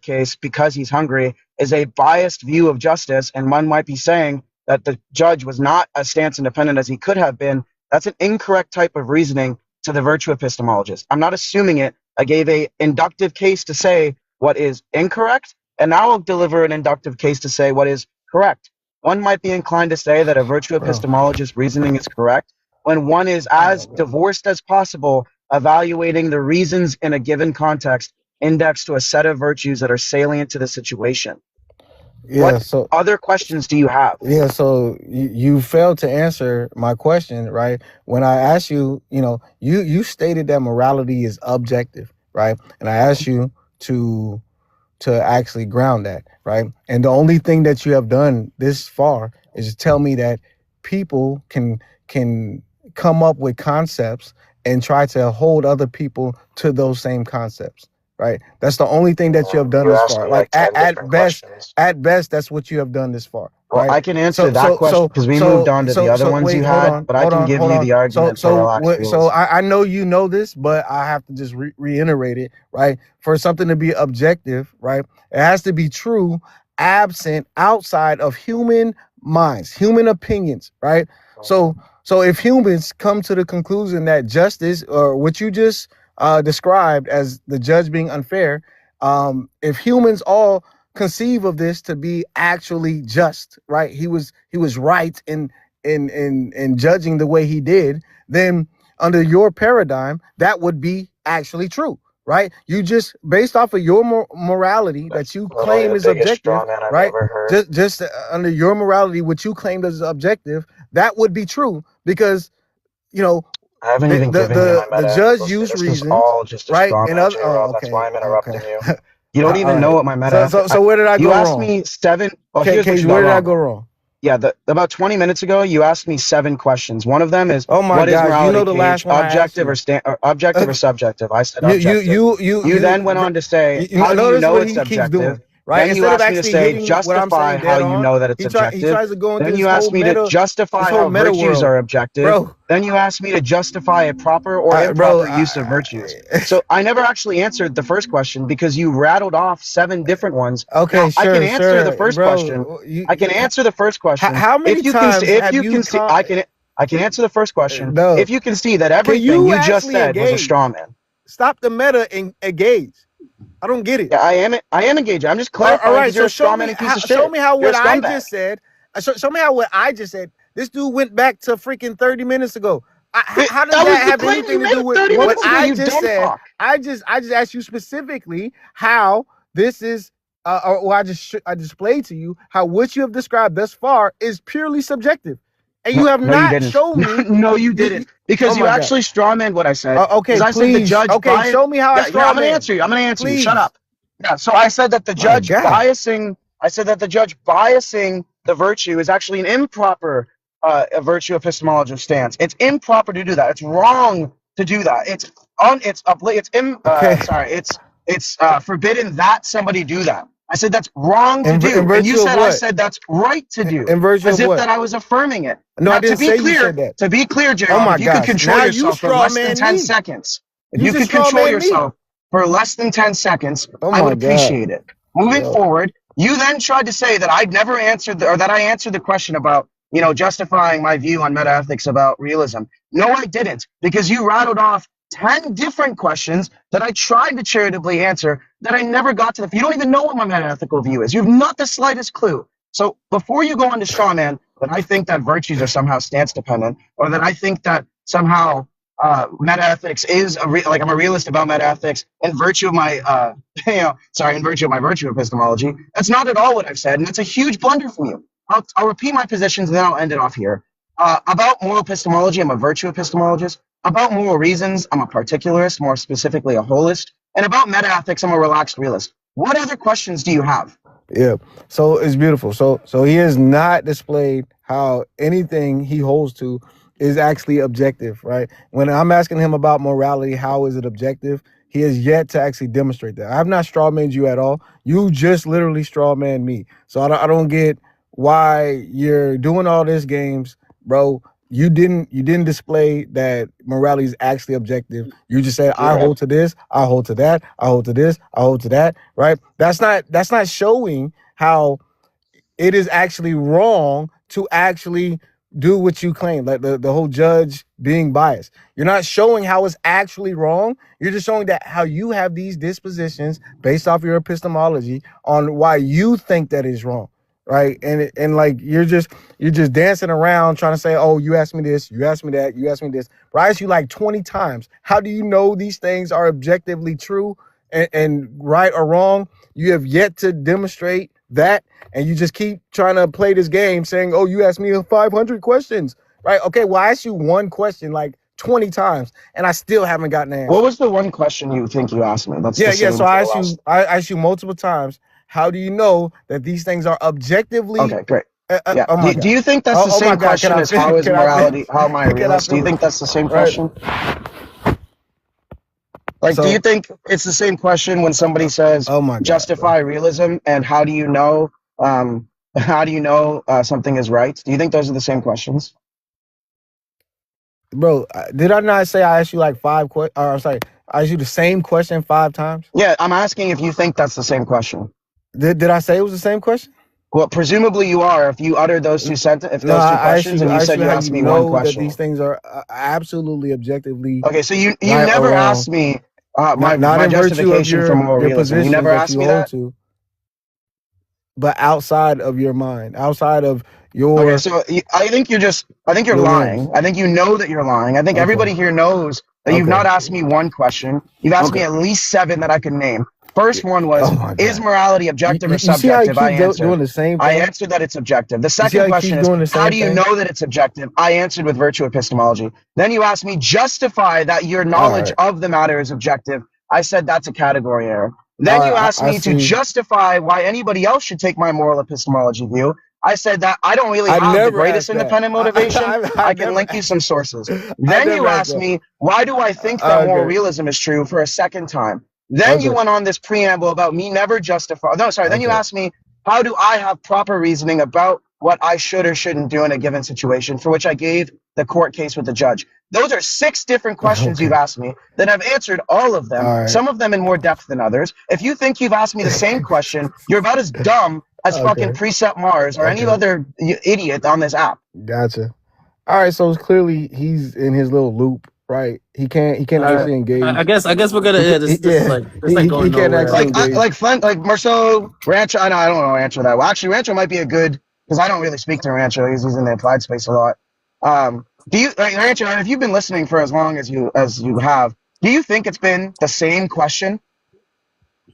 case because he's hungry, is a biased view of justice, and one might be saying that the judge was not as stance independent as he could have been. That's an incorrect type of reasoning to the virtue epistemologist. I'm not assuming it. I gave a inductive case to say what is incorrect, and now I'll deliver an inductive case to say what is correct. One might be inclined to say that a virtue epistemologist reasoning is correct when one is as divorced as possible, evaluating the reasons in a given context indexed to a set of virtues that are salient to the situation. Yeah. What other questions do you have? Yeah. So you failed to answer my question, right? When I asked you, you stated that morality is objective, right? And I asked you to actually ground that, right? And the only thing that you have done this far is to tell me that people can come up with concepts and try to hold other people to those same concepts, right? That's the only thing that you have done this far. Like at best, that's what you have done this far. Well, right? I can answer that question because we moved on to the other ones you had, but I can give you the argument to relax feelings. So I know you know this, but I have to just reiterate it, right? For something to be objective, right, it has to be true, outside of human minds, human opinions, right? So if humans come to the conclusion that justice, or what you just described as the judge being unfair, if humans all conceive of this to be actually just, right? He was right in judging the way he did, then under your paradigm, that would be actually true, right? You just, based off of your morality that you claim is objective, right? Just under your morality, what you claimed as objective, that would be true because, I haven't even given you my the judge used reasons, right? And okay. That's why I'm interrupting you. You don't even know what my meta. So where did I go wrong? You asked me 7. Okay, where did I go wrong? Yeah, about 20 minutes ago, you asked me 7 questions. One of them is, Oh my what is God, you morality, know the last Cage? one I asked Objective you. or objective or subjective? I said You objective. You then went on to say, you how do you notice know what it's he keeps objective? doing, right? Then you Instead of asked me to actually say, hitting what I'm justify saying how dead you on, know that it's he objective. tries to go into Then this you asked whole me to meta, justify this whole how meta virtues world, are objective. bro. Then you asked me to justify a proper or Bro, improper use of virtues. So I never actually answered the first question because you rattled off 7 different ones. okay, Now, I can sure, answer the first question. bro. I can answer the first question. How many times If have you you can see, I can answer the first question. no? If you can see that Can everything you you just actually said was a engage? straw man. Stop the meta and engage. I don't get it. Yeah, I am engaged. I'm just All clarifying right, because you're so a straw man and piece of shit. show me how You're a what I scumbag. just said. Show me how what I just said. This dude went back to freaking 30 minutes ago. How does That was that the have claim anything you to do made with 30 what minutes ago, I you just dumb said? fuck. I just asked you specifically how this is, or I displayed to you how what you have described thus far is purely subjective, and you have No, you not didn't. shown me. No, you didn't. Because Oh you my God. actually strawman what I said. Okay, Because I said the please. judge. Okay, show me how I Yeah, I'm gonna strawman. answer you. I'm gonna answer you. Please. Shut up. Yeah. So I said that the My judge God. biasing. I said that the judge biasing the virtue is actually an improper a virtue epistemology stance. It's improper to do that. It's wrong to do that. It's Okay. It's forbidden that somebody do that. I said that's wrong to In do, and virtue you of said I what? said that's right to do, In virtue as of if what? that I was affirming it. No, Now, I didn't say you said that. to be clear, J. Oh Rob, my if you could gosh. control Now you yourself for straw less than man 10 me. seconds, if You you just could control strawman me. yourself for less than 10 seconds, Oh I my would God. appreciate it. Moving Yo. forward, you then tried to say that I'd never answered, or that I answered the question about, justifying my view on metaethics about realism. No, I didn't, because you rattled off 10 different questions that I tried to charitably answer that I never got to. You don't even know what my metaethical view is. You have not the slightest clue. So before you go on to straw man that I think that virtues are somehow stance dependent, or that I think that somehow metaethics is like I'm a realist about metaethics in virtue of my in virtue of my virtue epistemology. That's not at all what I've said, and it's a huge blunder from you. I'll repeat my positions and then I'll end it off here. About moral epistemology, I'm a virtue epistemologist. About moral reasons, I'm a particularist, more specifically a holist. And about metaethics, I'm a relaxed realist. What other questions do you have? Yeah. So it's beautiful. So he has not displayed how anything he holds to is actually objective, right? When I'm asking him about morality, how is it objective? He has yet to actually demonstrate that. I have not strawmanned you at all. You just literally strawmanned me. So I don't get why you're doing all this games, bro. You didn't display that morality is actually objective. You just said, I hold to this, I hold to that, I hold to this, I hold to that, right? That's not showing how it is actually wrong to actually do what you claim, like the whole judge being biased. You're not showing how it's actually wrong. You're just showing that how you have these dispositions based off your epistemology on why you think that is wrong, right? And like you're just dancing around trying to say, oh, you asked me this, you asked me that, you asked me this. But I asked you like 20 times. How do you know these things are objectively true and right or wrong? You have yet to demonstrate that, and you just keep trying to play this game saying, oh, you asked me 500 questions, right? Okay, well, I asked you one question like 20 times, and I still haven't gotten an answer. What was the one question you think you asked me? That's So I asked you multiple times, how do you know that these things are objectively? Okay, great. Yeah. Oh my Do you think that's the same question as how is morality? How am I a realist? Do you think that's the same question? Like, do you think it's the same question when somebody says, justify realism, and how do you know something is right? Do you think those are the same questions? Bro, did I not say I asked you like 5 questions? I'm sorry, I asked you the same question 5 times? Yeah, I'm asking if you think that's the same question. Did I say it was the same question? Well, presumably you are. If you uttered those two questions, and you said you asked me one question. That these things are absolutely objectively. Okay, so you never asked me my justification for moral realism. You never asked me that. But outside of your mind, outside of your. Okay, so I think you're lying. I think you know that you're lying. I think everybody here knows that you've not asked me one question. You've asked me at least 7 that I could name. First one was, is morality objective or subjective? I answered that it's objective. The second question is, how do you know that it's objective? I answered with virtue epistemology. Then you asked me, justify that your knowledge of the matter is objective. I said that's a category error. Then you asked me to justify why anybody else should take my moral epistemology view. I said that I don't really I have the never greatest asked that. independent motivation. I can never, link you some sources. I Then you never asked asked that. me, why do I think that moral Okay. realism is true for a second time? Then you Okay. went on this preamble about me never justify. No, sorry. Then you Okay. asked me, how do I have proper reasoning about what I should or shouldn't do in a given situation, for which I gave the court case with the judge. Those are 6 different questions you've asked me that I've answered all of them, All right. some of them in more depth than others. If you think you've asked me the same question, you're about as dumb as fucking Okay. Precept Mars or any Okay. other idiot on this app. Gotcha. All right. So it's clearly he's in his little loop, right? He can't actually engage. I guess we're gonna this is like he going can't nowhere. actually Like Marcelo Rancho. I don't want to answer that. Well, actually, Rancho might be a good, because I don't really speak to Rancho. He's in the applied space a lot. Do you, Rancho? If you've been listening for as long as you have, do you think it's been the same question?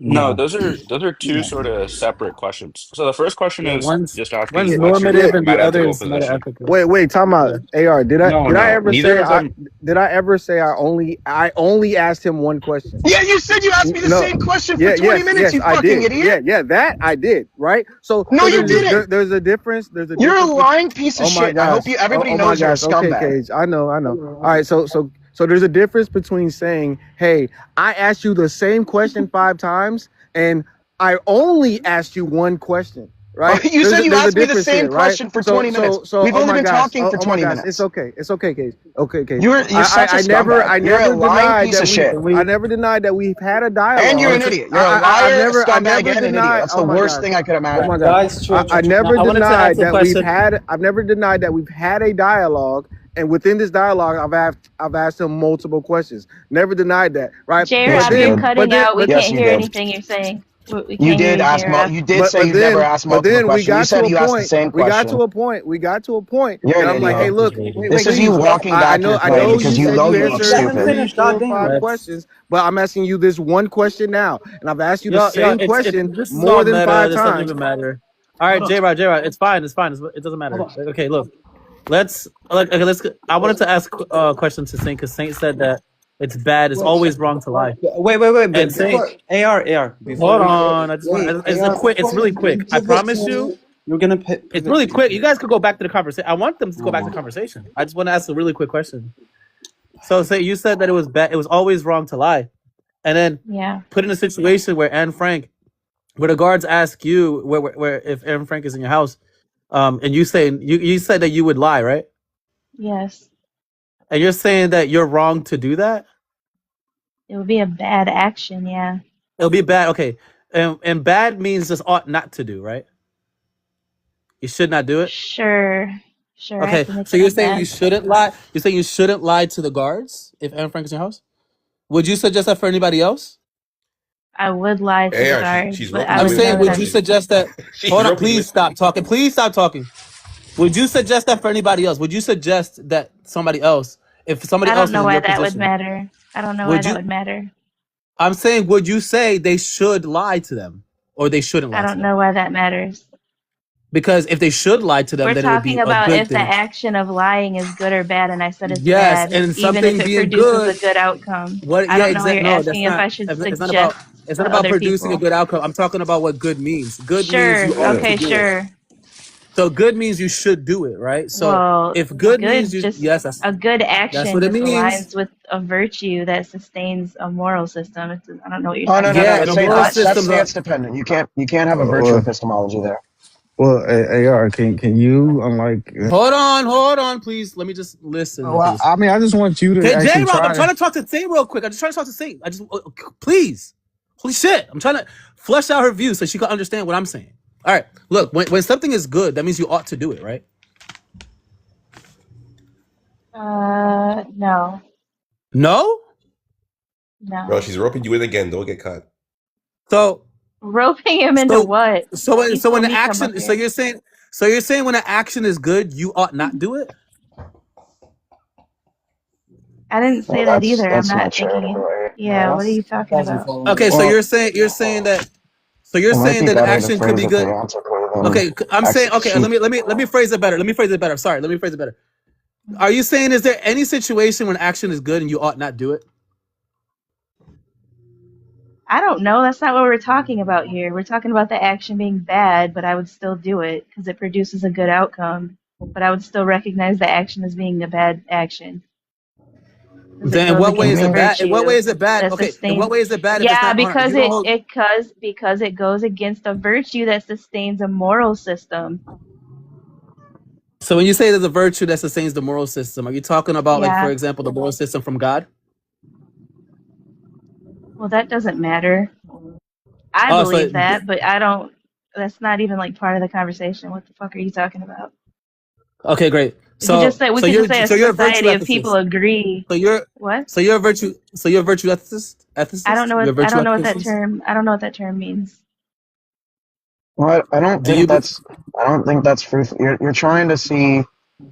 No, those are two sort of separate questions. So the first question Yeah, is one's just asking what's normative your and the other metaphysical is position. metaphysical. Wait, time out. AR, did I Neither of them. ever say I only asked him one question? Yeah, you said you asked me the same question for 20 minutes, you fucking idiot. Yeah, that I did, right? So No, you there's didn't. There's a difference. You're a lying piece of Oh my shit. I hope gosh. everybody Oh my knows you're a gosh. Okay, scumbag. Cage. I know. All right, so there's a difference between saying, "Hey, I asked you the same question 5 times, and I only asked you one question." Right? You said you there's a asked me the difference same here, right? question for 20 minutes. We've oh only my been gosh. talking for Oh my 20 gosh. minutes. It's okay, Cage. Okay, Cage. You're such a scumbag. I You're never a lying denied piece that of shit. I never denied that we've had a dialogue. And you're an idiot. You're a liar, a scumbag, and an idiot. That's the worst thing I could imagine. Oh my God. I never I wanted to denied ask a that question. I've never denied that we've had a dialogue, and within this dialogue, I've asked him multiple questions. Never denied that, right? J-Rob, you're cutting out. We can't hear anything you're saying. We can't You did hear ask. J-Rob. You did say you've never asked But multiple then we questions. You got said to you a asked the point. same We got question. to a point. We got to a point. You're And an I'm like, idiot. hey, look, This is you walking back your I claim know because you you said know you you look answered stupid. 3, 4, 5 questions, but I'm asking you this one question now, and I've asked you the same question this is more all than meta. 5 This doesn't times. even matter. All right, J-Rod, it's fine. It doesn't matter. Okay, look, let's. I wanted to ask a question to Saint, because Saint said that it's bad. It's always wrong to lie. Wait. And Saint, AR. hold on. It's really quick. I promise you. You're gonna. It's really quick. You guys could go back to the conversation. I want them to go back to the conversation. I just want to ask a really quick question. So, say you said that it was bad. It was always wrong to lie, and then put in a situation where Anne Frank, where the guards ask you where if Anne Frank is in your house, and you say you said that you would lie, right? Yes. And you're saying that you're wrong to do that? It would be a bad action, yeah. It'll be bad. Okay. And bad means just ought not to do, right? You should not do it? Sure. I have Okay. to make So it you're like saying that. you shouldn't lie? You're saying you shouldn't lie to the guards if Anne Frank is in your house? Would you suggest that for anybody else? I would lie to the guards, she's but welcome I I'm would saying, know would you that. suggest that? She's Hold on, roping please you. stop talking. Please stop talking. Would you suggest that for anybody else? Would you suggest that somebody else, if somebody I else don't is know in why your that would position, matter. I don't know why would that you? would matter. I'm saying, would you say they should lie to them, or they shouldn't I lie to don't them? know why that matters. Because if they should lie to them, We're then it would be talking a about good if the thing. action of lying is good or bad, and I said it's Yes, bad, and even something if it being produces good. a good outcome. What? I Yeah, don't know. You're exactly. No, that's asking if not. I should It's not suggest about. It's to not about other producing a people. good outcome. I'm talking about what good means. Good means Sure. you ought Okay. to do it. Sure. So good means you should do it, right? So Well, if good means good, you, just yes, a good that's action what it just means. aligns with a virtue that sustains a moral system. I don't know what you're Oh talking no, Yeah, about. the Say moral that's systems are. stance dependent. You can't have a virtue epistemology there. Well, AR, can you unlike? Hold on, please. Let me just listen, Well, please. I mean, I just want you to Hey, actually J-Rob, I'm try trying to. to talk to Saint real quick. I'm just trying to talk to Saint. Please. Holy shit. I'm trying to flesh out her view so she can understand what I'm saying. All right. Look, when something is good, that means you ought to do it, right? No, No? Bro, no. she's roping you in again. Don't get caught. So Roping him into what? He when told the me come up action, here. you're saying when an action is good, you ought not do it? I didn't say that either. I'm not thinking. Yeah, what are you talking about? Okay, so you're saying that It might be an better to action could phrase be it good. semantically than Okay, I'm saying okay. Let me phrase it better. Sorry, let me phrase it better. Are you saying is there any situation when action is good and you ought not do it? I don't know. That's not what we're talking about here. We're talking about the action being bad, but I would still do it because it produces a good outcome. But I would still recognize the action as being a bad action. Then in what way is it bad? In what way is it bad? That Okay, in sustains. what way is it bad if it's Yeah, not? Hold on, if because you don't hold, because it goes against a virtue that sustains a moral system. so when you say there's a virtue that sustains the moral system, are you talking about, like, for Yeah. example, the moral system from God? Well, that doesn't matter. I Oh, believe that, but I don't. That's not even like part of the conversation. What the fuck are you talking about? okay, great. We could just say a You're a virtue society of people ethicist. agree. What? So you're a virtue ethicist? I don't know You're a what virtue I don't know what that term means. Well, I don't think that's fruitful. You're trying to see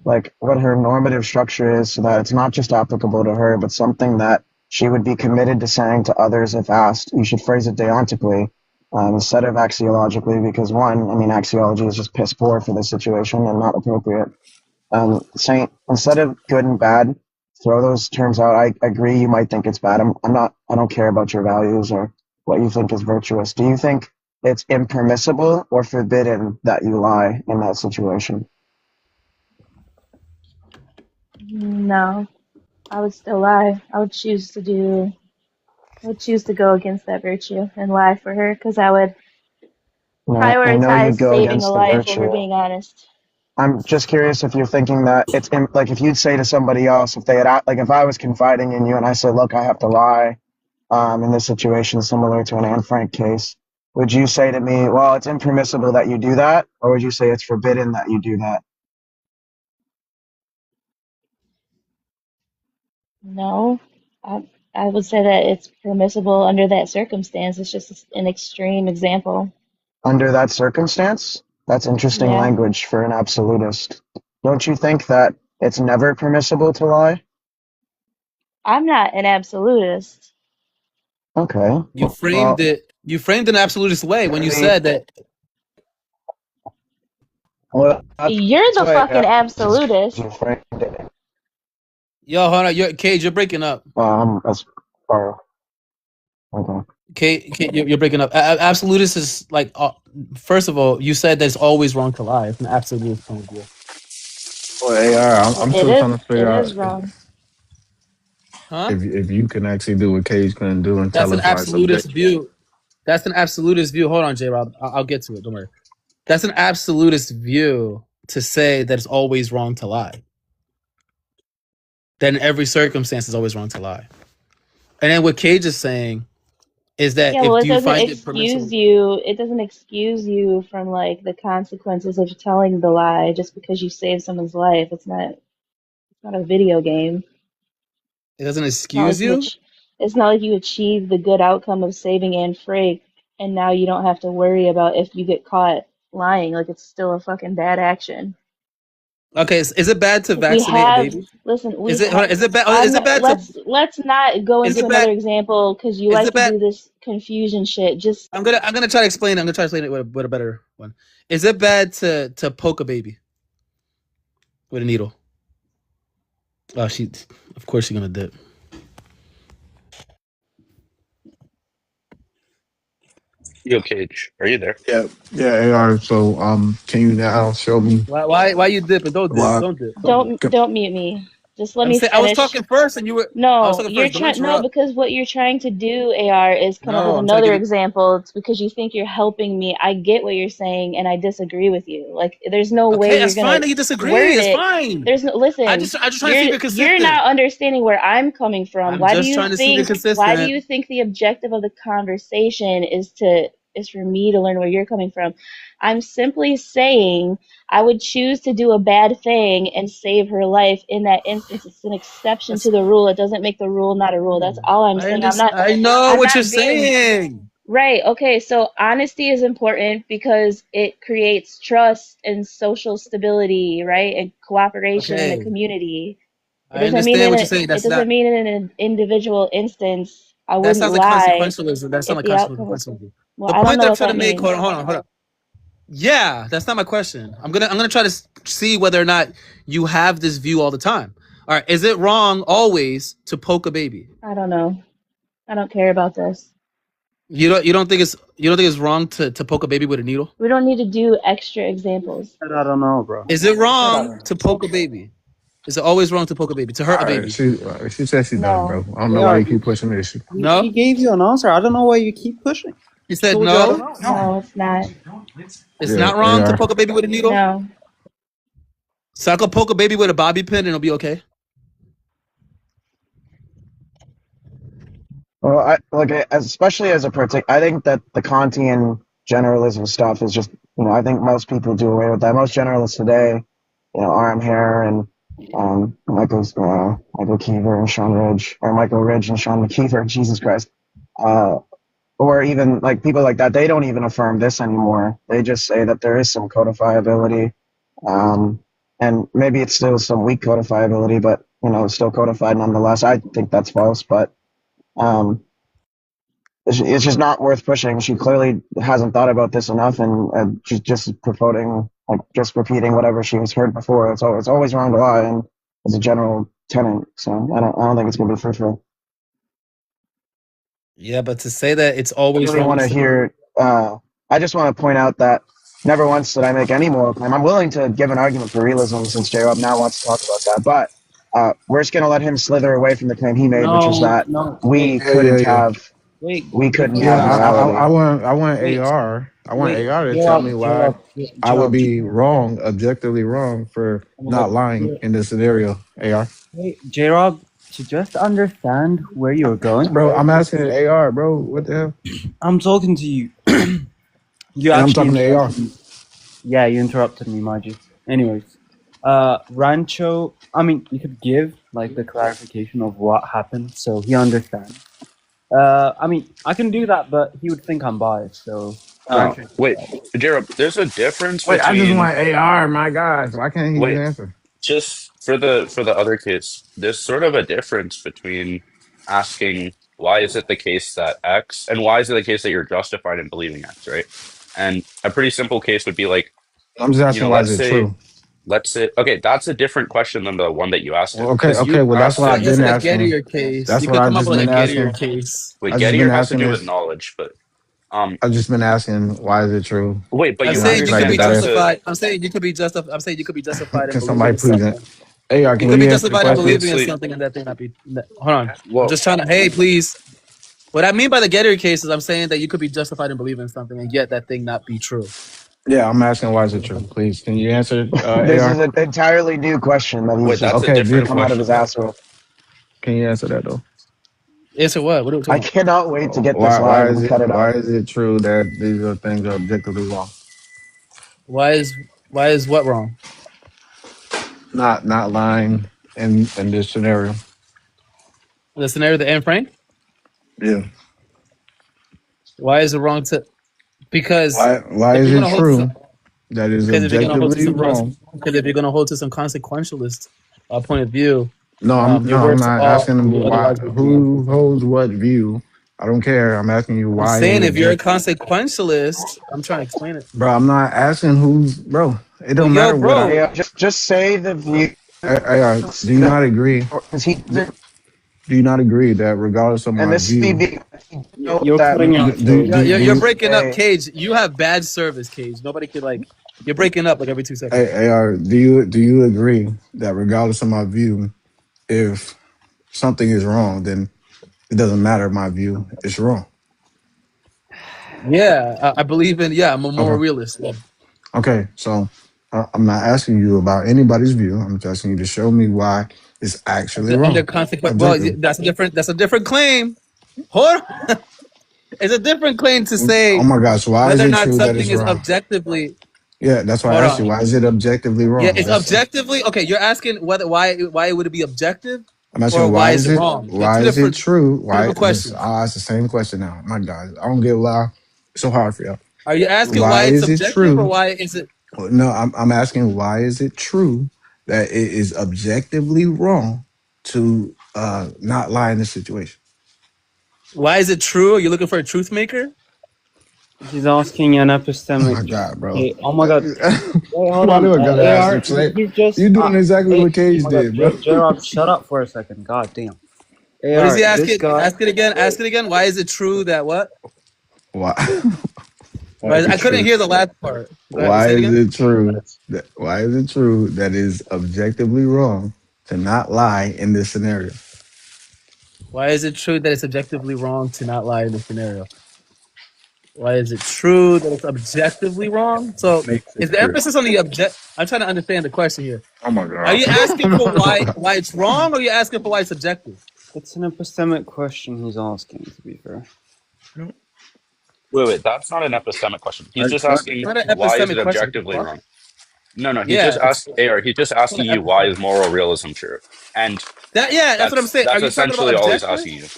like what her normative structure is so that it's not just applicable to her, but something that she would be committed to saying to others if asked. You should phrase it deontically instead of axiologically, because one, I mean, axiology is just piss poor for this situation and not appropriate. Saying instead of good and bad, throw those terms out. I agree. You might think it's bad. I don't care about your values or what you think is virtuous. Do you think it's impermissible or forbidden that you lie in that situation? No, I would still lie. I would choose to go against that virtue and lie for her because I would I know prioritize you'd go saving against a the life over virtue. being honest. I'm just curious if you're thinking that it's like if you'd say to somebody else, if they had like if I was confiding in you and I said, look, I have to lie in this situation similar to an Anne Frank case, would you say to me, well, it's impermissible that you do that, or would you say it's forbidden that you do that? No, I would say that it's permissible under that circumstance. It's just an extreme example. Under that circumstance? That's interesting Yeah. language for an absolutist. Don't you think that it's never permissible to lie? I'm not an absolutist. Okay. You framed it. You framed it in an absolutist way when you said that. Well, You're the fucking absolutist. Yo, hold on. Cage, you're breaking up. That's far. Okay. Cage, you're breaking up. Absolutist is like, first of all, you said that it's always wrong to lie. It's an absolutist point of view. Well, AR, I'm still trying to figure out It is wrong. Huh? if you can actually do what Cage couldn't do and That's tell an us why absolutist view. That's an absolutist view. Hold on, J-Rob. I'll get to it. Don't worry. That's an absolutist view to say that it's always wrong to lie. That in every circumstance it's always wrong to lie. And then what Cage is saying is that Yeah, well, if it you doesn't find it permissible, excuse you. It doesn't excuse you from like the consequences of telling the lie just because you saved someone's life. It's not a video game. it doesn't It's not excuse like you. it's not like you achieve the good outcome of saving Anne Frank, and now you don't have to worry about if you get caught lying. Like it's still a fucking bad action. Okay, is it bad to We vaccinate a have baby? listen. We Is it? have. Is it bad? I'm Is it bad to? let's not go Is into it bad? another example because you Is like it to bad? do this confusion shit. Just I'm gonna try to explain it. I'm gonna try to explain it with a better one. Is it bad to poke a baby with a needle? Oh, of course she's gonna dip. Yo, Cage, are you there? Yeah, AR. So can you now show me Why you dipping? Don't dip. why? Don't dip. don't mute me. Just let I'm me saying I was finish. talking first and you were. I was No, talking you're first. Don't trying. No, interrupt. because what you're trying to do, AR, is come up with No, I'm trying to another give you. example. It's because you think you're helping me. I get what you're saying, and I disagree with you. Like, there's no way Okay, you're it's gonna fine that you disagree. word It's it. fine. There's no listen. I just trying to see if you're You're consistent. not understanding where I'm coming from. I'm Why do just you trying to see if you're think? Why do consistent. you think the objective of the conversation is for me to learn where you're coming from? I'm simply saying I would choose to do a bad thing and save her life in that instance. It's an exception to the rule. It doesn't make the rule not a rule. That's all I'm saying. I know what you're saying. Right. Okay. So honesty is important because it creates trust and social stability, right? And cooperation in a Okay, community. It I doesn't mean understand what you're saying. it doesn't mean in an individual instance I That wouldn't sounds like lie consequentialism. That sounds if like the outcome was. consequentialism. Well, The I don't point know that I'm what trying that to make. means. Hold on. Yeah, that's not my question. I'm gonna try to see whether or not you have this view all the time. All right, is it wrong always to poke a baby? I don't know. I don't care about this. You don't think it's wrong to poke a baby with a needle? We don't need to do extra examples. I don't know, bro. Is it wrong to poke a baby? Is it always wrong to poke a baby, to hurt a baby? She said she done, bro. I don't know Yeah, why you keep pushing this issue. No? He gave you an answer. I don't know why you keep pushing. He said Told you I don't no. know. No, it's not. It's Yeah, not wrong to AR. poke a baby with a needle. No. So I could poke a baby with a bobby pin and it'll be okay. Well, especially as a I think that the Kantian generalism stuff is just, I think most people do away with that. Most generalists today, Aram Hare and Michael Keever and Sean Ridge, or Michael Ridge and Sean McKeever, Jesus Christ, or even like people like that, they don't even affirm this anymore. They just say that there is some codifiability, and maybe it's still some weak codifiability, but it's still codified nonetheless. I think that's false, but it's just not worth pushing. She clearly hasn't thought about this enough, and she's just promoting, just repeating whatever she has heard before. It's always wrong to lie, and as a general tenet. So I don't think it's gonna be fruitful. Yeah, but to say that it's always I really wrong want to hear. I just want to point out that never once did I make any moral claim. I'm willing to give an argument for realism since J-Rob now wants to talk about that, but we're just gonna let him slither away from the claim he made, which was that we couldn't have. We couldn't have morality. I want AR. I want AR to tell me why I would be wrong, objectively wrong, for not lying in this scenario. AR. Hey, J-Rob, to just understand where you're going, Bro, I'm asking AR, bro. What the hell? I'm talking to you. I'm talking to AR. Yeah, you interrupted me, Maji. Anyways, Rancho, you could give the clarification of what happened so he understands. I can do that, but he would think I'm biased, so... Wait, Jared, there's a difference Wait, between... I just want AR, my God. Why can't he answer? Just for the other case, there's sort of a difference between asking why is it the case that X, and why is it the case that you're justified in believing X, right? And a pretty simple case would be like... I'm just asking why is it true? Let's say, okay, that's a different question than the one that you asked. Well, well, that's what I've been asking. That's what I've just been asking. Wait, Gettier has to do with knowledge, but I've just been asking why is it true? Wait, but I'm saying you could be justified. I'm saying you could be justified. I'm saying you could be justified. Can somebody please? AR, can you could be you justified in believing in something and that thing not be. Hold on. I'm just trying to. Hey, please. What I mean by the Gettier case is I'm saying that you could be justified in believing in something and yet that thing not be true. Yeah, I'm asking why is it true? Please, can you answer? This AR? is an entirely new question that he's come out of his ass with. Can you answer that though? Answer what? What are we talking I cannot wait to get this live and cut it Why out. is it true that these are things are objectively wrong? Why is what wrong? Not lying in this scenario. The scenario that Anne Frank? Yeah. Why is it wrong to? Because why is it true that is objectively wrong? Because if you're going to hold to some consequentialist point of view. No, I'm not asking him who holds what view. I don't care. I'm asking you why. I'm saying if you're a consequentialist, I'm trying to explain it. Bro, I'm not asking who's, bro. It don't matter what. Just say the view. Do you not agree? Do you not agree that regardless of my view, you're breaking up, Cage. You have bad service, Cage. Nobody could you're breaking up every 2 seconds. Hey, AR, do you agree that regardless of my view, if something is wrong, then it doesn't matter my view, it's wrong? Yeah, I believe in. Yeah, I'm a moral realist. Yeah. Okay, so I'm not asking you about anybody's view. I'm just asking you to show me why it's actually wrong. Well, that's a different claim. Hold on. It's a different claim to say. Oh my gosh, why is it true that it's wrong? Objectively. Yeah, that's why I asked you. Why is it objectively wrong? Yeah, it's objectively okay. You're asking why would it be objective? I'm asking why is it wrong? Why is it true? Why? I'll ask the same question now. My God, I don't get why it's so hard for y'all. Are you asking why it's objective or why is it? No, I'm asking why is it true that it is objectively wrong to not lie in this situation? Why is it true? Are you looking for a truth maker? He's asking an epistemic. Oh my God, bro. Hey, oh my God. Wait, hold on. You're doing exactly what Cage did, bro. J-Rob, shut up for a second. God damn. What is he asking? Ask it again. Ask it again. Why is it true that what? Why? But I couldn't hear the last part. Why Say it is again. it true? Why is it true that is objectively wrong to not lie in this scenario? Why is it true that it's objectively wrong to not lie in this scenario? Why is it true that it's objectively wrong? So is the emphasis on the object? I'm trying to understand the question here. Oh my god! Are you asking for why it's wrong, or are you asking for why it's objective? It's an epistemic question he's asking, to be fair. Wait, that's not an epistemic question. He's just asking Not an why is epistemic it question. objectively wrong. No, he Yeah, just asked AR. He's just asking you why is moral realism true, and that's what I'm saying. Are That's you talking essentially about all he's objective? asking you.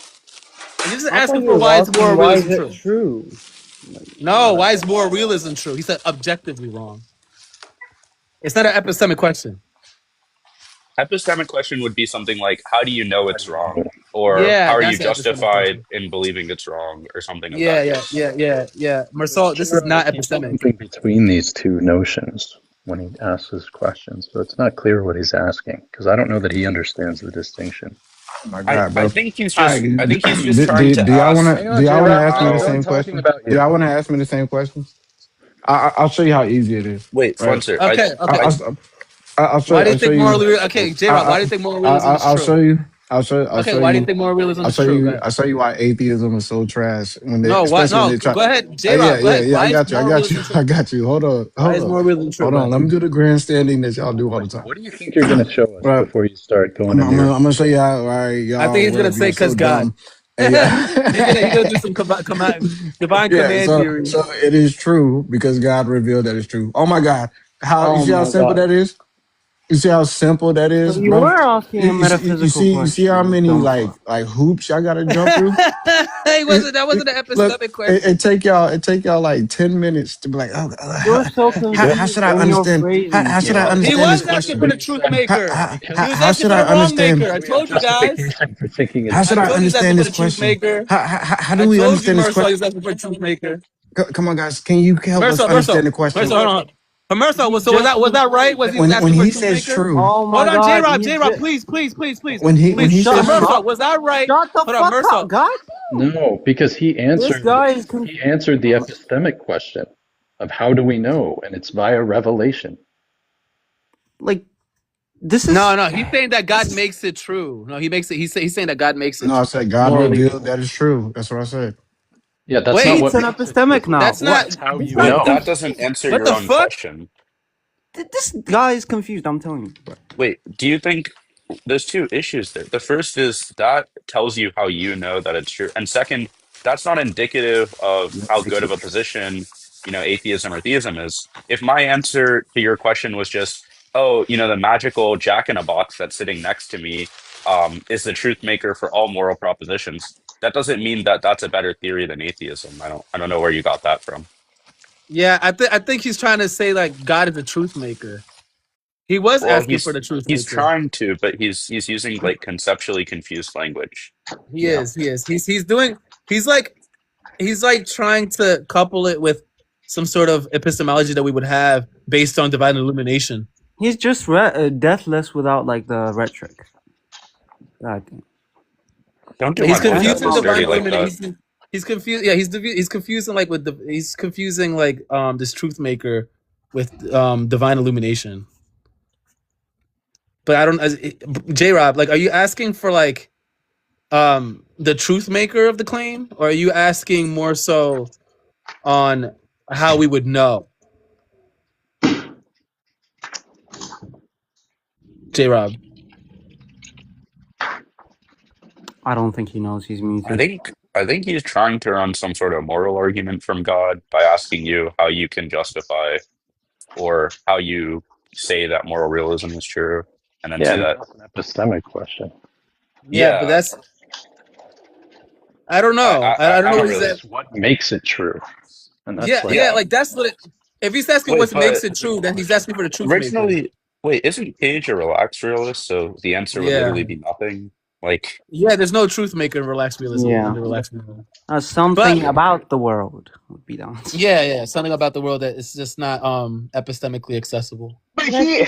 You're just I thought asking he for was why it's asking moral why is realism it true. true? No, why is moral realism true? He said objectively wrong. It's not an epistemic question. Epistemic question would be something like, how do you know it's wrong? Or Yeah, how are that's you the epistemic justified question. in believing it's wrong or something of Yeah, that yeah, case? yeah. Marcel, this is not epistemic. Something between these two notions when he asks his questions, so it's not clear what he's asking because I don't know that he understands the distinction. Oh my god, bro! I think he's just trying to Do y'all want ask. to? Do y'all want to ask me the how- same question? Do y'all want to ask me the same question? I'll show you how easy it is. Wait, right? Fronzer. Okay. I'll show Why you. do you I'll show think you. moral realism? Okay, J-Rob, why do you think moral realism is true? I'll show you. I'll show Okay, you. why do you think moral realism I'll is show true? you. Go ahead. I'll show you why atheism is so trash. When they, No, why? especially when No, they try. go ahead, J-Rob. Go ahead. Yeah. Why I is got you. moral realism true? I got you. Hold on. Why is moral realism true? Hold on. Let me do the grandstanding that y'all do all the time. What do you think you're going to show us before you start going I'm into gonna show you how. Y'all. I think he's gonna say you're because so God. dumb. And He's gonna do some divine command theory. So it is true because God revealed that it's true. Oh my God! Oh You see how my simple God. that is? You see how simple that is, So you bro? were asking a metaphysical You see how many question. like hoops y'all gotta jump through? That wasn't an epistemic question. It take y'all like 10 minutes to be like, oh, You're so how should I understand? How should I understand He this was asking question? for the truth maker. He was How asking should for I the wrong understand? maker. I told you guys. for thinking How should I told you he's understand asking this for the truth question? maker. How do we understand this Marcel, question? he's asking for the truth maker. Come on, guys, can you help us Marcel, understand the question? hold on. Marcel, was that right? Was he When asking for he the truth says maker? true, Oh my Hold on, God. J-Rob, please. when he says Marcel, was that right? Shut the Hold on, fuck Marcel. up, God. No, because he answered guy is he answered the epistemic question of how do we know, and it's via revelation. Like, this is No, he's saying that God makes it true. No, he makes it. He's saying that God makes it. no, I true. said God Morally. revealed that is true. That's what I said. Yeah, that's Wait, not it's what an makes it epistemic true. now. That's not. That's how you Wait, know. that doesn't answer What your the own fuck? question. This guy is confused, I'm telling you. Wait, do you think there's two issues there? The first is that tells you how you know that it's true. And second, that's not indicative of how good of a position, atheism or theism is. If my answer to your question was just, oh, the magical jack in a box that's sitting next to me is the truth maker for all moral propositions, that doesn't mean that that's a better theory than atheism. I don't know where you got that from. Yeah, I think he's trying to say like God is a truth maker. He was Well, asking for the truth he's maker. trying to, but he's using like conceptually confused language. He is. He's like trying to couple it with some sort of epistemology that we would have based on divine illumination. He's just deathless without like the rhetoric. God. Don't do He's my mom confusing dirty divine like that. illumination. He's confused. Yeah, he's confusing like he's confusing like this truth maker with divine illumination. But I don't, J-Rob, like, are you asking for like the truth maker of the claim, or are you asking more so on how we would know? J-Rob. I don't think he knows he's muted. I think he's trying to run some sort of moral argument from God by asking you how you can justify or how you say that moral realism is true, and then say that That's an epistemic question. Yeah, but that's I don't know. I don't know what It's what makes it true. And that's like that's what if he's asking what makes it true, then he's asking for the truth maker. Wait, isn't Cage a relaxed realist? So the answer would literally be nothing. Like, yeah, there's no truth maker in relaxed realism. Yeah. Something about the world would be the answer. Yeah, something about the world that is just not epistemically accessible. But he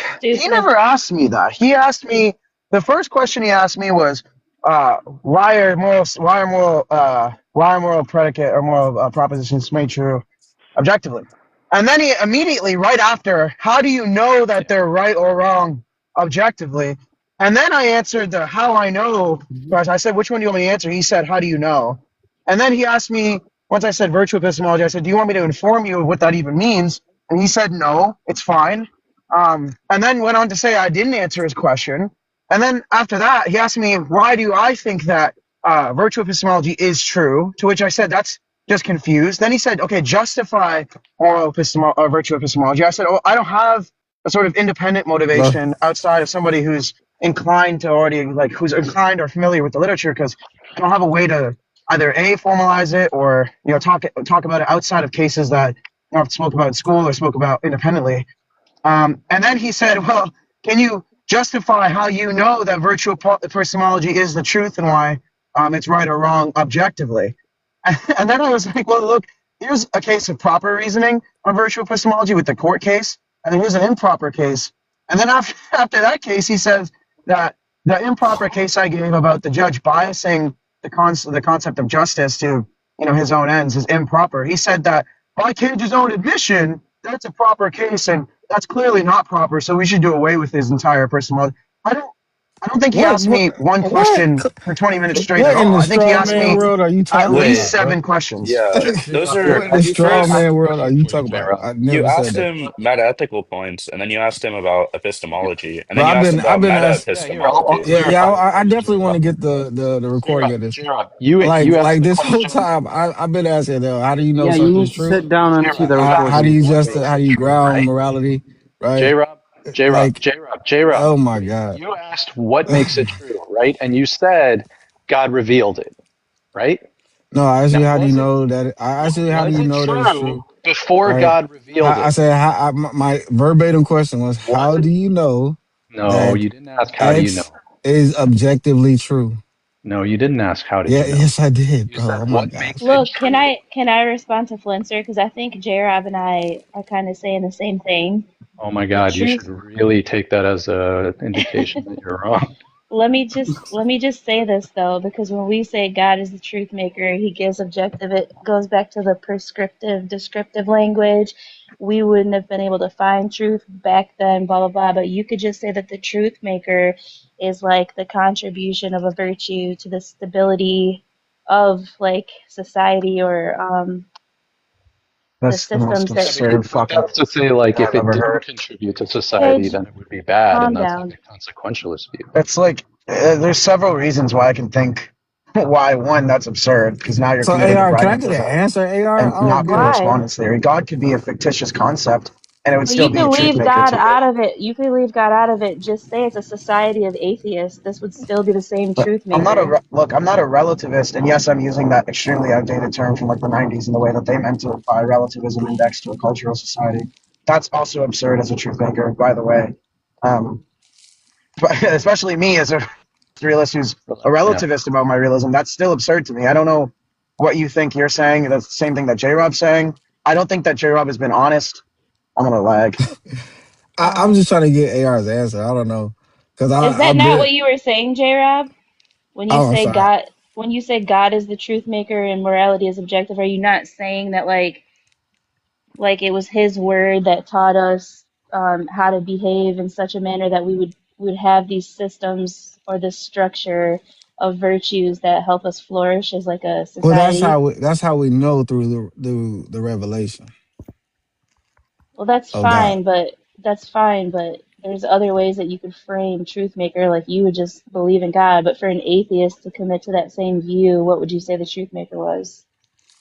never asked me that. He asked me, the first question he asked me was, why are moral predicate or moral propositions made true objectively? And then he immediately, right after, how do you know that they're right or wrong objectively? And then I answered the how I know question. I said, which one do you want me to answer? He said, how do you know? And then he asked me, once I said virtue epistemology, I said, do you want me to inform you of what that even means? And he said, no, it's fine. And then went on to say I didn't answer his question. And then after that, he asked me, why do I think that virtue epistemology is true? To which I said, that's just confused. Then he said, okay, justify virtue epistemology. I said, oh, I don't have a sort of independent motivation outside of somebody who's inclined to already, like, who's inclined or familiar with the literature, because I don't have a way to either A, formalize it, or, you know, talk about it outside of cases that I've spoke about in school or spoke about independently. And then he said, well, can you justify how you know that virtue epistemology is the truth and why it's right or wrong objectively? And then I was like, well, look, here's a case of proper reasoning on virtue epistemology with the court case, and then here's an improper case. And then after that case, he says that the improper case I gave about the judge biasing the concept of justice to, you know, his own ends is improper. He said that by Cage's own admission, that's a proper case, and that's clearly not proper, so we should do away with his entire epistemology. I don't think he asked me one question for 20 minutes straight at all. I think he asked me world are you at talking least about, 7 questions. Yeah, those are. What in the straw man world are you talking J-Rob, about? I you never said asked that. him meta-ethical points, and then you asked him about epistemology, and But then you asked him I've about been asked. meta-epistemology. Yeah, I definitely want to get the recording of this. You asked Like the this whole question. time, I've been asking though, how do you know Yeah, you something's need to true? sit down and see the How do recording. you how do you ground morality? Right? Like, J-Rob. oh my God. You asked what makes it true, right? And you said God revealed it, right? No, I asked you Now, how do you was it know that? I asked you how do was you it know that it's true true? before Right? God revealed I it? said my verbatim question was, how do you know No, that you didn't ask how do you know. X is objectively true? No, you didn't ask how did Yeah, you know. yes I did, bro. said Oh my what God. makes Look, it can I respond to Flinster? Because I think J-Rob and I are kind of saying the same thing. Oh my The God, you truth. should really take that as a indication that you're wrong. Let me just say this though, because when we say God is the truth maker, he gives objective, it goes back to the prescriptive, descriptive language. We wouldn't have been able to find truth back then, blah blah blah. But you could just say that the truth maker is like the contribution of a virtue to the stability of like society or the That's the most systems that. absurd fucking That's to say, like, thing if I've it ever didn't heard. contribute to society, Paige, then it would be bad, calm and that's down. like a consequentialist view. It's like there's several reasons why I can think why one that's absurd, because now you're So committing AR, can I fragmentism get an answer, AR? and I don't not get it. Why? correspondence theory. God could be a fictitious concept, and it would But still you be could a truth leave maker God to me. out of it. You could leave God out of it. Just say it's a society of atheists. This would still be the same But truth I'm not maker. I'm not a relativist, and yes, I'm using that extremely outdated term from like the 90s in the way that they meant it by relativism index to a cultural society. That's also absurd as a truth maker, by the way. But especially me as a realist who's a relativist about my realism, that's still absurd to me. I don't know what you think you're saying. That's the same thing that J-Rob's saying. I don't think that J-Rob has been honest. I'm gonna lag. I'm just trying to get AR's answer. I don't know, because Is that I've not been. what you were saying, J-Rob? When you Oh, I'm say sorry. God, when you say God is the truth maker and morality is objective, are you not saying that like it was His word that taught us how to behave in such a manner that we would have these systems or this structure of virtues that help us flourish as like a Well, society? that's how we know through the revelation Well, that's of God. fine, but there's other ways that you could frame truth maker, like you would just believe in God. But for an atheist to commit to that same view, what would you say the truth maker was?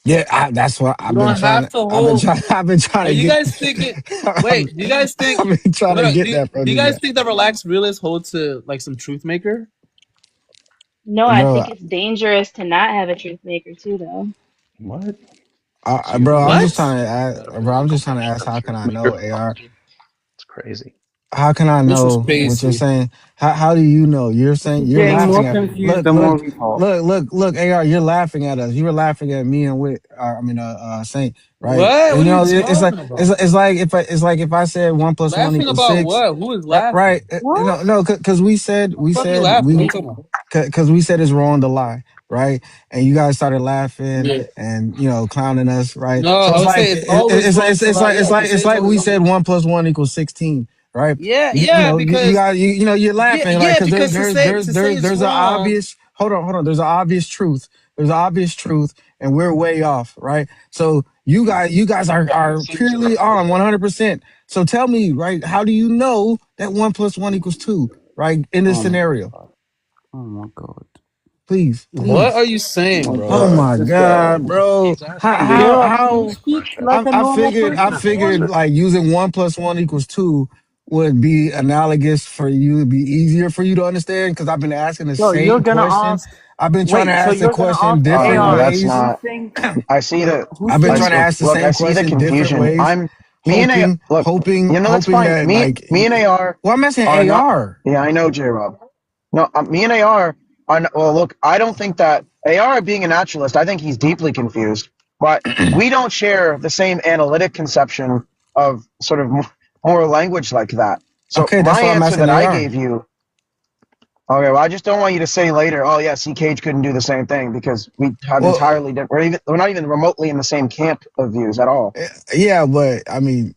Yeah, that's what You don't have to hold. I've been trying Are to you get. guys thinking? Wait, do you guys think? I've been trying to get that from Do you you guys guys. think that relaxed realists hold to like some truth maker? No, I Bro, think it's dangerous to not have a truth maker too, though. What? bro, I'm just What? trying to ask. Bro, I'm just trying to ask. How can I know, AR? It's crazy. How can I This was know what you're crazy. saying? How do you know? You're saying He's you're getting laughing more at. confused Look, the more look, we talk. look, AR. You're laughing at us. You were laughing at me and Saint, right? What? And What you are you know, it's like talking about? it's like if I said 1 + 1 Laughing equals about 6, what? Who is laughing? right? No, because we said Fuck you laughing? What are you talking about? because we said it's wrong to lie, right? And you guys started laughing Yeah. and clowning us, right? No, So I it's would like say it's always wrong to lie. Yeah, to say it's it's like always we wrong. said 1 + 1 = 16, right? Yeah, You yeah, know, you because got you're laughing like because because to say it's there's an wrong. obvious hold on, there's an obvious truth. There's an obvious truth, and we're way off, right? So you guys are purely on 100%. So tell me, right? How do you know that 1 + 1 = 2, right? In this Oh my scenario, god. Oh my god. please, What are please. you Oh saying, my bro? Oh god. my This guy. God, bro! J-Rob, can you How? speak like a I normal figured person for once? like using 1 + 1 = 2 would be analogous for you. It'd be easier for you to understand because I've been asking the So you're same gonna question. ask. I've been trying to Wait. So ask the you're gonna question ask different No, AR that's ways. not. I see the. who I've been I trying thinks to look. ask the Look. I same see the question different confusion. ways, Me and A. Look. That's hoping fine. that like. Me and AR Well, I'm asking are not. AR. Yeah, I know, J. Rob. No, me and AR are. Well, look. I don't think that AR being a naturalist. I think he's deeply confused. But we don't share the same analytic conception of sort of moral language like that. So Okay, that's my why I'm answer asking that I AR. gave you. Okay, well, I just don't want you to say later, oh, yeah, see, Cage couldn't do the same thing because we have Well, entirely different, we're not even remotely in the same camp of views at all. yeah, but I mean,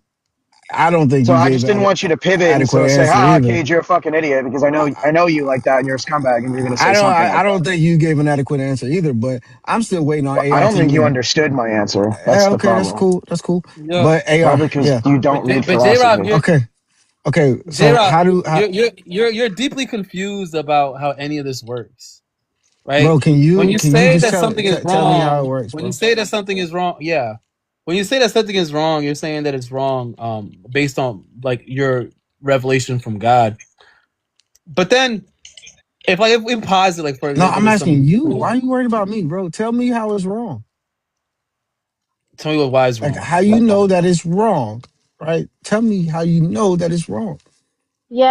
I don't think So you I gave just didn't want you to pivot and adequate so say, answer ha, either. Cage, you're a fucking idiot because I know you like that and you're a scumbag and you're going to say something I like don't that. think you gave an adequate answer either, but I'm still waiting on But I AR don't to think you even. understood my answer. That's the Okay, that's problem. cool. That's cool. Yeah, But AR, Probably because yeah. you don't read but J Rob, philosophy. Okay. J So Rob, how, you're deeply confused about how any of this works, right? bro? Can When you you can you say just that something is tell me how it wrong, works, when you bro? say that something is wrong, yeah. When you say that something is wrong, you're saying that it's wrong, based on like your revelation from God. But then, if we pause it, like for No, example, I'm there's asking some. you. Why are you worried about me, bro? Tell me how it's wrong. Tell me what why is Like wrong. how you know that it's wrong, right? Tell me how you know that it's wrong.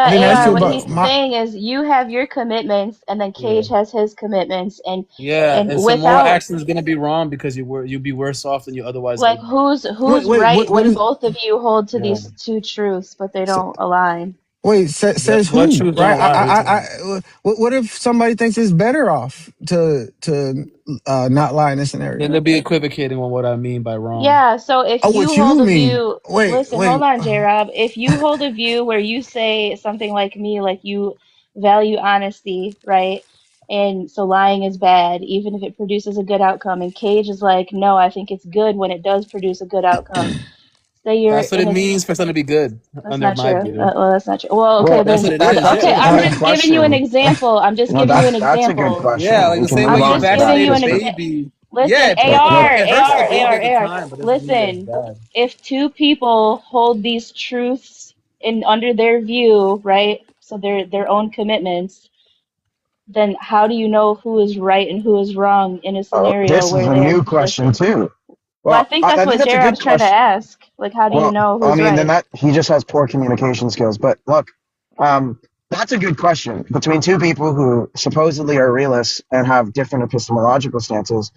I didn't Yeah, ask AR, you what he's about my. saying is you have your commitments and then Yeah. Cage has his commitments Yeah, and and some moral without action is gonna be wrong because you'd be worse off than you otherwise like would be. who's right What when is? both of you hold to Yeah. these two truths but they don't align. Wait, says What who? truth don't Right? align? What are you talking What if somebody thinks it's better off to not lie in this scenario? Then they'll be equivocating on what I mean by wrong. Yeah, so if Oh, you what hold you a mean? view, listen, Wait. hold on, J-Rob. If you hold a view where you say something like me, like you value honesty, right? And so lying is bad, even if it produces a good outcome. And Cage is like, no, I think it's good when it does produce a good outcome. Say you're That's what in it a, means for something to be good that's under not my true. view. Well, that's not true. Well, okay, Well, That's then, what it is. that's okay, a Yeah. I'm good just giving you an question. example. I'm just No, giving you an that's a good example. Yeah, question. like We the can same move way I'm you on just to that giving vaccinate you a an question. example. baby. Yeah, Listen, it hurts the baby at the AR. time, but doesn't mean that it's Listen, bad. if two people hold these truths in under their view, right? So their own commitments, then how do you know who is right and who is wrong in a scenario This is where a they are new question conflicting? too. Well, I Well, think that's I think what that's a good J-Rob's trying to question. ask. Like, how do you Well, know I who's mean, then right? that he just has poor communication skills. But look, that's a good question. Between two people who supposedly are realists and have different epistemological stances,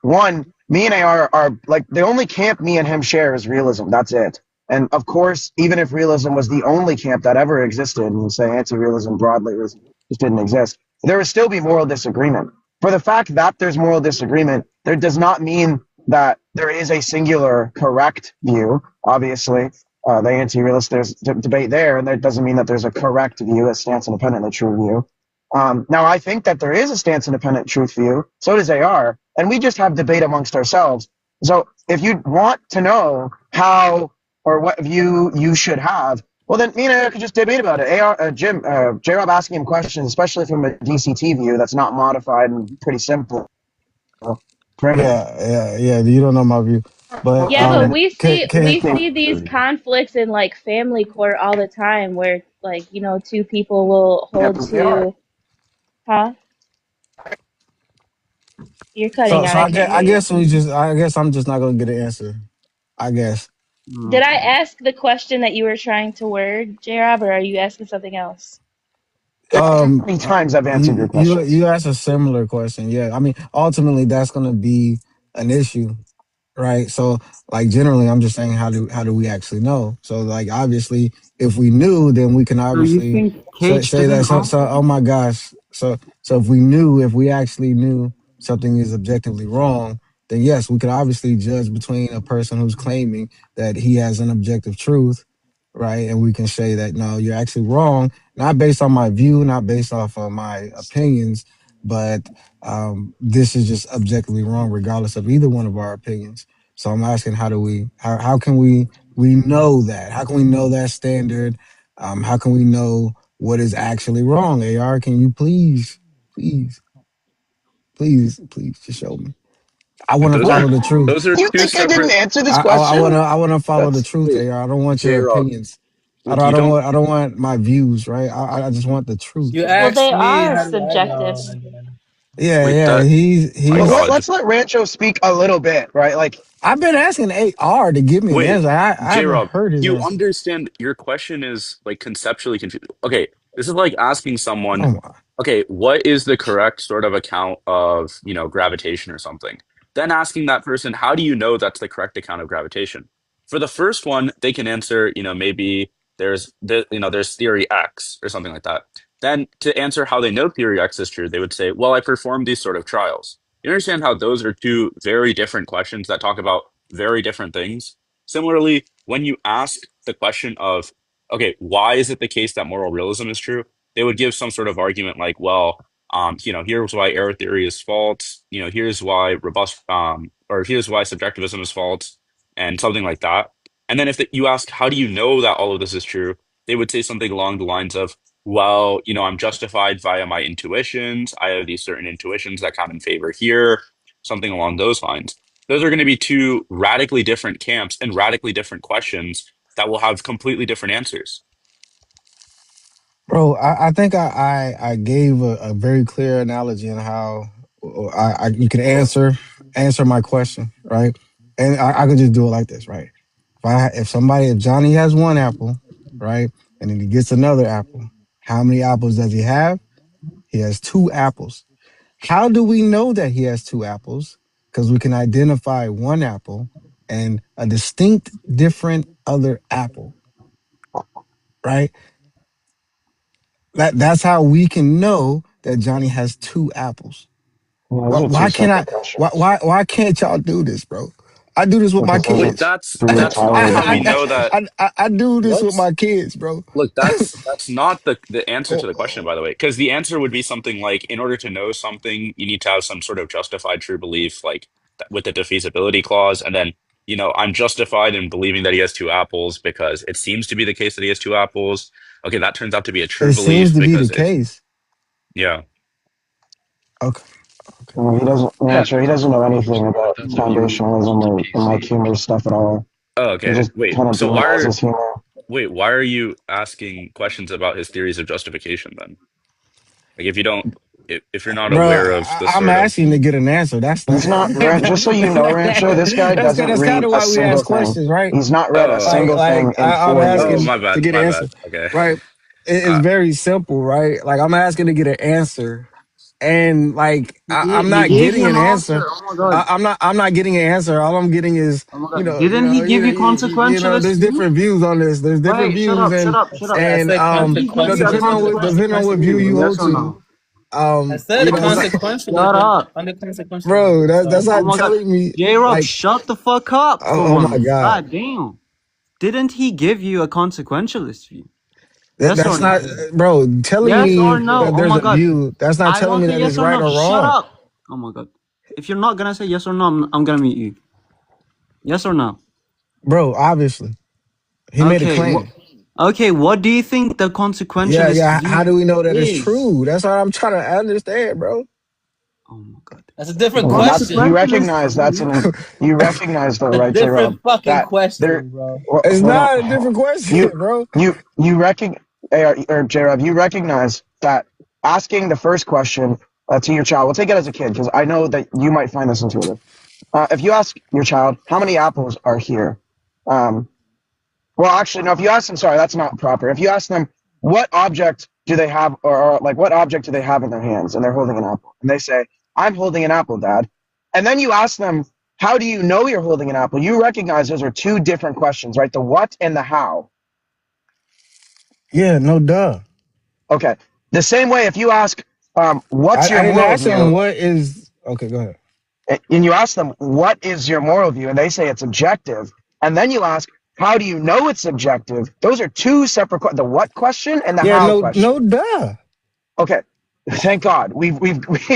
one, me and AR are like the only camp me and him share is realism. That's it. And of course, even if realism was the only camp that ever existed, and say anti-realism broadly just didn't exist, there would still be moral disagreement. For the fact that there's moral disagreement, there does not mean that there is a singular correct view. Obviously, the anti-realist, there's debate there, and that doesn't mean that there's a correct view, a stance independent, a true view. Now, I think that there is a stance independent truth view. So does AR, and we just have debate amongst ourselves. So if you want to know how or what view you should have, well, then me and AR could just debate about it. J-Rob asking him questions, especially from a DCT view that's not modified and pretty simple. Yeah. You don't know my view, but Yeah, but we can see these conflicts in like family court all the time where like, two people will hold to, huh? You're cutting out. so I can't hear I you. guess I'm just not gonna get an answer. I guess. Did I ask the question that you were trying to word, J-Rob, or are you asking something else? How many times I've answered your questions? You asked a similar question. Yeah, I mean, ultimately, that's going to be an issue, right? So, like, generally, I'm just saying, how do we actually know? So, like, obviously, if we knew, then we can So you obviously think Cage say that. didn't So, answer? oh my gosh. So if we actually knew something is objectively wrong, then yes, we could obviously judge between a person who's claiming that he has an objective truth, right? And we can say that no, you're actually wrong, not based on my view, not based off of my opinions, but this is just objectively wrong, regardless of either one of our opinions. So I'm asking, how can we know that? How can we know that standard? How can we know what is actually wrong? AR, can you please just show me? I want to Those are follow the truth. those are You two think I didn't separate. answer this I question? want to follow the That's truth, wait, AR. I don't want your J-Rob. opinions. Look, you don't. I don't want my views, right? I just want the truth. You Well, asked they me are how do I subjective. know, and then Yeah, Wait, yeah. that my but He's. God. let's let Rancho speak a little bit, right? Like, I've been asking AR to give me an Wait, answer. I haven't J-Rob, heard his you answer. understand your question is like conceptually confused. Okay, this is like asking someone, Oh my. okay, what is the correct sort of account of, gravitation or something? Then asking that person, how do you know that's the correct account of gravitation? For the first one, they can answer, maybe there's theory X or something like that. Then to answer how they know theory X is true, they would say, well, I performed these sort of trials. You understand how those are two very different questions that talk about very different things? Similarly, when you ask the question of, okay, why is it the case that moral realism is true? They would give some sort of argument like, well, here's why error theory is false. Here's why or here's why subjectivism is false, and something like that. And then if you ask, how do you know that all of this is true? They would say something along the lines of, well, I'm justified via my intuitions. I have these certain intuitions that come in favor here, something along those lines. Those are going to be two radically different camps and radically different questions that will have completely different answers. Bro, I think I gave a very clear analogy on how you could answer my question, right? And I could just do it like this, right? If Johnny has one apple, right, and then he gets another apple, how many apples does he have? He has two apples. How do we know that he has two apples? Because we can identify one apple and a distinct different other apple, right? That's how we can know that Johnny has two apples. well, those are two Why can't separate questions. why can't y'all do this, bro? I do this with my Because those are Look, kids. three that's not entirely how we different know questions. that. I do this with What? my kids, bro. Look, that's not the answer to the question, Oh, by the way, because the answer would be something like, in order to know something, you need to have some sort of justified true belief, like with the defeasibility clause, and then, I'm justified in believing that he has two apples because it seems to be the case that he has two apples. Okay, that turns out to be a true it seems belief to be the because it's case. yeah. Okay. He doesn't, Yeah, Rancho, he doesn't know anything but about that's a foundationalism or like humor stuff at all. Oh, He okay. just Wait, kind of so why denies are his humor. why are you asking questions about his theories of justification then? Like if you don't if you're not Bro, aware of the I'm sort of asking to get an answer. That's He's not, just so you know, Rancho, this guy doesn't that's kind read of a why we single ask thing. questions, right? He's not read a oh single thing in I'm 4 oh years. asking to get an my answer, bad. Okay. right? It's Uh very simple, right? Like I'm asking to get an answer, and like I'm He not gave you getting an an answer. answer. Oh my god. I'm not getting an answer. All I'm getting is Oh my god. Didn't he give you consequentialist there's view? different views on this. There's different Wait, shut views, up, shut up, shut up. I said Did he give you a depending on consequentialist what view view? you Yes hold or to, no? I said Oh my god. Shut consequentialism up. under consequentialism. bro. That's So Oh not my god. telling me J-Rock, like shut the fuck up for oh my once. god. God damn. Didn't he give you a consequentialist view? Yes or That's no? not, bro. Telling Yes or me no? that Oh there's my a god. view. That's not I telling me want a that it's yes or right no. or Shut wrong, up. Oh my god. If you're not gonna say yes or no, I'm gonna mute you. Yes or no? bro. Obviously, he made a Okay. claim. Okay. What do you think the Yeah, consequentialist yeah. How do view we know that it's is? true? That's what I'm trying to understand, bro. Oh my god. that's a The different Well, question. recognize consequentialist. you recognize though, A right, J-Rob, different fucking that there, question, bro. It's hold not a on. different question, bro. You recognize, or J-Rob, you recognize that asking the first question to your child, we'll take it as a kid, because I know that you might find this intuitive. If you ask your child, how many apples are here? Well, actually, no. If you ask them, sorry, that's not proper. If you ask them, what object do they have, or like what object do they have in their hands, and they're holding an apple, and they say, "I'm holding an apple, Dad," and then you ask them, "How do you know you're holding an apple?" You recognize those are two different questions, right? The what and the how. Yeah, no duh. Okay. The same way, if you ask, "What's I your didn't moral ask them view?" what is. Okay, go ahead. And you ask them, "What is your moral view?" and they say it's objective, and then you ask, "How do you know it's objective?" Those are two separate questions. The what question and the Yeah, how no, question. no duh. Okay. Thank God. We've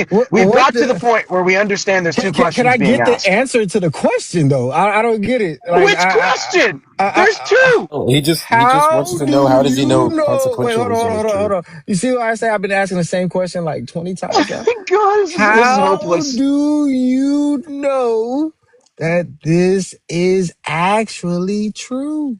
What got to the? the point where we understand there's two questions Can I being get the asked. answer to the question though? I don't get it. Like, Which question? There's two. Oh, he just How wants to do know, how does he you know know? Wait, hold consequentialism is on, hold on, true? hold on. You see why I say I've been asking the same question like 20 times now? God, this is How hopeless. do you know that this is actually true?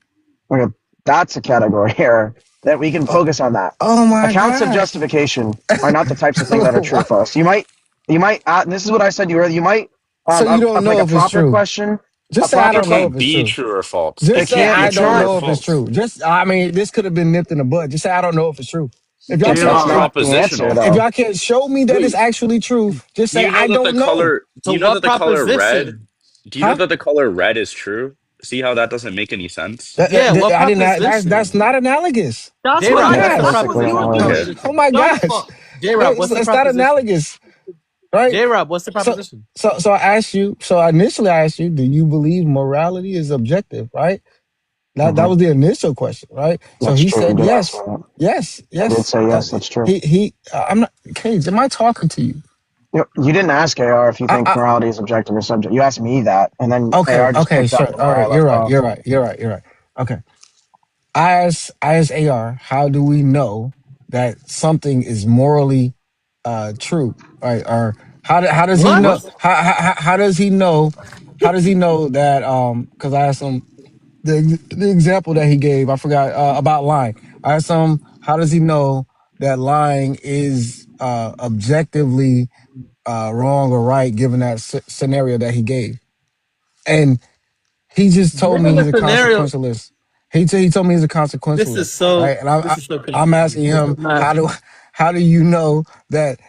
Okay, that's a category error that we can focus on that. Oh my Accounts of God. justification are not the types of things that are true for us. You might, and this is what I said to you earlier. You might, So you don't like know a if it's proper true. question. Just A say I proper It don't know can't if it's be true. true or false. Just It say can't be I It's true don't or not. know if it's false. true. Just I mean, this could have been nipped in the bud. Just say I don't know if it's true. If y'all It's can't not That's show, not the answer, propositional. if though. y'all can't show me that it's Wait, actually true, just do say you know I that the don't know. color So do you know what that the color red proposition? do you know Huh? that the color red is true? See how that doesn't make any sense? Yeah, what I didn't. That's proposition? not analogous. That's Oh what my J-Rob, I what's the asked. gosh. Perfectly You proposition? analogous. Okay. just Oh my dumb gosh. fuck. J-Rob, what's the It's not proposition? analogous, right? J-Rob, what's the So proposition? so I asked you. So initially I asked you, do you believe morality is objective? Right. That was the initial question, right? So That's he true. You said did ask me yes, that. yes, I did yes. say yes. That's true. I'm not. Cage, am I talking to you? You didn't ask AR if you think I, morality is objective or subjective. You asked me that, and then okay, AR just okay, picked up sure. from All where I right, you're left right. off. You're right. You're right. You're right. Okay. I asked AR, how do we know that something is morally true, right? Or how does he What? know? How does he know? How does he know that? Because I asked him the example that he gave. I forgot about lying. I asked him, how does he know that lying is objectively wrong or right, given that scenario that he gave? And he just told me Given he's the a scenario, consequentialist. He told me he's a this is consequentialist, so right? And this is so I'm confusing. asking This is him, not how do you know that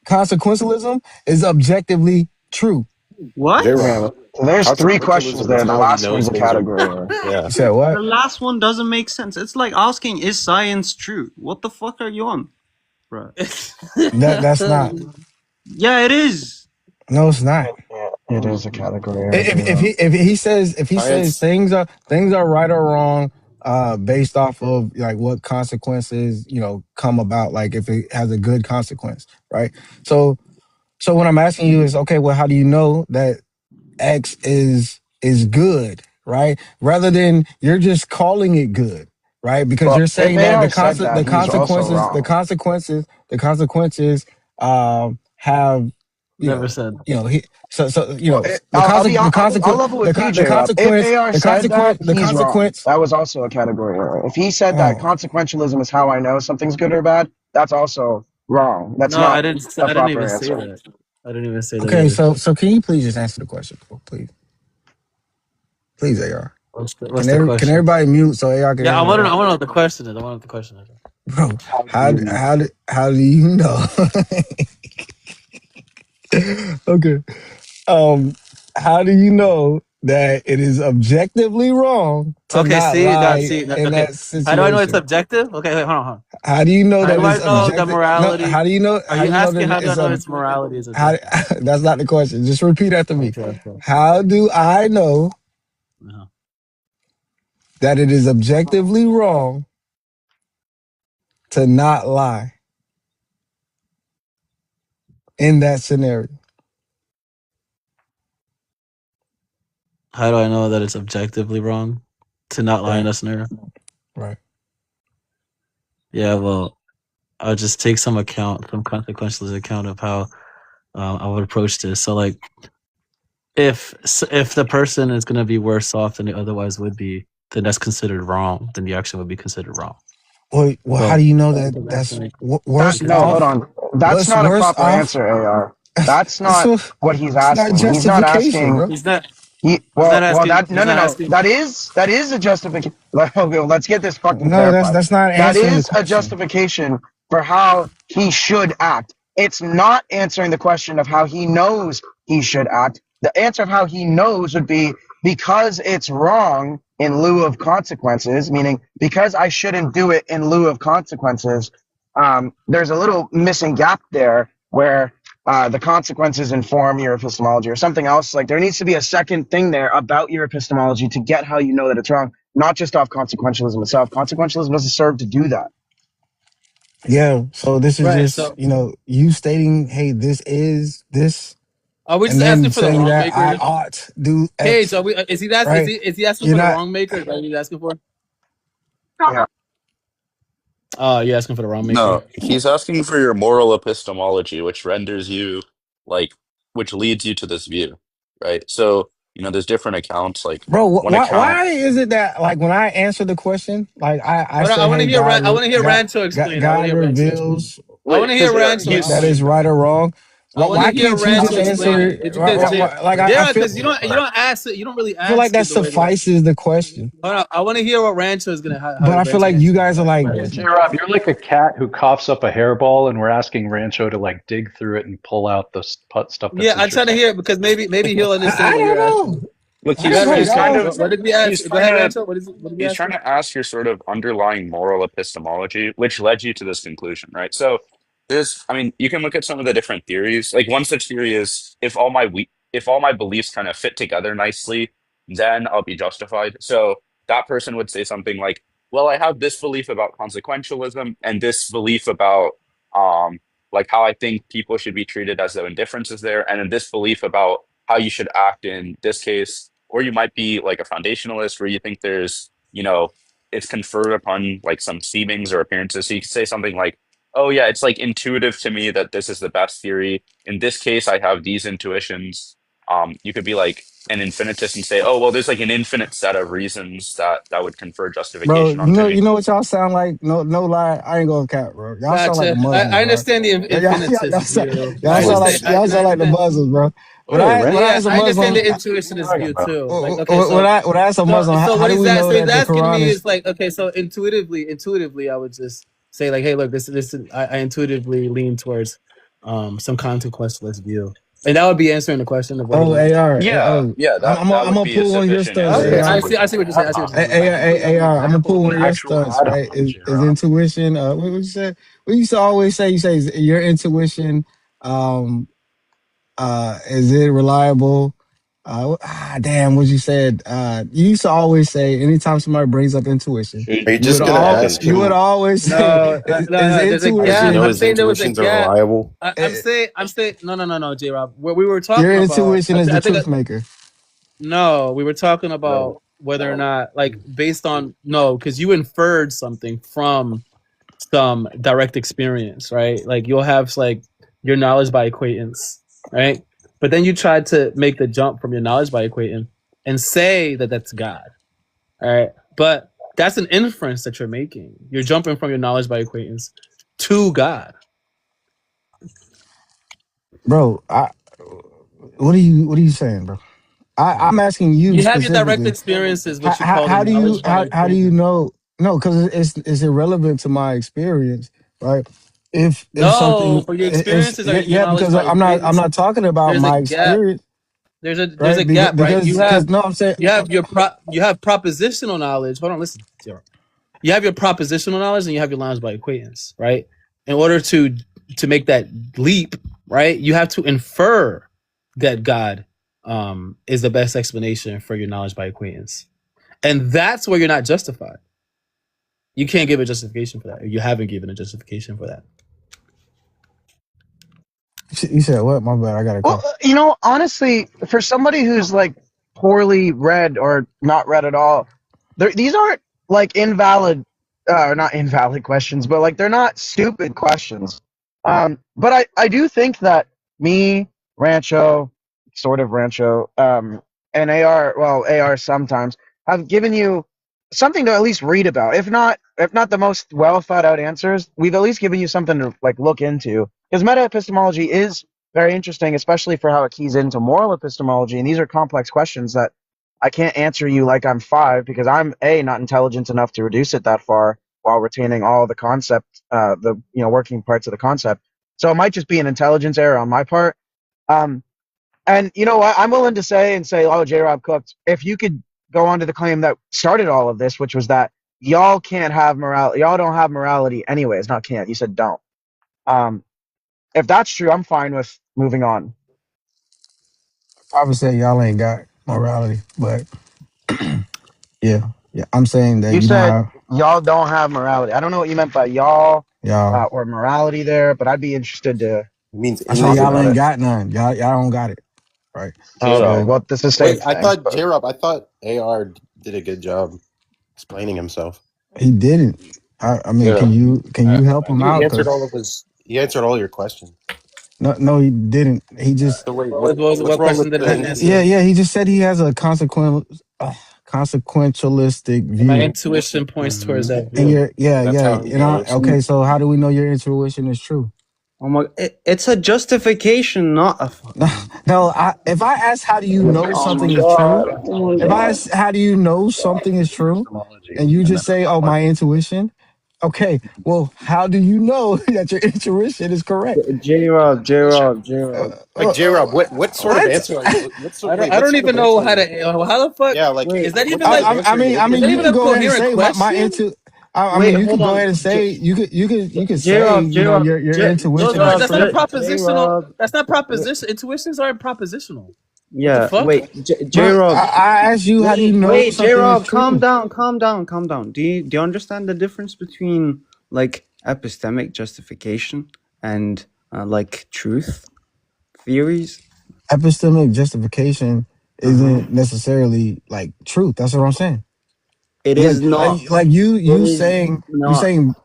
consequentialism is objectively true? What? Okay, J-Rob, well, there's three questions consequentialism there. is The how he last knows one's a things are. category error. Yeah. You said The what? last one doesn't make sense. It's like asking, is science true? What the fuck are you on, bro? That's not. Yeah, it is. No, it's not. It is a category error. If he says Science. things are right or wrong based off of like what consequences come about, like if it has a good consequence, right? So what I'm asking you is, okay, well, how do you know that X is good, right? Rather than you're just calling it good, right? Because Well, you're if saying that AR said that, he's also wrong. Have Never said. he Well, I'll level with you, J-Rob. If AR said that, he's wrong. That was also a category error. If he said that consequentialism is how I know something's good or bad, that's also wrong. That's No, I not didn't. a I didn't proper even say answer. that. I didn't even say that Okay, either. so can you please just answer the question, please? Please, AR. What's the Can question? everybody mute so AR can Yeah, I answer? want to. I want to know what the question is. I want to know what the question is. Bro, how do you know? Okay. How do you know that it is objectively wrong to Okay, not see, lie see, in okay. that How do I know it's situation? subjective? Okay, wait, hold on. How do you know How that do I it's know that objective? No, morality? how do you know? Are How you do you know asking that how do I it's know its morality is how? objective? That's not the question. Just repeat after me. Okay. How do I know that it is objectively wrong to not lie in that scenario? How do I know that it's objectively wrong to not lie in Right. that scenario? Right. Yeah, well, I'll just take some consequentialist account of how I would approach this. So, like, if the person is going to be worse off than they otherwise would be, then that's considered wrong. Then the action would be considered wrong. Well, how do you know that that's worse No, off? hold on. That's not a worse proper off? answer, AR. That's not what he's It's not asking. He's not justification, asking. bro. He's not. not asking. That He's no, no, not no. asking. That is a justification. Let's get this fucking No, clarified. that's not That answering the is a question. justification for how he should act. It's not answering the question of how he knows he should act. The answer of how he knows would be because it's wrong in lieu of consequences, meaning because I shouldn't do it in lieu of consequences. There's a little missing gap there where the consequences inform your epistemology or something else. Like there needs to be a second thing there about your epistemology to get how you know that it's wrong, not just off consequentialism itself. Consequentialism doesn't serve to do that. Yeah, so this is Right. just, So you stating, hey, this is this, are we and just asking then for the saying wrong that I maker? ought do Cage, X, are we? Is he asking? right? Is he asking You're for the not, wrong maker? Is that what he's asking for? Yeah. You're asking for the wrong maker. No, he's asking for your moral epistemology, which renders you like, which leads you to this view, right? So, there's different accounts. Like bro, one account. why is it that, like, when I answer the question, like, I I say, want to hey, hear. I want to hear Rancho explain. I want to God hear Rancho explain. reveals I want to hear Rancho that explain. is right or wrong. I want Why to hear can't you just Rancho explain answer it. it? Because I feel, because you don't ask it. You don't really I feel like ask that it the way that. suffices the question. Hold on, I want to hear what Rancho is gonna. How But I feel like you guys are like, J-Rob, you're like a cat who coughs up a hairball, and we're asking Rancho to like dig through it and pull out the stuff that's Yeah, I'm trying to hear it because maybe he'll understand what you're asking. Look, Go ahead, Rancho. What did we ask? he's Go ahead, trying Rancho. What did we he's ask? trying to ask your sort of underlying moral epistemology, which led you to this conclusion, right? So you can look at some of the different theories. Like one such theory is if all my beliefs kind of fit together nicely, then I'll be justified. So that person would say something like, well, I have this belief about consequentialism and this belief about like how I think people should be treated as though indifference is there, and then this belief about how you should act in this case. Or you might be like a foundationalist where you think there's, it's conferred upon like some seemings or appearances. So you could say something like, oh yeah, it's like intuitive to me that this is the best theory. In this case, I have these intuitions. You could be like an infinitist and say, oh well, there's like an infinite set of reasons that would confer bro, justification onto me. you know what y'all sound like? No lie, I ain't gonna cap, bro. Y'all sound like the Gotcha. Muslims, I understand the bro. Y'all infinitist view. sound like the Muslims, bro. When I ask a I understand Muslim, the intuitionist view too. Like, okay, when I ask a Muslim, so how what do he's we know he's that the asking Quran me is? is like, okay, so intuitively, I would just say like, hey, look, I intuitively lean towards some consequentialist view, and that would be answering the question of whether. Oh, AR. Yeah, that I'm would gonna be a pull one of your sufficient stunts. Okay, answer. I see what you're saying. I see what you're saying. AR, I'm gonna pull one of your stunts, right? Is intuition? What you said? We used to always say. You say is your intuition. Is it reliable? Damn, what you said. You used to always say anytime somebody brings up intuition, Are you just gonna ask him? you would always say, No, is there's a gap. You know I'm his saying there was a intuitions are gap. reliable. I'm saying no, J Rob. What we were talking your about, intuition is the I think truth maker? no, we were talking about whether or not, like, based on because you inferred something from some direct experience, right? Like you'll have like your knowledge by acquaintance, right? But then you tried to make the jump from your knowledge by acquaintance and say that that's God, all right? But that's an inference that you're making. You're jumping from your knowledge by acquaintance to God. Bro, what are you saying, bro? I'm asking you. You have your direct specifically. experiences, which you call How the do you knowledge by how do you acquaintance. know? No, because it's irrelevant to my experience, right? If No, something, for your experiences are your yeah, knowledge because by I'm acquaintance. not talking about There's a my gap. experience, There's a right? gap, right? You have no, I'm saying you have you have propositional knowledge. Hold on, listen. You have your propositional knowledge and you have your knowledge by acquaintance, right? In order to make that leap, right, you have to infer that God is the best explanation for your knowledge by acquaintance, and that's where you're not justified. You can't give a justification for that. Or you haven't given a justification for that. You said what? My bad. I got to call. Well, honestly, for somebody who's like poorly read or not read at all, these aren't like invalid, not invalid questions, but like they're not stupid questions. But I do think that me, Rancho, and AR sometimes have given you something to at least read about. If not the most well thought out answers, we've at least given you something to like look into. Because meta epistemology is very interesting, especially for how it keys into moral epistemology. And these are complex questions that I can't answer you like I'm 5 because I'm not intelligent enough to reduce it that far while retaining all the concept, the working parts of the concept. So it might just be an intelligence error on my part. And you know what? I'm willing to say, oh, J-Rob cooked. If you could go on to the claim that started all of this, which was that y'all can't have morality, y'all don't have morality anyways. Not can't. You said don't. If that's true, I'm fine with moving on. I would say y'all ain't got morality, but yeah. I'm saying that You you don't said have y'all don't have morality. I don't know what you meant by y'all y'all. or morality there, but I'd be interested to It means I say talk y'all about ain't it. got none. Y'all don't got it, right? Okay, J-Rob. well, this is the same Wait, I thing. thought J-Rob. I thought AR did a good job explaining himself. He didn't. I mean, Yeah, can you help him he out? answered Cause all of his. He answered all your questions. no, he didn't. He just So wait, What what's wrong with question did I the? answer? he just said he has a consequentialistic And my view. intuition points towards that And view. That's how he knows. okay, so how do we know your intuition is true? Oh my! It's a justification, not a fucking. No, if I ask how do you know Oh my something is true, god! Oh my if I god! ask how do you know something is true, and you just say, "Oh, my intuition," okay, well, how do you know that your intuition is correct? J-Rob, J-Rob, J-Rob. Like J-Rob, what sort of What? answer are you? I What don't sort of even know answer? how to. How the fuck Yeah, like Wait, is that what even sort like? of answer are you I looking mean, Is that you for? even could a go ahead and coherent say my question? intu. I wait, mean, you hold could go on. ahead and say you could say J-Rob, J-Rob, your No, intuition no, is J-Rob, that's not a true. propositional. J-Rob. That's not Wait, proposition. Intuitions aren't propositional. What the yeah, fuck? wait, Bro, J-Rob. I asked you how do you know Wait, something is J-Rob, calm true? down, calm down, calm down. Do you understand the difference between like epistemic justification and like truth theories? Epistemic justification Uh-huh. isn't necessarily like truth. That's what I'm saying. It Like is not. It is you not. saying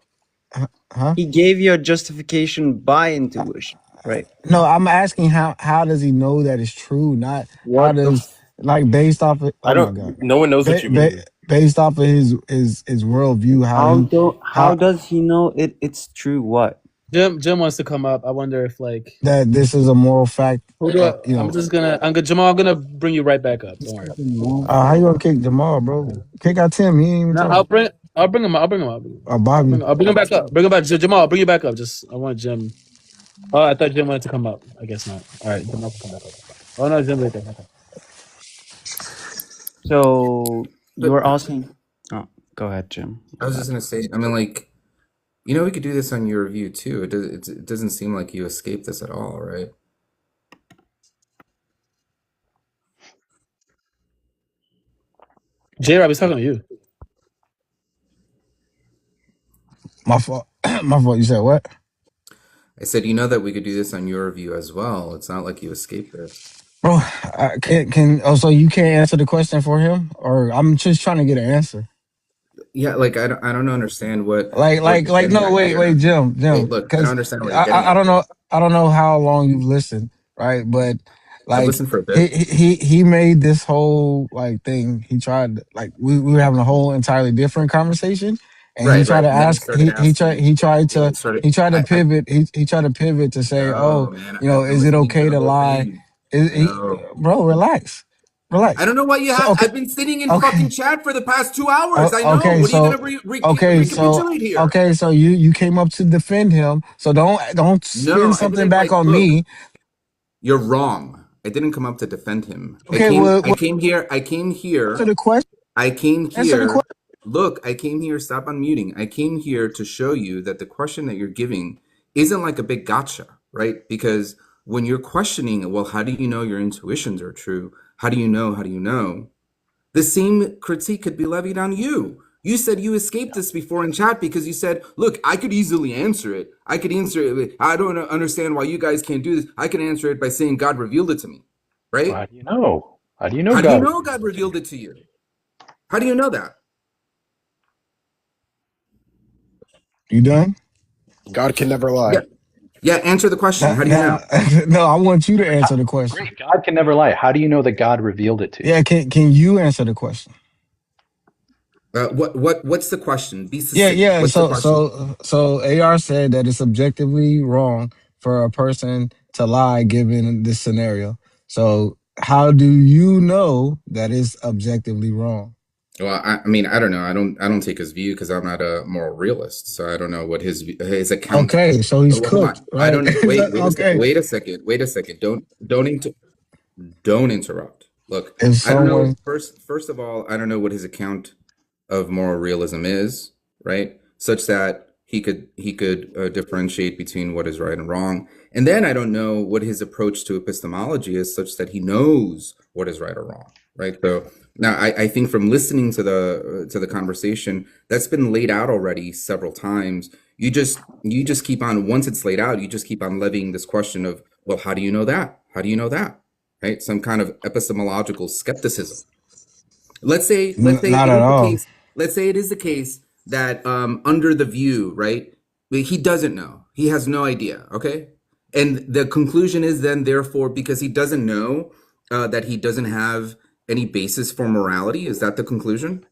huh? He gave you a justification by intuition, right? No, I'm asking how does he know that it's true? Not how What the does like based off of I oh my don't. god, No one knows what you mean. based off of his worldview, how how does he know it's true? What? Jim wants to come up. I wonder if like that this is a moral fact. who do I, You I'm know, just gonna I'm gonna Jamal. I'm gonna bring you right back up. Don't worry. how you gonna kick Jamal, bro? Kick out Tim. He ain't even No, talking. I'll bring him up. Bobby. I'll bring him back up. Bring him back. Jamal, I'll bring you back up. Just I want Jim. Oh, I thought Jim wanted to come up. I guess not. All right, Jamal can come back up. Oh no, Jim right there. Okay. So you But were asking. Oh, go ahead, Jim. I was just gonna say, I mean, like, we could do this on your review too. It doesn't seem like you escaped this at all, right? J-Rob, he's talking to you. My fault. My fault. You said what? I said, you know that we could do this on your review as well. It's not like you escaped this. Bro, so you can't answer the question for him, or I'm just trying to get an answer. Yeah, like I don't understand what you're Like getting no, at wait, here. Jim, Wait, look, I don't because understand what you're getting I at here. I don't know how long you've listened, right? But I've like listened for a bit. he made this whole like thing. He tried like we were having a whole entirely different conversation, and he Right, tried right. to And then he ask started asking. Yeah, he started. he tried to I pivot he tried to pivot to say, no, oh, man. you know, I've been is it listening to okay the to whole lie? thing. No. Bro, relax, I relax. don't know why you So have. I've been sitting in fucking okay. chat for the past 2 hours. I know. Okay, What are you so gonna recapitulate here? you came up to defend him. So don't spin No, I something didn't. back Like, on look, me. you're wrong. I didn't come up to defend him. Okay, I came here. I came answer here. the question. I came Answer the here. question. Look, I came here. Stop unmuting. I came here to show you that the question that you're giving isn't like a big gotcha, right? Because when you're questioning, well, how do you know your intuitions are true? How do you know? How do you know? The same critique could be levied on you. You said you escaped this before in chat because you said, look, I could easily answer it. I could answer it. I don't understand why you guys can't do this. I can answer it by saying God revealed it to me, right? Well, how do you know? How do you know How do you God know revealed God it to revealed you? it to you? How do you know that? You done? God can never lie. Yeah. Yeah, answer the question. How do you know? No, I want you to answer the question. Great. God can never lie. How do you know that God revealed it to you? Yeah, can you answer the question? What's the question? Be Yeah, succinct. yeah. What's the question? So AR said that it's objectively wrong for a person to lie given this scenario. So how do you know that it's objectively wrong? Well, I mean, I don't know. I don't take his view because I'm not a moral realist, so I don't know what his account. Okay, so he's Well, hold on. cooked, I don't know. right? Okay. Wait a second. Don't interrupt. Look, If I don't know. someone First of all, I don't know what his account of moral realism is, right? Such that he could differentiate between what is right and wrong. And then I don't know what his approach to epistemology is, such that he knows what is right or wrong, right? So now I think from listening to the conversation that's been laid out already several times, you just keep on, once it's laid out, you just keep on levying this question of, well, how do you know that? How do you know that? Right? Some kind of epistemological skepticism. Let's say not at all. Let's say it is the case that under the view, right, he doesn't know. He has no idea, okay? And the conclusion is then, therefore, because he doesn't know, that he doesn't have any basis for morality. Is that the conclusion?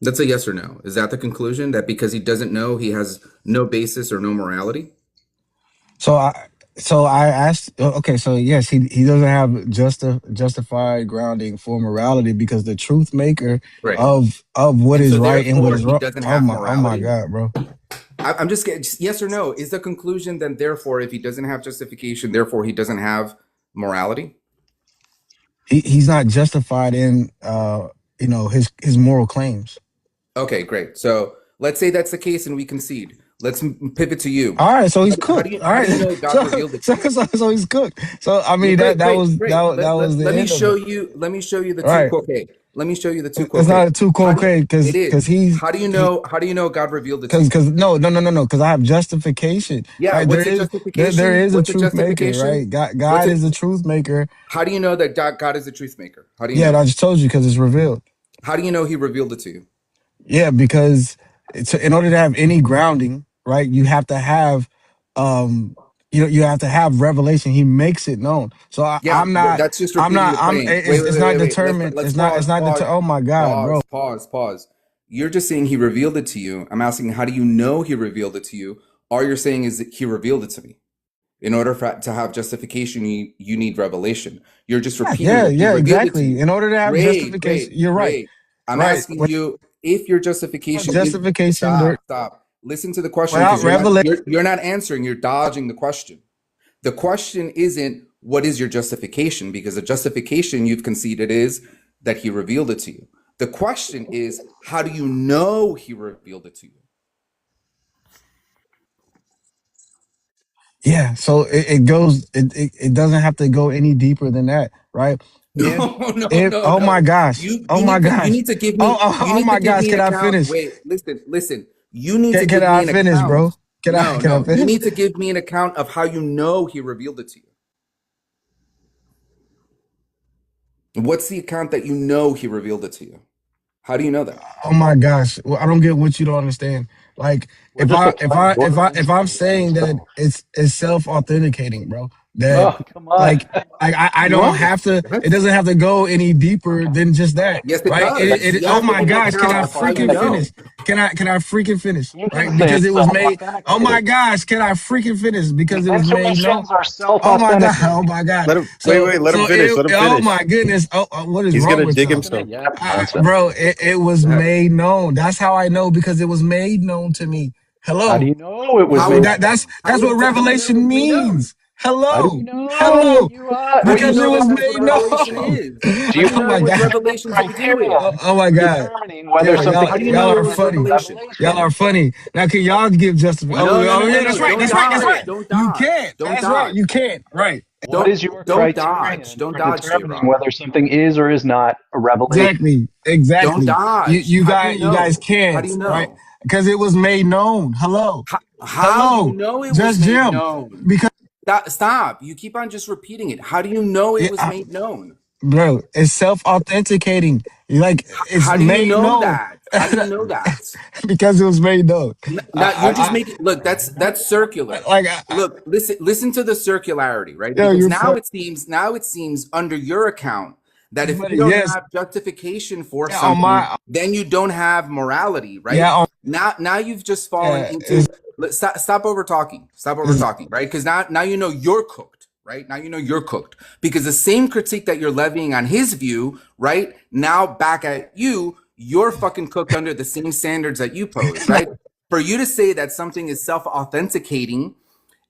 That's a yes or no. Is that the conclusion, that because he doesn't know, he has no basis or no morality? So I asked. Okay, so yes, he doesn't have justified grounding for morality because the truth maker Right. of what And is so right and what therefore is he wrong. doesn't Oh have my morality. God, bro. I'm just getting yes or no. Is the conclusion then, therefore, if he doesn't have justification, therefore he doesn't have morality? He's not justified in his moral claims. Okay, great. So let's say that's the case and we concede. Let's pivot to you. All right, so he's How cooked. do you All right, know God revealed it to you? so he's cooked. So I mean Great, that was great. that was the Let me end of show it. you. Let me show you the two Right. quoque. Let me show you the two quoque. It's not a two How do you- cocaine It is. because he's How do you know? How do you know God revealed it to you? because no because I have justification. Yeah. Right, What's the justification? there is a What's the truth maker, justification? right? God What's it? is a truth maker. How do you know that God is the truth maker? How do you Yeah, know? I just told you because it's revealed. How do you know He revealed it to you? Yeah, because in order to have any grounding, right, you have to have you have to have revelation. He makes it known. So Yeah, I'm not that's just repeating the claim. it's not determined. Let's It's not oh my God, bro. Pause. You're just saying He revealed it to you. I'm asking, how do you know He revealed it to you? All you're saying is that He revealed it to me. In order to have justification, you need revelation. You're just repeating. Yeah, He revealed it to exactly. you. In order to have justification, you're right. I'm Right. asking you if your justification. Justification Stop. Listen to the question, without because revelation. you're not answering. You're dodging the question. The question isn't what is your justification, because the justification you've conceded is that He revealed it to you. The question is, how do you know He revealed it to you? Yeah, so it goes. It doesn't have to go any deeper than that, right? No. Oh my gosh. You need to give me. Oh my gosh. Can I finish? Wait, listen. You need to give Can me I an finish, account. bro? Can I finish? You need to give me an account of how you know He revealed it to you. What's the account that you know He revealed it to you? How do you know that? Oh my gosh. Well, I don't get what you don't understand. Like if I'm saying that it's self-authenticating, bro. That come on. like I don't have to. It doesn't have to go any deeper than just that. Yes, it right? does. Oh my gosh. Can I That's how you freaking know. finish? Can I freaking finish? You can Right? say Because it's it was made. self-authenticated. Oh my gosh. Can I freaking finish? Because it was made. No. Intuitions are Oh my god! self-authenticated. Oh my god! Let him let him finish. Let him Oh finish. my goodness! Oh, what is He's wrong gonna with dig y'all? himself. Yeah, nonsense. Bro, it was made known. That's how I know, because it was made known to me. Hello. How do you know it was made? That's what revelation means. How do Hello. you know? Hello. How Because do you it know was that's made what revelation known. is? Do you How do Oh you my know what god. revelation to begin with? Oh my god. determining whether Yeah, something How do you is know y'all it are was funny. revelation? Y'all are funny. Now, can y'all give justification? No. Yeah, that's right. Don't That's right. That's dodge. right. Don't You dodge. can't. Don't That's dodge. right. You can't. Right. What is your Don't criterion dodge. Don't for dodge, determining J-Rock. whether something is or is not a revelation? Exactly. Don't dodge. You How do you know? guys How can't, do you right? know? Because it was made known. Hello. How do you Hello. know it was Just made Jim. known? Because Stop. You keep on just repeating it. How do you know it was I- made known? bro, it's self-authenticating. Like it's How do you made know known. that? How do you know that? Because it was made known. Now you're just making look. That's circular. Like Look, listen to the circularity, right? Yeah, Because you're now it seems under your account that if But you don't yes, have justification for yeah, on something, my then you don't have morality, right? yeah, on, Now you've just fallen into stop over talking. Stop over talking, right? Because now you know you're cooked, right? Now you know you're cooked. Because the same critique that you're levying on his view, right? Now back at you, you're fucking cooked under the same standards that you pose, right? For you to say that something is self-authenticating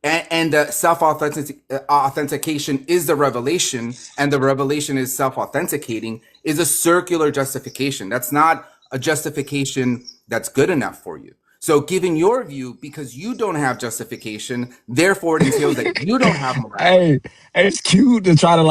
and self-authentication is the revelation, and the revelation is self-authenticating, is a circular justification. That's not a justification that's good enough for you. So giving your view because you don't have justification, therefore it entails that you don't have morality. hey, it's cute to try to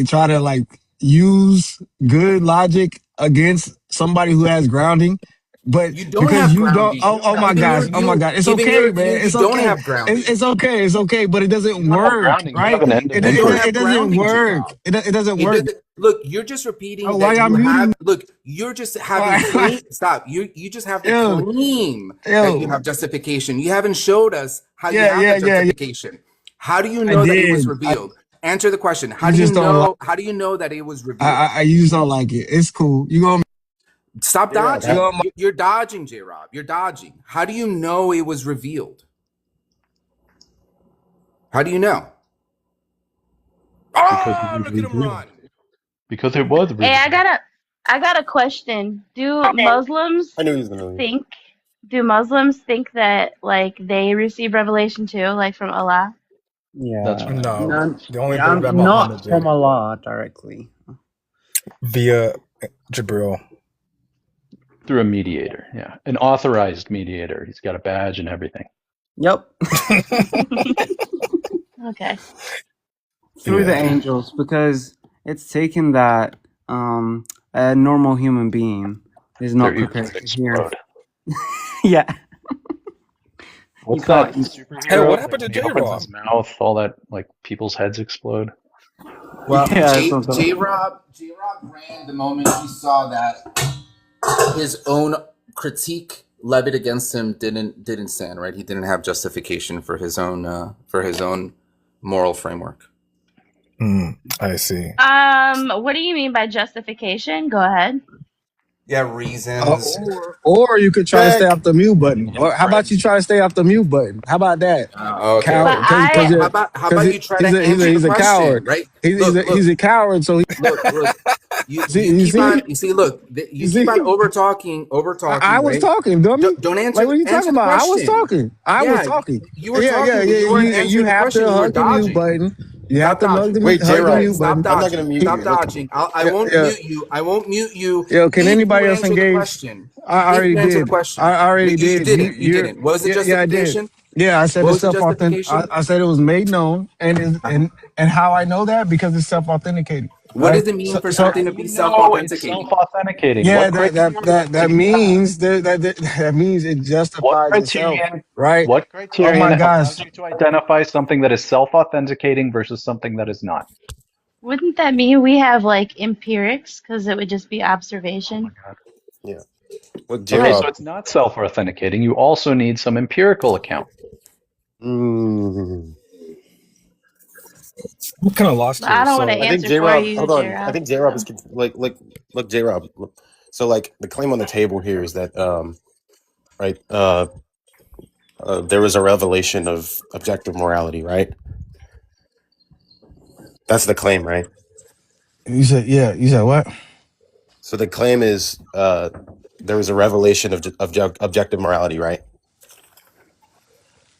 try to use good logic against somebody who has grounding, but You don't because have you don't, grounding. oh my Giving your gosh, oh my view, god, it's giving okay, your man, view, it's you don't okay, have grounding. it's okay, but it doesn't You don't have work, grounding. You right? have an You don't individual. have It doesn't grounding, work. J-Rob. It doesn't It work. doesn't, look, you're just repeating Oh, why that y'all you have. muting? Look, you're just having Why? claim. Stop. You just have the Yo, claim that you yo, have justification. You haven't showed us how you yeah, have yeah, the yeah, yeah. justification. How do you I know that it was did. revealed? Answer the question. How You do you just don't like. know? How do you know that it was revealed? You just don't like it. It's cool. You gonna Stop J-Rob, dodging. you gonna You're dodging, J-Rob. You're dodging. How do you know it was revealed? How do you know? Because it Oh, was look at him revealed. run. Because it was Hey, revealed. I got a question. Do Muslims I knew he was gonna leave. think that like they receive revelation too, like from Allah? That's Yeah, right. No, the only yeah, thing that Muhammad not from did Allah directly. via Jibril. Through a mediator, yeah. An authorized mediator. He's got a badge and everything. Yep, Okay. through the Yeah. angels, because it's taken that a normal human being is not Their ears prepared would to hear. explode. Yeah, What's can't. that Hey, superhero? what happened to When he opens J-Rob? his mouth, all that, like, people's heads explode. Well, Yeah, that's what I'm talking J-Rob ran the moment he saw that his own critique levied against him didn't stand, right? He didn't have justification for his own moral framework. I see. What do you mean by justification? Go ahead. Yeah, reasons. or you could try to stay Back. off the mute button. Or how about you try to stay off the mute button? How about that? Okay. Coward, But How about you try to answer the he's a question, coward. right? He's a coward. So Look. You you keep see, on. You see. Look, you keep on over talking. I was Right? talking, dummy. Don't answer. Like what are you answer talking the about? I was question. talking. I was talking. You were talking. But you weren't answering You the have question. to You were hug the mute dodging. button. You have Stop to hug dodging. the Wait, hug the J-Rob, mute Stop button. I'm not dodging. gonna mute Stop you. dodging. I won't mute you. I won't mute you. Yo, can If anybody you else answer the engage? question. I If already you answer the did. question. I already You did. didn't. You didn't. What was the Yeah, I did. justification? Yeah, I said What it's was the self-authentic. justification? I said it was made known, and how I know that because it's self-authenticating. What Right? does it mean for So something to be No, it's self-authenticating? self-authenticating. yeah, What criteria? that means that means it What justifies itself, criterion? right? What Oh criterion my gosh. allows you to identify something that is self-authenticating versus something that is not? Wouldn't that mean we have like empirics? Because it would just be observation. Yeah. Well, Okay, so J-Rob. it's not self-authenticating. You also need some empirical account. Mm. I'm kind of lost But here. I don't want to So I think answer for J-Rob. you, Hold on. I J-Rob. think J-Rob is So look, J-Rob. Look. So like the claim on the table here is that right there was a revelation of objective morality, right? That's the claim, right? You said You said what? So the claim is there was a revelation of objective morality, right?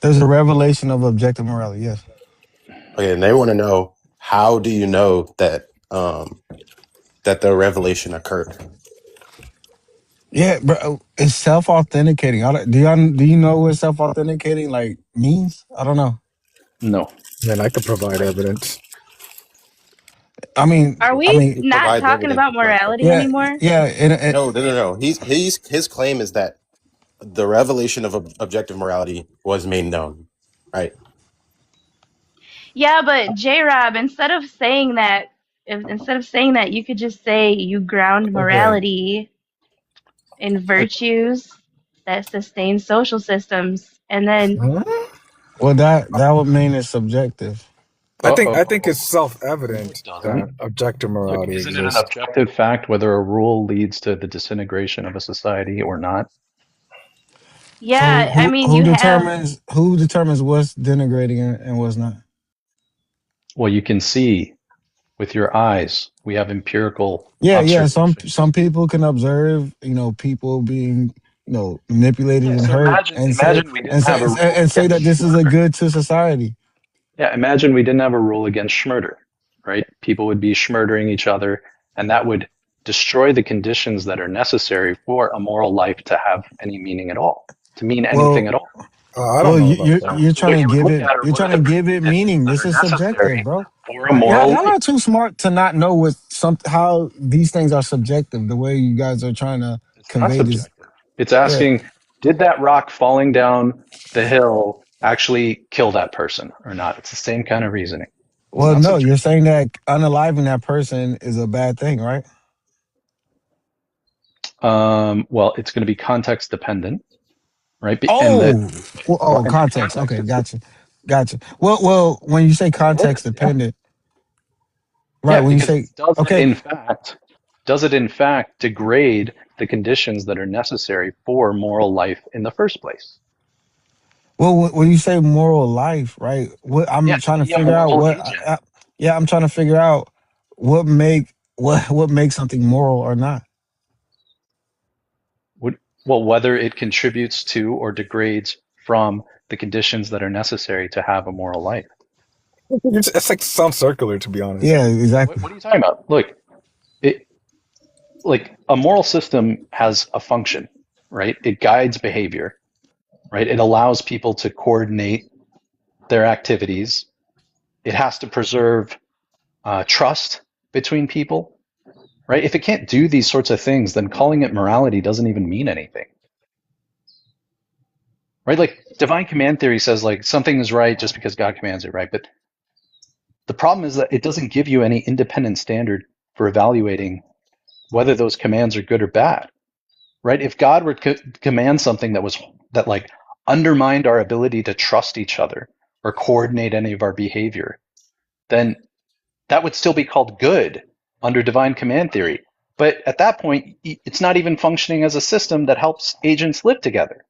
There's a revelation of objective morality. Yes. Okay, and they want to know, how do you know that that the revelation occurred? Yeah, bro. It's self-authenticating. Do you know what self-authenticating like means? I don't know. No. then I could provide evidence. I mean, are we He not provides talking evidence, about but morality yeah, anymore? yeah. no. His claim is that the revelation of objective morality was made known, right? Yeah, but J-Rob, instead of saying that, you could just say you ground Okay. morality in virtues that sustain social systems, and then Well, that would mean it's subjective. I think it's self-evident that Doesn't. objective Look, morality isn't it an exists. objective fact whether a rule leads to the disintegration of a society or not? So Yeah, I mean, who you have. determines what's denigrating and what's not? Well, you can see with your eyes. We have empirical Yeah, yeah. Some observation. people can observe, people being, manipulated Yeah, and so hurt, imagine we didn't have a rule and say that against this is a good to society. Yeah, imagine we didn't have a rule against schmurder, right? People would be schmurdering each other, and that would destroy the conditions that are necessary for a moral life to have any meaning at all, to mean anything Well, at all. I don't know about that. you're So what trying you to would give look it at are you're what are trying to the give it meaning. preconditions that This are is subjective, necessary bro. for a moral Y'all life. are too smart to not know what how these things are subjective. The way you guys are trying to It's not convey this. subjective. It's Yeah. asking, did that rock falling down the hill actually kill that person or not? It's the same kind of reasoning. It's Well, not no, subjective. you're saying that unaliving that person is a bad thing, right? Well, it's going to be context dependent, right? Context. Okay, gotcha. Well, when you say context dependent, right? Yeah, When you because say does okay, it in fact degrade the conditions that are necessary for moral life in the first place? well, when you say moral life, right? What Yeah, I'm to trying to be a figure out moral what, agent. yeah, I'm trying to figure out what makes something moral or not. Well, whether it contributes to or degrades from the conditions that are necessary to have a moral life. It's like sounds circular, to be honest. Yeah, exactly. What are you talking about? Look, like a moral system has a function, right? It guides behavior, right? It allows people to coordinate their activities. It has to preserve trust between people, right? If it can't do these sorts of things, then calling it morality doesn't even mean anything, right? Like divine command theory says like something is right just because God commands it, right? But the problem is that it doesn't give you any independent standard for evaluating whether those commands are good or bad, right? If God were to command something that like undermined our ability to trust each other or coordinate any of our behavior, then that would still be called good under divine command theory. But at that point, it's not even functioning as a system that helps agents live together.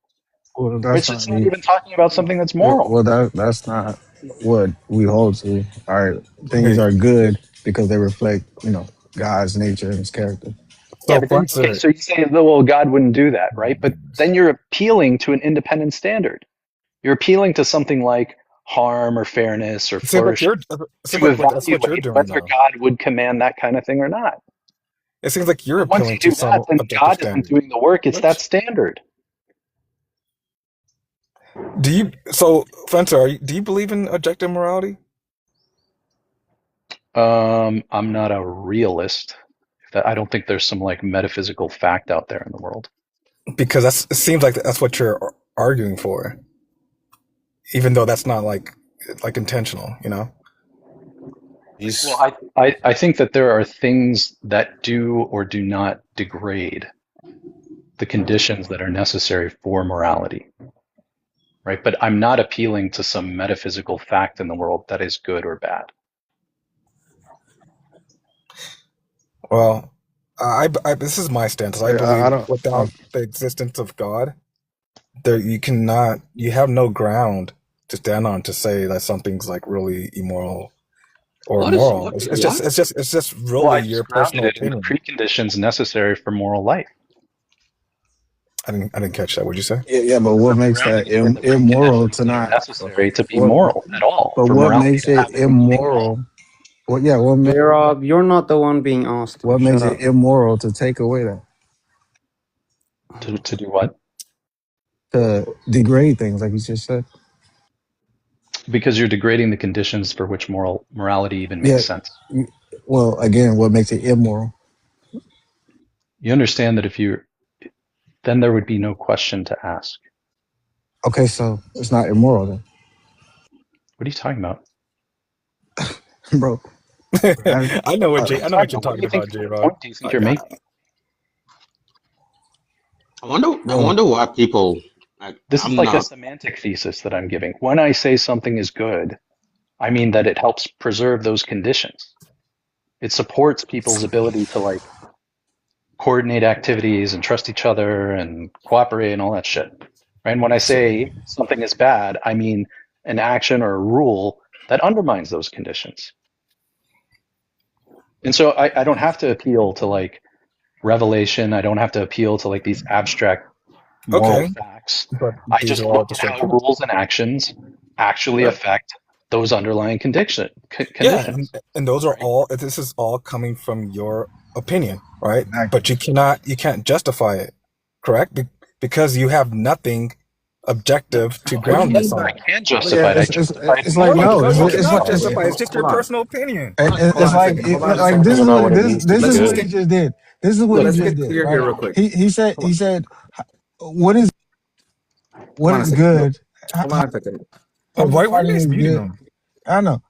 Well, It's that's just not not me. even talking about something that's moral. Well, that's not what we hold to. All right, things are good because they reflect, God's nature and His character. Yeah, So, but then, okay, so you say, well, God wouldn't do that, right? But then you're appealing to an independent standard. You're appealing to something like harm or fairness or it seems like flourishing to that's what you're evaluate doing whether now. God would command that kind of thing or not. It seems like you're But once you appealing to do that, some then objective God isn't standard. doing the work, it's that standard. Fencer, do you believe in objective morality? I'm not a realist. I don't think there's some like metaphysical fact out there in the world. Because it seems like that's what you're arguing for, even though that's not like intentional, Well, I think that there are things that do or do not degrade the conditions that are necessary for morality, right? But I'm not appealing to some metaphysical fact in the world that is good or bad. Well, this is my stance. I I believe don't. without the existence of God, you have no ground to stand on to say that something's like really immoral or moral. It's just really Well, I your just grounded personal it in the opinion. preconditions necessary for moral life. I didn't catch that. What'd you say? Yeah, but what makes that immoral to not? Necessary to be What? moral at all. But For what morality makes to it have any meaning at all. immoral? Well, yeah. Rob, you're not the one being asked. What Shut makes up. it immoral to take away that? To do what? To degrade things, like you just said. Because you're degrading the conditions for which morality even makes sense. Well, again, what makes it immoral? You understand that then there would be no question to ask. Okay, so it's not immoral then. What are you talking about? Bro. I know what you're talking about, J Rod. What do you think you're making? I wonder why people. This is like a semantic thesis that I'm giving. When I say something is good, I mean that it helps preserve those conditions. It supports people's ability to like coordinate activities and trust each other and cooperate and all that shit. Right? And when I say something is bad, I mean an action or a rule that undermines those conditions. And so I don't have to appeal to like revelation. I don't have to appeal to like these abstract moral Okay, facts. but I these just are all look at just like how rules and actions actually affect those underlying yeah, conditions. and those are all. This is all coming from your opinion, right? Exactly. But you can't justify it, correct? Because you have nothing objective to What do you ground mean this by I on. can't Yeah, justify it? I it's justify it it's in like the No, no, no, you it's cannot like justify it. It's Hold, just hold your on. personal opinion. it's Hold on a like second. Hold on a like second. this is That's not what what it means to this be is Let's what good. he just did. This is what he let's just get did, clear here right? real quick. He said Hold what is on a second. good? Hold on a second. How Why are you defining guys is muting good? them? I know,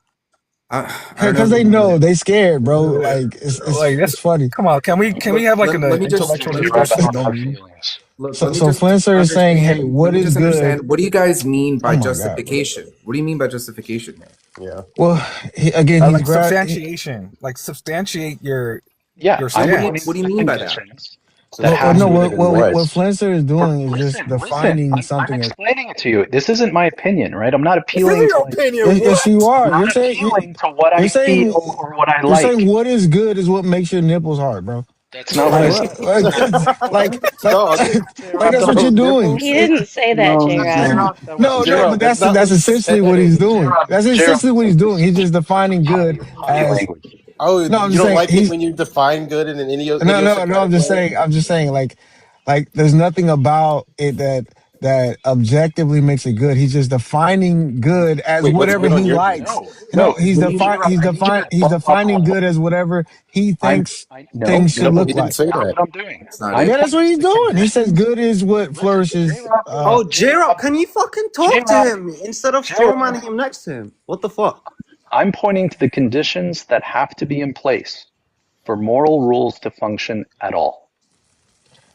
I don't know cause who they you know want. they scared, bro. Like Like it's this. funny. Come on, can we have like an Let me just intellectual let me J-Rob, I discussion? just don't have feelings. So let me so just Flancer is saying, hey, understand. Let what me is just good? understand. What do you guys mean Oh by my god, bro. justification? What do you mean by justification here? Yeah. Well, again, he's Like grabbed. substantiation, like substantiate Yeah, your I'm What do stance. pointing you to the mean by that? conditions that Well, have no, to be Substantiate what it in what what? what placed. Flancer is doing is just Listen. defining I'm something as. explaining it to you. This isn't my opinion, right? I'm not This isn't appealing to your like, opinion. Yes, you What? I'm are. not appealing to what I You're saying feel or what I you're saying like. what is good is what makes your nipples hard, bro. That's not what I Like, said. like, Dog. like that's what you're Dog, doing. He nipples. didn't say that, No, J Rob. no. J-Rob, that No, wasn't no, true. but J-Rob, that's not that's what he essentially what said. he's doing. That's J-Rob, essentially what he's doing. He's just defining good haughty as. language. Oh, No, I'm you just don't saying like it he's. when you define good in an No. idiosyncratic way? I'm just saying, like there's nothing about it that objectively makes it good. He's just defining good as Wait, what's whatever good on he your likes. view? No, J-Rob, I need you to he's defining good as whatever he thinks no, things no, should no, look He didn't like. that's say not that. what I'm doing. That's not I'm it. Yeah, that's what pointing to he's the doing. He says conditions. good is what Listen, flourishes. J-Rob, Oh, J-Rob, can you fucking talk to J-Rob, him instead of J-Rob, strawmanning him next to him? What the fuck? I'm pointing to the conditions that have to be in place for moral rules to function at all.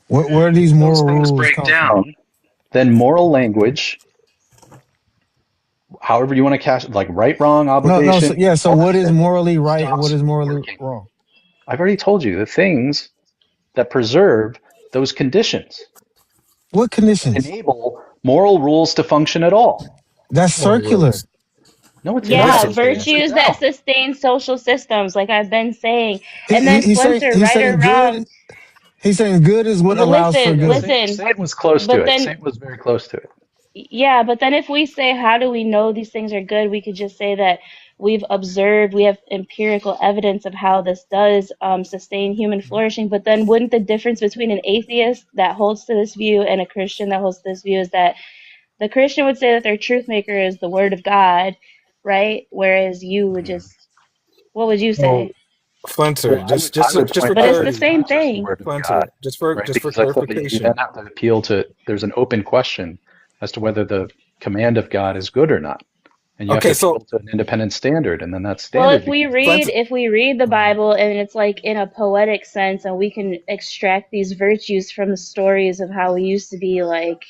Where do these If those moral things rules break come from? down, then moral language, however you want to cast, like right, wrong, No. So, obligation, yeah. So all that what is shit, morally right and what stops is morally working. wrong? I've already told you the things that preserve those conditions What that conditions? enable moral rules to function at all. That's circular. No, it's That's not. Yeah, It's upside virtues that down. sustain social systems, like I've been saying. And then He's saying Splinter, right or good. wrong, He's saying good is what but allows for listen, good. listen. Saint was close to But it. then, Saint was very close to it. yeah, but then if we say, how do we know these things are good? We could just say that we've observed, we have empirical evidence of how this does sustain human flourishing. But then wouldn't the difference between an atheist that holds to this view and a Christian that holds to this view is that the Christian would say that their truth maker is the word of God, right? Whereas you would just, what would you Well, say? Flinter, Well, I would just for point But out it's that the it's clarity, same not just the thing. word of God, Flinter, right? just for Because I thought that you then clarification. have to appeal to, there's an open question as to whether the command of God is good or not. And you have to Okay, so appeal to an independent standard, and then that Well, standard becomes God. Flinter, if we read the Bible and it's like in a poetic sense and we can extract these virtues from the stories of how we used to be like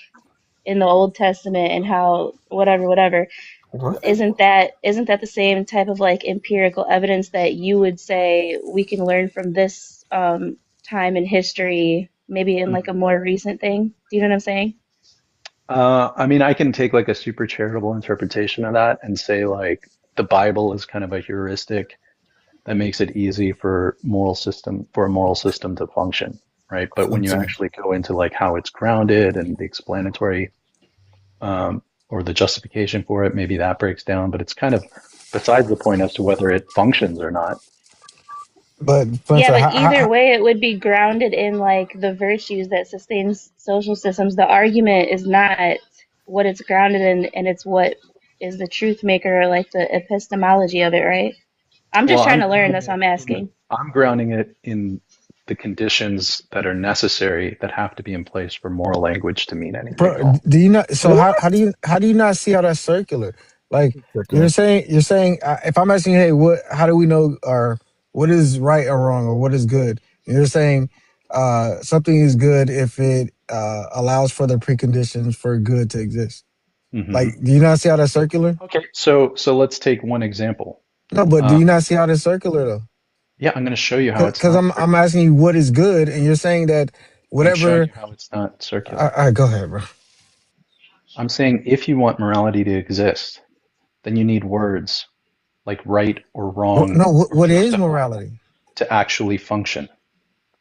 in the Old Testament and how whatever, what? isn't that the same type of like empirical evidence that you would say we can learn from this time in history, maybe in like a more recent thing? Do you know what I'm saying? I mean, I can take like a super charitable interpretation of that and say like the Bible is kind of a heuristic that makes it easy for a moral system to function, right? But when you Flinter. actually go into like how it's grounded and the explanatory or the justification for it, maybe that breaks down. But it's kind of besides the point as to whether it functions or not. But Yeah, Flinter, but either way, it would be grounded in like the virtues that sustains social systems. The argument is not what it's grounded in, and it's what is the truth maker, or like the epistemology of it, right? I'm Well, just trying to learn. That's why I'm asking. I'm grounding it in the conditions that are necessary that have to be in place for moral language to mean anything at bro, all. do you not? So how do you not see how that's circular? Like Circular. you're saying if I'm asking, hey, how do we know or what is right or wrong or what is good? You're saying something is good if it allows for the preconditions for good to exist. Like, do you not see how that's circular? Okay, so let's take one example. No, but do you not see how that's circular though? Yeah, I'm going to show you how it's Because not. I'm asking you what is good, and you're saying that I'm showing whatever. you how it's not circular. All right, go ahead, bro. I'm saying if you want morality to exist, then you need words like right or wrong No, or what is justifiable morality? to actually function.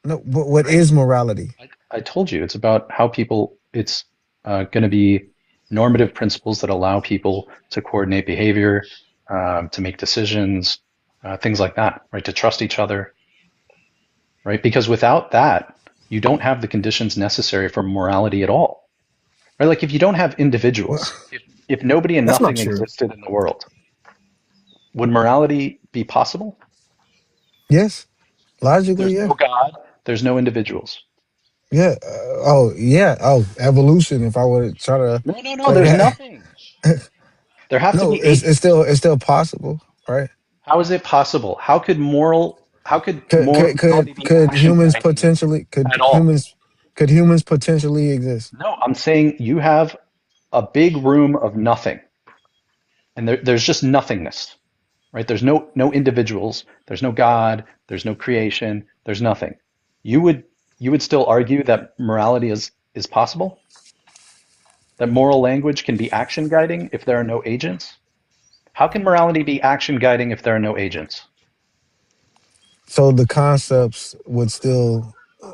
No, but what is morality? I told you it's about how people. It's going to be normative principles that allow people to coordinate behavior, to make decisions, things like that, right? To trust each other, right? Because without that, you don't have the conditions necessary for morality at all, right? Like if you don't have individuals, if nobody and That's not nothing true. existed in the world, would morality be possible? Yes, logically, There's yeah. no God, there's no individuals. Yeah. Oh, evolution. If I were to try to No, play there's that, nothing. There have to no, be agents. it's still possible, right? How is it possible? How could morality be Could action humans guiding potentially at all? could humans potentially exist? No, I'm saying you have a big room of nothing, and there's just nothingness, right? There's no individuals, there's no God, there's no creation, there's nothing. You would still argue that morality is possible? That moral language can be action guiding if there are no agents? How can morality be action guiding if there are no agents? So the concepts would still I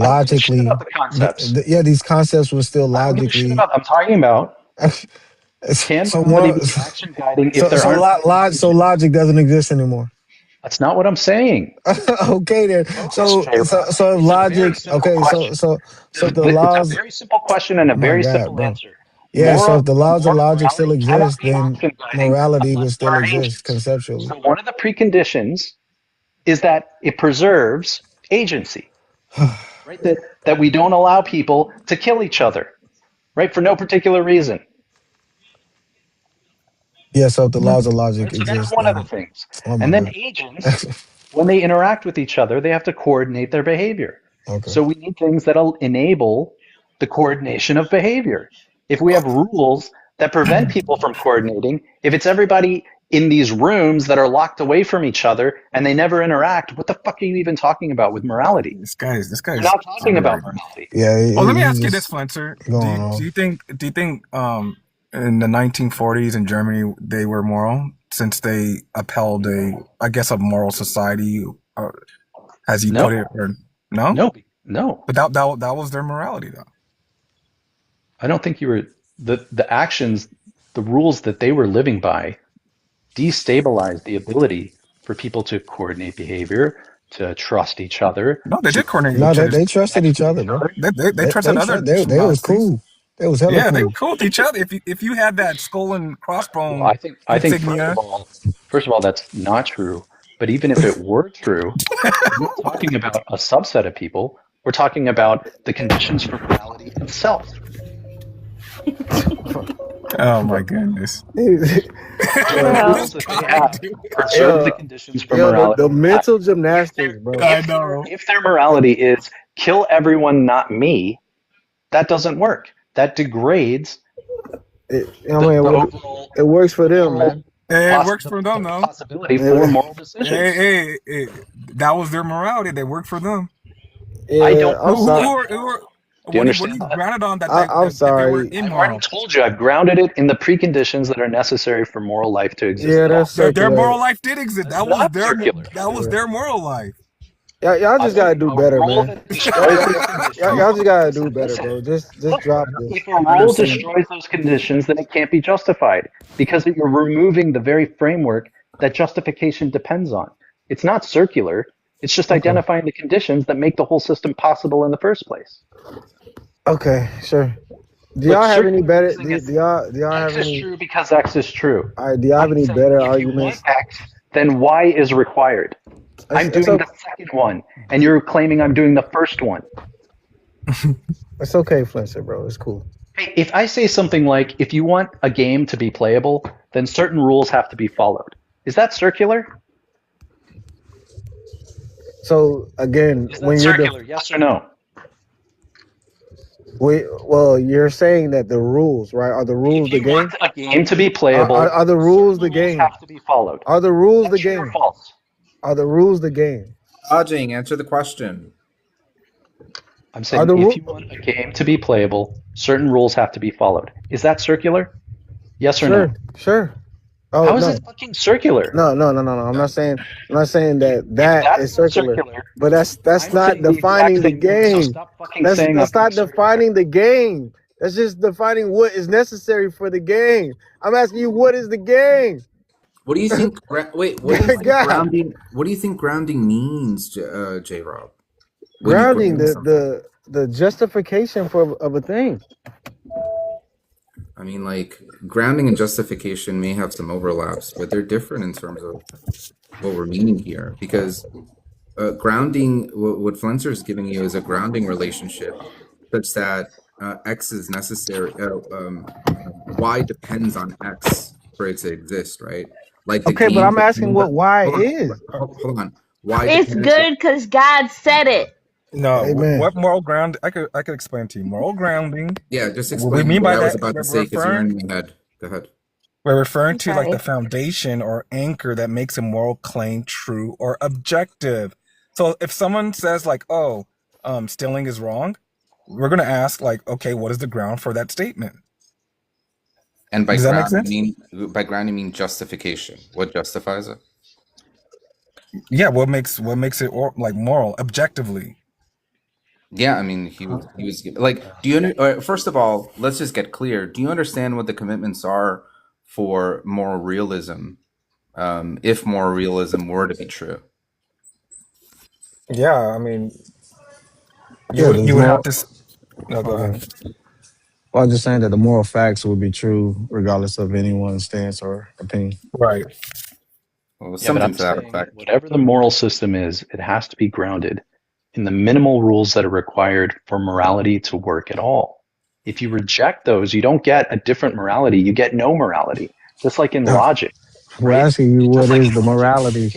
don't give a shit logically, about the concepts. yeah, these concepts would still I don't give a shit logically. about. I'm talking about can So morality more, be action guiding if there aren't so logic doesn't exist anymore. That's not what I'm saying. Okay, then. So if It's a very logic. simple Okay, question. so if the It's a laws. very simple question and a Oh my very God, simple bro. answer. Yeah. So if the laws of Moral logic still morality cannot exist, be then action guiding morality would unless there still are exist agents. conceptually. So one of the preconditions is that it preserves agency, right? That we don't allow people to kill each other, right? For no particular reason. Yeah. So if the laws of Right? logic So that's exist, one of the then things. oh my And then God. agents, when they interact with each other, they have to coordinate their behavior. Okay. So we need things that'll enable the coordination of behavior. If we have rules that prevent people from coordinating, if it's everybody in these rooms that are locked away from each other and they never interact, what the fuck are you even talking about with morality? This guy's You're not talking about overrated. morality. Yeah. Well, let me He's ask you this, just Flinter. going on. Do you think in the 1940s in Germany they were moral since they upheld a moral society, as you No. put it, or no? No. But that was their morality, though. I don't think you were the actions, the rules that they were living by destabilized the ability for people to coordinate behavior, to trust each other. No, they did coordinate No, each other. they trusted each other, bro. They trusted other They was Nazis. cool. They was hella Yeah, they cool. were cool with each other. If you had that skull and crossbone Well, I think insignia, first of all, that's not true. But even if it were true, we're not talking about a subset of people. We're talking about the conditions for morality itself. oh my goodness. Preserve the conditions for morality. The mental gymnastics, bro. If their morality is kill everyone, not me, that doesn't work. That degrades. It works for them, man. It works for them, though. Possibility for moral decisions. Hey, that was their morality. They worked for them. Yeah, I don't. I'm sorry. Do you understand that? Grounded on that. I'm sorry. I've already told you. I've grounded it in the preconditions that are necessary for moral life to exist. Yeah, that's their moral life did exist. That was their circular. That was their moral life. Y'all just gotta do better, man. Y'all just gotta do better, bro. Just drop this. If a rule destroys those conditions, then it can't be justified because you're removing the very framework that justification depends on. It's not circular. It's just identifying the conditions that make the whole system possible in the first place. Okay, sure. Do y'all have any better? Do y'all have any? X is true because X is true. All right. Do y'all have any better arguments? If you want X, then Y is required. I'm doing the second one, and you're claiming I'm doing the first one. It's okay, Flinter, bro. It's cool. Hey, if I say something like, if you want a game to be playable, then certain rules have to be followed. Is that circular? So again, when you're circular, yes or no? Well, you're saying that the rules, right? Are the rules If the you game? want a game to be Are, playable, are the rules the rules game? have to be followed. Are the rules the True or game? false? Are the rules the game? Ajing, answer the question. I'm Are saying the if rules? you want a game to be playable, certain rules have to be followed. Is that circular? Yes or no? Sure. Oh How is no, it fucking circular? no. I'm not saying that that That's is not circular, circular. but that's I'm not saying the defining exact the same thing. So game. stop fucking That's saying I'm that's being not circular. defining the game. That's just defining what is necessary for the game. I'm asking you, what is the game? What do you think? Wait, what do you think God, grounding? What do you think grounding means, J. Rob? When you grounding ground something, the justification of a thing. I mean, like grounding and justification may have some overlaps, but they're different in terms of what we're meaning here. Because grounding, what Flenser is giving you is a grounding relationship, such that X is necessary. Y depends on X for it to exist, right? Like the Okay, but game I'm asking depends what Y hold on, is. hold on. Y It's depends. good because God said it. No, Amen. what moral ground? I could explain to you. Moral grounding. Yeah, just What we explain mean what by I was that, about we're to say because you're referring in my head. Go ahead. we're referring I'm to like the sorry. foundation or anchor that makes a moral claim true or objective. So if someone says like, "Oh, stealing is wrong," we're gonna ask like, "Okay, what is the ground for that statement?" And Does that make sense? by ground you mean justification. What justifies it? Yeah, what makes it like moral objectively? Yeah, I mean he was like, do you first of all, let's just get clear. Do you understand what the commitments are for moral realism? If moral realism were to be true. Yeah, I mean, Yeah, there's you would have more. to. No, go ahead. Well, I'm just saying that the moral facts would be true regardless of anyone's stance or opinion. Right. Well, Yeah, but something I'm to that saying effect. whatever the moral system is, it has to be grounded in the minimal rules that are required for morality to work at all. If you reject those, you don't get a different morality. You get no morality. Just like in logic, We're right? asking you Just what like is in the logic, morality.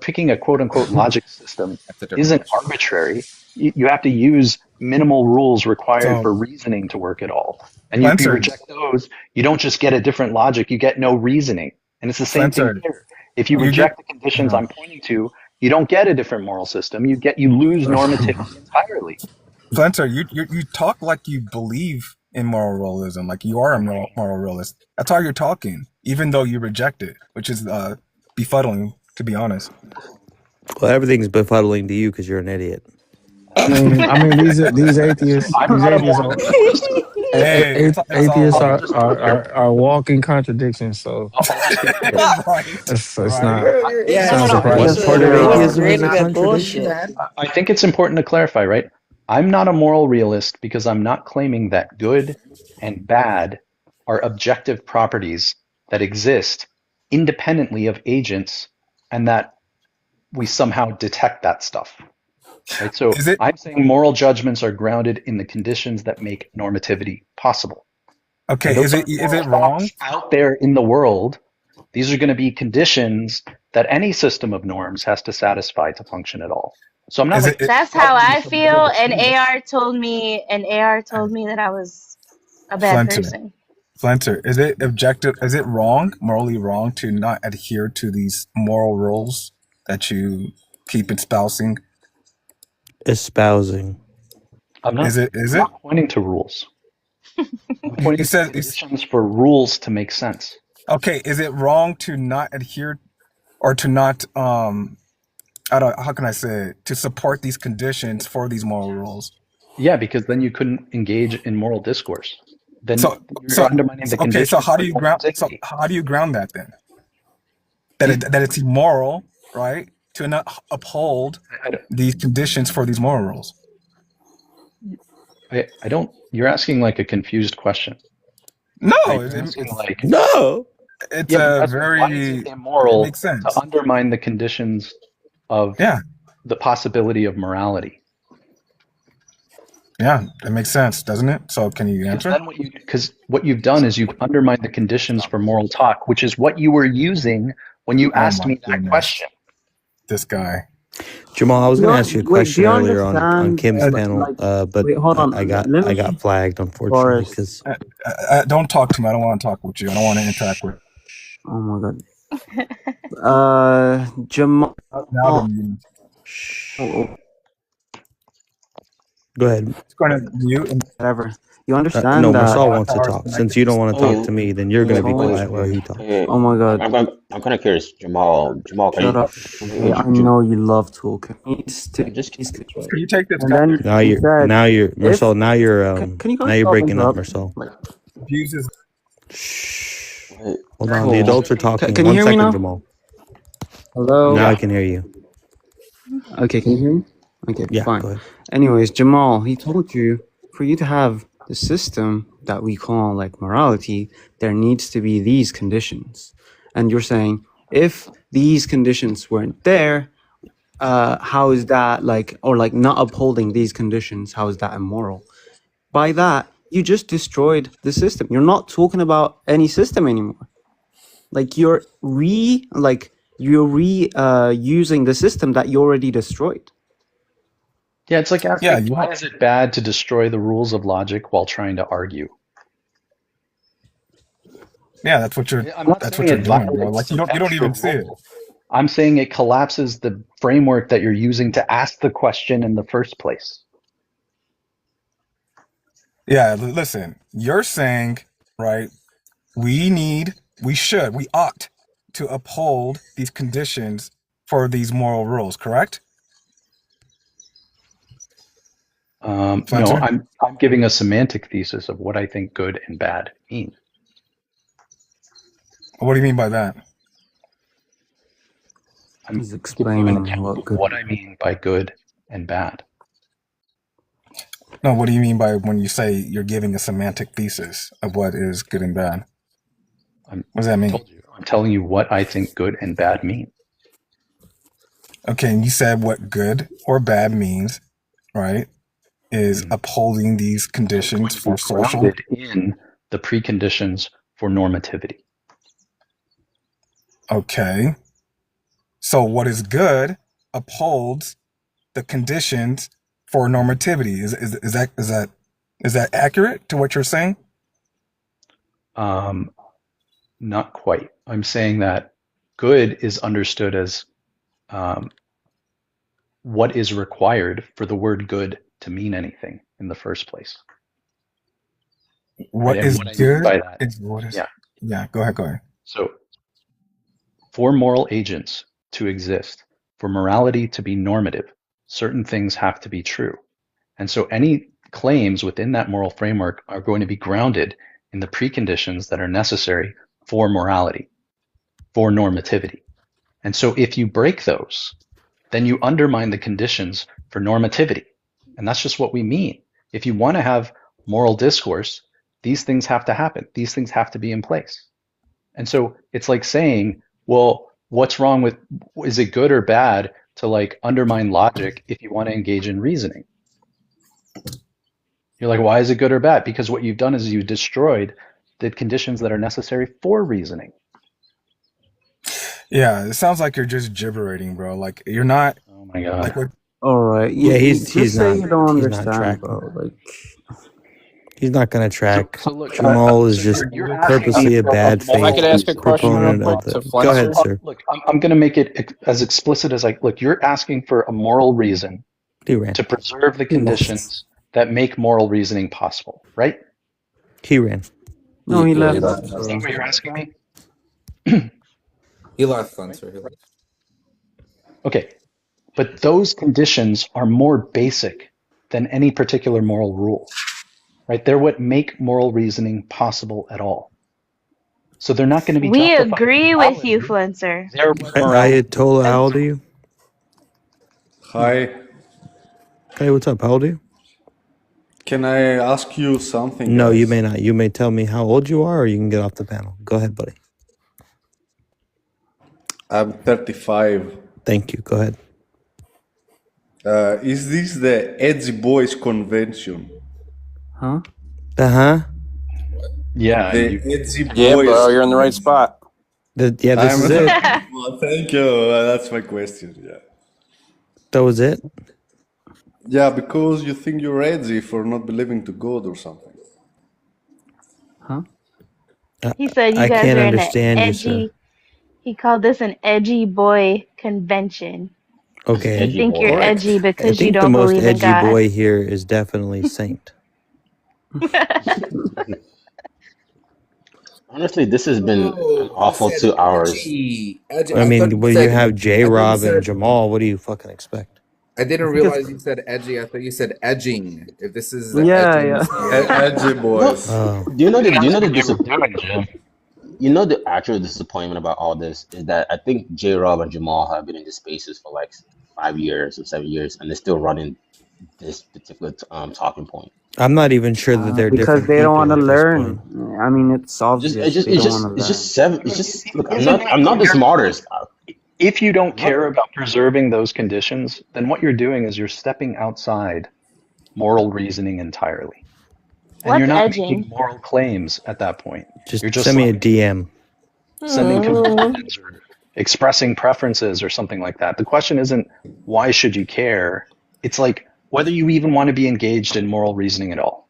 picking a quote unquote logic system That's a different isn't question. arbitrary. You have to use minimal rules required So, for reasoning to work at all. And if you Flenser, reject those, you don't just get a different logic, you get no reasoning. And it's the same thing Flenser, here. If you you get. reject the conditions I'm pointing to, you don't get a different moral system. You lose normativity entirely. Flenser, you talk like you believe in moral realism, like you are a moral realist. That's how you're talking, even though you reject it, which is befuddling, to be honest. Well, everything's befuddling to you because you're an idiot. I mean, these atheists, I'm not a moral realist. Hey, it's all atheists love. are walking contradictions. So I'll just be clear. Right. it's Right. not. Yeah, It's not surprising. What part of everyone's atheism is creating a that contradiction? bullshit. I think it's important to clarify, right? I'm not a moral realist because I'm not claiming that good and bad are objective properties that exist independently of agents and that we somehow detect that stuff. Right? So Is it I'm saying moral judgments are grounded in the conditions that make normativity possible. okay? And those Is it aren't moral wrong? facts out there in the world. These are going to be conditions that any system of norms has to satisfy to function at all. So I'm not Is like it That's how I some feel, moral and genius. AR told me that I was a bad Flenser? person. Flenser, is it objective? Is it wrong, morally wrong, to not adhere to these moral rules that you keep espousing? Espousing. I'm not, Is it? I'm not pointing to rules. I'm You pointing to said conditions for rules to make sense. okay. Is it wrong to not adhere or to not I don't, how can I say it? To support these conditions for these moral rules? Yeah, because then you couldn't engage in moral discourse. Then So you're undermining the okay. conditions So how for do you ground? norm's So dignity. how do you ground that then? That it's immoral, right? To not uphold these conditions for these moral rules. I don't. You're asking like a confused question. No, Right? You're asking like no. It's yeah, you're a asking why is very. it It immoral makes sense. to undermine the conditions of Yeah, the possibility of morality? yeah, it makes sense, doesn't it? So can you answer? Then what you've done is you've undermined the conditions for moral talk, which is what you were using when you Oh asked my me that goodness, question. this guy. Jamal, I was going to ask you a Wait, do question you earlier on understand? Kim's panel, Like, but wait, hold on. I got Let I me, got flagged, unfortunately, Boris. because Don't talk to me. I don't want to talk with you. I don't want to interact with. Oh my god. Jamal. Now the meeting. go ahead. It's going to mute and Whatever. You understand No, that? Marcel wants to talk. Since you don't want to talk to me, then you're going to be Wait, quiet while he talks. Oh my god. I'm kind of curious, Jamal. Jamal, can Shut you? up. Okay, I know you love talking. can you take this? And then Now he you're said, Marcel. Now you're can you guys now you're stop breaking up, interrupting? Marcel. Abuses. Hold on, the adults are talking. Can you hear me 1 second, now? Jamal. Hello? Now I can hear you. Okay, can you hear me? Okay, Yeah, fine. go ahead. Anyways, Jamal, he told you for you to have the system that we call like morality, there needs to be these conditions. And you're saying if these conditions weren't there, how is that like, or like not upholding these conditions, how is that immoral? By that, you just destroyed the system. You're not talking about any system anymore. Like you're using the system that you already destroyed. Yeah, it's like asking why is it bad to destroy the rules of logic while trying to argue? Yeah, that's what you're. I'm not That's saying what you're it doing, bro. violates Like you some don't even extra see it. rule. I'm saying it collapses the framework that you're using to ask the question in the first place. Yeah, listen. You're saying, right? We ought to uphold these conditions for these moral rules, correct? No, Spencer? I'm giving a semantic thesis of what I think good and bad mean. What do you mean by that? I'm He's giving explaining an account what of good. what I mean by good and bad. No, what do you mean by when you say you're giving a semantic thesis of what is good and bad? What does that mean? I'm telling you what I think good and bad mean. Okay, and you said what good or bad means, right? Is upholding these conditions for social. Grounded in the preconditions for normativity. Okay. So what is good upholds the conditions for normativity. Is that accurate to what you're saying? Not quite. I'm saying that good is understood as what is required for the word good to mean anything in the first place. What Right? is And what I mean good by that, is what is. yeah. Yeah, go ahead. So for moral agents to exist, for morality to be normative, certain things have to be true. And so any claims within that moral framework are going to be grounded in the preconditions that are necessary for morality, for normativity. And so if you break those, then you undermine the conditions for normativity. And that's just what we mean. If you want to have moral discourse, these things have to happen. These things have to be in place. And so it's like saying, well, what's wrong with, is it good or bad to like undermine logic if you want to engage in reasoning? You're like, why is it good or bad? Because what you've done is you destroyed the conditions that are necessary for reasoning. Yeah, it sounds like you're just gibberating, bro. Like you're not. Oh my god. Like what? All right. Yeah, he's say not. you don't He's not understand, tracking. bro. Like He's not gonna track. So look, Jamal is so just you're asking purposely me a for bad moral faith If I could ask a reason. question real proponent quick of the. to Go Fletcher. ahead, sir. Look, I'm going to make it as explicit as I look. You're asking for a moral reason He ran. to preserve the conditions that make moral reasoning possible, right? He ran. no, he left. Is that what you're asking me? He left, Spencer. He left. Okay, but those conditions are more basic than any particular moral rule, right? They're what make moral reasoning possible at all. So they're not going to be We justified. agree with you, Flenser. They're morality. Ayatollah, how old are you? Hi, Hey, what's up? How old are you? can I ask you something, No, you guys? may not. You may tell me how old you are, or you can get off the panel. Go ahead, buddy. I'm 35. Thank you. Go ahead. Is this the Edgy Boys Convention? Huh? Uh-huh. Yeah. The Edgy Boys. Yeah, bro, you're in the right spot. Yeah, this is it. Well, thank you. That's my question. Yeah. That was it? Yeah, because you think you're edgy for not believing to God or something. Huh? He said you I guys can't are in an understand you, sir. edgy. He called this an edgy boy convention. Okay. You think you're edgy I because you think the don't most believe in edgy God. boy here is definitely Saint. Honestly, this has been an Oh, I awful said 2 hours. edgy. Edgy. I I thought mean, you when you said. have J I thought you Rob and said. Jamal, what do you fucking expect? I didn't I think it's realize you said edgy. I thought you said edging. If this is the yeah, edging yeah. spirit. Edgy No, boys. Oh. do you know the That's what you were disappointment? doing, Jim. You know the actual disappointment about all this is that I think J Rob and Jamal have been in the spaces for like 5 years or 7 years, and they're still running this particular talking point. I'm not even sure that they're Because different they don't want people to at this point. learn. I mean, it's obvious they don't want to It's learn. just seven. It's just look. Isn't I'm not the smartest. if you don't I'm not. care about preserving those conditions, then what you're doing is you're stepping outside moral reasoning entirely. And What's you're not edging? making moral claims at that point. Just You're just send me a like DM. sending Hmm. conclusions or expressing preferences or something like that. The question isn't why should you care? It's like whether you even want to be engaged in moral reasoning at all.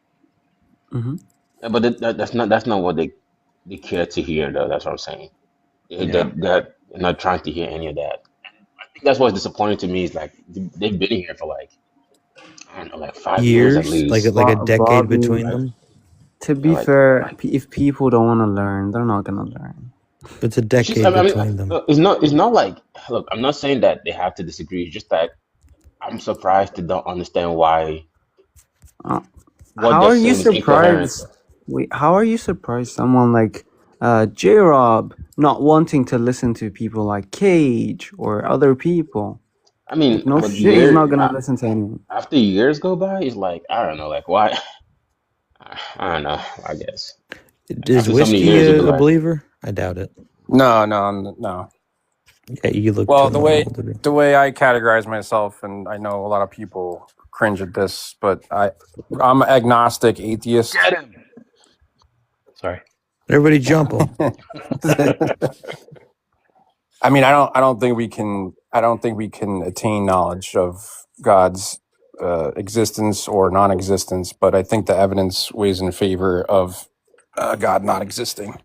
Mm-hmm. Yeah, but that's not what they care to hear though. That's what I'm saying. Yeah. They're not trying to hear any of that. I think that's what's disappointing to me is like they've been here for like I don't know, like 5 years at Years? Like least. a decade Bobby, between Like, them? to yeah, be like fair, if people don't want to learn, they're not gonna learn. It's a it's just decade I mean between them. look, it's not like look. I'm not saying that they have to disagree. It's just that I'm surprised they don't understand why Uh, what how they're are you saying is incoherent. surprised? Wait, how are you surprised someone like J Rob not wanting to listen to people like Cage or other people? I mean, Like, no but shit, he's not year gonna listen to anyone. after years go by, it's like I don't know, like why? I don't know. I guess Is after so many Whiskey years, you'll be a like, believer? I doubt it. No. Yeah, you look Well, too old to be. the way I categorize myself, and I know a lot of people cringe at this, but I'm agnostic, atheist. Get him. Sorry. Everybody jump him. I mean, I don't think we can attain knowledge of God's existence or non-existence, but I think the evidence weighs in favor of God not existing.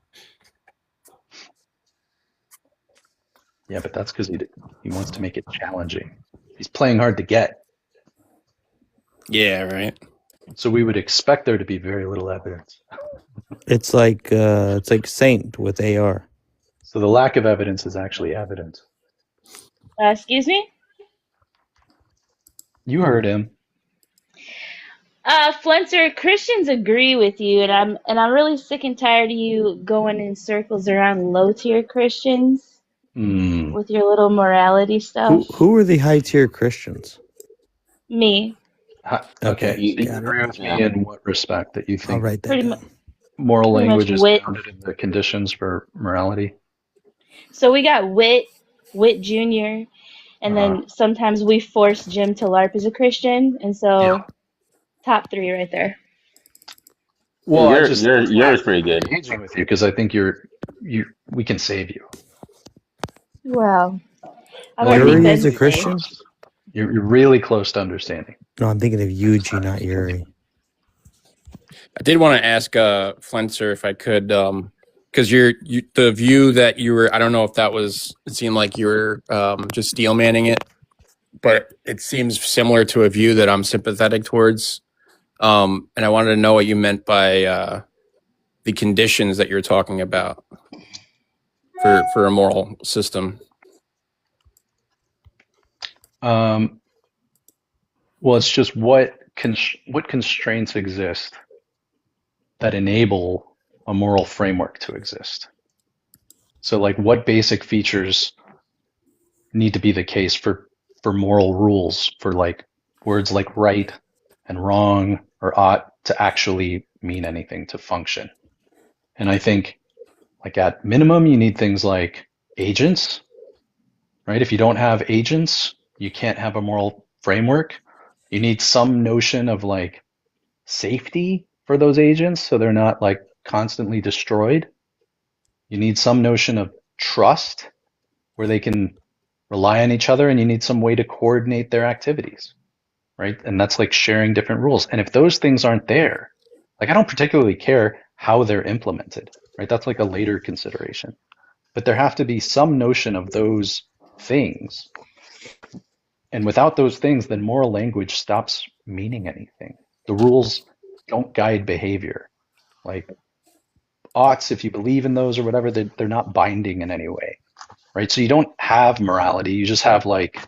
Yeah, but that's because he wants to make it challenging. He's playing hard to get. Yeah, right. So we would expect there to be very little evidence. It's like Saint with AR. So the lack of evidence is actually evidence. Excuse me? You heard him. Flenser, Christians agree with you, and I'm really sick and tired of you going in circles around low tier Christians with your little morality stuff. Who are the high tier Christians? Me, Okay, Okay, so you got agree it. with me in what respect that you I'll think write that pretty much. down. moral Pretty much language is wit. founded in the conditions for morality? So we got Wit Jr., and then sometimes we force Jim to LARP as a Christian, and so top 3 right there. Well, yours pretty good. Engaging with you because I think we can save you. Wow. I've already Yuri been is a saved. Christian? You're really close to understanding. No, I'm thinking of Yuji, not Yuri. I did want to ask Flenser if I could, because the view that you were, I don't know if it seemed like you were just steel manning it, but it seems similar to a view that I'm sympathetic towards. And I wanted to know what you meant by the conditions that you're talking about for a moral system. Well, it's just what constraints exist that enable a moral framework to exist. So, like, what basic features need to be the case for moral rules, for like words like right and wrong or ought to actually mean anything, to function? And I think, like, at minimum, you need things like agents, right? If you don't have agents, you can't have a moral framework. You need some notion of like safety for those agents so they're not like constantly destroyed. You need some notion of trust where rely on each other and you need some way to coordinate their activities, right? And that's like sharing different rules. And if those things aren't there, like I don't particularly care how they're implemented, right? That's like a later consideration. But there have to be some notion of those things. And without those things, then moral language stops meaning anything. The rules don't guide behavior. Like oughts, if you believe in those or whatever, they're not binding in any way, right? So you don't have morality. You just have like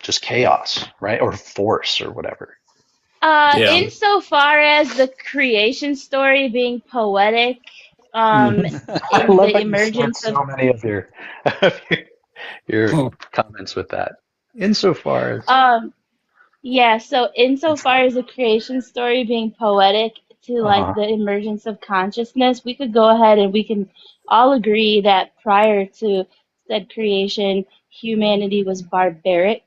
just chaos, right? Or force or whatever. Yeah. Insofar as the creation story being poetic, I in love the how you start emergence of so many of your comments with that. Insofar as yeah, so insofar as the creation story being poetic to like the emergence of consciousness, we could go ahead and we can all agree that prior to said creation, humanity was barbaric.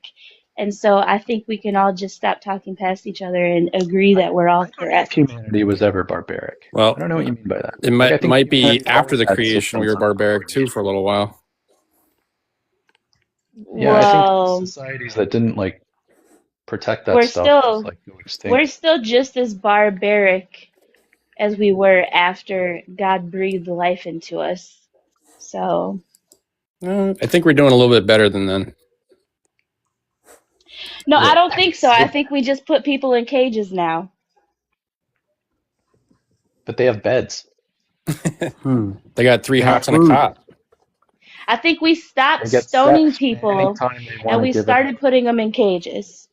And so I think we can all just stop talking past each other and agree that we're all correct. humanity was ever barbaric. Well, I don't know what you mean by that. it Like, I might think might be humanity after the always had creation we were systems. barbaric too for a little while. Yeah, I Well, think societies that didn't like protect that we're stuff just still like go we're extinct. still just as barbaric as we were after God breathed life into us. So, I think we're doing a little bit better than then. no, I Yeah. don't think so. I think we just put people in cages now. But they have beds. They got three They have hots and a food. cot. I think we stopped They get stoning sex people anytime they want and to we give it. started putting them in cages.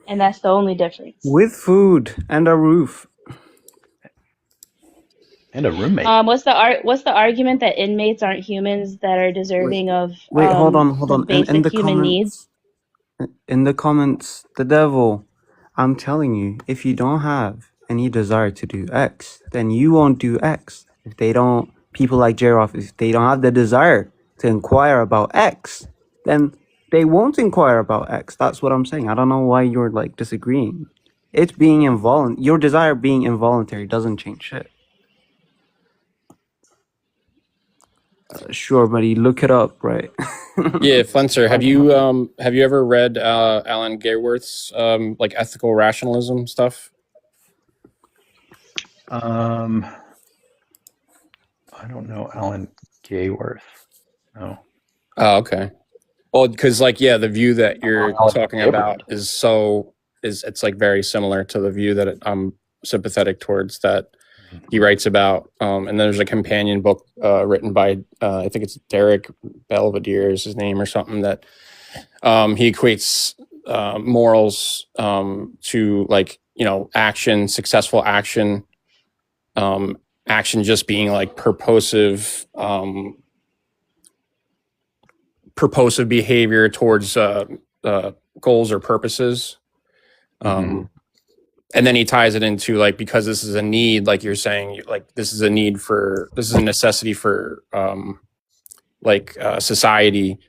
And that's the only difference. With food and a roof. And a roommate. What's the argument that inmates aren't humans that are deserving of Wait, hold on. the In basic the human needs? in the comments, the devil, I'm telling you, if you don't have any desire to do X, then you won't do X. If they don't, people like Jeroff, if they don't have the desire to inquire about X, then they won't inquire about X. That's what I'm saying. I don't know why you're like disagreeing. It's being involuntary. Your desire being involuntary doesn't change shit. Sure, buddy. Look it up, right? Yeah, Flenser, have you ever read Alan Gayworth's like ethical rationalism stuff? I don't know Alan Gayworth. No. Oh, okay. Well, because like the view that you're Alan talking Gayworth. about is it's like very similar to the view that I'm sympathetic towards that he writes about. And then there's a companion book written by I think it's Derek Belvedere is his name or something that he equates morals to like action, successful action, action just being like purposive behavior towards goals or purposes. And then he ties it into like, because this is a need, like you're saying, like this is a necessity for society.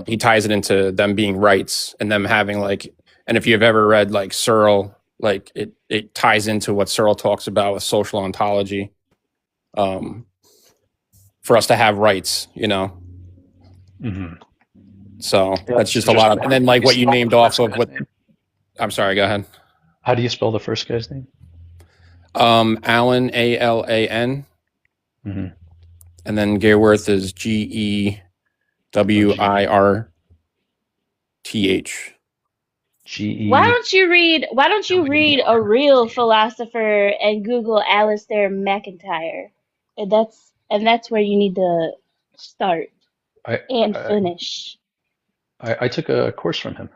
He ties it into them being rights and them having like, and if you've ever read like Searle, like it ties into what Searle talks about with social ontology, for us to have rights, So that's just a lot of, and then like what you named off of what, I'm sorry, go ahead. How do you spell the first guy's name? Alan, Alan. And then Gayworth is Gewirth. Why don't you read a real philosopher and Google Alistair McIntyre? And that's where you need to start and finish. I took a course from him.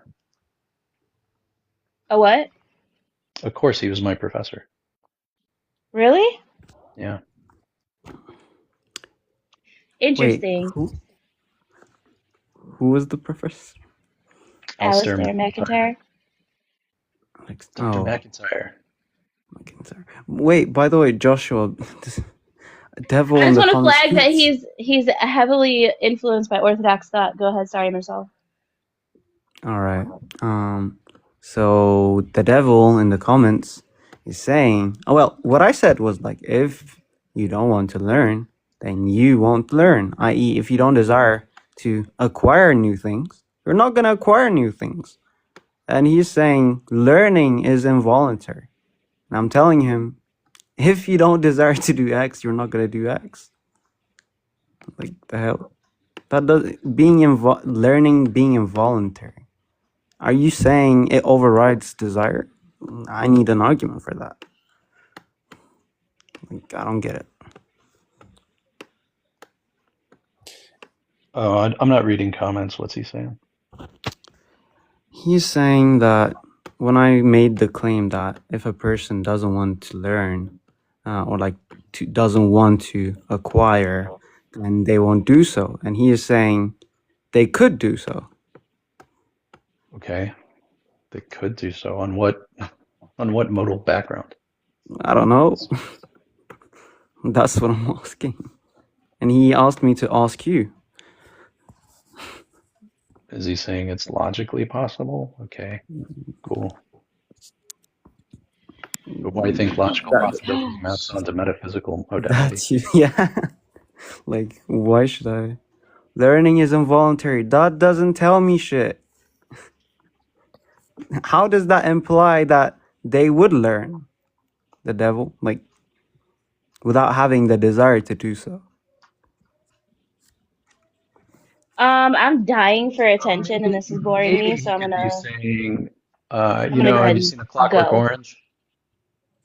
A what? Of course, he was my professor. Really? Yeah. Interesting. Wait, who was the professor? Alistair McIntyre. Dr. McIntyre. Wait, by the way, Joshua, devil I in just the want to flag that comments. he's heavily influenced by Orthodox thought. Go ahead, sorry, Marcel. All right. So the devil in the comments is saying, oh, well, what I said was like, if you don't want to learn, then you won't learn. I.e., if you don't desire to acquire new things, you're not going to acquire new things. And he's saying learning is involuntary. And I'm telling him, if you don't desire to do X, you're not going to do X. Like the hell? That does learning being involuntary. Are you saying it overrides desire? I need an argument for that. Like, I don't get it. Oh, I'm not reading comments. What's he saying? He's saying that when I made the claim that if a person doesn't want to learn or like doesn't want to acquire, then they won't do so. And he is saying they could do so. Okay, they could do so. On what modal background? I don't know. That's what I'm asking. And he asked me to ask you. Is he saying it's logically possible? Okay, cool. But why think logical possibility maps onto metaphysical modality? That's you, yeah. Like, why should I? Learning is involuntary. That doesn't tell me shit. How does that imply that they would learn? The devil? Like, without having the desire to do so. I'm dying for attention, and this is boring me, so I'm Maybe gonna. saying, I'm you gonna go know, ahead have you and seen A Clockwork go. Orange?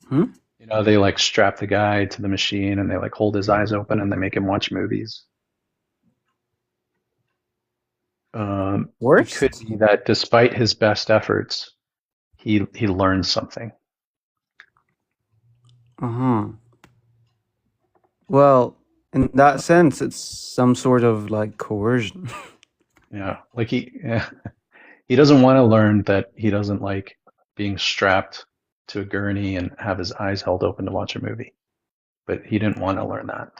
Hmm? You know, they like strap the guy to the machine and they like hold his eyes open and they make him watch movies. It could be that despite his best efforts, he learns something. Uh-huh. Well, in that sense, it's some sort of like coercion. Yeah, like he doesn't want to learn that he doesn't like being strapped to a gurney and have his eyes held open to watch a movie. But he didn't want to learn that.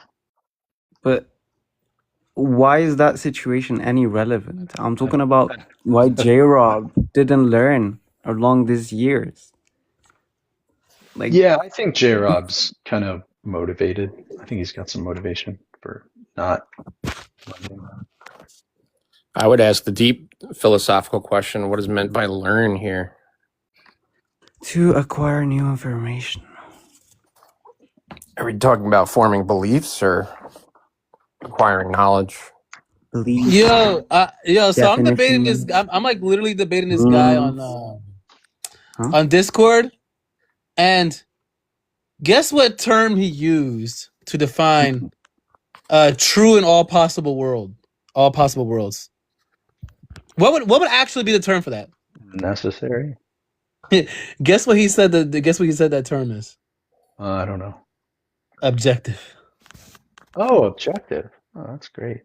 But why is that situation any relevant? I'm talking about why J-Rob didn't learn along these years. Like, Yeah, I think J-Rob's kind of motivated. I think he's got some motivation for not learning that. I would ask the deep philosophical question: what is meant by learn here? to acquire new information. Are we talking about forming beliefs or acquiring knowledge? Beliefs. So I'm debating this. I'm like literally debating this guy on Discord, and guess what term he used to define true in all possible worlds? What would actually be the term for that? Necessary? Guess what he said. Guess what he said that term is? I don't know. Objective. Oh, objective. Oh, that's great.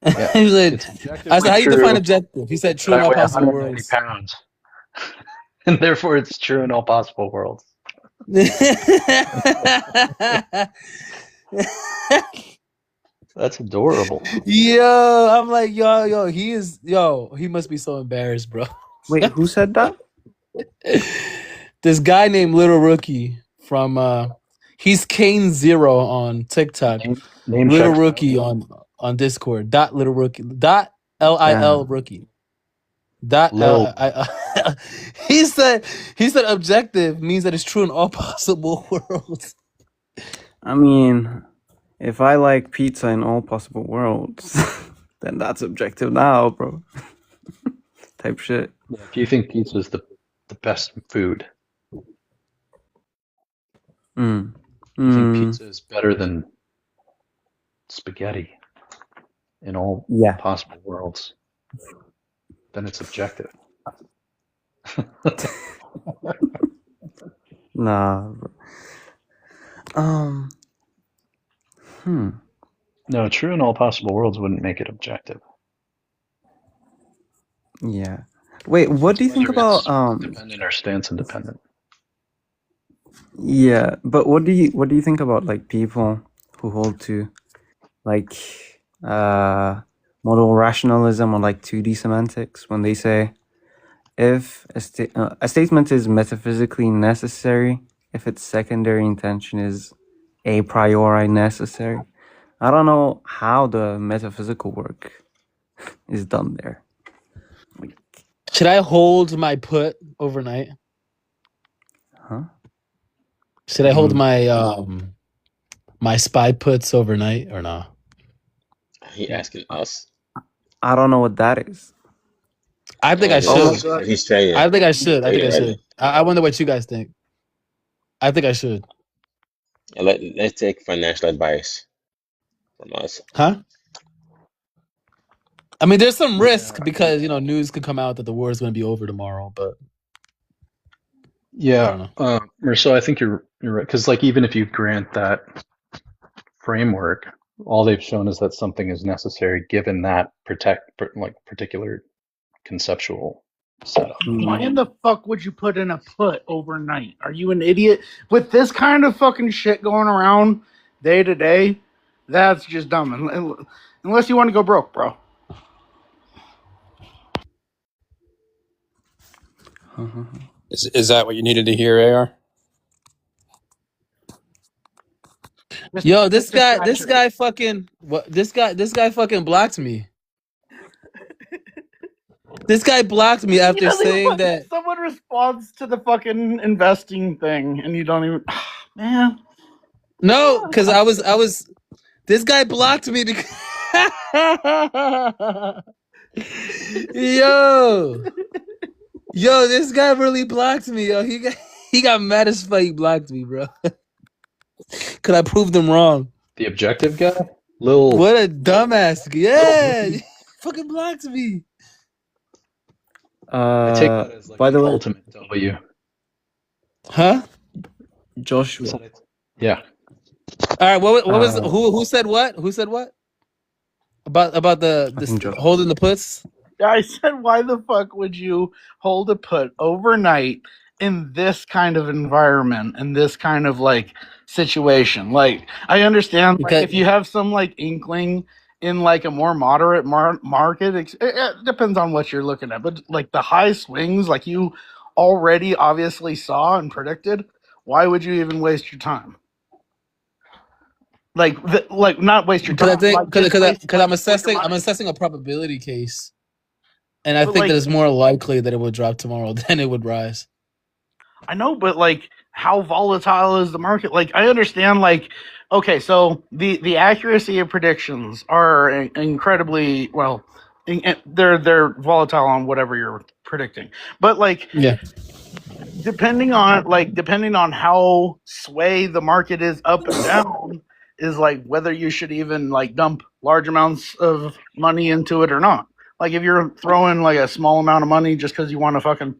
Yeah, He said, it's objectively I said, how do you true define objective? He said, true in that I all weigh possible 190 worlds. pounds. And therefore it's true in all possible worlds. That's adorable. Yo, I'm like, he must be so embarrassed, bro. Wait, who said that? This guy named Little Rookie from he's Kane Zero on TikTok. Name Little check. Rookie on Discord. Dot Little Rookie. Dot LIL Rookie. Dot Lil. he said objective means that it's true in all possible worlds. I mean, if I like pizza in all possible worlds, then that's objective now, bro. Type shit. Yeah, if you think pizza is the best food, you think pizza is better than spaghetti in all possible worlds, then it's objective. Nah, bro. No, true in all possible worlds wouldn't make it objective. Yeah. Wait, what do you think about Dependent or stance independent? Yeah, but what do you think about like people who hold to like modal rationalism or like 2D semantics when they say if a statement is metaphysically necessary if its secondary intention is a priori necessary? I don't know how the metaphysical work is done there. Should I hold my put overnight? Huh? Should I hold my my SPY puts overnight or not? He asking us. I don't know what that is. I think I He's, should. he's trading. I think I should. I think I Trading should. I wonder what you guys think. I think I should. Let's take financial advice from us. Huh? I mean, there's some risk because news could come out that the war is going to be over tomorrow, but Yeah, Marcel, I think you're right. Because like even if you grant that framework, all they've shown is that something is necessary given that particular conceptual setup. Why in the fuck would you put in a put overnight? Are you an idiot? With this kind of fucking shit going around day to day, that's just dumb. Unless you want to go broke, bro. Is that what you needed to hear, AR? Yo, this guy fucking blocked me. This guy blocked me after saying that. Someone responds to the fucking investing thing, and you don't even. Man. No, because I was. This guy blocked me because. Yo, this guy really blocked me. Yo, he got mad as fuck. He blocked me, bro. Could I prove them wrong? The objective guy, What a dumbass. Yeah, he fucking blocked me. I take that as like by the way, ultimate W. Huh? Joshua. Yeah. All right. What was who said what? Who said what? About the holding the puts? I said, why the fuck would you hold a put overnight in this kind of environment, in this kind of like situation? Like, I understand if you have some like inkling in like a more moderate market, it depends on what you're looking at. But like the high swings, like you already obviously saw and predicted, why would you even waste your time? Like not waste your time. Because I'm assessing a probability case, and I think that it's more likely that it would drop tomorrow than it would rise. I know, but like, how volatile is the market? Like, I understand, like, okay, so the accuracy of predictions are incredibly they're volatile on whatever you're predicting, but like, yeah, depending on how sway the market is up and down is like whether you should even like dump large amounts of money into it or not. Like, if you're throwing like a small amount of money just because you want to fucking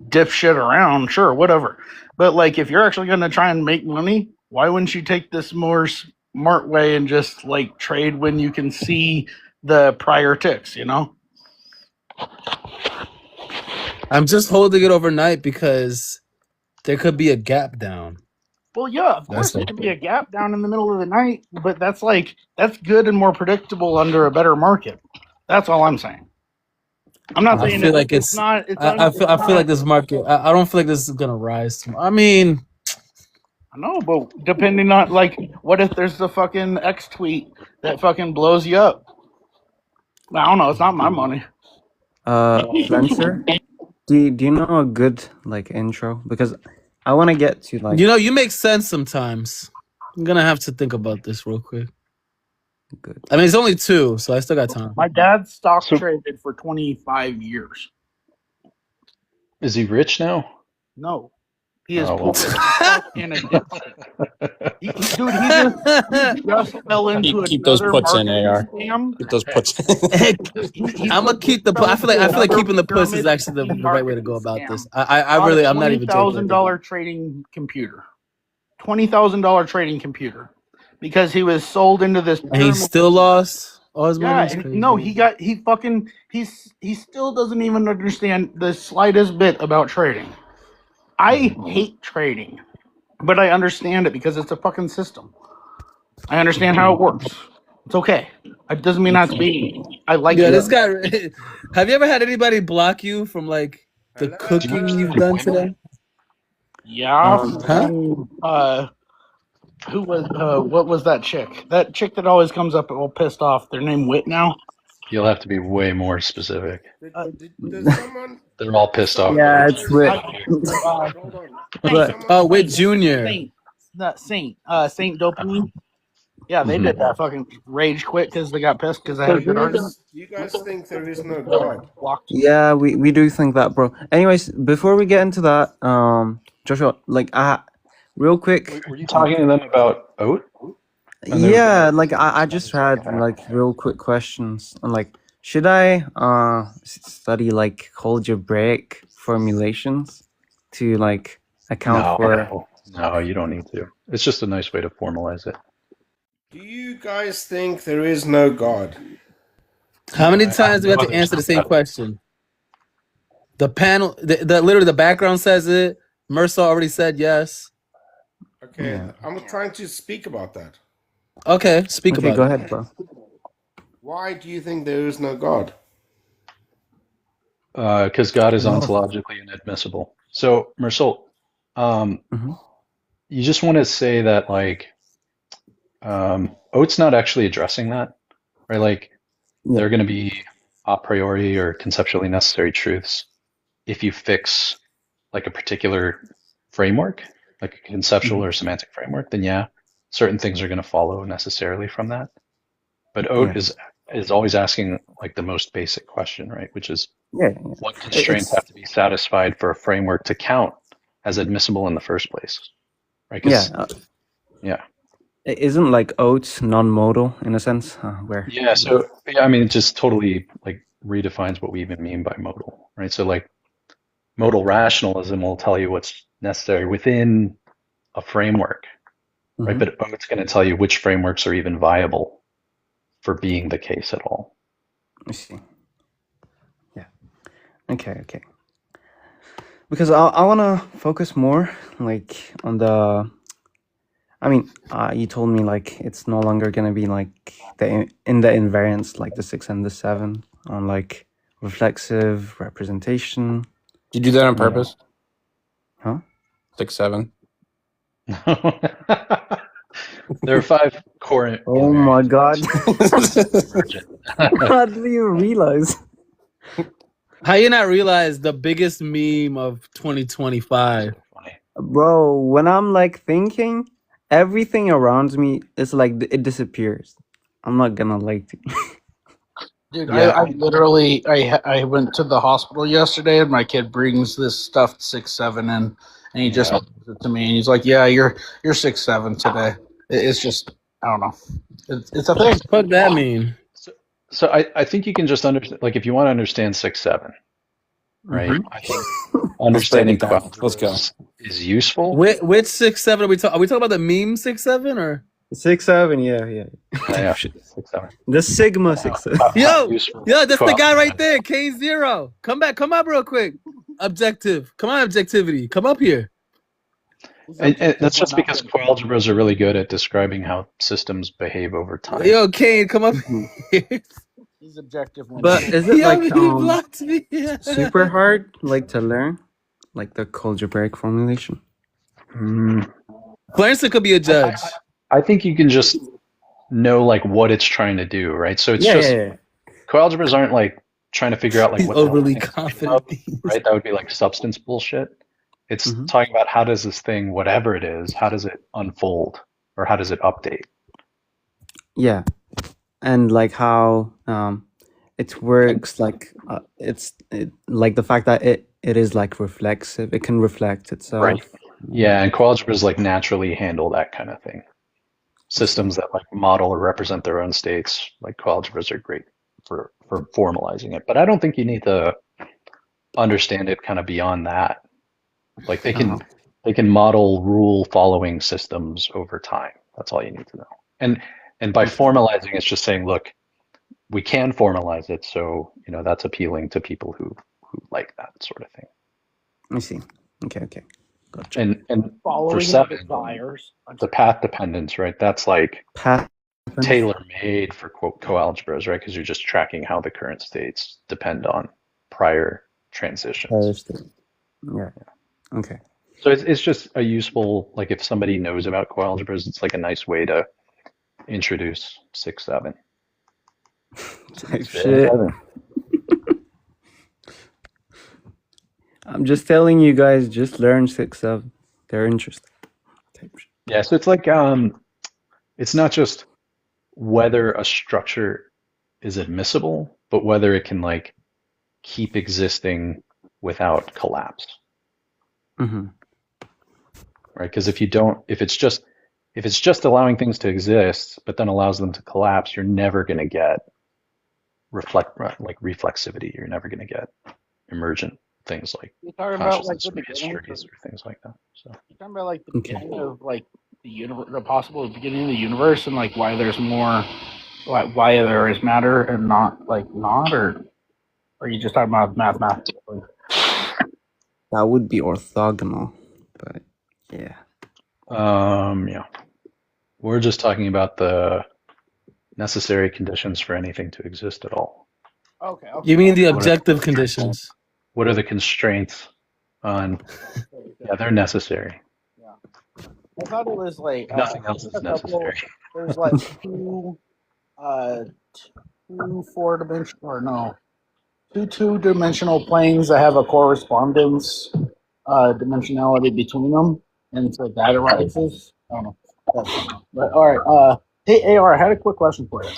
dip shit around, sure, whatever. But like, if you're actually going to try and make money, why wouldn't you take this more smart way and just like trade when you can see the prior ticks, I'm just holding it overnight because there could be a gap down. Well, yeah, of course there could be a gap down in the middle of the night, but that's good and more predictable under a better market. That's all I'm saying. I'm not saying it's not. I feel like this market. I don't feel like this is gonna rise. I mean, I know, but depending on like, what if there's the fucking X tweet that fucking blows you up? I don't know. It's not my money. Spencer, do you know a good like intro? Because I want to get to like. You make sense sometimes. I'm gonna have to think about this real quick. Good. I mean, it's only 2, so I still got time. My dad's stock traded for 25 years. Is he rich now? No. He is well. in addiction. He just fell into Keep those puts in, AR. Scam. Keep those puts. I'm gonna keep the. I feel like keeping the puts is actually the right way to go about this. I'm not even joking. $20,000 trading computer. $20,000 trading computer. Because he was sold into this. And he still lost all his money. No, he still doesn't even understand the slightest bit about trading. I hate trading, but I understand it because it's a fucking system. I understand how it works. It's okay. It doesn't mean not to be. I like it. This guy. Have you ever had anybody block you from like the cooking you've done today? Yeah. Who was what was that chick? That chick that always comes up all pissed off. Their name Wit now. You'll have to be way more specific. Does someone? They're all pissed off. Yeah, it's Wit. Hold on. But Oh, Wit Junior. Saint, not Saint. Saint Dopamine. Yeah, they did that fucking rage quit because they got pissed because I had a good argument. You guys think there is no God? yeah, we do think that, bro. Anyways, before we get into that, Joshua, like, real quick. Were you talking to them about oat? And they- Yeah, like I just had like real quick questions on like, should I study like algebraic formulations to like account for? No, you don't need to. It's just a nice way to formalize it. Do you guys think there is no God? How many times do we have to answer the same question? The panel, literally the background says it. Mercer already said yes. Okay, Yeah. I'm trying to speak about that. Okay, speak Okay, about go it. ahead, bro. Why do you think there is no God? Because God is ontologically inadmissible. So, Mersul, you just want to say that like Oat's not actually addressing that, right? Like they're going to be a priori or conceptually necessary truths if you fix like a particular framework, like a conceptual or semantic framework, then yeah, certain things are going to follow necessarily from that. But Oat is always asking like the most basic question, right? Which is what constraints have to be satisfied for a framework to count as admissible in the first place, right? 'Cause- yeah. Isn't like oats non-modal in a sense? Where? Yeah, so yeah, I mean, it just totally like redefines what we even mean by modal, right? So like modal rationalism will tell you what's necessary within a framework, right? But it's going to tell you which frameworks are even viable for being the case at all. I see. Yeah. Okay. Because I want to focus more like on the. I mean, you told me like it's no longer gonna be like in the invariants like the 6 and the 7 on like reflexive representation. Did you do that on purpose? Huh? 6, 7. There are 5 core. Oh my god! How do you realize? How you not realize the biggest meme of 2025? Bro, when I'm like thinking, everything around me is like it disappears. I'm not gonna lie to you. Dude, I literally I went to the hospital yesterday and my kid brings this stuffed 6'7" in and he just gives it to me and he's like, "Yeah, you're 6'7" today." It's just I don't know. It's a thing. What does that mean? So I think you can just understand, like if you want to understand 6, 7, right? I think understanding quadrats is useful. Which 6, 7 are we talking? Are we talking about the meme 6, 7 or 6, 7? Yeah. Yeah, 6, 7. The Sigma 6, 7. Yo, that's the guy right there, K0. Come up real quick. Objective. Come on, objectivity. Come up here. And that's just because coalgebras are really good at describing how systems behave over time. Yo, Kane, come up here. He's objective. But is it like he blocked me. super hard like to learn, like the algebraic formulation? Clarence could be a judge. I think you can just know like what it's trying to do, right? So it's coalgebras aren't like trying to figure out like what overly confident, right? That would be like substance bullshit. It's talking about how does this thing, whatever it is, how does it unfold or how does it update? Yeah, and like how it works, like like the fact that it is like reflexive, it can reflect itself. Right. Yeah, and coalgebras like naturally handle that kind of thing. Systems that like model or represent their own states, like coalgebras are great for formalizing it. But I don't think you need to understand it kind of beyond that. Like they can model rule following systems over time. That's all you need to know. And by formalizing, it's just saying, look, we can formalize it, so you know that's appealing to people who like that sort of thing. I see. Okay. Gotcha. And Following for 7, desires. the path dependence, right? That's like path tailor-made for coalgebras, right? Because you're just tracking how the current states depend on prior transitions. Yeah. Okay. So it's just a useful, like if somebody knows about coalgebras, it's like a nice way to introduce 6-7. Type shit. 7. I'm just telling you guys, just learn 6-7. They're interesting. Type shit. Yeah, so it's like it's not just whether a structure is admissible, but whether it can like keep existing without collapse. Mm-hmm. Right? Because if it's just allowing things to exist, but then allows them to collapse, you're never going to get reflexivity. You're never going to get emergent things like You're talking about like consciousness the or beginning. histories or things like that. So You're talking about like the beginning of like the universe, the possible beginning of the universe, and like why there's more, why there is matter and not, or are you just talking about mathematically? That would be orthogonal, but yeah. yeah, we're just talking about the necessary conditions for anything to exist at all. Okay. You mean the What are objective conditions? What are the constraints on? Yeah, they're necessary. I thought it was like Nothing else is necessary. There's like two two-dimensional planes that have a correspondence dimensionality between them, and so that arises. I don't know. But all right. Hey, AR, I had a quick question for you.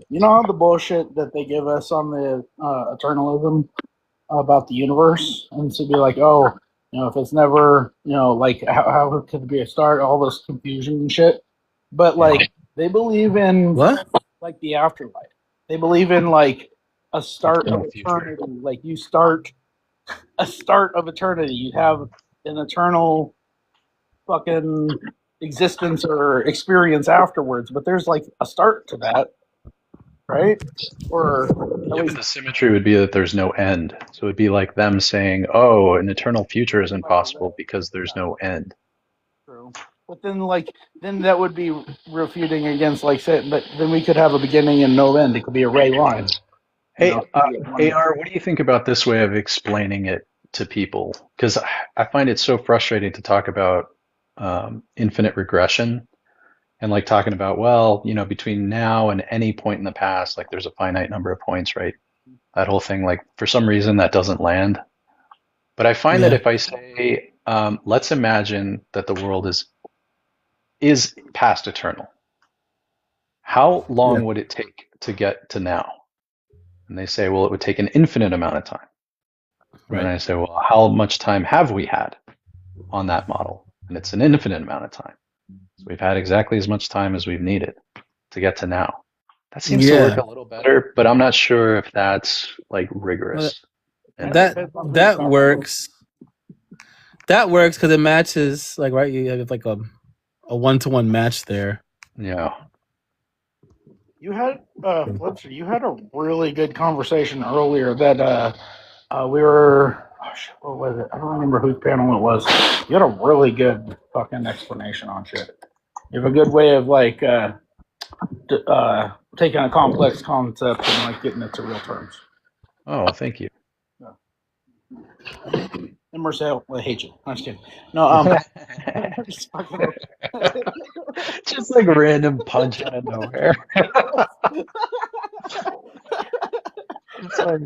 You know the bullshit that they give us on the eternalism about the universe, and to be like, oh, if it's never, like how could it be a start? All this confusion and shit. But like they believe in what? Like the afterlife. They believe in like a start of eternity. Like you start a start of eternity. You have an eternal fucking existence or experience afterwards. But there's like a start to that, right? Or Yeah, but the symmetry would be that there's no end. So it would be like them saying, "Oh, an eternal future is impossible because there's no end." True. But then that would be refuting against but then we could have a beginning and no end. It could be a ray line. Hey, AR, what do you think about this way of explaining it to people? Because I find it so frustrating to talk about infinite regression and like talking about, well, between now and any point in the past, like there's a finite number of points, right? That whole thing, like for some reason that doesn't land. But I find that if I say, let's imagine that the world is past eternal, how long would it take to get to now? And they say, well, it would take an infinite amount of time. Right. And I say, well, how much time have we had on that model? And it's an infinite amount of time. So we've had exactly as much time as we've needed to get to now. That seems to work a little better, but I'm not sure if that's like rigorous. That works. That works because it matches, like, right? You have like a one-to-one match there. Yeah. You had Fletcher, you had a really good conversation earlier that we were. Oh shit, what was it? I don't remember whose panel it was. You had a really good fucking explanation on shit. You have a good way of like taking a complex concept and like getting it to real terms. Oh, thank you. And Marcel, I hate you. I'm just kidding. No, just like random punch out of nowhere. It's like,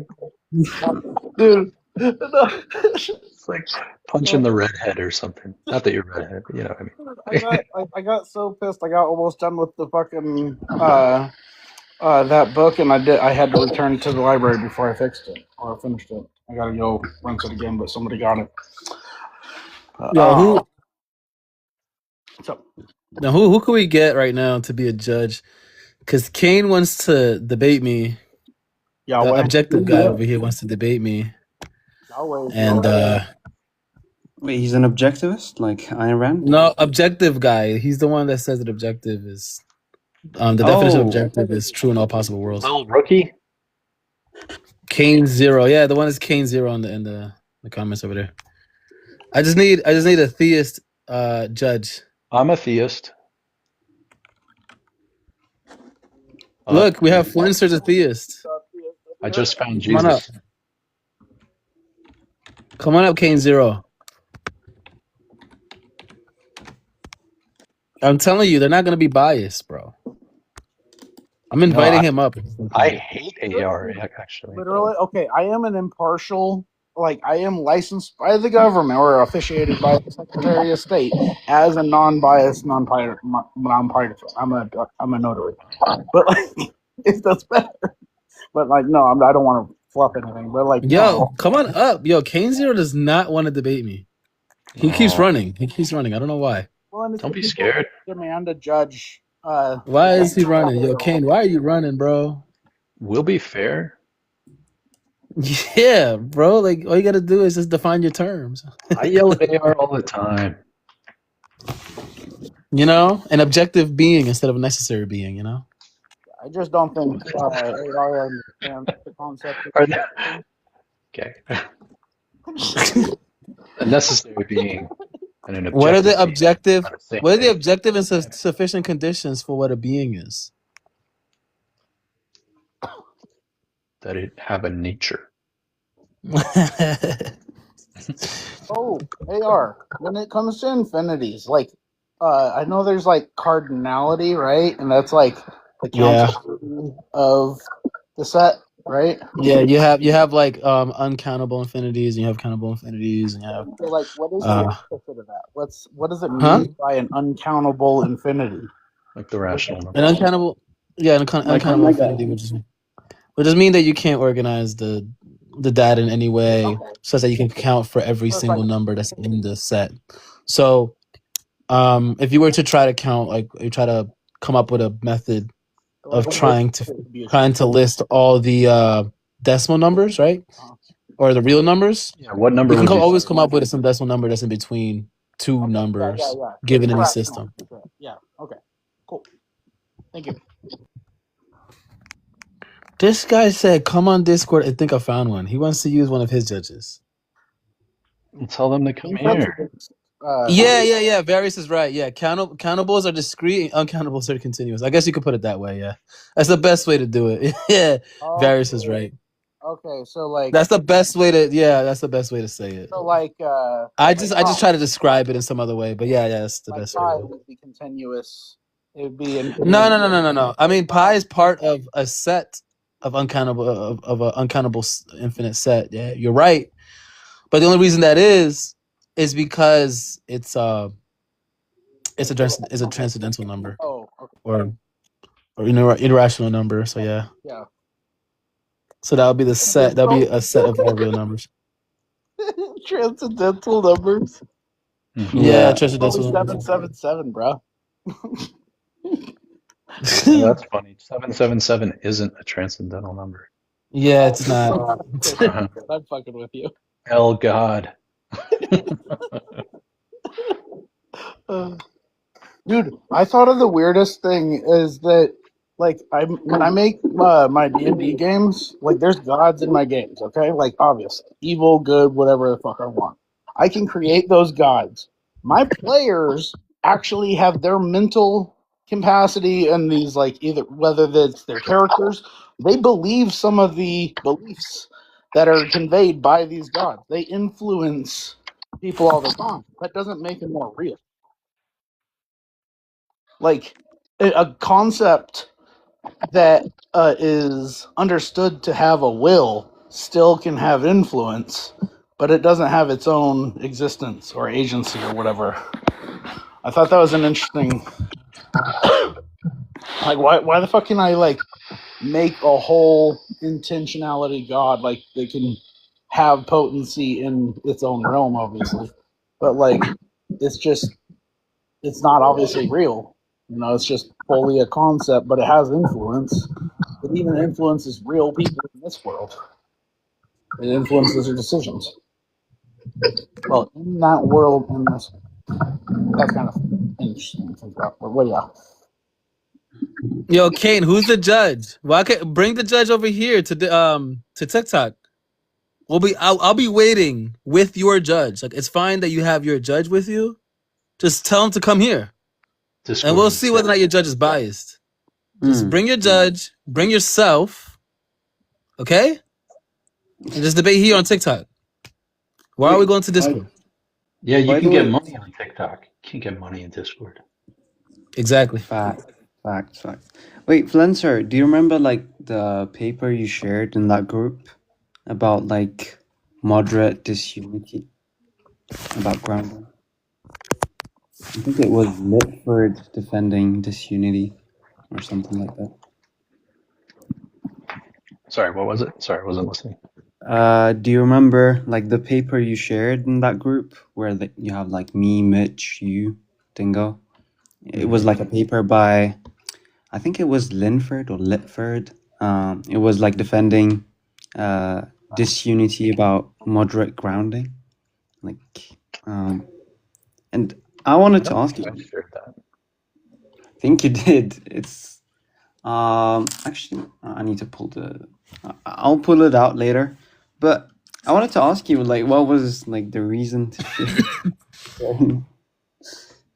dude, it's like punching the redhead or something. Not that you're redhead, but you know what I mean. I got so pissed. I got almost done with the fucking that book, and I had to return it to the library before I fixed it or finished it. I gotta go rinse it again, but somebody got it. Who can we get right now to be a judge? Because Kane wants to debate me. Yeah, the objective guy over here wants to debate me. And wait, he's an objectivist, like Ayn Rand? No, objective guy. He's the one that says that objective is the definition of objective is true in all possible worlds. Little rookie. Kane Zero, yeah, the one is Kane Zero in the comments over there. I just need a theist judge. I'm a theist. Look, we have Flinster's a theist. I just found Come on up. Jesus. Come on up, Kane Zero. I'm telling you, they're not gonna be biased, bro. I'm No, inviting him up. I hate AR actually. Literally, okay, I am an impartial, like I am licensed by the government or officiated by the Secretary of State as a non-biased, non-partisan. I'm a notary, but like, if that's better. But like, no, I don't want to fluff anything. But like, Yo, no. come on up. Yo, Kane Zero does not want to debate me. He keeps Oh, running. He keeps running. I don't know why. Well, and it's don't be people scared. demand a judge. Why is he running? Yo, Kane, why are you running, bro? We'll be fair. Yeah, bro. Like all you gotta do is just define your terms. I yell at AR all the time. You know, an objective being instead of a necessary being. You know. I just don't think AR understands the concept. Are there- Okay. A necessary being and an objective. What are the being objective? are the same What are the thing. objective and sufficient conditions for what a being is? That it have a nature. Oh, AR. When it comes to infinities, like, I know there's like cardinality, right? And that's like the Yeah. countability of the set, right? Yeah, you have like uncountable infinities, and you have countable infinities, and you have So, like, what is the opposite of that? What does it mean Huh? by an uncountable infinity? Like the rational number. An uncountable, yeah, uncountable infinity, which just mean that you can't organize the data in any way such that you can count for every single number that's in the set. So, if you were to try to count, like you try to come up with a method of trying to list all the decimal numbers, right, or the real numbers. Yeah, what number You can would you always come up with some decimal number that's in between two numbers given any system. Yeah. Okay. Cool. Thank you. This guy said, "Come on Discord." I think I found one. He wants to use one of his judges. tell them to come here? Yeah. Various is right. Yeah, countables are discrete, uncountables are continuous. I guess you could put it that way. Yeah, that's the best way to do it. Yeah, Various is right. Okay, so like That's the best way to. Yeah, that's the best way to say it. so like I just try to describe it in some other way, but yeah, that's the best way. pi To do it. would be continuous. It would be infinity. No. I mean, pi is part of a set of uncountable of an uncountable infinite set. Yeah, you're right. But the only reason that is because it's a transcendental number. Oh, okay. Or irrational number. So yeah. Yeah. So that would be the set. That would be a set of all real numbers. Transcendental numbers. Yeah, transcendental numbers. 777, bro. Yeah, that's funny. 777 isn't a transcendental number. Yeah, it's not. I'm fucking with you. El God. Dude, I thought of the weirdest thing is that, like, when I make my D&D games, like, there's gods in my games, okay? Like, obvious, evil, good, whatever the fuck I want. I can create those gods. My players actually have their mental capacity and these, like, either whether it's their characters, they believe some of the beliefs that are conveyed by these gods. They influence people all the time. That doesn't make it more real. Like a concept that is understood to have a will still can have influence, but it doesn't have its own existence or agency or whatever. I thought that was an interesting. Like, why the fuck can I like make a whole intentionality god? Like, they can have potency in its own realm, obviously, but like it's not obviously real. You know, it's just fully a concept, but it has influence. It even influences real people in this world. It influences their decisions. Well, in that world, in this, that's kind of interesting to think about. But what, yeah. Yo, Kane, who's the judge? Why can't bring the judge over here to TikTok? I'll be waiting with your judge. Like, it's fine that you have your judge with you. Just tell him to come here. Discord. And we'll see whether or not your judge is biased. Just bring your judge, bring yourself, okay? And just debate here on TikTok. Why are we going to Discord? Yeah, you can get money on TikTok. You can't get money in Discord. Exactly. Fact, fact. Wait, Flenser, do you remember like the paper you shared in that group about like moderate disunity about grounding? I think it was Litford defending disunity or something like that. Sorry, what was it? Sorry, I wasn't listening. Do you remember like the paper you shared in that group where you have like me, Mitch, you, Dingo? It was like a paper by, I think it was Linford or Litford. It was like defending disunity about moderate grounding. Like, and I wanted to ask you. I shared that. I think you did. It's actually I need to pull I'll pull it out later. But I wanted to ask you, like, what was like the reason to share?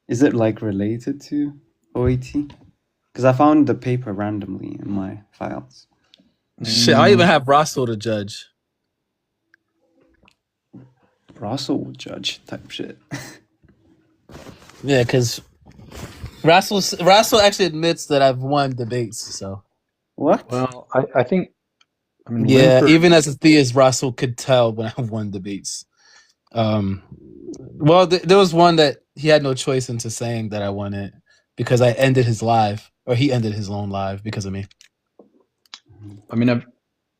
Is it like related to OAT? Because I found the paper randomly in my files. Shit, I even have Russell to judge. Russell would judge type shit. Yeah, because Russell actually admits that I've won debates. So what? Well, I think. I mean, yeah, Linford, even as a theist, Russell could tell when I've won debates. Well, there was one that he had no choice into saying that I won it because I ended his live, or he ended his own live because of me. I mean,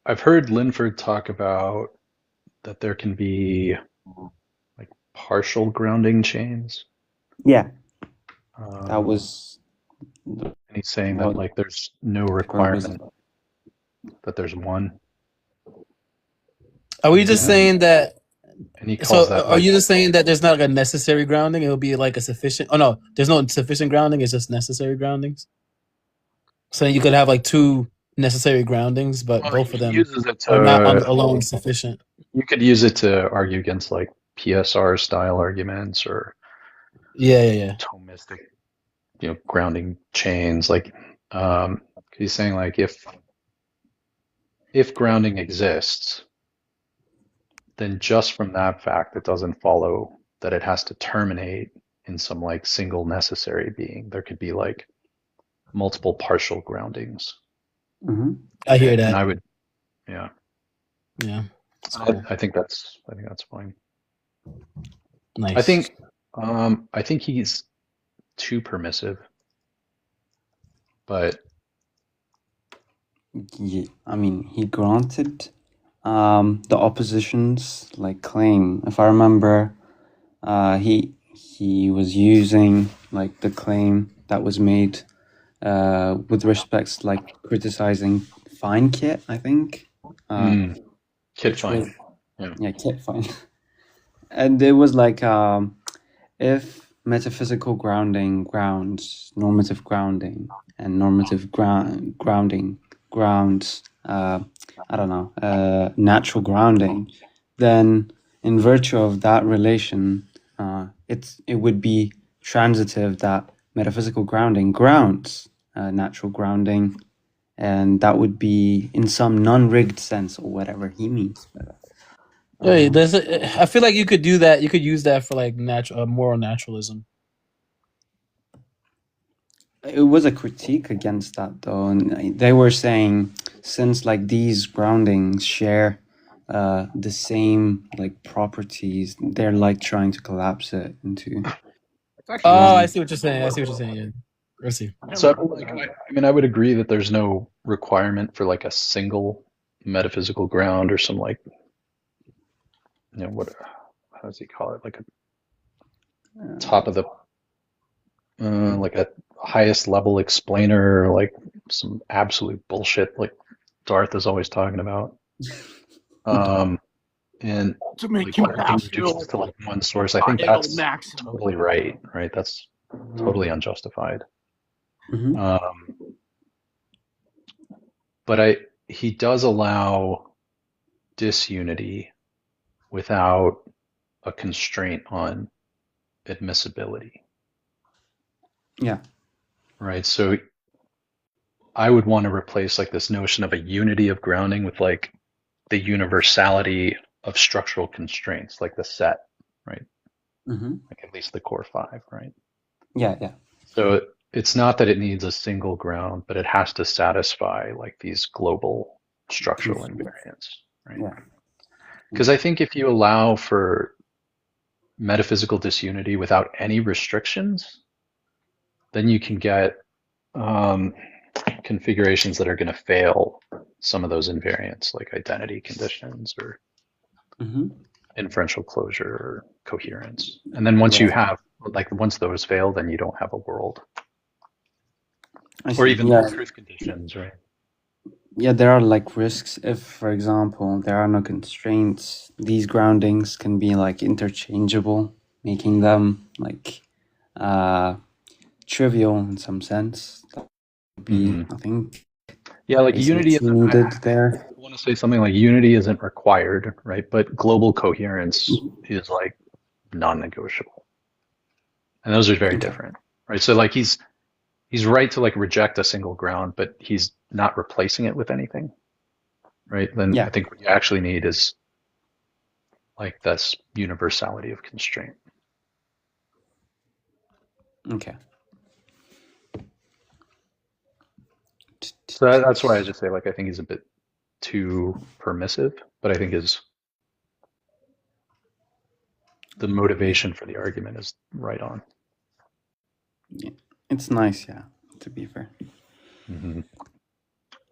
I've heard Linford talk about that there can be like partial grounding chains. Yeah, that was. And he's saying that like there's no requirement that there's one. Are we just saying that? And he calls So, that. are you just saying that there's not like a necessary grounding? It will be like a sufficient. Oh no, there's no sufficient grounding. It's just necessary groundings. So you could have like two necessary groundings, but both of them uses it are not to, alone sufficient. You could use it to argue against like PSR style arguments or Yeah. Thomistic, grounding chains. Like, he's saying like if grounding exists, then just from that fact, it doesn't follow that it has to terminate in some like single necessary being. There could be like multiple partial groundings. Mm-hmm. I hear that. And I would, yeah. Cool. I think that's fine. Nice. I think he's too permissive, but yeah, I mean, he granted the opposition's like claim. If I remember, he was using like the claim that was made with respects to, like criticizing Fine Kit, I think. Kit Fine. Yeah, Kit Fine. And it was like if metaphysical grounding grounds normative grounding and normative grounding grounds natural grounding, then in virtue of that relation, it would be transitive that metaphysical grounding grounds natural grounding, and that would be in some non-rigged sense or whatever he means by that. Wait, I feel like you could do that. You could use that for like moral naturalism. It was a critique against that though, and they were saying since like these groundings share the same like properties, they're like trying to collapse it into. Oh, I see what you're saying. Yeah. I see. So, like, I mean, I would agree that there's no requirement for like a single metaphysical ground or some like, how does he call it? Like a top of the, like a highest level explainer, or like some absolute bullshit like Darth is always talking about. And To make like, you everything reduces to like one source. I think that's totally right? That's totally unjustified. But he does allow disunity without a constraint on admissibility. Yeah. Right. So I would want to replace like this notion of a unity of grounding with like the universality of structural constraints, like the set, right? Mm-hmm. Like at least the core five, right? Yeah. So it's not that it needs a single ground, but it has to satisfy like these global structural invariants, right? Yeah. Because I think if you allow for metaphysical disunity without any restrictions, then you can get configurations that are going to fail some of those invariants, like identity conditions or Mm-hmm. inferential closure or coherence. And then once you Yeah. have, like, once those fail, then you don't have a world. I Or see. even Yeah. the truth conditions, right? Yeah, there are like risks if, for example, there are no constraints. These groundings can be like interchangeable, making them like trivial in some sense. That would be, I think, Yeah, like unity asymmetry isn't, needed I there. want to say something like unity isn't required, right? But global coherence is like non-negotiable. And those are very Okay. different, right? So like he's right to like reject a single ground, but he's not replacing it with anything, right? Then I Yeah. think what you actually need is like this universality of constraint. Okay. So that's why I just say like I think he's a bit too permissive, but I think the motivation for the argument is right on. Yeah. It's nice, yeah, to be fair. Mm-hmm.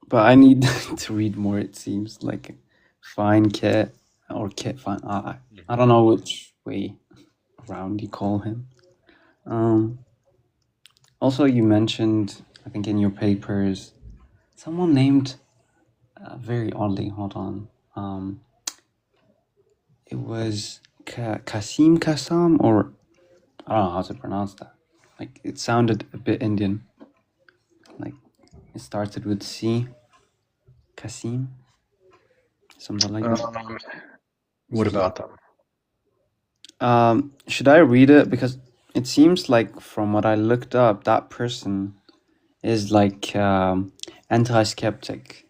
But I need to read more, it seems like fine Kit or Kit fine. I don't know which way around you call him. Also, you mentioned, I think in your papers, someone named very oddly. Hold on. It was Kasim Kassam, or I don't know how to pronounce that. Like it sounded a bit Indian. Like it started with C. Kasim, something like that. What about them? Should I read it? Because it seems like from what I looked up, that person is like anti-skeptic,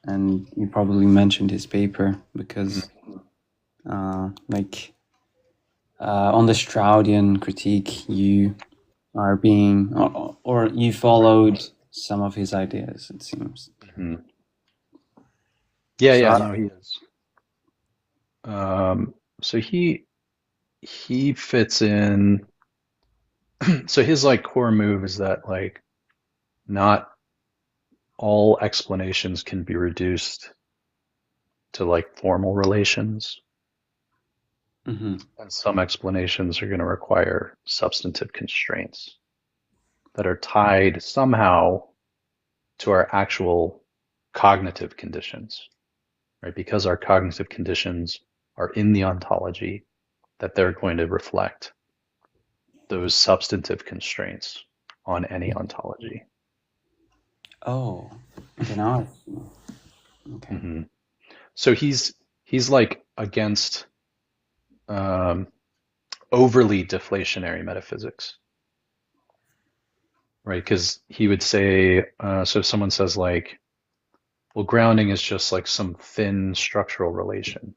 and you probably mentioned his paper because like on the Stroudian critique, you are being or you followed some of his ideas. It seems. Mm-hmm. Yeah, So yeah, I- no, he is. So he fits in. So his like core move is that like not all explanations can be reduced to like formal relations, Mhm. and some explanations are going to require substantive constraints that are tied somehow to our actual cognitive conditions, right? Because our cognitive conditions are in the ontology, that they're going to reflect those substantive constraints on any ontology. Oh, okay, now I see. Okay. Mm-hmm. So he's like against overly deflationary metaphysics, right? Because he would say, so if someone says like, well, grounding is just like some thin structural relation,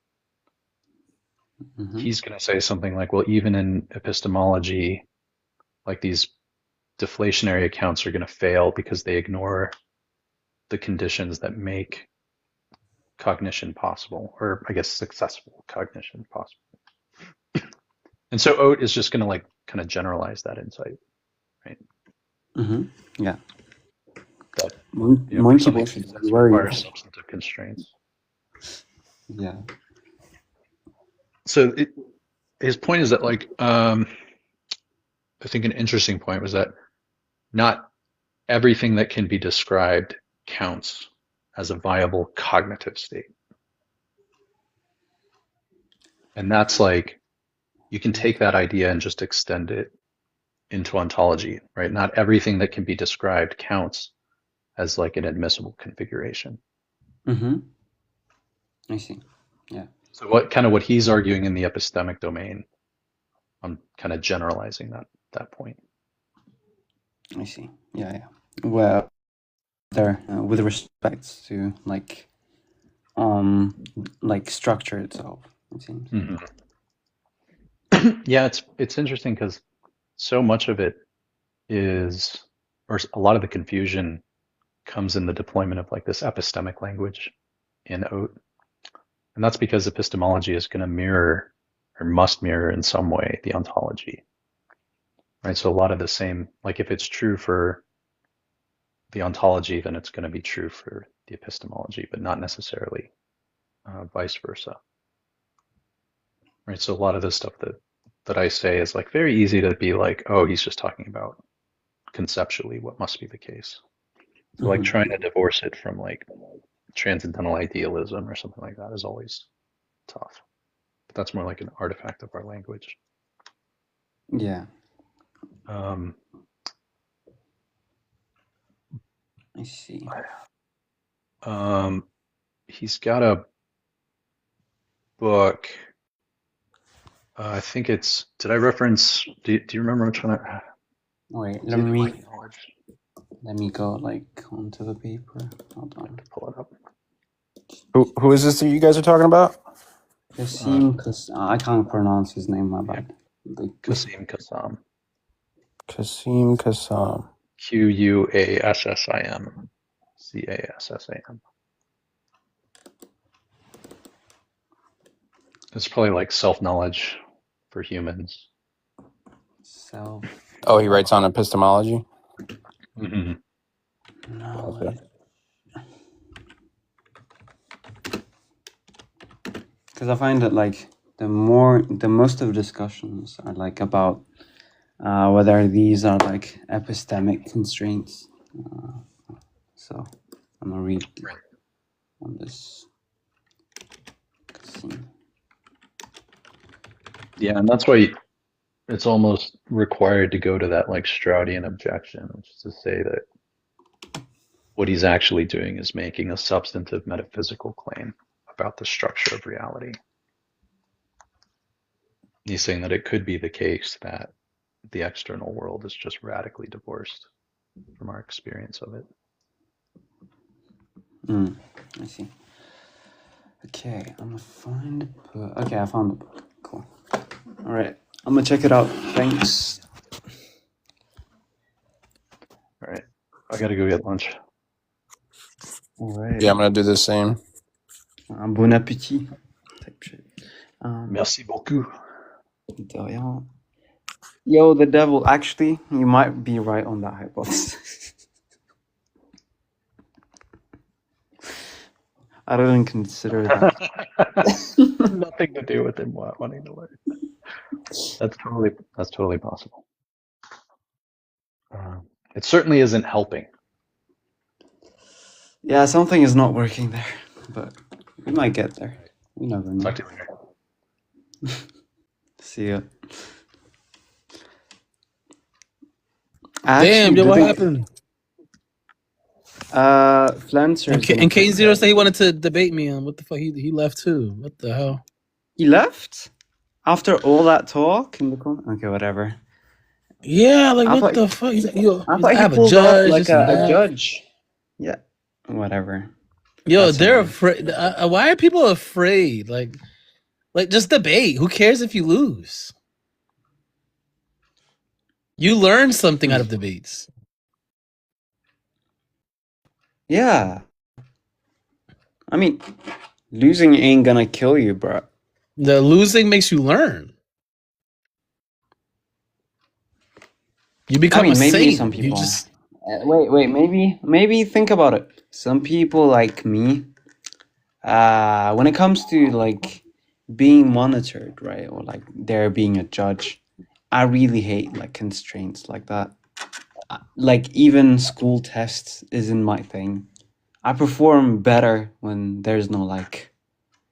Mhm. he's going to say something like, well, even in epistemology, like these deflationary accounts are going to fail because they ignore the conditions that make cognition possible, or I guess successful cognition possible. And so Oat is just going to like kind of generalize that insight, right? Mhm. Yeah. That Monkey for something bush to is exist worried. requires substantive constraints. Yeah. So his point is that like I think an interesting point was that not everything that can be described counts as a viable cognitive state. And that's like, you can take that idea and just extend it into ontology, right? Not everything that can be described counts as like an admissible configuration. Mm-hmm. I see. Yeah. So what he's arguing in the epistemic domain, I'm kind of generalizing that point. I see. Yeah, yeah. Well, there with respect to like structure itself, it seems. Mm-hmm. Yeah, it's interesting because so much of it is or a lot of the confusion comes in the deployment of like this epistemic language in OAT. And that's because epistemology is going to mirror or must mirror in some way the ontology, right? So a lot of the same, like if it's true for the ontology, then it's going to be true for the epistemology, but not necessarily vice versa, right? So a lot of the stuff that I say is like very easy to be like, oh, he's just talking about conceptually what must be the case. So like trying to divorce it from like transcendental idealism or something like that is always tough. But that's more like an artifact of our language. Yeah. Um, I see. He's got a book. I think it's. Did I reference? Do you remember which one? Wait, Let me go like onto the paper. Hold on. Pull it up. Who is this that you guys are talking about? Kasim, I can't pronounce his name. My bad. Kasim Kassam. Kasim Kassam. Quassim. Cassam. It's probably like self-knowledge for humans. Oh, he writes on epistemology. Mm-hmm. No. Okay. Because I find that like the most of the discussions are like about whether these are like epistemic constraints. So I'm gonna read on this. Yeah, and that's why it's almost required to go to that like Stroudian objection, which is to say that what he's actually doing is making a substantive metaphysical claim about the structure of reality. He's saying that it could be the case that the external world is just radically divorced from our experience of it. I see. Okay, I'm gonna find the book. Okay, I found the book. Cool. All right, I'm gonna check it out. Thanks. All right, I gotta go get lunch. All right. Yeah, I'm gonna do the same. Un bon appétit. Type shit. Merci beaucoup. De rien. Yo, the devil. Actually, you might be right on that hypothesis. I didn't consider that. Nothing to do with him wanting to learn. That's totally possible. It certainly isn't helping. Yeah, something is not working there, but we might get there. You never know. Talk to you later. See ya. Damn, yo, what happened? Flancer. And Kane Zero said he wanted to debate me on what the fuck. He left too. What the hell? He left after all that talk in the corner. Okay, whatever. Yeah, like I what thought- the fuck? Yo, I thought he have a pulled judge. off like this and a that. judge. Yeah, whatever. Yo, That's they're annoying. afraid. Why are people afraid? Like just debate. Who cares if you lose? You learn something out of debates. Yeah. I mean, losing ain't gonna kill you, bro. The losing makes you learn. You become a maybe saint. some You people. just Wait. Maybe think about it. Some people like me, when it comes to like being monitored, right, or like there being a judge, I really hate like constraints like that. Like even school tests isn't my thing. I perform better when there's no like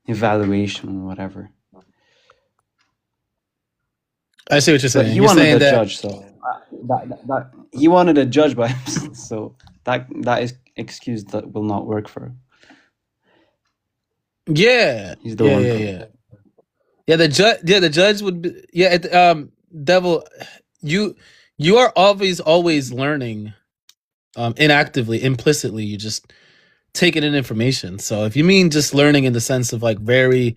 evaluation or whatever. I see what you're But saying. he You're wanted saying a that judge, so that he wanted a judge by himself. So that is excuse that will not work for him. yeah, He's the yeah, one. yeah. The judge would be Devil. You are always learning, inactively, implicitly. You just taking in information. So if you mean just learning in the sense of like very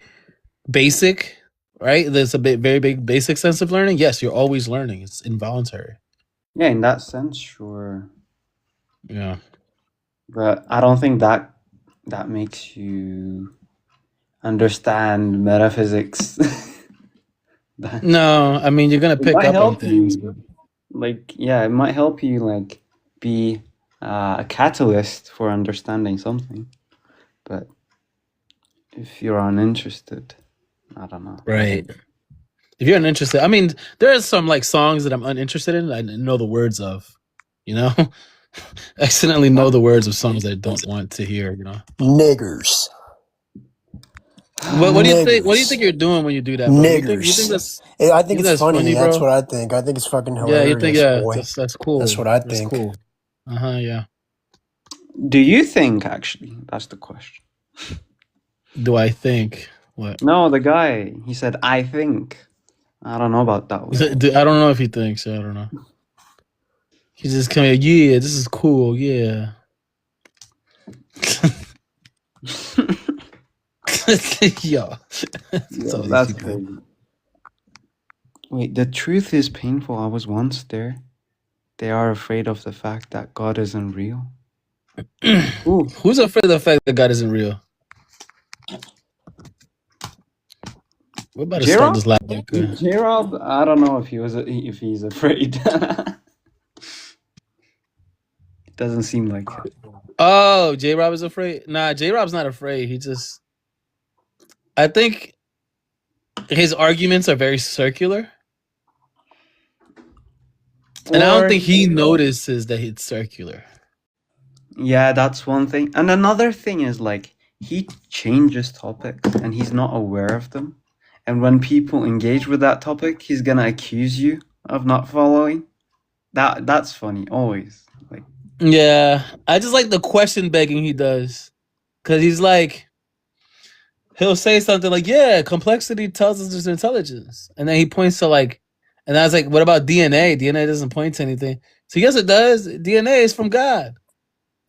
basic, right? There's a very big basic sense of learning. Yes, you're always learning. It's involuntary. Yeah, in that sense, sure. Yeah. But I don't think that makes you understand metaphysics. That- No, I mean you're gonna it pick might up on help things, but you, like, yeah, it might help you, like, be a catalyst for understanding something. But if you're uninterested, I don't know. right. If you're uninterested, I mean, there are some like songs that I'm uninterested in. I know the words of, you know, accidentally know the words of songs I don't want to hear. You know, Niggers. what do you think? What do you Niggers. think you're doing when you do that, bro? You think Niggers. that's I think you think it's that's funny. That's bro? what I think. I think it's fucking Yeah, you think hilarious, boy. that's cool. That's what I That's think. cool. Yeah. Do you think, actually? That's the question. Do I think what? No, the guy, he said, I think. I don't know about that one. I don't know if he thinks. I don't know. He's just coming. Yeah, this is cool. Yeah. Yo, That's crazy. Wait, the truth is painful. I was once there. They are afraid of the fact that God isn't real. Who's afraid of the fact that God isn't real? We're about to start this live. J-Rob, I don't know if he's afraid. It doesn't seem like it. Oh, J-Rob is afraid? Nah, J-Rob's not afraid. He just... I think his arguments are very circular. And I don't think he notices that it's circular. Yeah, that's one thing. And another thing is, like, he changes topics and he's not aware of them. And when people engage with that topic, he's gonna accuse you of not following. That's funny, always. Like, Yeah, I just like the question begging he does. Because he's like... He'll say something like, yeah, complexity tells us there's intelligence. And then he points to like... And I was like, what about DNA? DNA doesn't point to anything. So yes, it does. DNA is from God.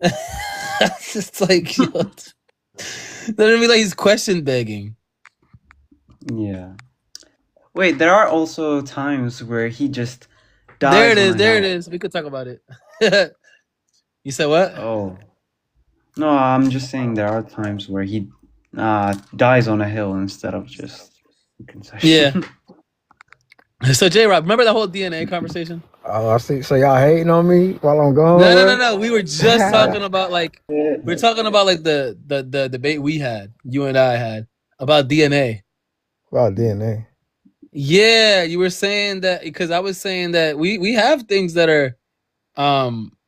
It's just like... Yo, then be like he's question begging. yeah. Wait, there are also times where he just dies. There it on is. a There hill. it is. We could talk about it. You said what? Oh. No, I'm just saying there are times where he dies on a hill instead of just a concession. Yeah. So J-Rob, remember that whole DNA conversation? Oh, I see. So y'all hating on me while I'm gone? No. We were just talking about like the debate we had, you and I had about DNA. About DNA. Yeah, you were saying that because I was saying that we have things that are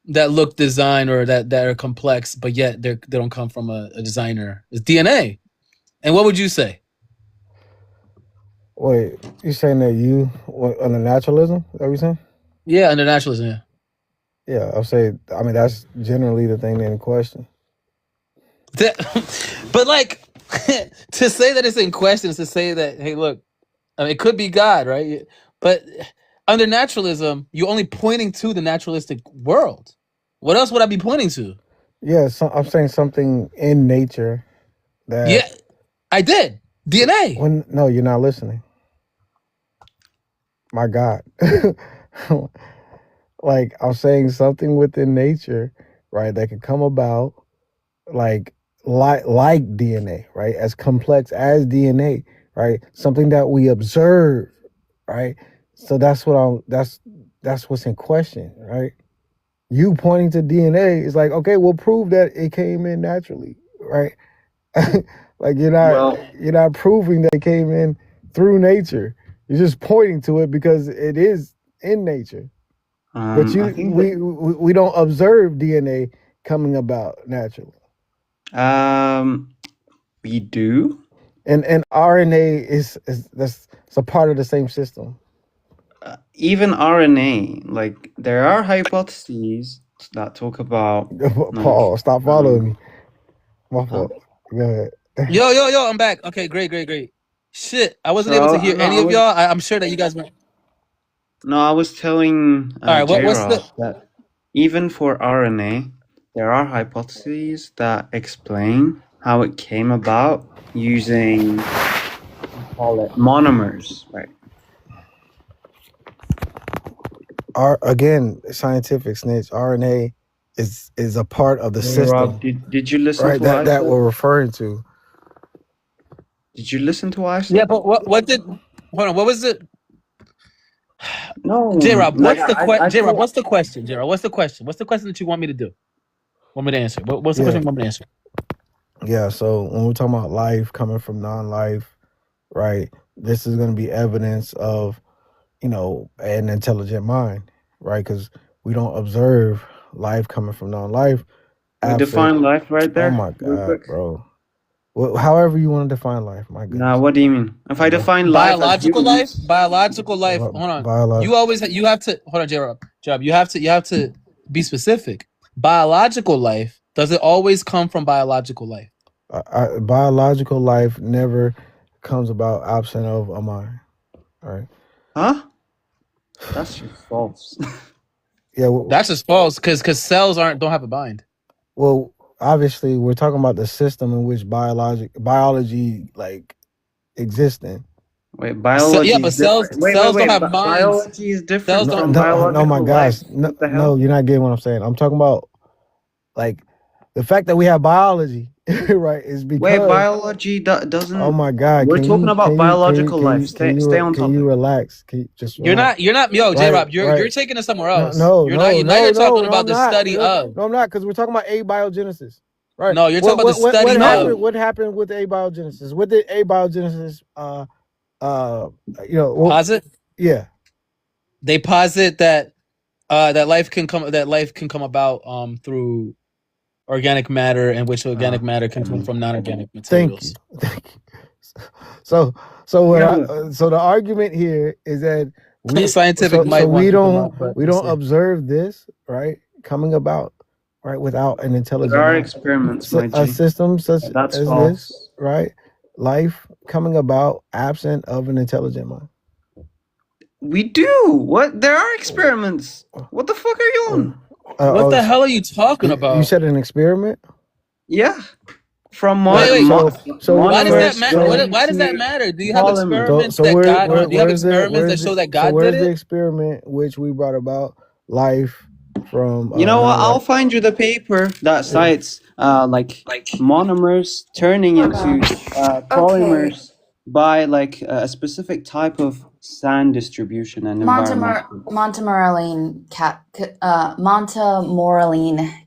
that look designed or that are complex, but yet they don't come from a designer. It's DNA. And what would you say? Wait, you saying that you under naturalism? Is that what you saying? Yeah, under naturalism, yeah. Yeah, I'll say. I mean, that's generally the thing in question. But like to say that it's in question is to say that, hey, look, I mean, it could be God, right? But under naturalism, you're only pointing to the naturalistic world. What else would I be pointing to? Yeah, so I'm saying something in nature that. Yeah, I did. DNA. No, you're not listening. My God. Like, I'm saying something within nature, right, that can come about like DNA, right? As complex as DNA, right? Something that we observe, right? So that's what's in question, right? You pointing to DNA is like, okay, we'll prove that it came in naturally, right? Like you're not proving that it came in through nature. You're just pointing to it because it is in nature. But we don't observe DNA coming about naturally. We do. And RNA is that's a part of the same system. Even RNA, like there are hypotheses that talk about. Paul, stop following me. My fault. Go ahead. Yo, I'm back. Okay, great. Shit, I wasn't able to hear any of y'all. I'm sure that you guys went. No, I was telling All right, what's that even for RNA, there are hypotheses that explain how it came about using, call it monomers, right? Again, scientific snitch. RNA is a part of the Hey, system, Rob, did you listen right? to what I That said? we're referring to. Did you listen to what I said? Yeah, but what did? Hold on. What was it? No, J Rob, like what's the I J Rob, told. what's the question? J Rob, what's the question? What's the question that you want me to do? Want me to answer? What's the Yeah, question you want me to answer? yeah. So when we're talking about life coming from non-life, right? This is going to be evidence of, an intelligent mind, right? Because we don't observe life coming from non-life We absent. define life right Oh there, my real God, quick. bro. Well, however you want to define life, my Nah, goodness. what do you mean? If I Bro. define life as Biological life? humans, Biological life. Hold on. Biological. You have to hold on, J Rob. You have to be specific. Biological life, does it always come from biological life? Biological life never comes about absent of a mind. All right. huh? That's just false. Yeah. Well, That's just false because cells don't have a mind. well, obviously, we're talking about the system in which biology like exists in. Wait, biology Yeah, is but cells different. Wait, cells don't have But minds. biology is different Cells don't. from No, my biological life. gosh. No, What the hell? you're not getting what I'm saying. I'm talking about like the fact that we have biology, right? Is Wait, because biology doesn't. oh my God, We're talking about biological life. Stay on can you topic. relax? Can you just You're relax? not. Yo, J Rob, Right, you're right. taking it somewhere No, else. no, You're no, not. no, You're talking no, about I'm the not. study of. No, I'm not, because we're talking about abiogenesis. Right. No, you're talking about the study what happened? of. What happened with abiogenesis? What did abiogenesis well, Posit. yeah. They posit that that life can come about through organic matter, in which organic matter can come from non-organic Thank you. materials. Thank you. So what Yeah, so the argument here is that Scientific might so want to come out, but we we'll don't see. observe this, right, coming about, right, without an there intelligent are mind. experiments, So my a G. system such That's as this, false. right, life coming about absent of an intelligent mind. We do. What? There are experiments. What the fuck are you on? What the hell are you talking You about? said an experiment? Yeah. From Wait. So Why does that monomers matter? going Why does that to matter? Do you have polymers. experiments so that where God? Hold on, do you have where's the experiments that show that God where's did the it? experiment which we brought about life from You know what? I'll non-life? find you the paper that Yeah. cites like monomers turning into Okay. polymers by like a specific type of sand distribution and environmental. Montemoraline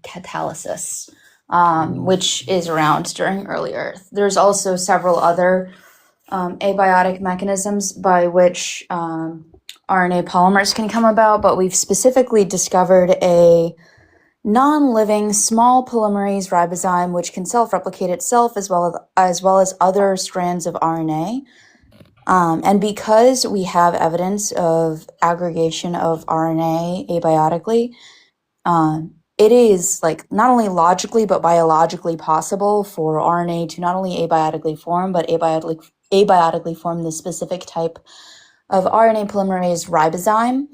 catalysis, which is around during early Earth. There's also several other abiotic mechanisms by which RNA polymers can come about, but we've specifically discovered a non-living small polymerase ribozyme which can self-replicate itself as well as other strands of RNA. And because we have evidence of aggregation of RNA abiotically, it is like not only logically but biologically possible for RNA to not only abiotically form but abiotically form this specific type of RNA polymerase ribozyme.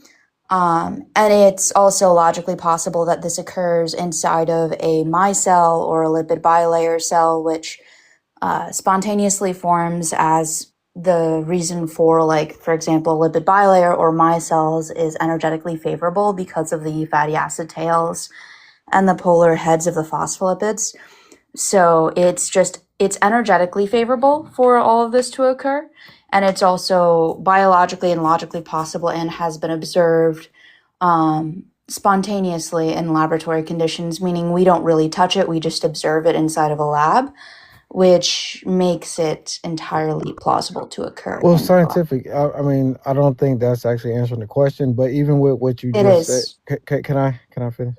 And it's also logically possible that this occurs inside of a micelle or a lipid bilayer cell, which spontaneously forms as the reason for, like, for example, lipid bilayer or micelles is energetically favorable because of the fatty acid tails and the polar heads of the phospholipids. So it's energetically favorable for all of this to occur. And it's also biologically and logically possible and has been observed spontaneously in laboratory conditions, meaning we don't really touch it, we just observe it inside of a lab, which makes it entirely plausible to occur. Well, scientific. I mean, I don't think that's actually answering the question. But even with what you It just is. said, can I finish?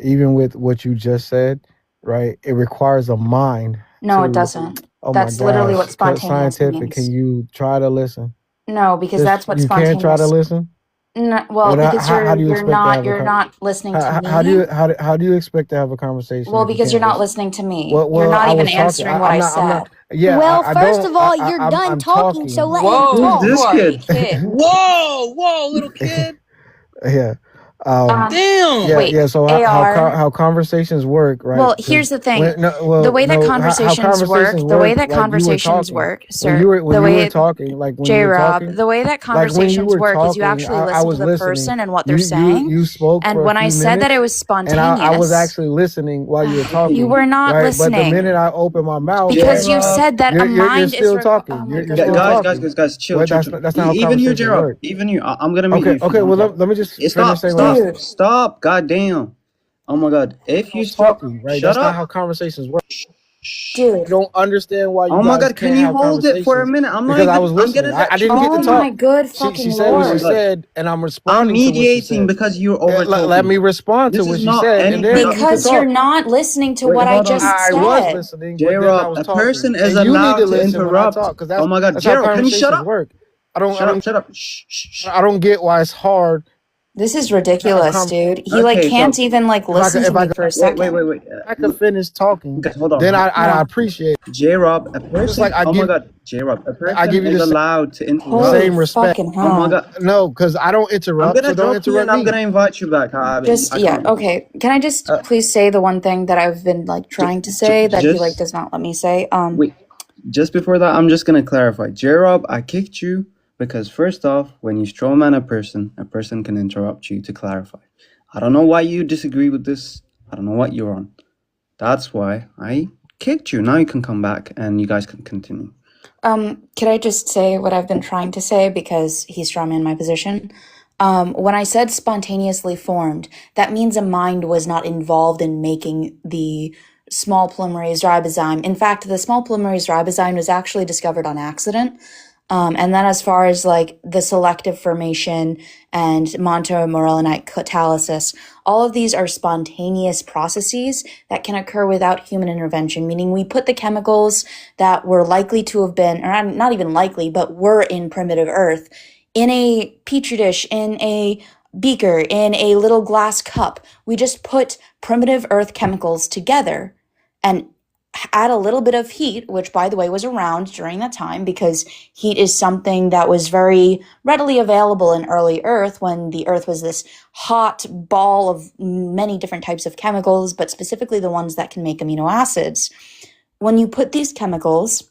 Even with what you just said, right? It requires a mind. No, it to- doesn't. Oh That's my literally gosh. what spontaneous Scientific. means. Can you try to listen? No, because Just- that's what you spontaneous. can't try to listen. No, well, Well, because how do you expect to have a you're not listening to me. How do you expect to have a conversation? Well, if you because you're can't not listening to me. Well, You're not I even was talking. answering what I'm I not- I'm said. not- yeah. Well, I first don't- of all, I- you're I'm done talking, so let Whoa, him talk. Who's this who are you? kid? Whoa, little kid. Yeah. Damn. Yeah, Wait, yeah. So AR. how conversations work, right? Well, 'Cause here's the thing. well, The way that no, conversations work, the way that like you were conversations talking, work, when sir, you were the when you were way talking, like when you were J-Rob, talking, the way that like when you conversations were work is you talking, actually I listen to was the listening. person and what they're You saying. spoke And for a when I few said that it minutes, was and I was spontaneous, actually listening while you were you talking, were not right? But the minute listening I opened my mouth, because you then said that a you're mind is still oh talking. my You're goodness. still talking. Chill, Well, chill, that's chill. that's not how Even you, conversations J-Rob, work. even you. I'm gonna mute you Okay, if you okay. don't Well, talk. let me just finish Stop, saying what I stop, said. stop! God damn! Oh my god! If I you was stop, talking, right? shut That's not up! how conversations work. Dude. I don't understand why you Oh my guys god! Can can't you have hold it for a conversations minute? I'm not because I was even. I'm listening. gonna I let you didn't get to Oh continue. my talk. good She fucking said what Oh she my lord. god! said, and I'm I'm responding to what she mediating said. because you're over Let talking. me respond to This what is she not said, any and then you can Because you're talk. not listening to Wait, what I hold on. just I was said. listening, but then I J-Rob, was a talking, person is and you need to allowed to listen when I interrupt. talk, because Oh my god, that's how J-Rob, can you shut conversations up? work. Shut up, shut up. Shh, shh, shh. I don't get why it's hard This is to have ridiculous, dude. He like Okay, can't so even like listen to me for a second. wait. I could finish talking, Guys, hold on. then I No. appreciate it. J-Rob, a Just like person. Oh my god, J-Rob, a I person give you is the allowed to Holy interrupt. same respect. fucking Oh my hell. god, No, because I don't I'm interrupt, gonna so don't drop you and interrupt I'm me. gonna invite you back. I Just yeah, can't. okay. Can I just please say the one thing that I've been like trying to say that he like Just does not let me say? wait. Just before that, I'm just gonna clarify. J-Rob, I kicked you because first off, when you strawman a person can interrupt you to clarify. I don't know why you disagree with this. I don't know what you're on. That's why I kicked you. Now you can come back and you guys can continue. Could I just say what I've been trying to say because he's strawman my position? When I said spontaneously formed, that means a mind was not involved in making the small polymerase ribozyme. In fact, the small polymerase ribozyme was actually discovered on accident. And then as far as like the selective formation and montomorellinite catalysis, all of these are spontaneous processes that can occur without human intervention, meaning we put the chemicals that were likely to have been, or not even likely, but were in primitive Earth in a petri dish, in a beaker, in a little glass cup. We just put primitive Earth chemicals together and add a little bit of heat, which by the way was around during that time because heat is something that was very readily available in early Earth when the Earth was this hot ball of many different types of chemicals, but specifically the ones that can make amino acids. When you put these chemicals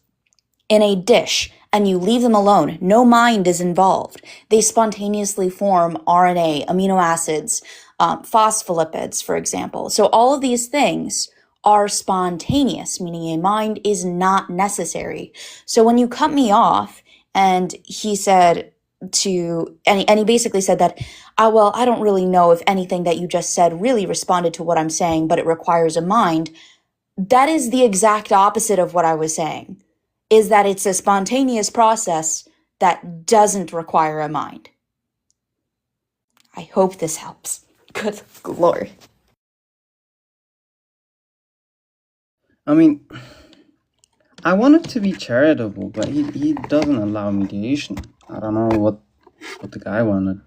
in a dish and you leave them alone, no mind is involved. They spontaneously form RNA, amino acids, phospholipids, for example. So all of these things are spontaneous, meaning a mind is not necessary. So when you cut me off and he said and he basically said that, well, I don't really know if anything that you just said really responded to what I'm saying, but it requires a mind. That is the exact opposite of what I was saying, is that it's a spontaneous process that doesn't require a mind. I hope this helps. Good Lord. I mean, I wanted to be charitable, but he doesn't allow mediation. I don't know what the guy wanted.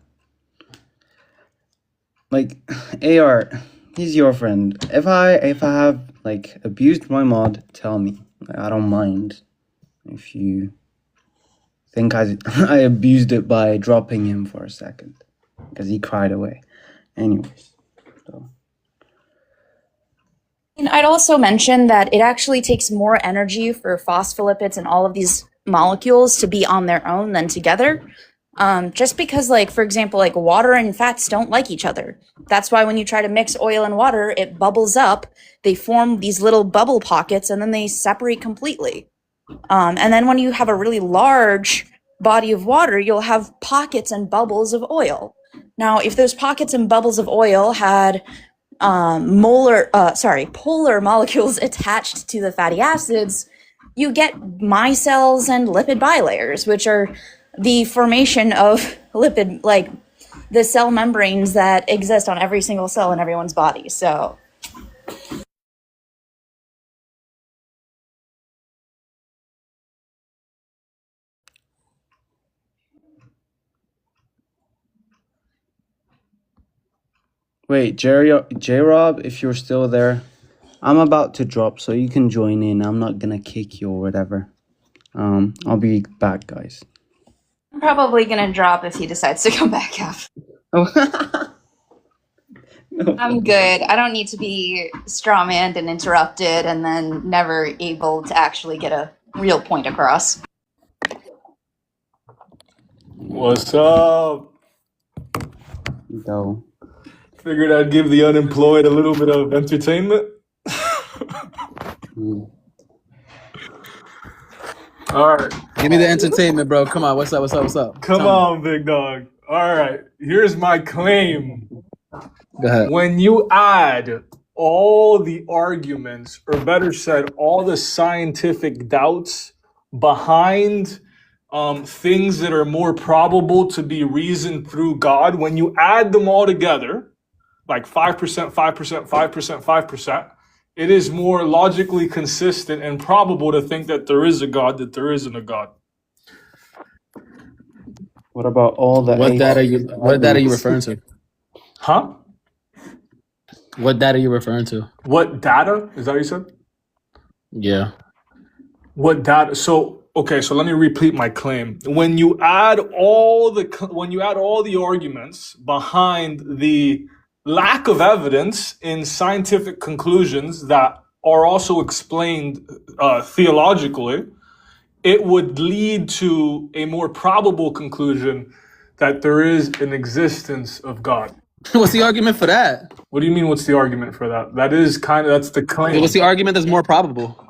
Like, AR, he's your friend. If I have like abused my mod, tell me. I don't mind if you think I abused it by dropping him for a second because he cried away. Anyways, so. And I'd also mention that it actually takes more energy for phospholipids and all of these molecules to be on their own than together. Just because, like, for example, like water and fats don't like each other. That's why when you try to mix oil and water, it bubbles up. They form these little bubble pockets and then they separate completely. And then when you have a really large body of water, you'll have pockets and bubbles of oil. Now, if those pockets and bubbles of oil had polar molecules attached to the fatty acids, you get micelles and lipid bilayers, which are the formation of lipid, like the cell membranes that exist on every single cell in everyone's body. So Wait, J-Rob, if you're still there, I'm about to drop, so you can join in. I'm not gonna kick you or whatever. I'll be back, guys. I'm probably gonna drop if he decides to come back up. I'm good. I don't need to be strawmanned and interrupted and then never able to actually get a real point across. What's up? Go. Figured I'd give the unemployed a little bit of entertainment. All right. Give me the entertainment, bro. Come on. What's up? What's up? What's up? Come Tell me. on, big dog. All right. Here's my claim. Go ahead. When you add all the arguments, or better said, all the scientific doubts behind things that are more probable to be reasoned through God, when you add them all together, like 5%, 5%, 5%, 5%, it is more logically consistent and probable to think that there is a God, that there isn't a God. What about all the What eight data are you arguments? referring to? Huh? What data are you referring to? What data? Is that what you said? Yeah. What data? So okay, so let me repeat my claim. When you add all the arguments behind the lack of evidence in scientific conclusions that are also explained theologically, it would lead to a more probable conclusion that there is an existence of God. What's the argument for that? What do you mean? What's the argument for that? That's the claim. What's the argument that's more probable?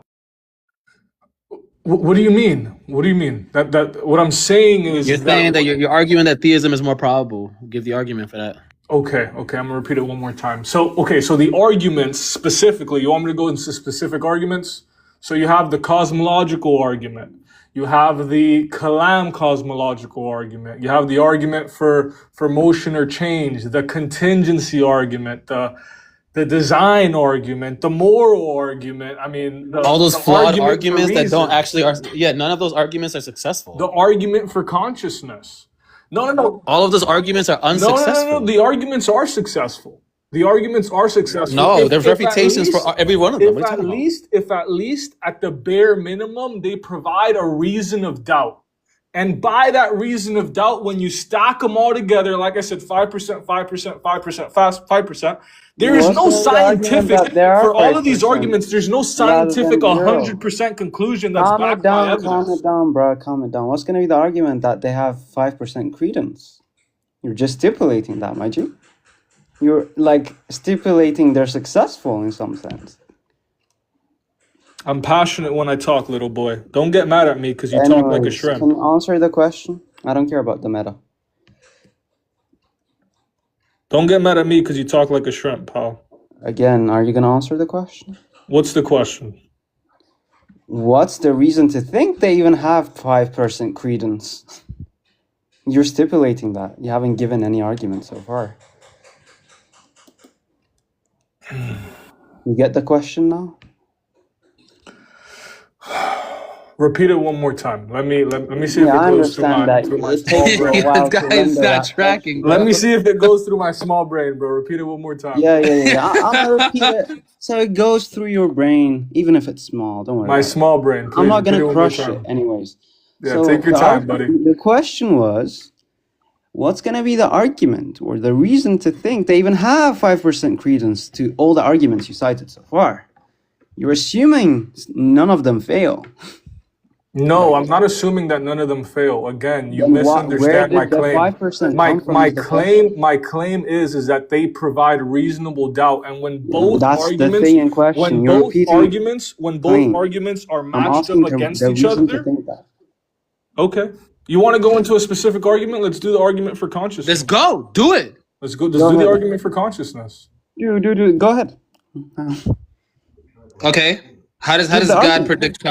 What do you mean? What do you mean? That what I'm saying is You're saying that you're arguing that theism is more probable. Give the argument for that. Okay, I'm gonna repeat it one more time. So the arguments specifically, you want me to go into specific arguments? So you have the cosmological argument, you have the Kalam cosmological argument, you have the argument for motion or change, the contingency argument, the design argument, the moral argument. I mean, All those the flawed argument for arguments that don't reason, actually are. Yeah, none of those arguments are successful. the argument for consciousness. No. All of those arguments are unsuccessful. No. The arguments are successful. The arguments are successful. No, there's reputations for every one of them. What are you talking about? If at least at the bare minimum, they provide a reason of doubt. And by that reason of doubt, when you stack them all together, like I said, 5%, 5%, 5%, 5%, there is no What's the argument scientific, that there are for all of these 5% arguments, there's no rather scientific than zero? 100% conclusion that's Calm it backed by down, evidence. calm it down, bro. Calm it down. What's gonna be the argument that they have 5% credence? You're just stipulating that, my G. You're like stipulating they're successful in some sense. I'm passionate when I talk, little boy. Don't get mad at me because you talk like a Anyways, shrimp. can you answer the question? I don't care about the meta. Don't get mad at me because you talk like a shrimp, pal. Again, are you gonna answer the question? What's the question? What's the reason to think they even have 5% credence? You're stipulating that. You haven't given any argument so far. You get the question now? Repeat it one more time. Let me see if Yeah, I it goes through understand that my it small takes you a brain. while This to guy is render not that tracking, question. Let bro. me see if it goes through my small brain, bro. Repeat it one more time. Yeah. I'm gonna repeat it so it goes through your brain, even if it's small. Don't worry My about it. small brain. Please I'm not repeat it gonna one more crush it, time. anyways. Yeah, So take your time, buddy. the question was, what's gonna be the argument or the reason to think they even have 5% credence to all the arguments you cited so far? You're assuming none of them fail. No, I'm not assuming that none of them fail. Again, you Then where misunderstand my did the claim. 5% come from My is the question. claim is that they provide reasonable doubt, and when both That's the arguments, thing in question. when You're both repeating arguments, when both claim. arguments are I'm matched asking up against the each reason to other, think that. okay. You want to go into a specific argument? Let's do the argument for consciousness. Let's go. Do it. Let's go. Let's Go do the ahead. argument for consciousness. Do. Go ahead. Okay. How does Give the God argument. predict?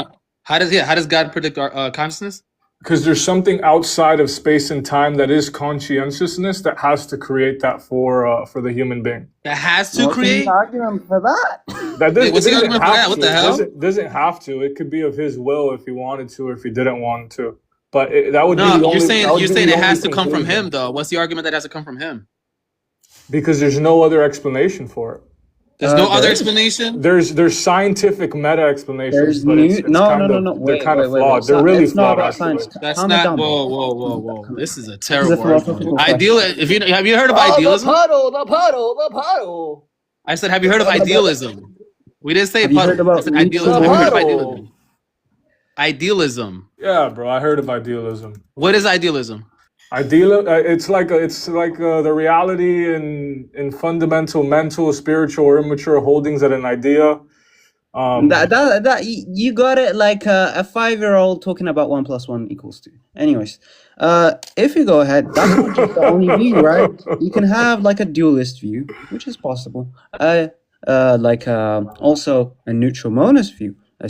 How does God predict our consciousness? Because there's something outside of space and time that is conscientiousness that has to create that for the human being. That has to What's the create. argument for that? That Wait, what's it the doesn't argument for that? have What to. the hell? Doesn't have to. It could be of his will if he wanted to, or if he didn't want to. But that would be No, the only. That would you're be saying the it only has to come from conclusion. him, though. What's the argument that has to come from him? Because there's no other explanation for it. There's no other There is. explanation. There's scientific meta explanations, There's but new. it's No, kind no, no, of no. they're Wait, kind wait, of wait, wait. flawed. They're really It's not flawed, about actually. science. That's Calm it not. down, bro. Whoa. This is a This is a terrible argument. philosophical Ideal. question. If you have you heard of Oh, the idealism? puddle, the puddle, the puddle. I said, have you heard of idealism? We didn't say Have you heard puddle. I about said Nietzsche's idealism. Have you heard of work? idealism? Idealism. Yeah, bro. I heard of idealism. What is idealism? It's like the reality in fundamental mental, spiritual, or immature holdings at an idea. You got it like a 5-year-old talking about 1 + 1 = 2. Anyways, if you go ahead, that's not just the only view, right? You can have like a dualist view, which is possible. Also a neutral monist view, a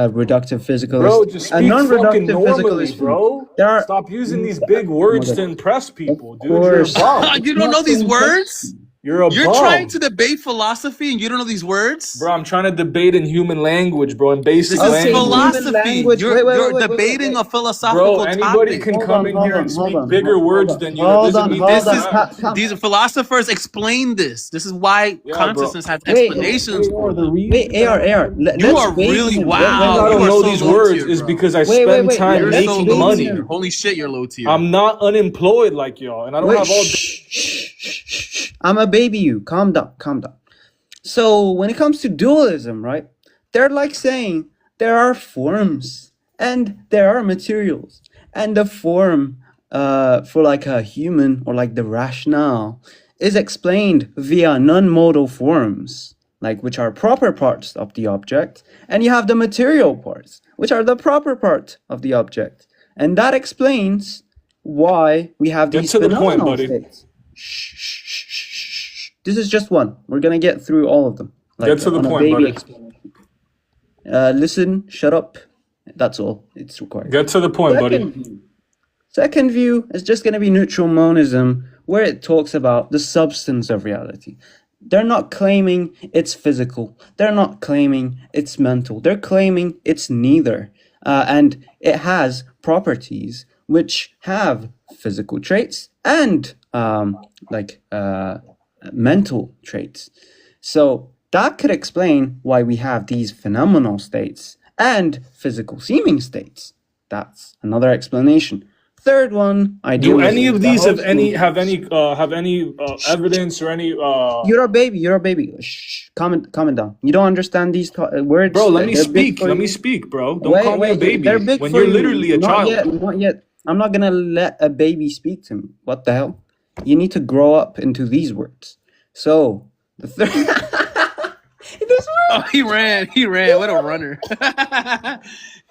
reductive physicalist, Bro, just a speak fucking non-reductive normally, physicalist bro. view. There are, Stop using these big words to impress people, dude. You're a course. bum. You don't know these words? You're You're bum. trying to debate philosophy and you don't know these words? Bro, I'm trying to debate in human language, bro, in basic This is language. philosophy. You're debating a philosophical Bro, anybody topic. can come in here and speak bigger words than you. That doesn't mean This they're is bad. these philosophers explain this. This is why consciousness has explanations. Wait, AR. You are really wow. I don't know these words is because I spend time You're so making low money. tier. Holy shit, you're low tier. I'm not unemployed like y'all, and I don't have all. I'm a baby you. Calm down. So when it comes to dualism, right? They're like saying there are forms and there are materials. And the form for like a human or like the rationale is explained via non-modal forms, like which are proper parts of the object. And you have the material parts, which are the proper part of the object. And that explains why we have these Get to the point, phenomenal buddy. states. This is just one. We're gonna get through all of them. Get to the on a point, baby buddy. explanation. Listen, shut up. That's all. It's required. Get to the point, buddy. Second view is just gonna be neutral monism, where it talks about the substance of reality. They're not claiming it's physical. They're not claiming it's mental. They're claiming it's neither. And it has properties which have physical traits and mental traits. So that could explain why we have these phenomenal states and physical seeming states. That's another explanation. Third one, Do any of these have any Shh. evidence or any? You're a baby. Shh. Comment down. You don't understand these words. Bro, let me They're big speak. for Let you. me speak, bro. Don't call me a baby They're big when for you're you. literally a Not child. Not yet. I'm not gonna let a baby speak to me. What the hell? You need to grow up into these words. So the third. Oh, he ran. What a runner.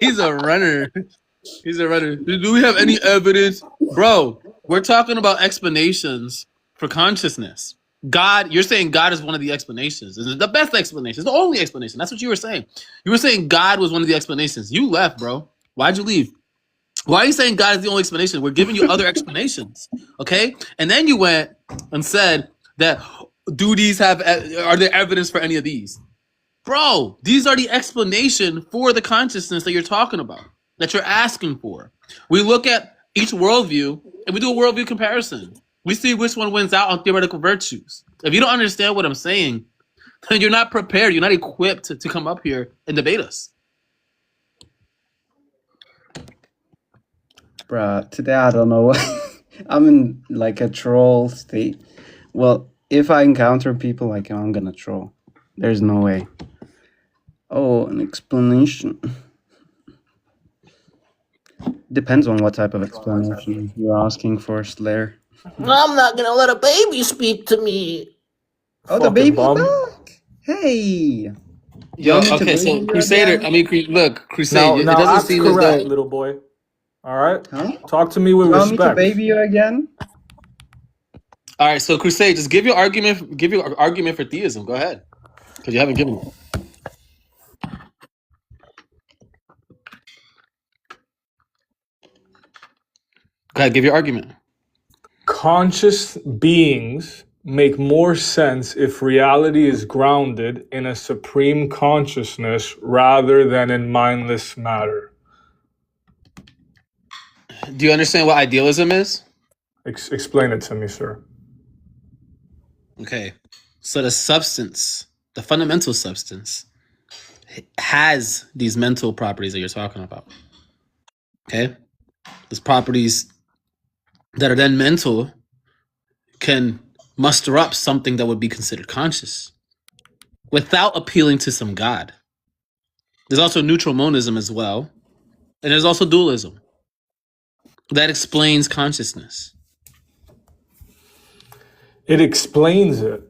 He's a runner. Do we have any evidence? Bro, we're talking about explanations for consciousness. God, you're saying God is one of the explanations. It's the best explanation. It's the only explanation. That's what you were saying. You were saying God was one of the explanations. You left, bro. Why'd you leave? Why are you saying God is the only explanation? We're giving you other explanations. Okay? And then you went and said that are there evidence for any of these? Bro, these are the explanation for the consciousness that you're talking about, that you're asking for. We look at each worldview and we do a worldview comparison. We see which one wins out on theoretical virtues. If you don't understand what I'm saying, then you're not prepared. You're not equipped to come up here and debate us. Bruh, today I don't know. I'm in like a troll state. Well, if I encounter people like him, I'm gonna troll. There's no way. Oh, an explanation. Depends on what type of explanation you're asking for, Slayer. I'm not gonna let a baby speak to me. Oh, the baby's back. Hey. Yo, You want me to okay, so believe you Crusader, again? look, Crusade, it Now doesn't act seem correct, as though... little boy. All right, Huh? talk to me with You want me to respect. baby you again? All right, so Crusade, just give your argument for theism. Go ahead, because you haven't given it. Go ahead, give your argument. Conscious beings make more sense if reality is grounded in a supreme consciousness rather than in mindless matter. Do you understand what idealism is? Explain it to me, sir. Okay, so the substance the fundamental substance, has these mental properties that you're talking about. Okay? These properties that are then mental can muster up something that would be considered conscious without appealing to some God. There's also neutral monism as well. And there's also dualism that explains consciousness. It explains it.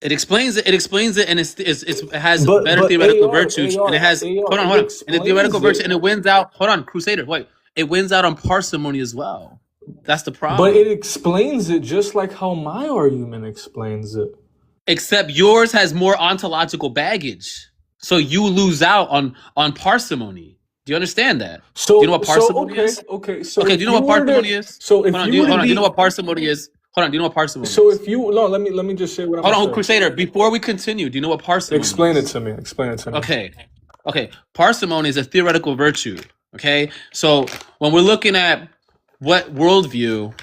It explains it. It explains it, and it has But better but theoretical AR virtues, and it has AR hold on, it hold on, and the theoretical explains virtue, it. and it wins out. Hold on, Crusader, wait, it wins out on parsimony as well. That's the But problem. it explains it just like how my argument explains it. Except yours has more ontological baggage, so you lose out on parsimony. Do you understand that? Do you know what parsimony okay, is? okay. So Okay, if do you know you what were parsimony to is? so if Hold on, you were to hold on. Do you know be what parsimony is? Hold on. Do you know what parsimony so is? if you no, let me just say what I'm Hold gonna on, say. Crusader. Before we continue, do you know what parsimony Explain it is? to me. Explain it to me. Okay. Parsimony is a theoretical virtue. Okay. So when we're looking at what worldview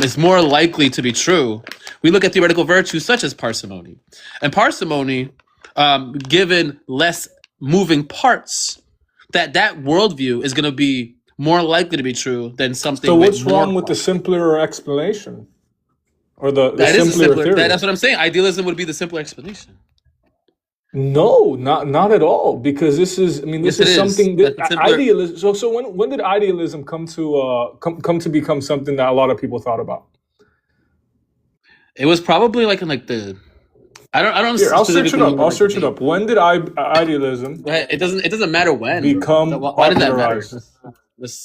is more likely to be true, we look at theoretical virtues such as parsimony. And parsimony, given less moving parts, that worldview is going to be more likely to be true than something So with what's more wrong with the simpler explanation or the that is a simpler simpler. theory? That's what I'm saying. Idealism would be the simpler explanation. No, not at all. Because this is, I mean, this Yes, it is is. something that That's the simpler. idealism. So when did idealism come to become something that a lot of people thought about? It was probably like in like the I don't Here, I'll search it specifically up. remember I'll like search it up. When did idealism it doesn't matter when. become Why did that matter? popularized?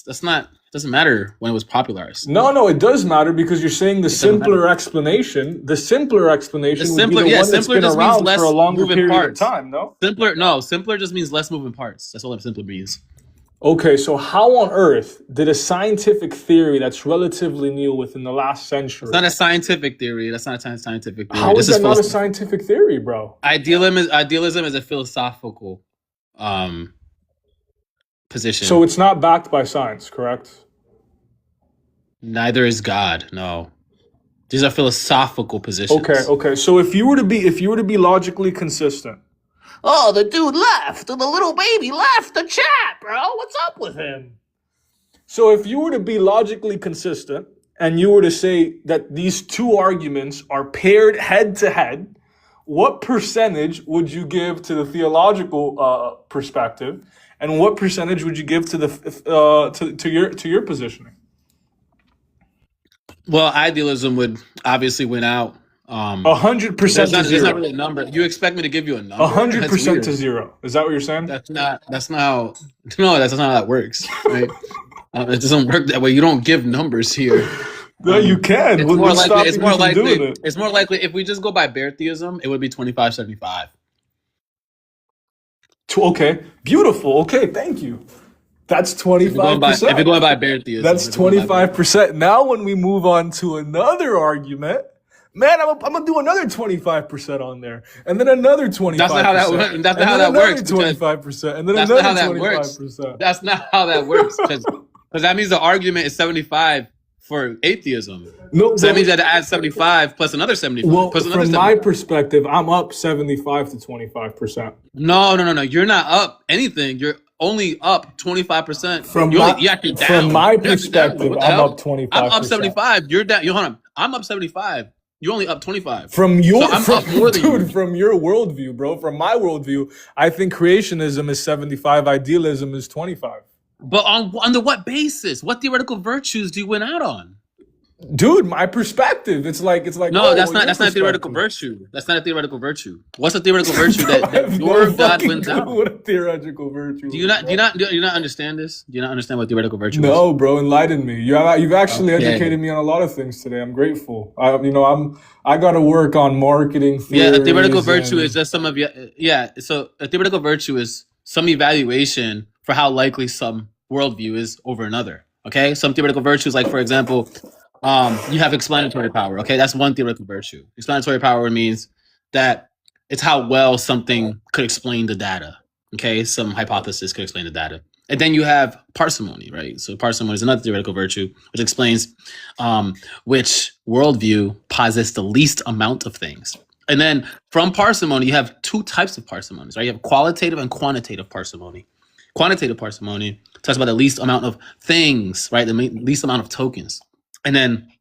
That's not it doesn't matter when it was popularized. No, it does matter because you're saying the It doesn't matter. simpler explanation. The simpler explanation would be the one that's Simpler been just means around less for a longer moving period parts. of time. No. Simpler just means less moving parts. That's all simpler means. Okay, so how on earth did a scientific theory that's relatively new within the last century? It's not a scientific theory. That's not a scientific theory. How is This that not a philosophy. scientific theory, bro? Idealism is a philosophical position. So it's not backed by science, correct? Neither is God. No. These are philosophical positions. Okay. So if you were to be logically consistent, Oh, the dude left. The little baby left the chat, bro. What's up with him? so if you were to be logically consistent and you were to say that these two arguments are paired head to head, what percentage would you give to the theological perspective, and what percentage would you give to the to your positioning? Well, idealism would obviously win out. 100% There's to not zero. really a number. You expect me to give you a number? 100% That's to weird. zero. Is that what you're saying? That's not how that works. Right? It doesn't work that way. You don't give numbers here. No, you can. It's What's more likely. stopping It's you more from likely. doing it? It's more likely if we just go by bare theism, it would be 25-75. Okay, beautiful. Okay, thank you. That's If you're going by 25%. bare theism, That's if you're going by bare- 25%. Now, when we move on to another argument, man, I'm gonna do another 25% on there, and then another 25%. That's not how that works. That's and not how then that another works. Because 25%, and then that's not how another that works. 25%. That's not how that works. Because that means the argument is 75 for atheism. No, So that means you had to add 75 plus another 75 well, plus another from my 75. perspective, I'm up 75 to 25%. No. You're not up anything. You're only up 25%. From You're my, only, you're actually down. from my You're actually down. perspective, What the I'm hell? up 25%. I'm up 75. You're down. Hold on. I'm up 75. You're only up 25. From your, So I'm up more than you. dude, from your worldview, bro. From my worldview, I think creationism is 75, idealism is 25. But under what basis? What theoretical virtues do you win out on? Dude, my perspective. It's like No, oh, that's your not a theoretical perspective. virtue. That's not a theoretical virtue. What's a theoretical virtue I that have your no God fucking wins clue out? what a theoretical virtue Do is, you not bro. understand this? Do you not understand what theoretical virtue is? No, bro, enlighten me. You've actually Okay. educated me on a lot of things today. I'm grateful. I got to work on marketing Yeah, theories. a theoretical virtue is and just some of your So a theoretical virtue is some evaluation for how likely some worldview is over another. Okay, some theoretical virtues, like for example, you have explanatory power. Okay, that's one theoretical virtue. Explanatory power means that it's how well something could explain the data. Okay, some hypothesis could explain the data. And then you have parsimony, right? So parsimony is another theoretical virtue, which explains which worldview posits the least amount of things. And then from parsimony, you have two types of parsimonies, right? You have qualitative and quantitative parsimony. Quantitative parsimony talks about the least amount of things, right? The least amount of tokens. And then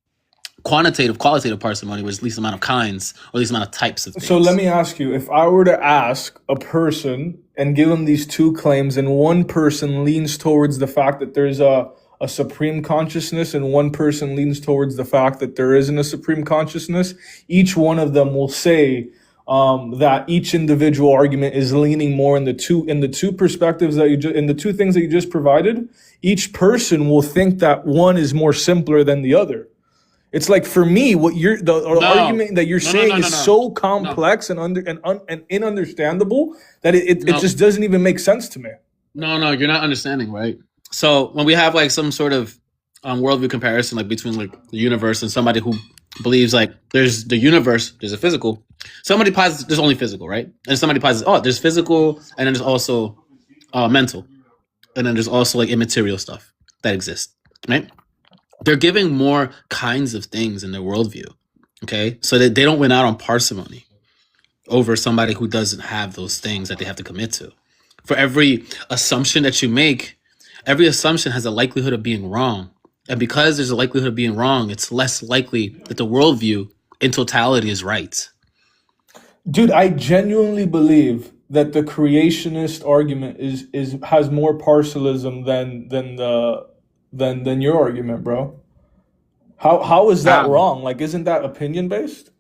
qualitative parsimony was least amount of kinds or least amount of types of things. So let me ask you, if I were to ask a person and give them these two claims, and one person leans towards the fact that there's a supreme consciousness and one person leans towards the fact that there isn't a supreme consciousness, each one of them will say that each individual argument is leaning more in the two perspectives that in the two things that you just provided. Each person will think that one is more simpler than the other. It's like, for me, what argument that you're saying is so complex and ununderstandable that it just doesn't even make sense to me. No, you're not understanding, right? So when we have like some sort of worldview comparison, like between like the universe and somebody who believes like there's the universe, there's a physical. Somebody posits there's only physical, right? And somebody posits, oh, there's physical, and then there's also mental, and then there's also like immaterial stuff that exists, right? They're giving more kinds of things in their worldview, okay? So that they don't win out on parsimony over somebody who doesn't have those things that they have to commit to. For every assumption that you make, every assumption has a likelihood of being wrong. And because there's a likelihood of being wrong, it's less likely that the worldview in totality is right. Dude, I genuinely believe that the creationist argument has more partialism than your argument, bro. How is that wrong? Like, isn't that opinion based?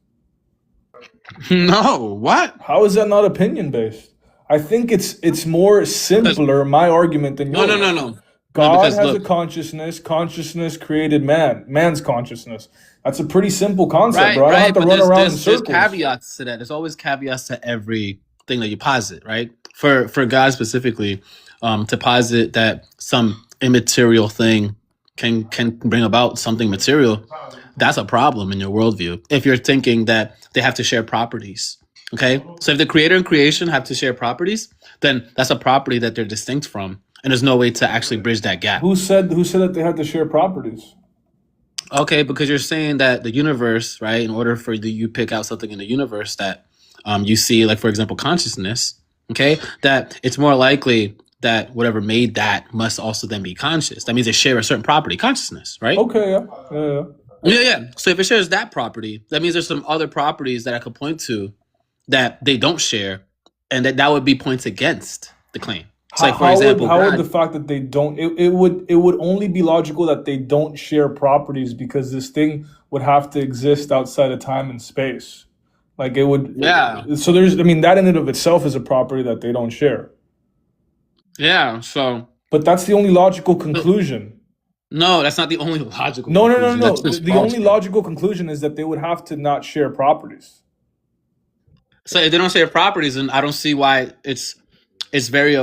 No, what? How is that not opinion based? I think it's more simpler, my argument, than yours. No. God because, has look, a consciousness. Consciousness created man's consciousness. That's a pretty simple concept, bro. I don't have to run around in circles. There's caveats to that. There's always caveats to everything that you posit, right? For God specifically, to posit that some immaterial thing can bring about something material, that's a problem in your worldview. If you're thinking that they have to share properties, okay? So if the creator and creation have to share properties, then that's a property that they're distinct from, and there's no way to actually bridge that gap. Who said that they had to share properties? Okay, because you're saying that the universe, right? In order for you pick out something in the universe that you see, like for example, consciousness, okay, that it's more likely that whatever made that must also then be conscious. That means they share a certain property, consciousness, right? Okay, Yeah. So if it shares that property, that means there's some other properties that I could point to that they don't share, and that would be points against the claim. So like, for example, how would the fact that they don't, it would only be logical that they don't share properties, because this thing would have to exist outside of time and space. Like it would, so that in and of itself is a property that they don't share. Yeah, so. But that's the only logical conclusion. No, that's not the only logical No. conclusion. The only logical conclusion is that they would have to not share properties. So if they don't share properties, then I don't see why it's very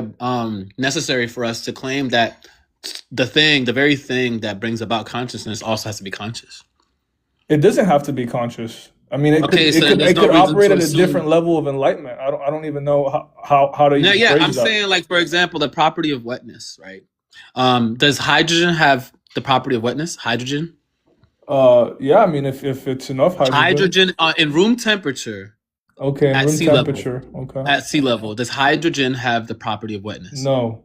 necessary for us to claim that the very thing that brings about consciousness also has to be conscious. It doesn't have to be conscious. I mean, it could operate at a different level of enlightenment. I don't even know how to. Yeah. I'm saying, like, for example, the property of wetness, right? Does hydrogen have the property of wetness? Hydrogen? Yeah. I mean, if it's enough hydrogen in room temperature. Okay, at room sea temperature. Level, okay. At sea level, does hydrogen have the property of wetness? No.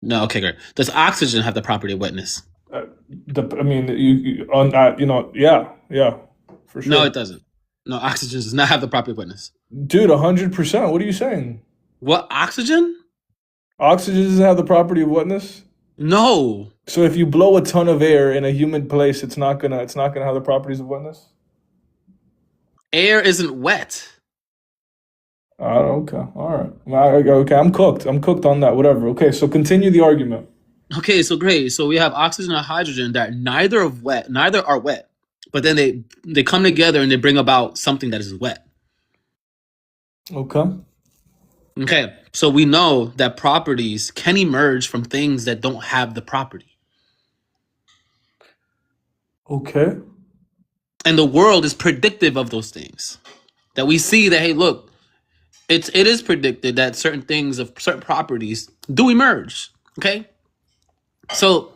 Okay, great. Does oxygen have the property of wetness? Yeah, for sure. No, it doesn't. No, oxygen does not have the property of wetness. Dude, 100%. What are you saying? What, oxygen? Oxygen doesn't have the property of wetness? No. So if you blow a ton of air in a humid place, it's not gonna have the properties of wetness? Air isn't wet. Okay. All right. Okay, I'm cooked on that. Whatever. Okay, so continue the argument. Okay, so great. So we have oxygen and hydrogen that neither are wet, but then they come together and they bring about something that is wet. Okay. So we know that properties can emerge from things that don't have the property. Okay. And the world is predictive of those things. That we see that, hey, look, it is predicted that certain things of certain properties do emerge. Okay. So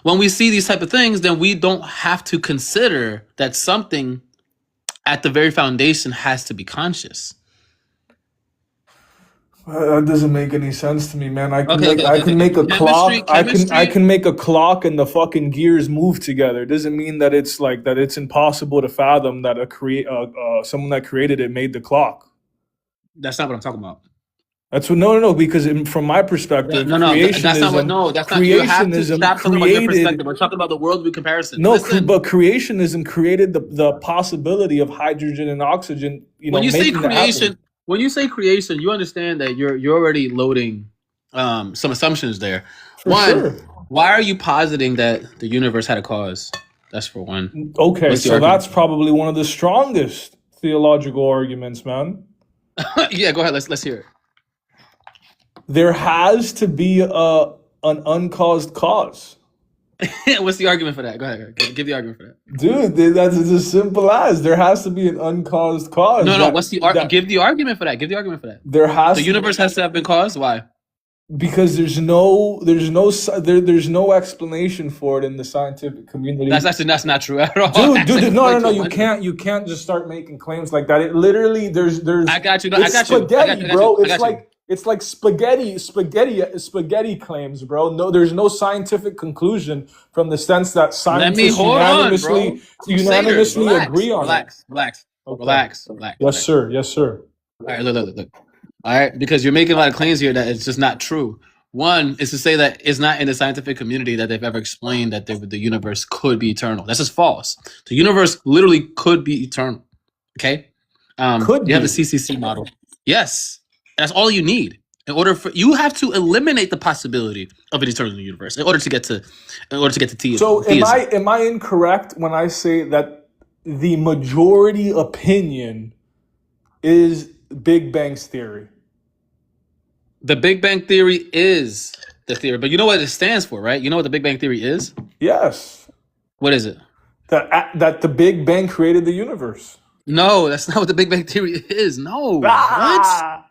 when we see these type of things, then we don't have to consider that something at the very foundation has to be conscious. That doesn't make any sense to me, man. I can Okay, make okay, I okay, can okay. make a clock. Chemistry. I can make a clock and the fucking gears move together. It doesn't mean that it's like that. It's impossible to fathom that someone that created it made the clock. That's not what I'm talking about. That's what no. Because from my perspective, No, that's not what. creationism, No, that's not. You have to creationism stop talking about your created. perspective. We're talking about the worldview comparison. No, Listen, but creationism created the possibility of hydrogen and oxygen. when you say making that happen. creation, you understand that you're already loading some assumptions there. For One, sure. why are you positing that the universe had a cause? That's for one. Okay, What's the so argument? that's probably one of the strongest theological arguments, man. Yeah, go ahead. Let's hear There has to be an uncaused cause. it. What's the argument for that? Go ahead. Give the argument for that. Dude, that's as simple as there has to be an uncaused cause. No. That- What's the that give the argument for that? Give the argument for that. there has The universe has to have been caused. Why? because there's no explanation for it in the scientific community. That's not true at all. Dude, no. You can't just start making claims like that. It literally there's. I got you. It's spaghetti, bro. I got you. It's like spaghetti claims, bro. No, there's no scientific conclusion from the sense that scientists unanimously agree on it. Relax. Okay. Yes, sir. All right, look. All right, because you're making a lot of claims here that it's just not true. One is to say that it's not in the scientific community that they've ever explained that the universe could be eternal. That's just false. The universe literally could be eternal. Okay, you have the CCC model. Yes, that's all you need in order for you have to eliminate the possibility of an eternal universe in order to get to theism. So am I incorrect when I say that the majority opinion is Big Bang's theory? The Big Bang Theory is the theory, but you know what it stands for, right? You know what the Big Bang Theory is? Yes. What is it? That the Big Bang created the universe. No, that's not what the Big Bang Theory is. No. What?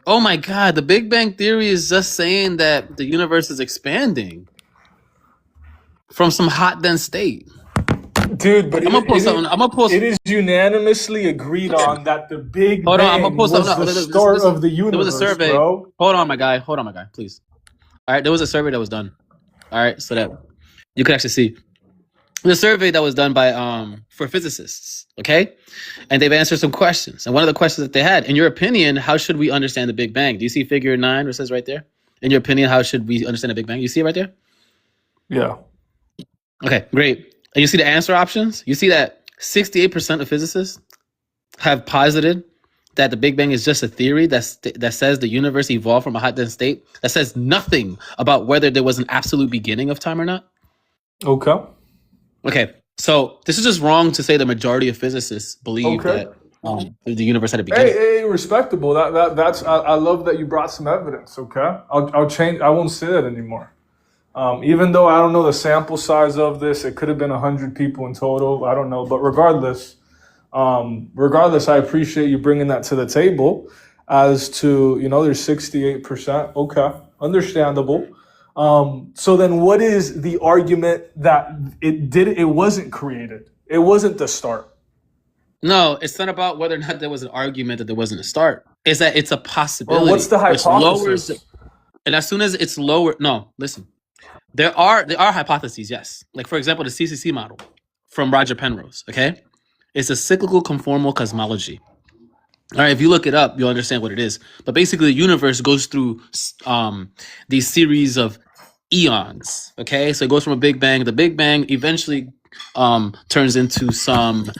Oh my God. The Big Bang Theory is just saying that the universe is expanding from some hot, dense state. Dude, but I'm gonna pull something. It is unanimously agreed on that the Big Hold on, I'm Bang gonna pull was something. the start of the There universe, was a survey. bro. Hold on, my guy, please. All right, there was a survey that was done. All right, so that you can actually see the survey that was done by for physicists. Okay, and they've answered some questions. And one of the questions that they had, in your opinion, how should we understand the Big Bang? Do you see Figure 9? Where it says right there? In your opinion, how should we understand the Big Bang? You see it right there? Yeah. Okay, great. And you see the answer options? You see that 68% of physicists have posited that the Big Bang is just a theory that says the universe evolved from a hot dense state. That says nothing about whether there was an absolute beginning of time or not. Okay, so this is just wrong to say the majority of physicists believe that the universe had a beginning. Hey, respectable. That's I love that you brought some evidence. Okay, I'll change. I won't say that anymore. Even though I don't know the sample size of this, it could have been 100 people in total. I don't know, but regardless, I appreciate you bringing that to the table. As to there's 68%. Okay, understandable. So then, what is the argument that it wasn't created? It wasn't the start. No, it's not about whether or not there was an argument that there wasn't a start. It's that it's a possibility. Or what's the which hypothesis? And as soon as it's lower, no, listen. There are hypotheses, yes. Like, for example, the CCC model from Roger Penrose, okay? It's a cyclical conformal cosmology. All right, if you look it up, you'll understand what it is. But basically, the universe goes through these series of eons, okay? So it goes from a Big Bang. The Big Bang eventually turns into some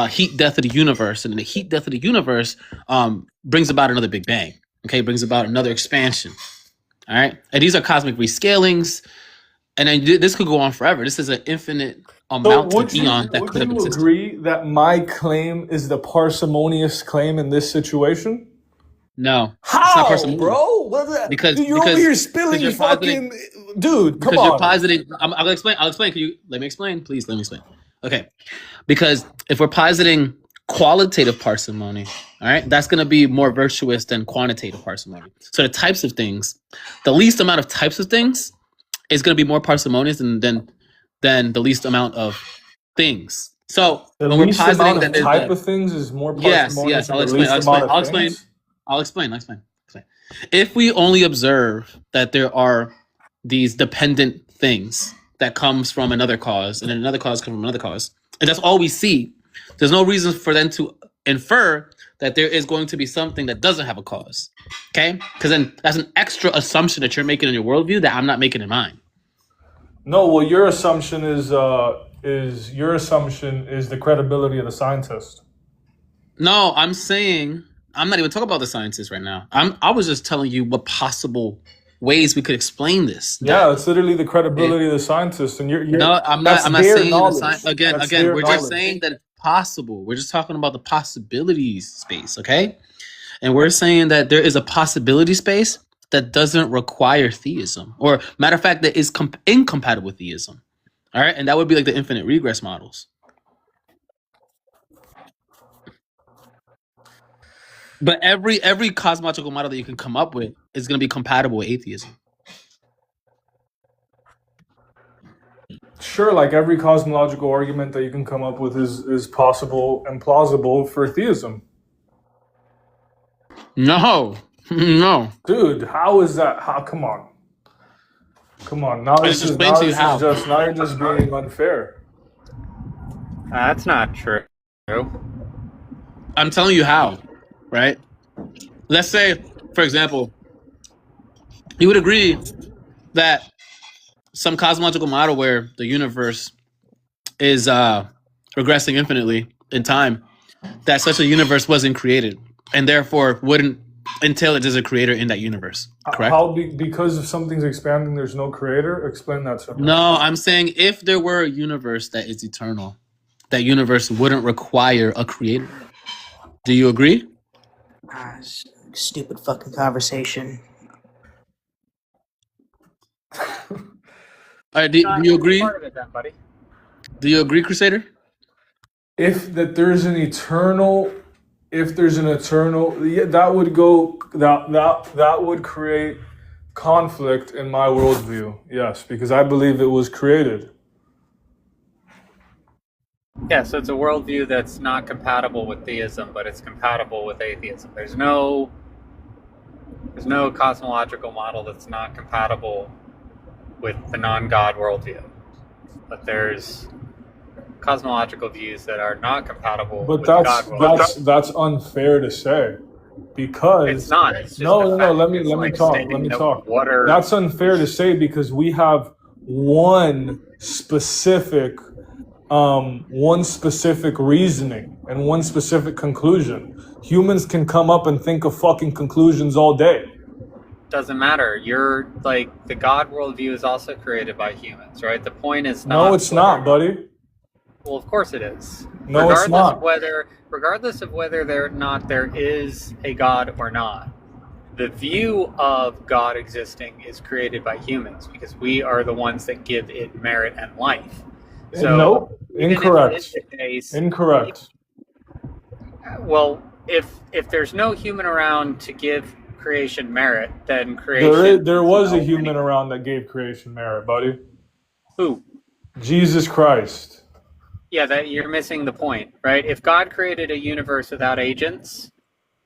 heat death of the universe. And the heat death of the universe brings about another Big Bang, okay? Brings about another expansion, all right? And these are cosmic rescalings. And then this could go on forever. This is an infinite amount of eons that could have Would you existed. agree that my claim is the parsimonious claim in this situation? No. It's How, not parsimonious. bro? What is that? Because Dude, you're over here spilling you're fucking. Dude, come because on. you're positing. I'll explain. Can you let me explain? Please let me explain. Okay. Because if we're positing qualitative parsimony, all right, that's going to be more virtuous than quantitative parsimony. So the types of things, the least amount of types of things is going to be more parsimonious than the least amount of things. So The when we're least positing amount that of there's type the of things is more yes, parsimonious yes, than I'll the explain. least I'll explain. amount of I'll explain. things. I'll explain. I'll explain. Explain. If we only observe that there are these dependent things that comes from another cause, and then another cause comes from another cause, and that's all we see, there's no reason for them to infer that there is going to be something that doesn't have a cause. Okay? Because then that's an extra assumption that you're making in your worldview that I'm not making in mine. No, well, your assumption is the credibility of the scientist. No, I'm saying I'm not even talking about the scientists right now. I was just telling you what possible ways we could explain this. Yeah, it's literally the credibility of the scientist, and you're No, I'm that's not. I'm not their saying the knowledge. again. That's Again, their we're just knowledge. saying that it's possible. We're just talking about the possibilities space, okay? And we're saying that there is a possibility space that doesn't require theism, or matter of fact, that is incompatible with theism. All right, and that would be like the infinite regress models. But every cosmological model that you can come up with is going to be compatible with atheism. Sure, like every cosmological argument that you can come up with is possible and plausible for theism. No, no, dude, how is that? How? Come on. Now I just explained to you how. now you're just being unfair. That's not true. I'm telling you how, right? Let's say, for example, you would agree that some cosmological model where the universe is regressing infinitely in time, that such a universe wasn't created, and therefore wouldn't entail that there's a creator in that universe, correct? Because if something's expanding, there's no creator? Explain that to me. No, I'm saying if there were a universe that is eternal, that universe wouldn't require a creator. Do you agree? Stupid fucking conversation. All right, do you agree? Part of it then, buddy. Do you agree, Crusader? If there's an eternal, yeah, that would create conflict in my worldview. Yes, because I believe it was created. Yeah, so it's a worldview that's not compatible with theism, but it's compatible with atheism. There's no cosmological model that's not compatible with the non-God worldview. But there's cosmological views that are not compatible But with the God worldview. that's unfair to say, because It's not. It's just no. a fact. Let me It's like talk. stating Let me that talk. water- That's unfair to say because we have one specific reasoning and one specific conclusion. Humans can come up and think of fucking conclusions all day. Doesn't matter. You're like the God worldview is also created by humans, right? The point is not. No, it's not, buddy. Well, of course it is. No, it's not. Regardless of whether there is a God or not, the view of God existing is created by humans because we are the ones that give it merit and life. So, no, even if incorrect. it is the case- Incorrect. Well, if there's no human around to give creation merit, then creation. There was a human around that gave creation merit, buddy. Who? Jesus Christ. Yeah, that you're missing the point, right? If God created a universe without agents,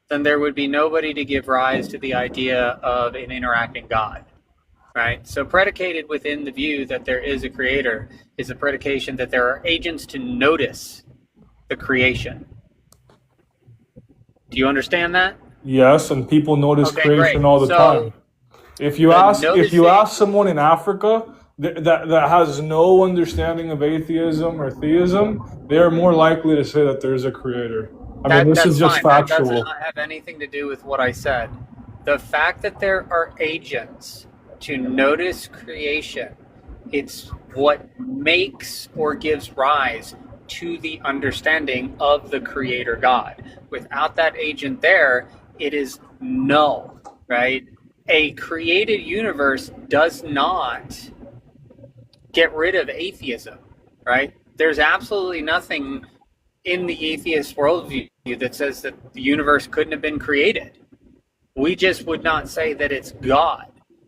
then there would be nobody to give rise to the idea of an interacting God, right? So predicated within the view that there is a creator is a predication that there are agents to notice the creation. Do you understand that? Yes, and people notice Okay, creation great. all the So, time. If you then ask someone in Africa that has no understanding of atheism or theism, they are more likely to say that there is a creator. I mean, this is just fine. That factual. does not have anything to do with what I said. The fact that there are agents to notice creation, it's what makes or gives rise to the understanding of the creator God. Without that agent there, it is null, right? A created universe does not get rid of atheism, right? There's absolutely nothing in the atheist worldview that says that the universe couldn't have been created. We just would not say that it's God.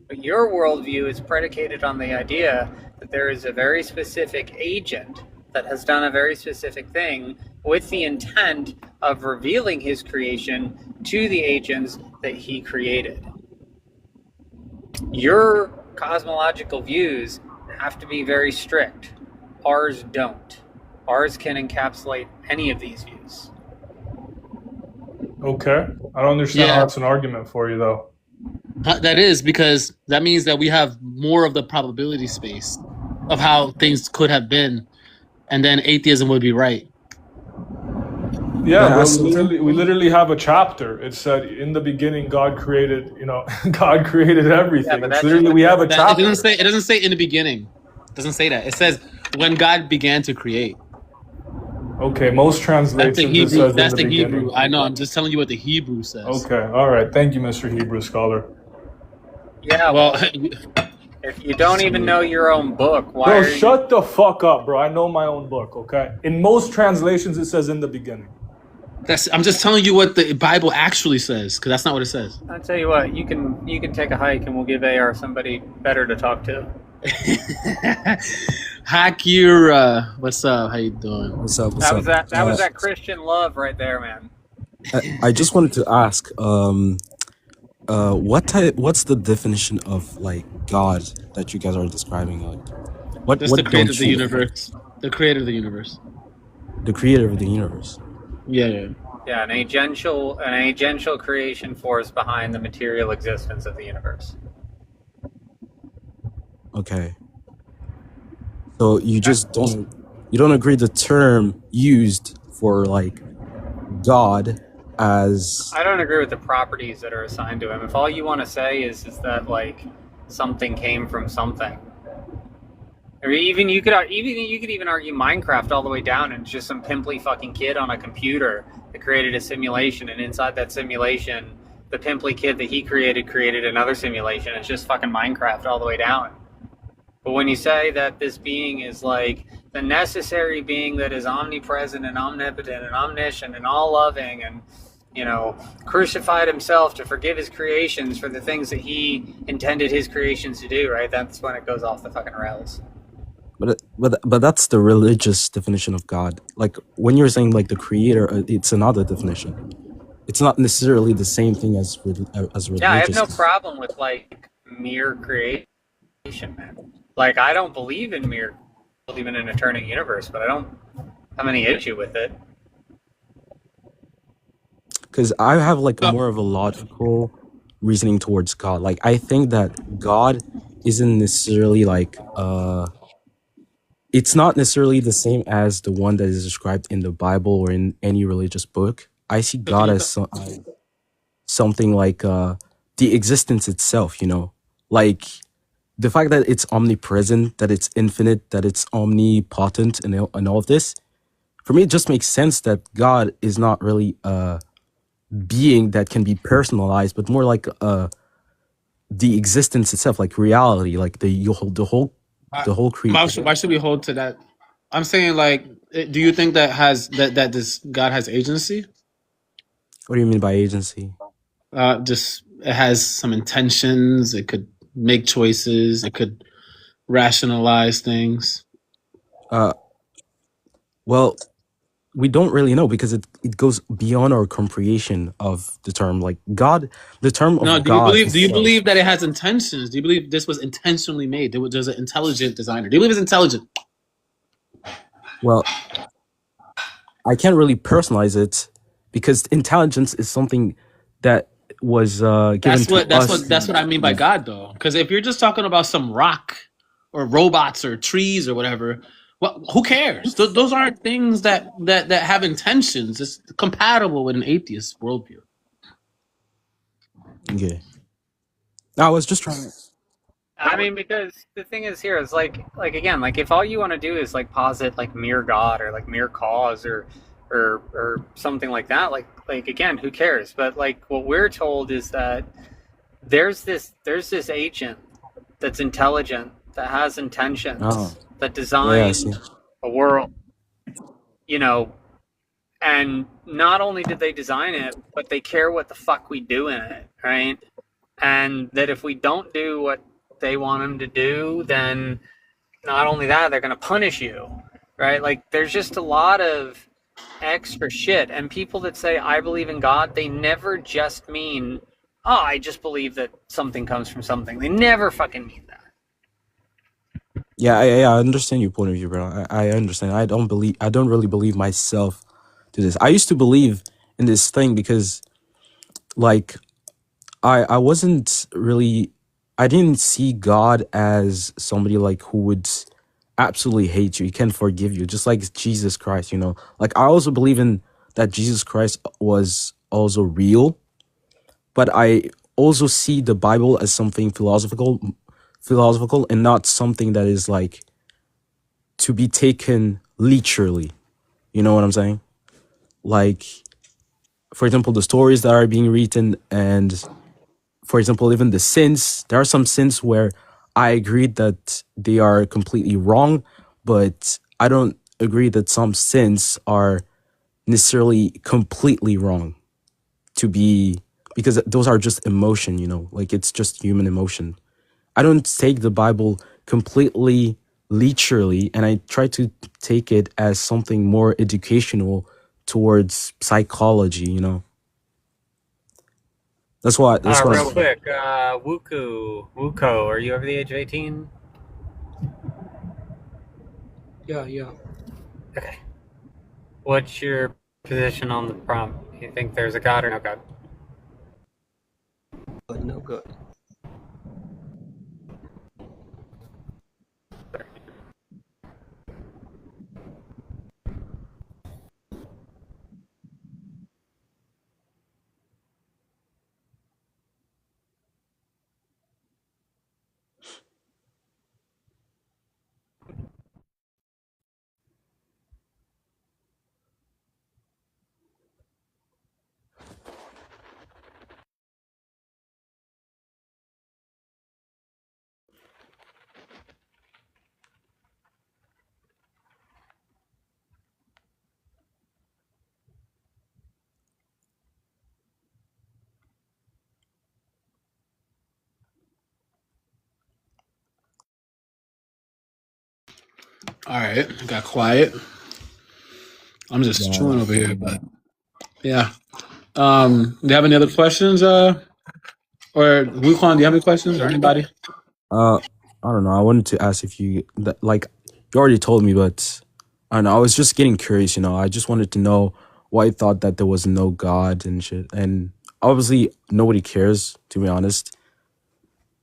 But your worldview is predicated on the idea that there is a very specific agent that has done a very specific thing with the intent of revealing his creation to the agents that he created. Your cosmological views have to be very strict. Ours don't. Ours can encapsulate any of these views. Okay. I don't understand how Yeah, that's an argument for you, though. that is because that means that we have more of the probability space of how things could have been, and then atheism would be right. Yeah, bro. ask We literally have a chapter. It said, "In the beginning, God created." God created Yeah, everything. but It's that's literally we have a That chapter. it doesn't say in the beginning. It doesn't say that. It says when God began to create. Okay, most That's the translations it Hebrew. says in That's the the Hebrew. beginning. I know. I'm just telling you what the Hebrew says. Okay, all right. Thank you, Mr. Hebrew scholar. Yeah, Well, if you don't even know your own book, why Bro, are you... shut the fuck up, bro. I know my own book. Okay. In most translations, it says in the beginning. I'm just telling you what the Bible actually says, because that's not what it says. I'll tell you what, you can take a hike and we'll give AR somebody better to talk to. Hakira, what's up? How you doing? What's up? That was that Christian love right there, man. I just wanted to ask, what's the definition of like God that you guys are describing? Like, Just the what creator don't of the you? universe. The creator of the universe. The creator of the universe. Yeah. Yeah, an agential creation force behind the material existence of the universe. Okay. So you just don't agree the term used for like God as I don't agree with the properties that are assigned to him. If all you want to say is that like something came from something, or even you could even argue Minecraft all the way down, and it's just some pimply fucking kid on a computer that created a simulation, and inside that simulation, the pimply kid that he created another simulation. It's just fucking Minecraft all the way down. But when you say that this being is like the necessary being that is omnipresent and omnipotent and omniscient and all-loving and, crucified himself to forgive his creations for the things that he intended his creations to do, right? That's when it goes off the fucking rails. but that's the religious definition of God. Like when you're saying like the creator, it's another definition. It's not necessarily the same thing as religious. Yeah, I have no problem with like mere creation, man. Like I don't believe in even in a turning universe, but I don't have any issue with it. Because I have like more of a logical reasoning towards God. Like I think that God isn't necessarily like it's not necessarily the same as the one that is described in the Bible or in any religious book. I see God as something like the existence itself, like the fact that it's omnipresent, that it's infinite, that it's omnipotent, and all of this. For me, it just makes sense that God is not really a being that can be personalized, but more like the existence itself, like reality, like the whole creation. Why should we hold to that? I'm saying, like, do you think that this God has agency? What do you mean by agency? Just it has some intentions. It could make choices. It could rationalize things. Well, we don't really know because it goes beyond our comprehension of the term. Like God, the term of No, God. do you believe that it has intentions? Do you believe this was intentionally made? There's an intelligent designer. Do you believe it's intelligent? Well, I can't really personalize it because intelligence is something that was given to us. That's what I mean by God, though. Because if you're just talking about some rock or robots or trees or whatever, well, who cares? Those aren't things that have intentions. It's compatible with an atheist worldview. Okay. I was just trying to. I mean, because the thing is here is like again, like if all you want to do is like posit like mere God or like mere cause or something like that, like again, who cares? But like what we're told is that there's this agent that's intelligent, that has intentions, that designed a world, and not only did they design it, but they care what the fuck we do in it, right? And that if we don't do what they want them to do, then not only that, they're going to punish you. right? Like, there's just a lot of extra shit. And people that say, I believe in God, they never just mean, oh, I just believe that something comes from something. They never fucking mean that. Yeah, I understand your point of view, bro. I understand. I don't really believe myself to this. I used to believe in this thing because, like, I wasn't really, I didn't see God as somebody like who would absolutely hate you. He can forgive you, just like Jesus Christ, you know. Like, I also believe in that Jesus Christ was also real, but I also see the Bible as something philosophical and not something that is like to be taken literally. You know what I'm saying? Like, for example, the stories that are being written, and for example, even the sins. There are some sins where I agree that they are completely wrong, but I don't agree that some sins are necessarily completely wrong to be, because those are just emotion, you know, like it's just human emotion. I don't take the Bible completely literally, and I try to take it as something more educational towards psychology, you know. That's what Real I'm quick, Wuko, are you over the age of 18? Yeah. Okay. What's your position on the prompt? You think there's a God or no God? But no good. All right, got quiet. I'm just chilling over here, but yeah. Do you have any other questions? Or Wukong, do you have any questions or anybody? I don't know. I wanted to ask if you like, you already told me, but I don't know. I was just getting curious, you know. I just wanted to know why you thought that there was no God and shit. And obviously nobody cares, to be honest.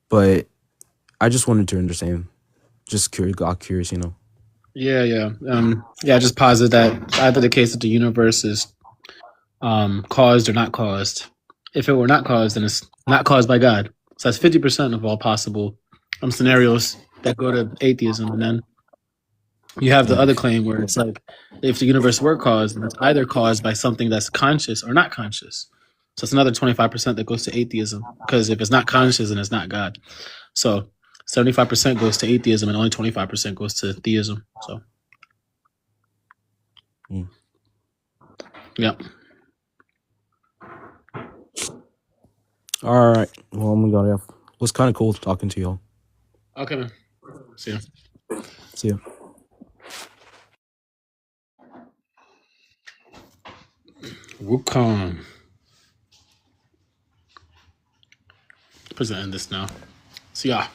But I just wanted to understand. Just got curious, you know. Yeah. I just posit that it's either the case that the universe is caused or not caused. If it were not caused, then it's not caused by God. So that's 50% of all possible scenarios that go to atheism. And then you have the other claim where it's like, if the universe were caused, then it's either caused by something that's conscious or not conscious. So it's another 25% that goes to atheism, because if it's not conscious, then it's not God. So 75% goes to atheism and only 25% goes to theism. So, yeah. All right. Well, oh my God, yeah. It was kind of cool talking to y'all. Okay, man. See ya. See ya. Wukong. Present this now. See ya.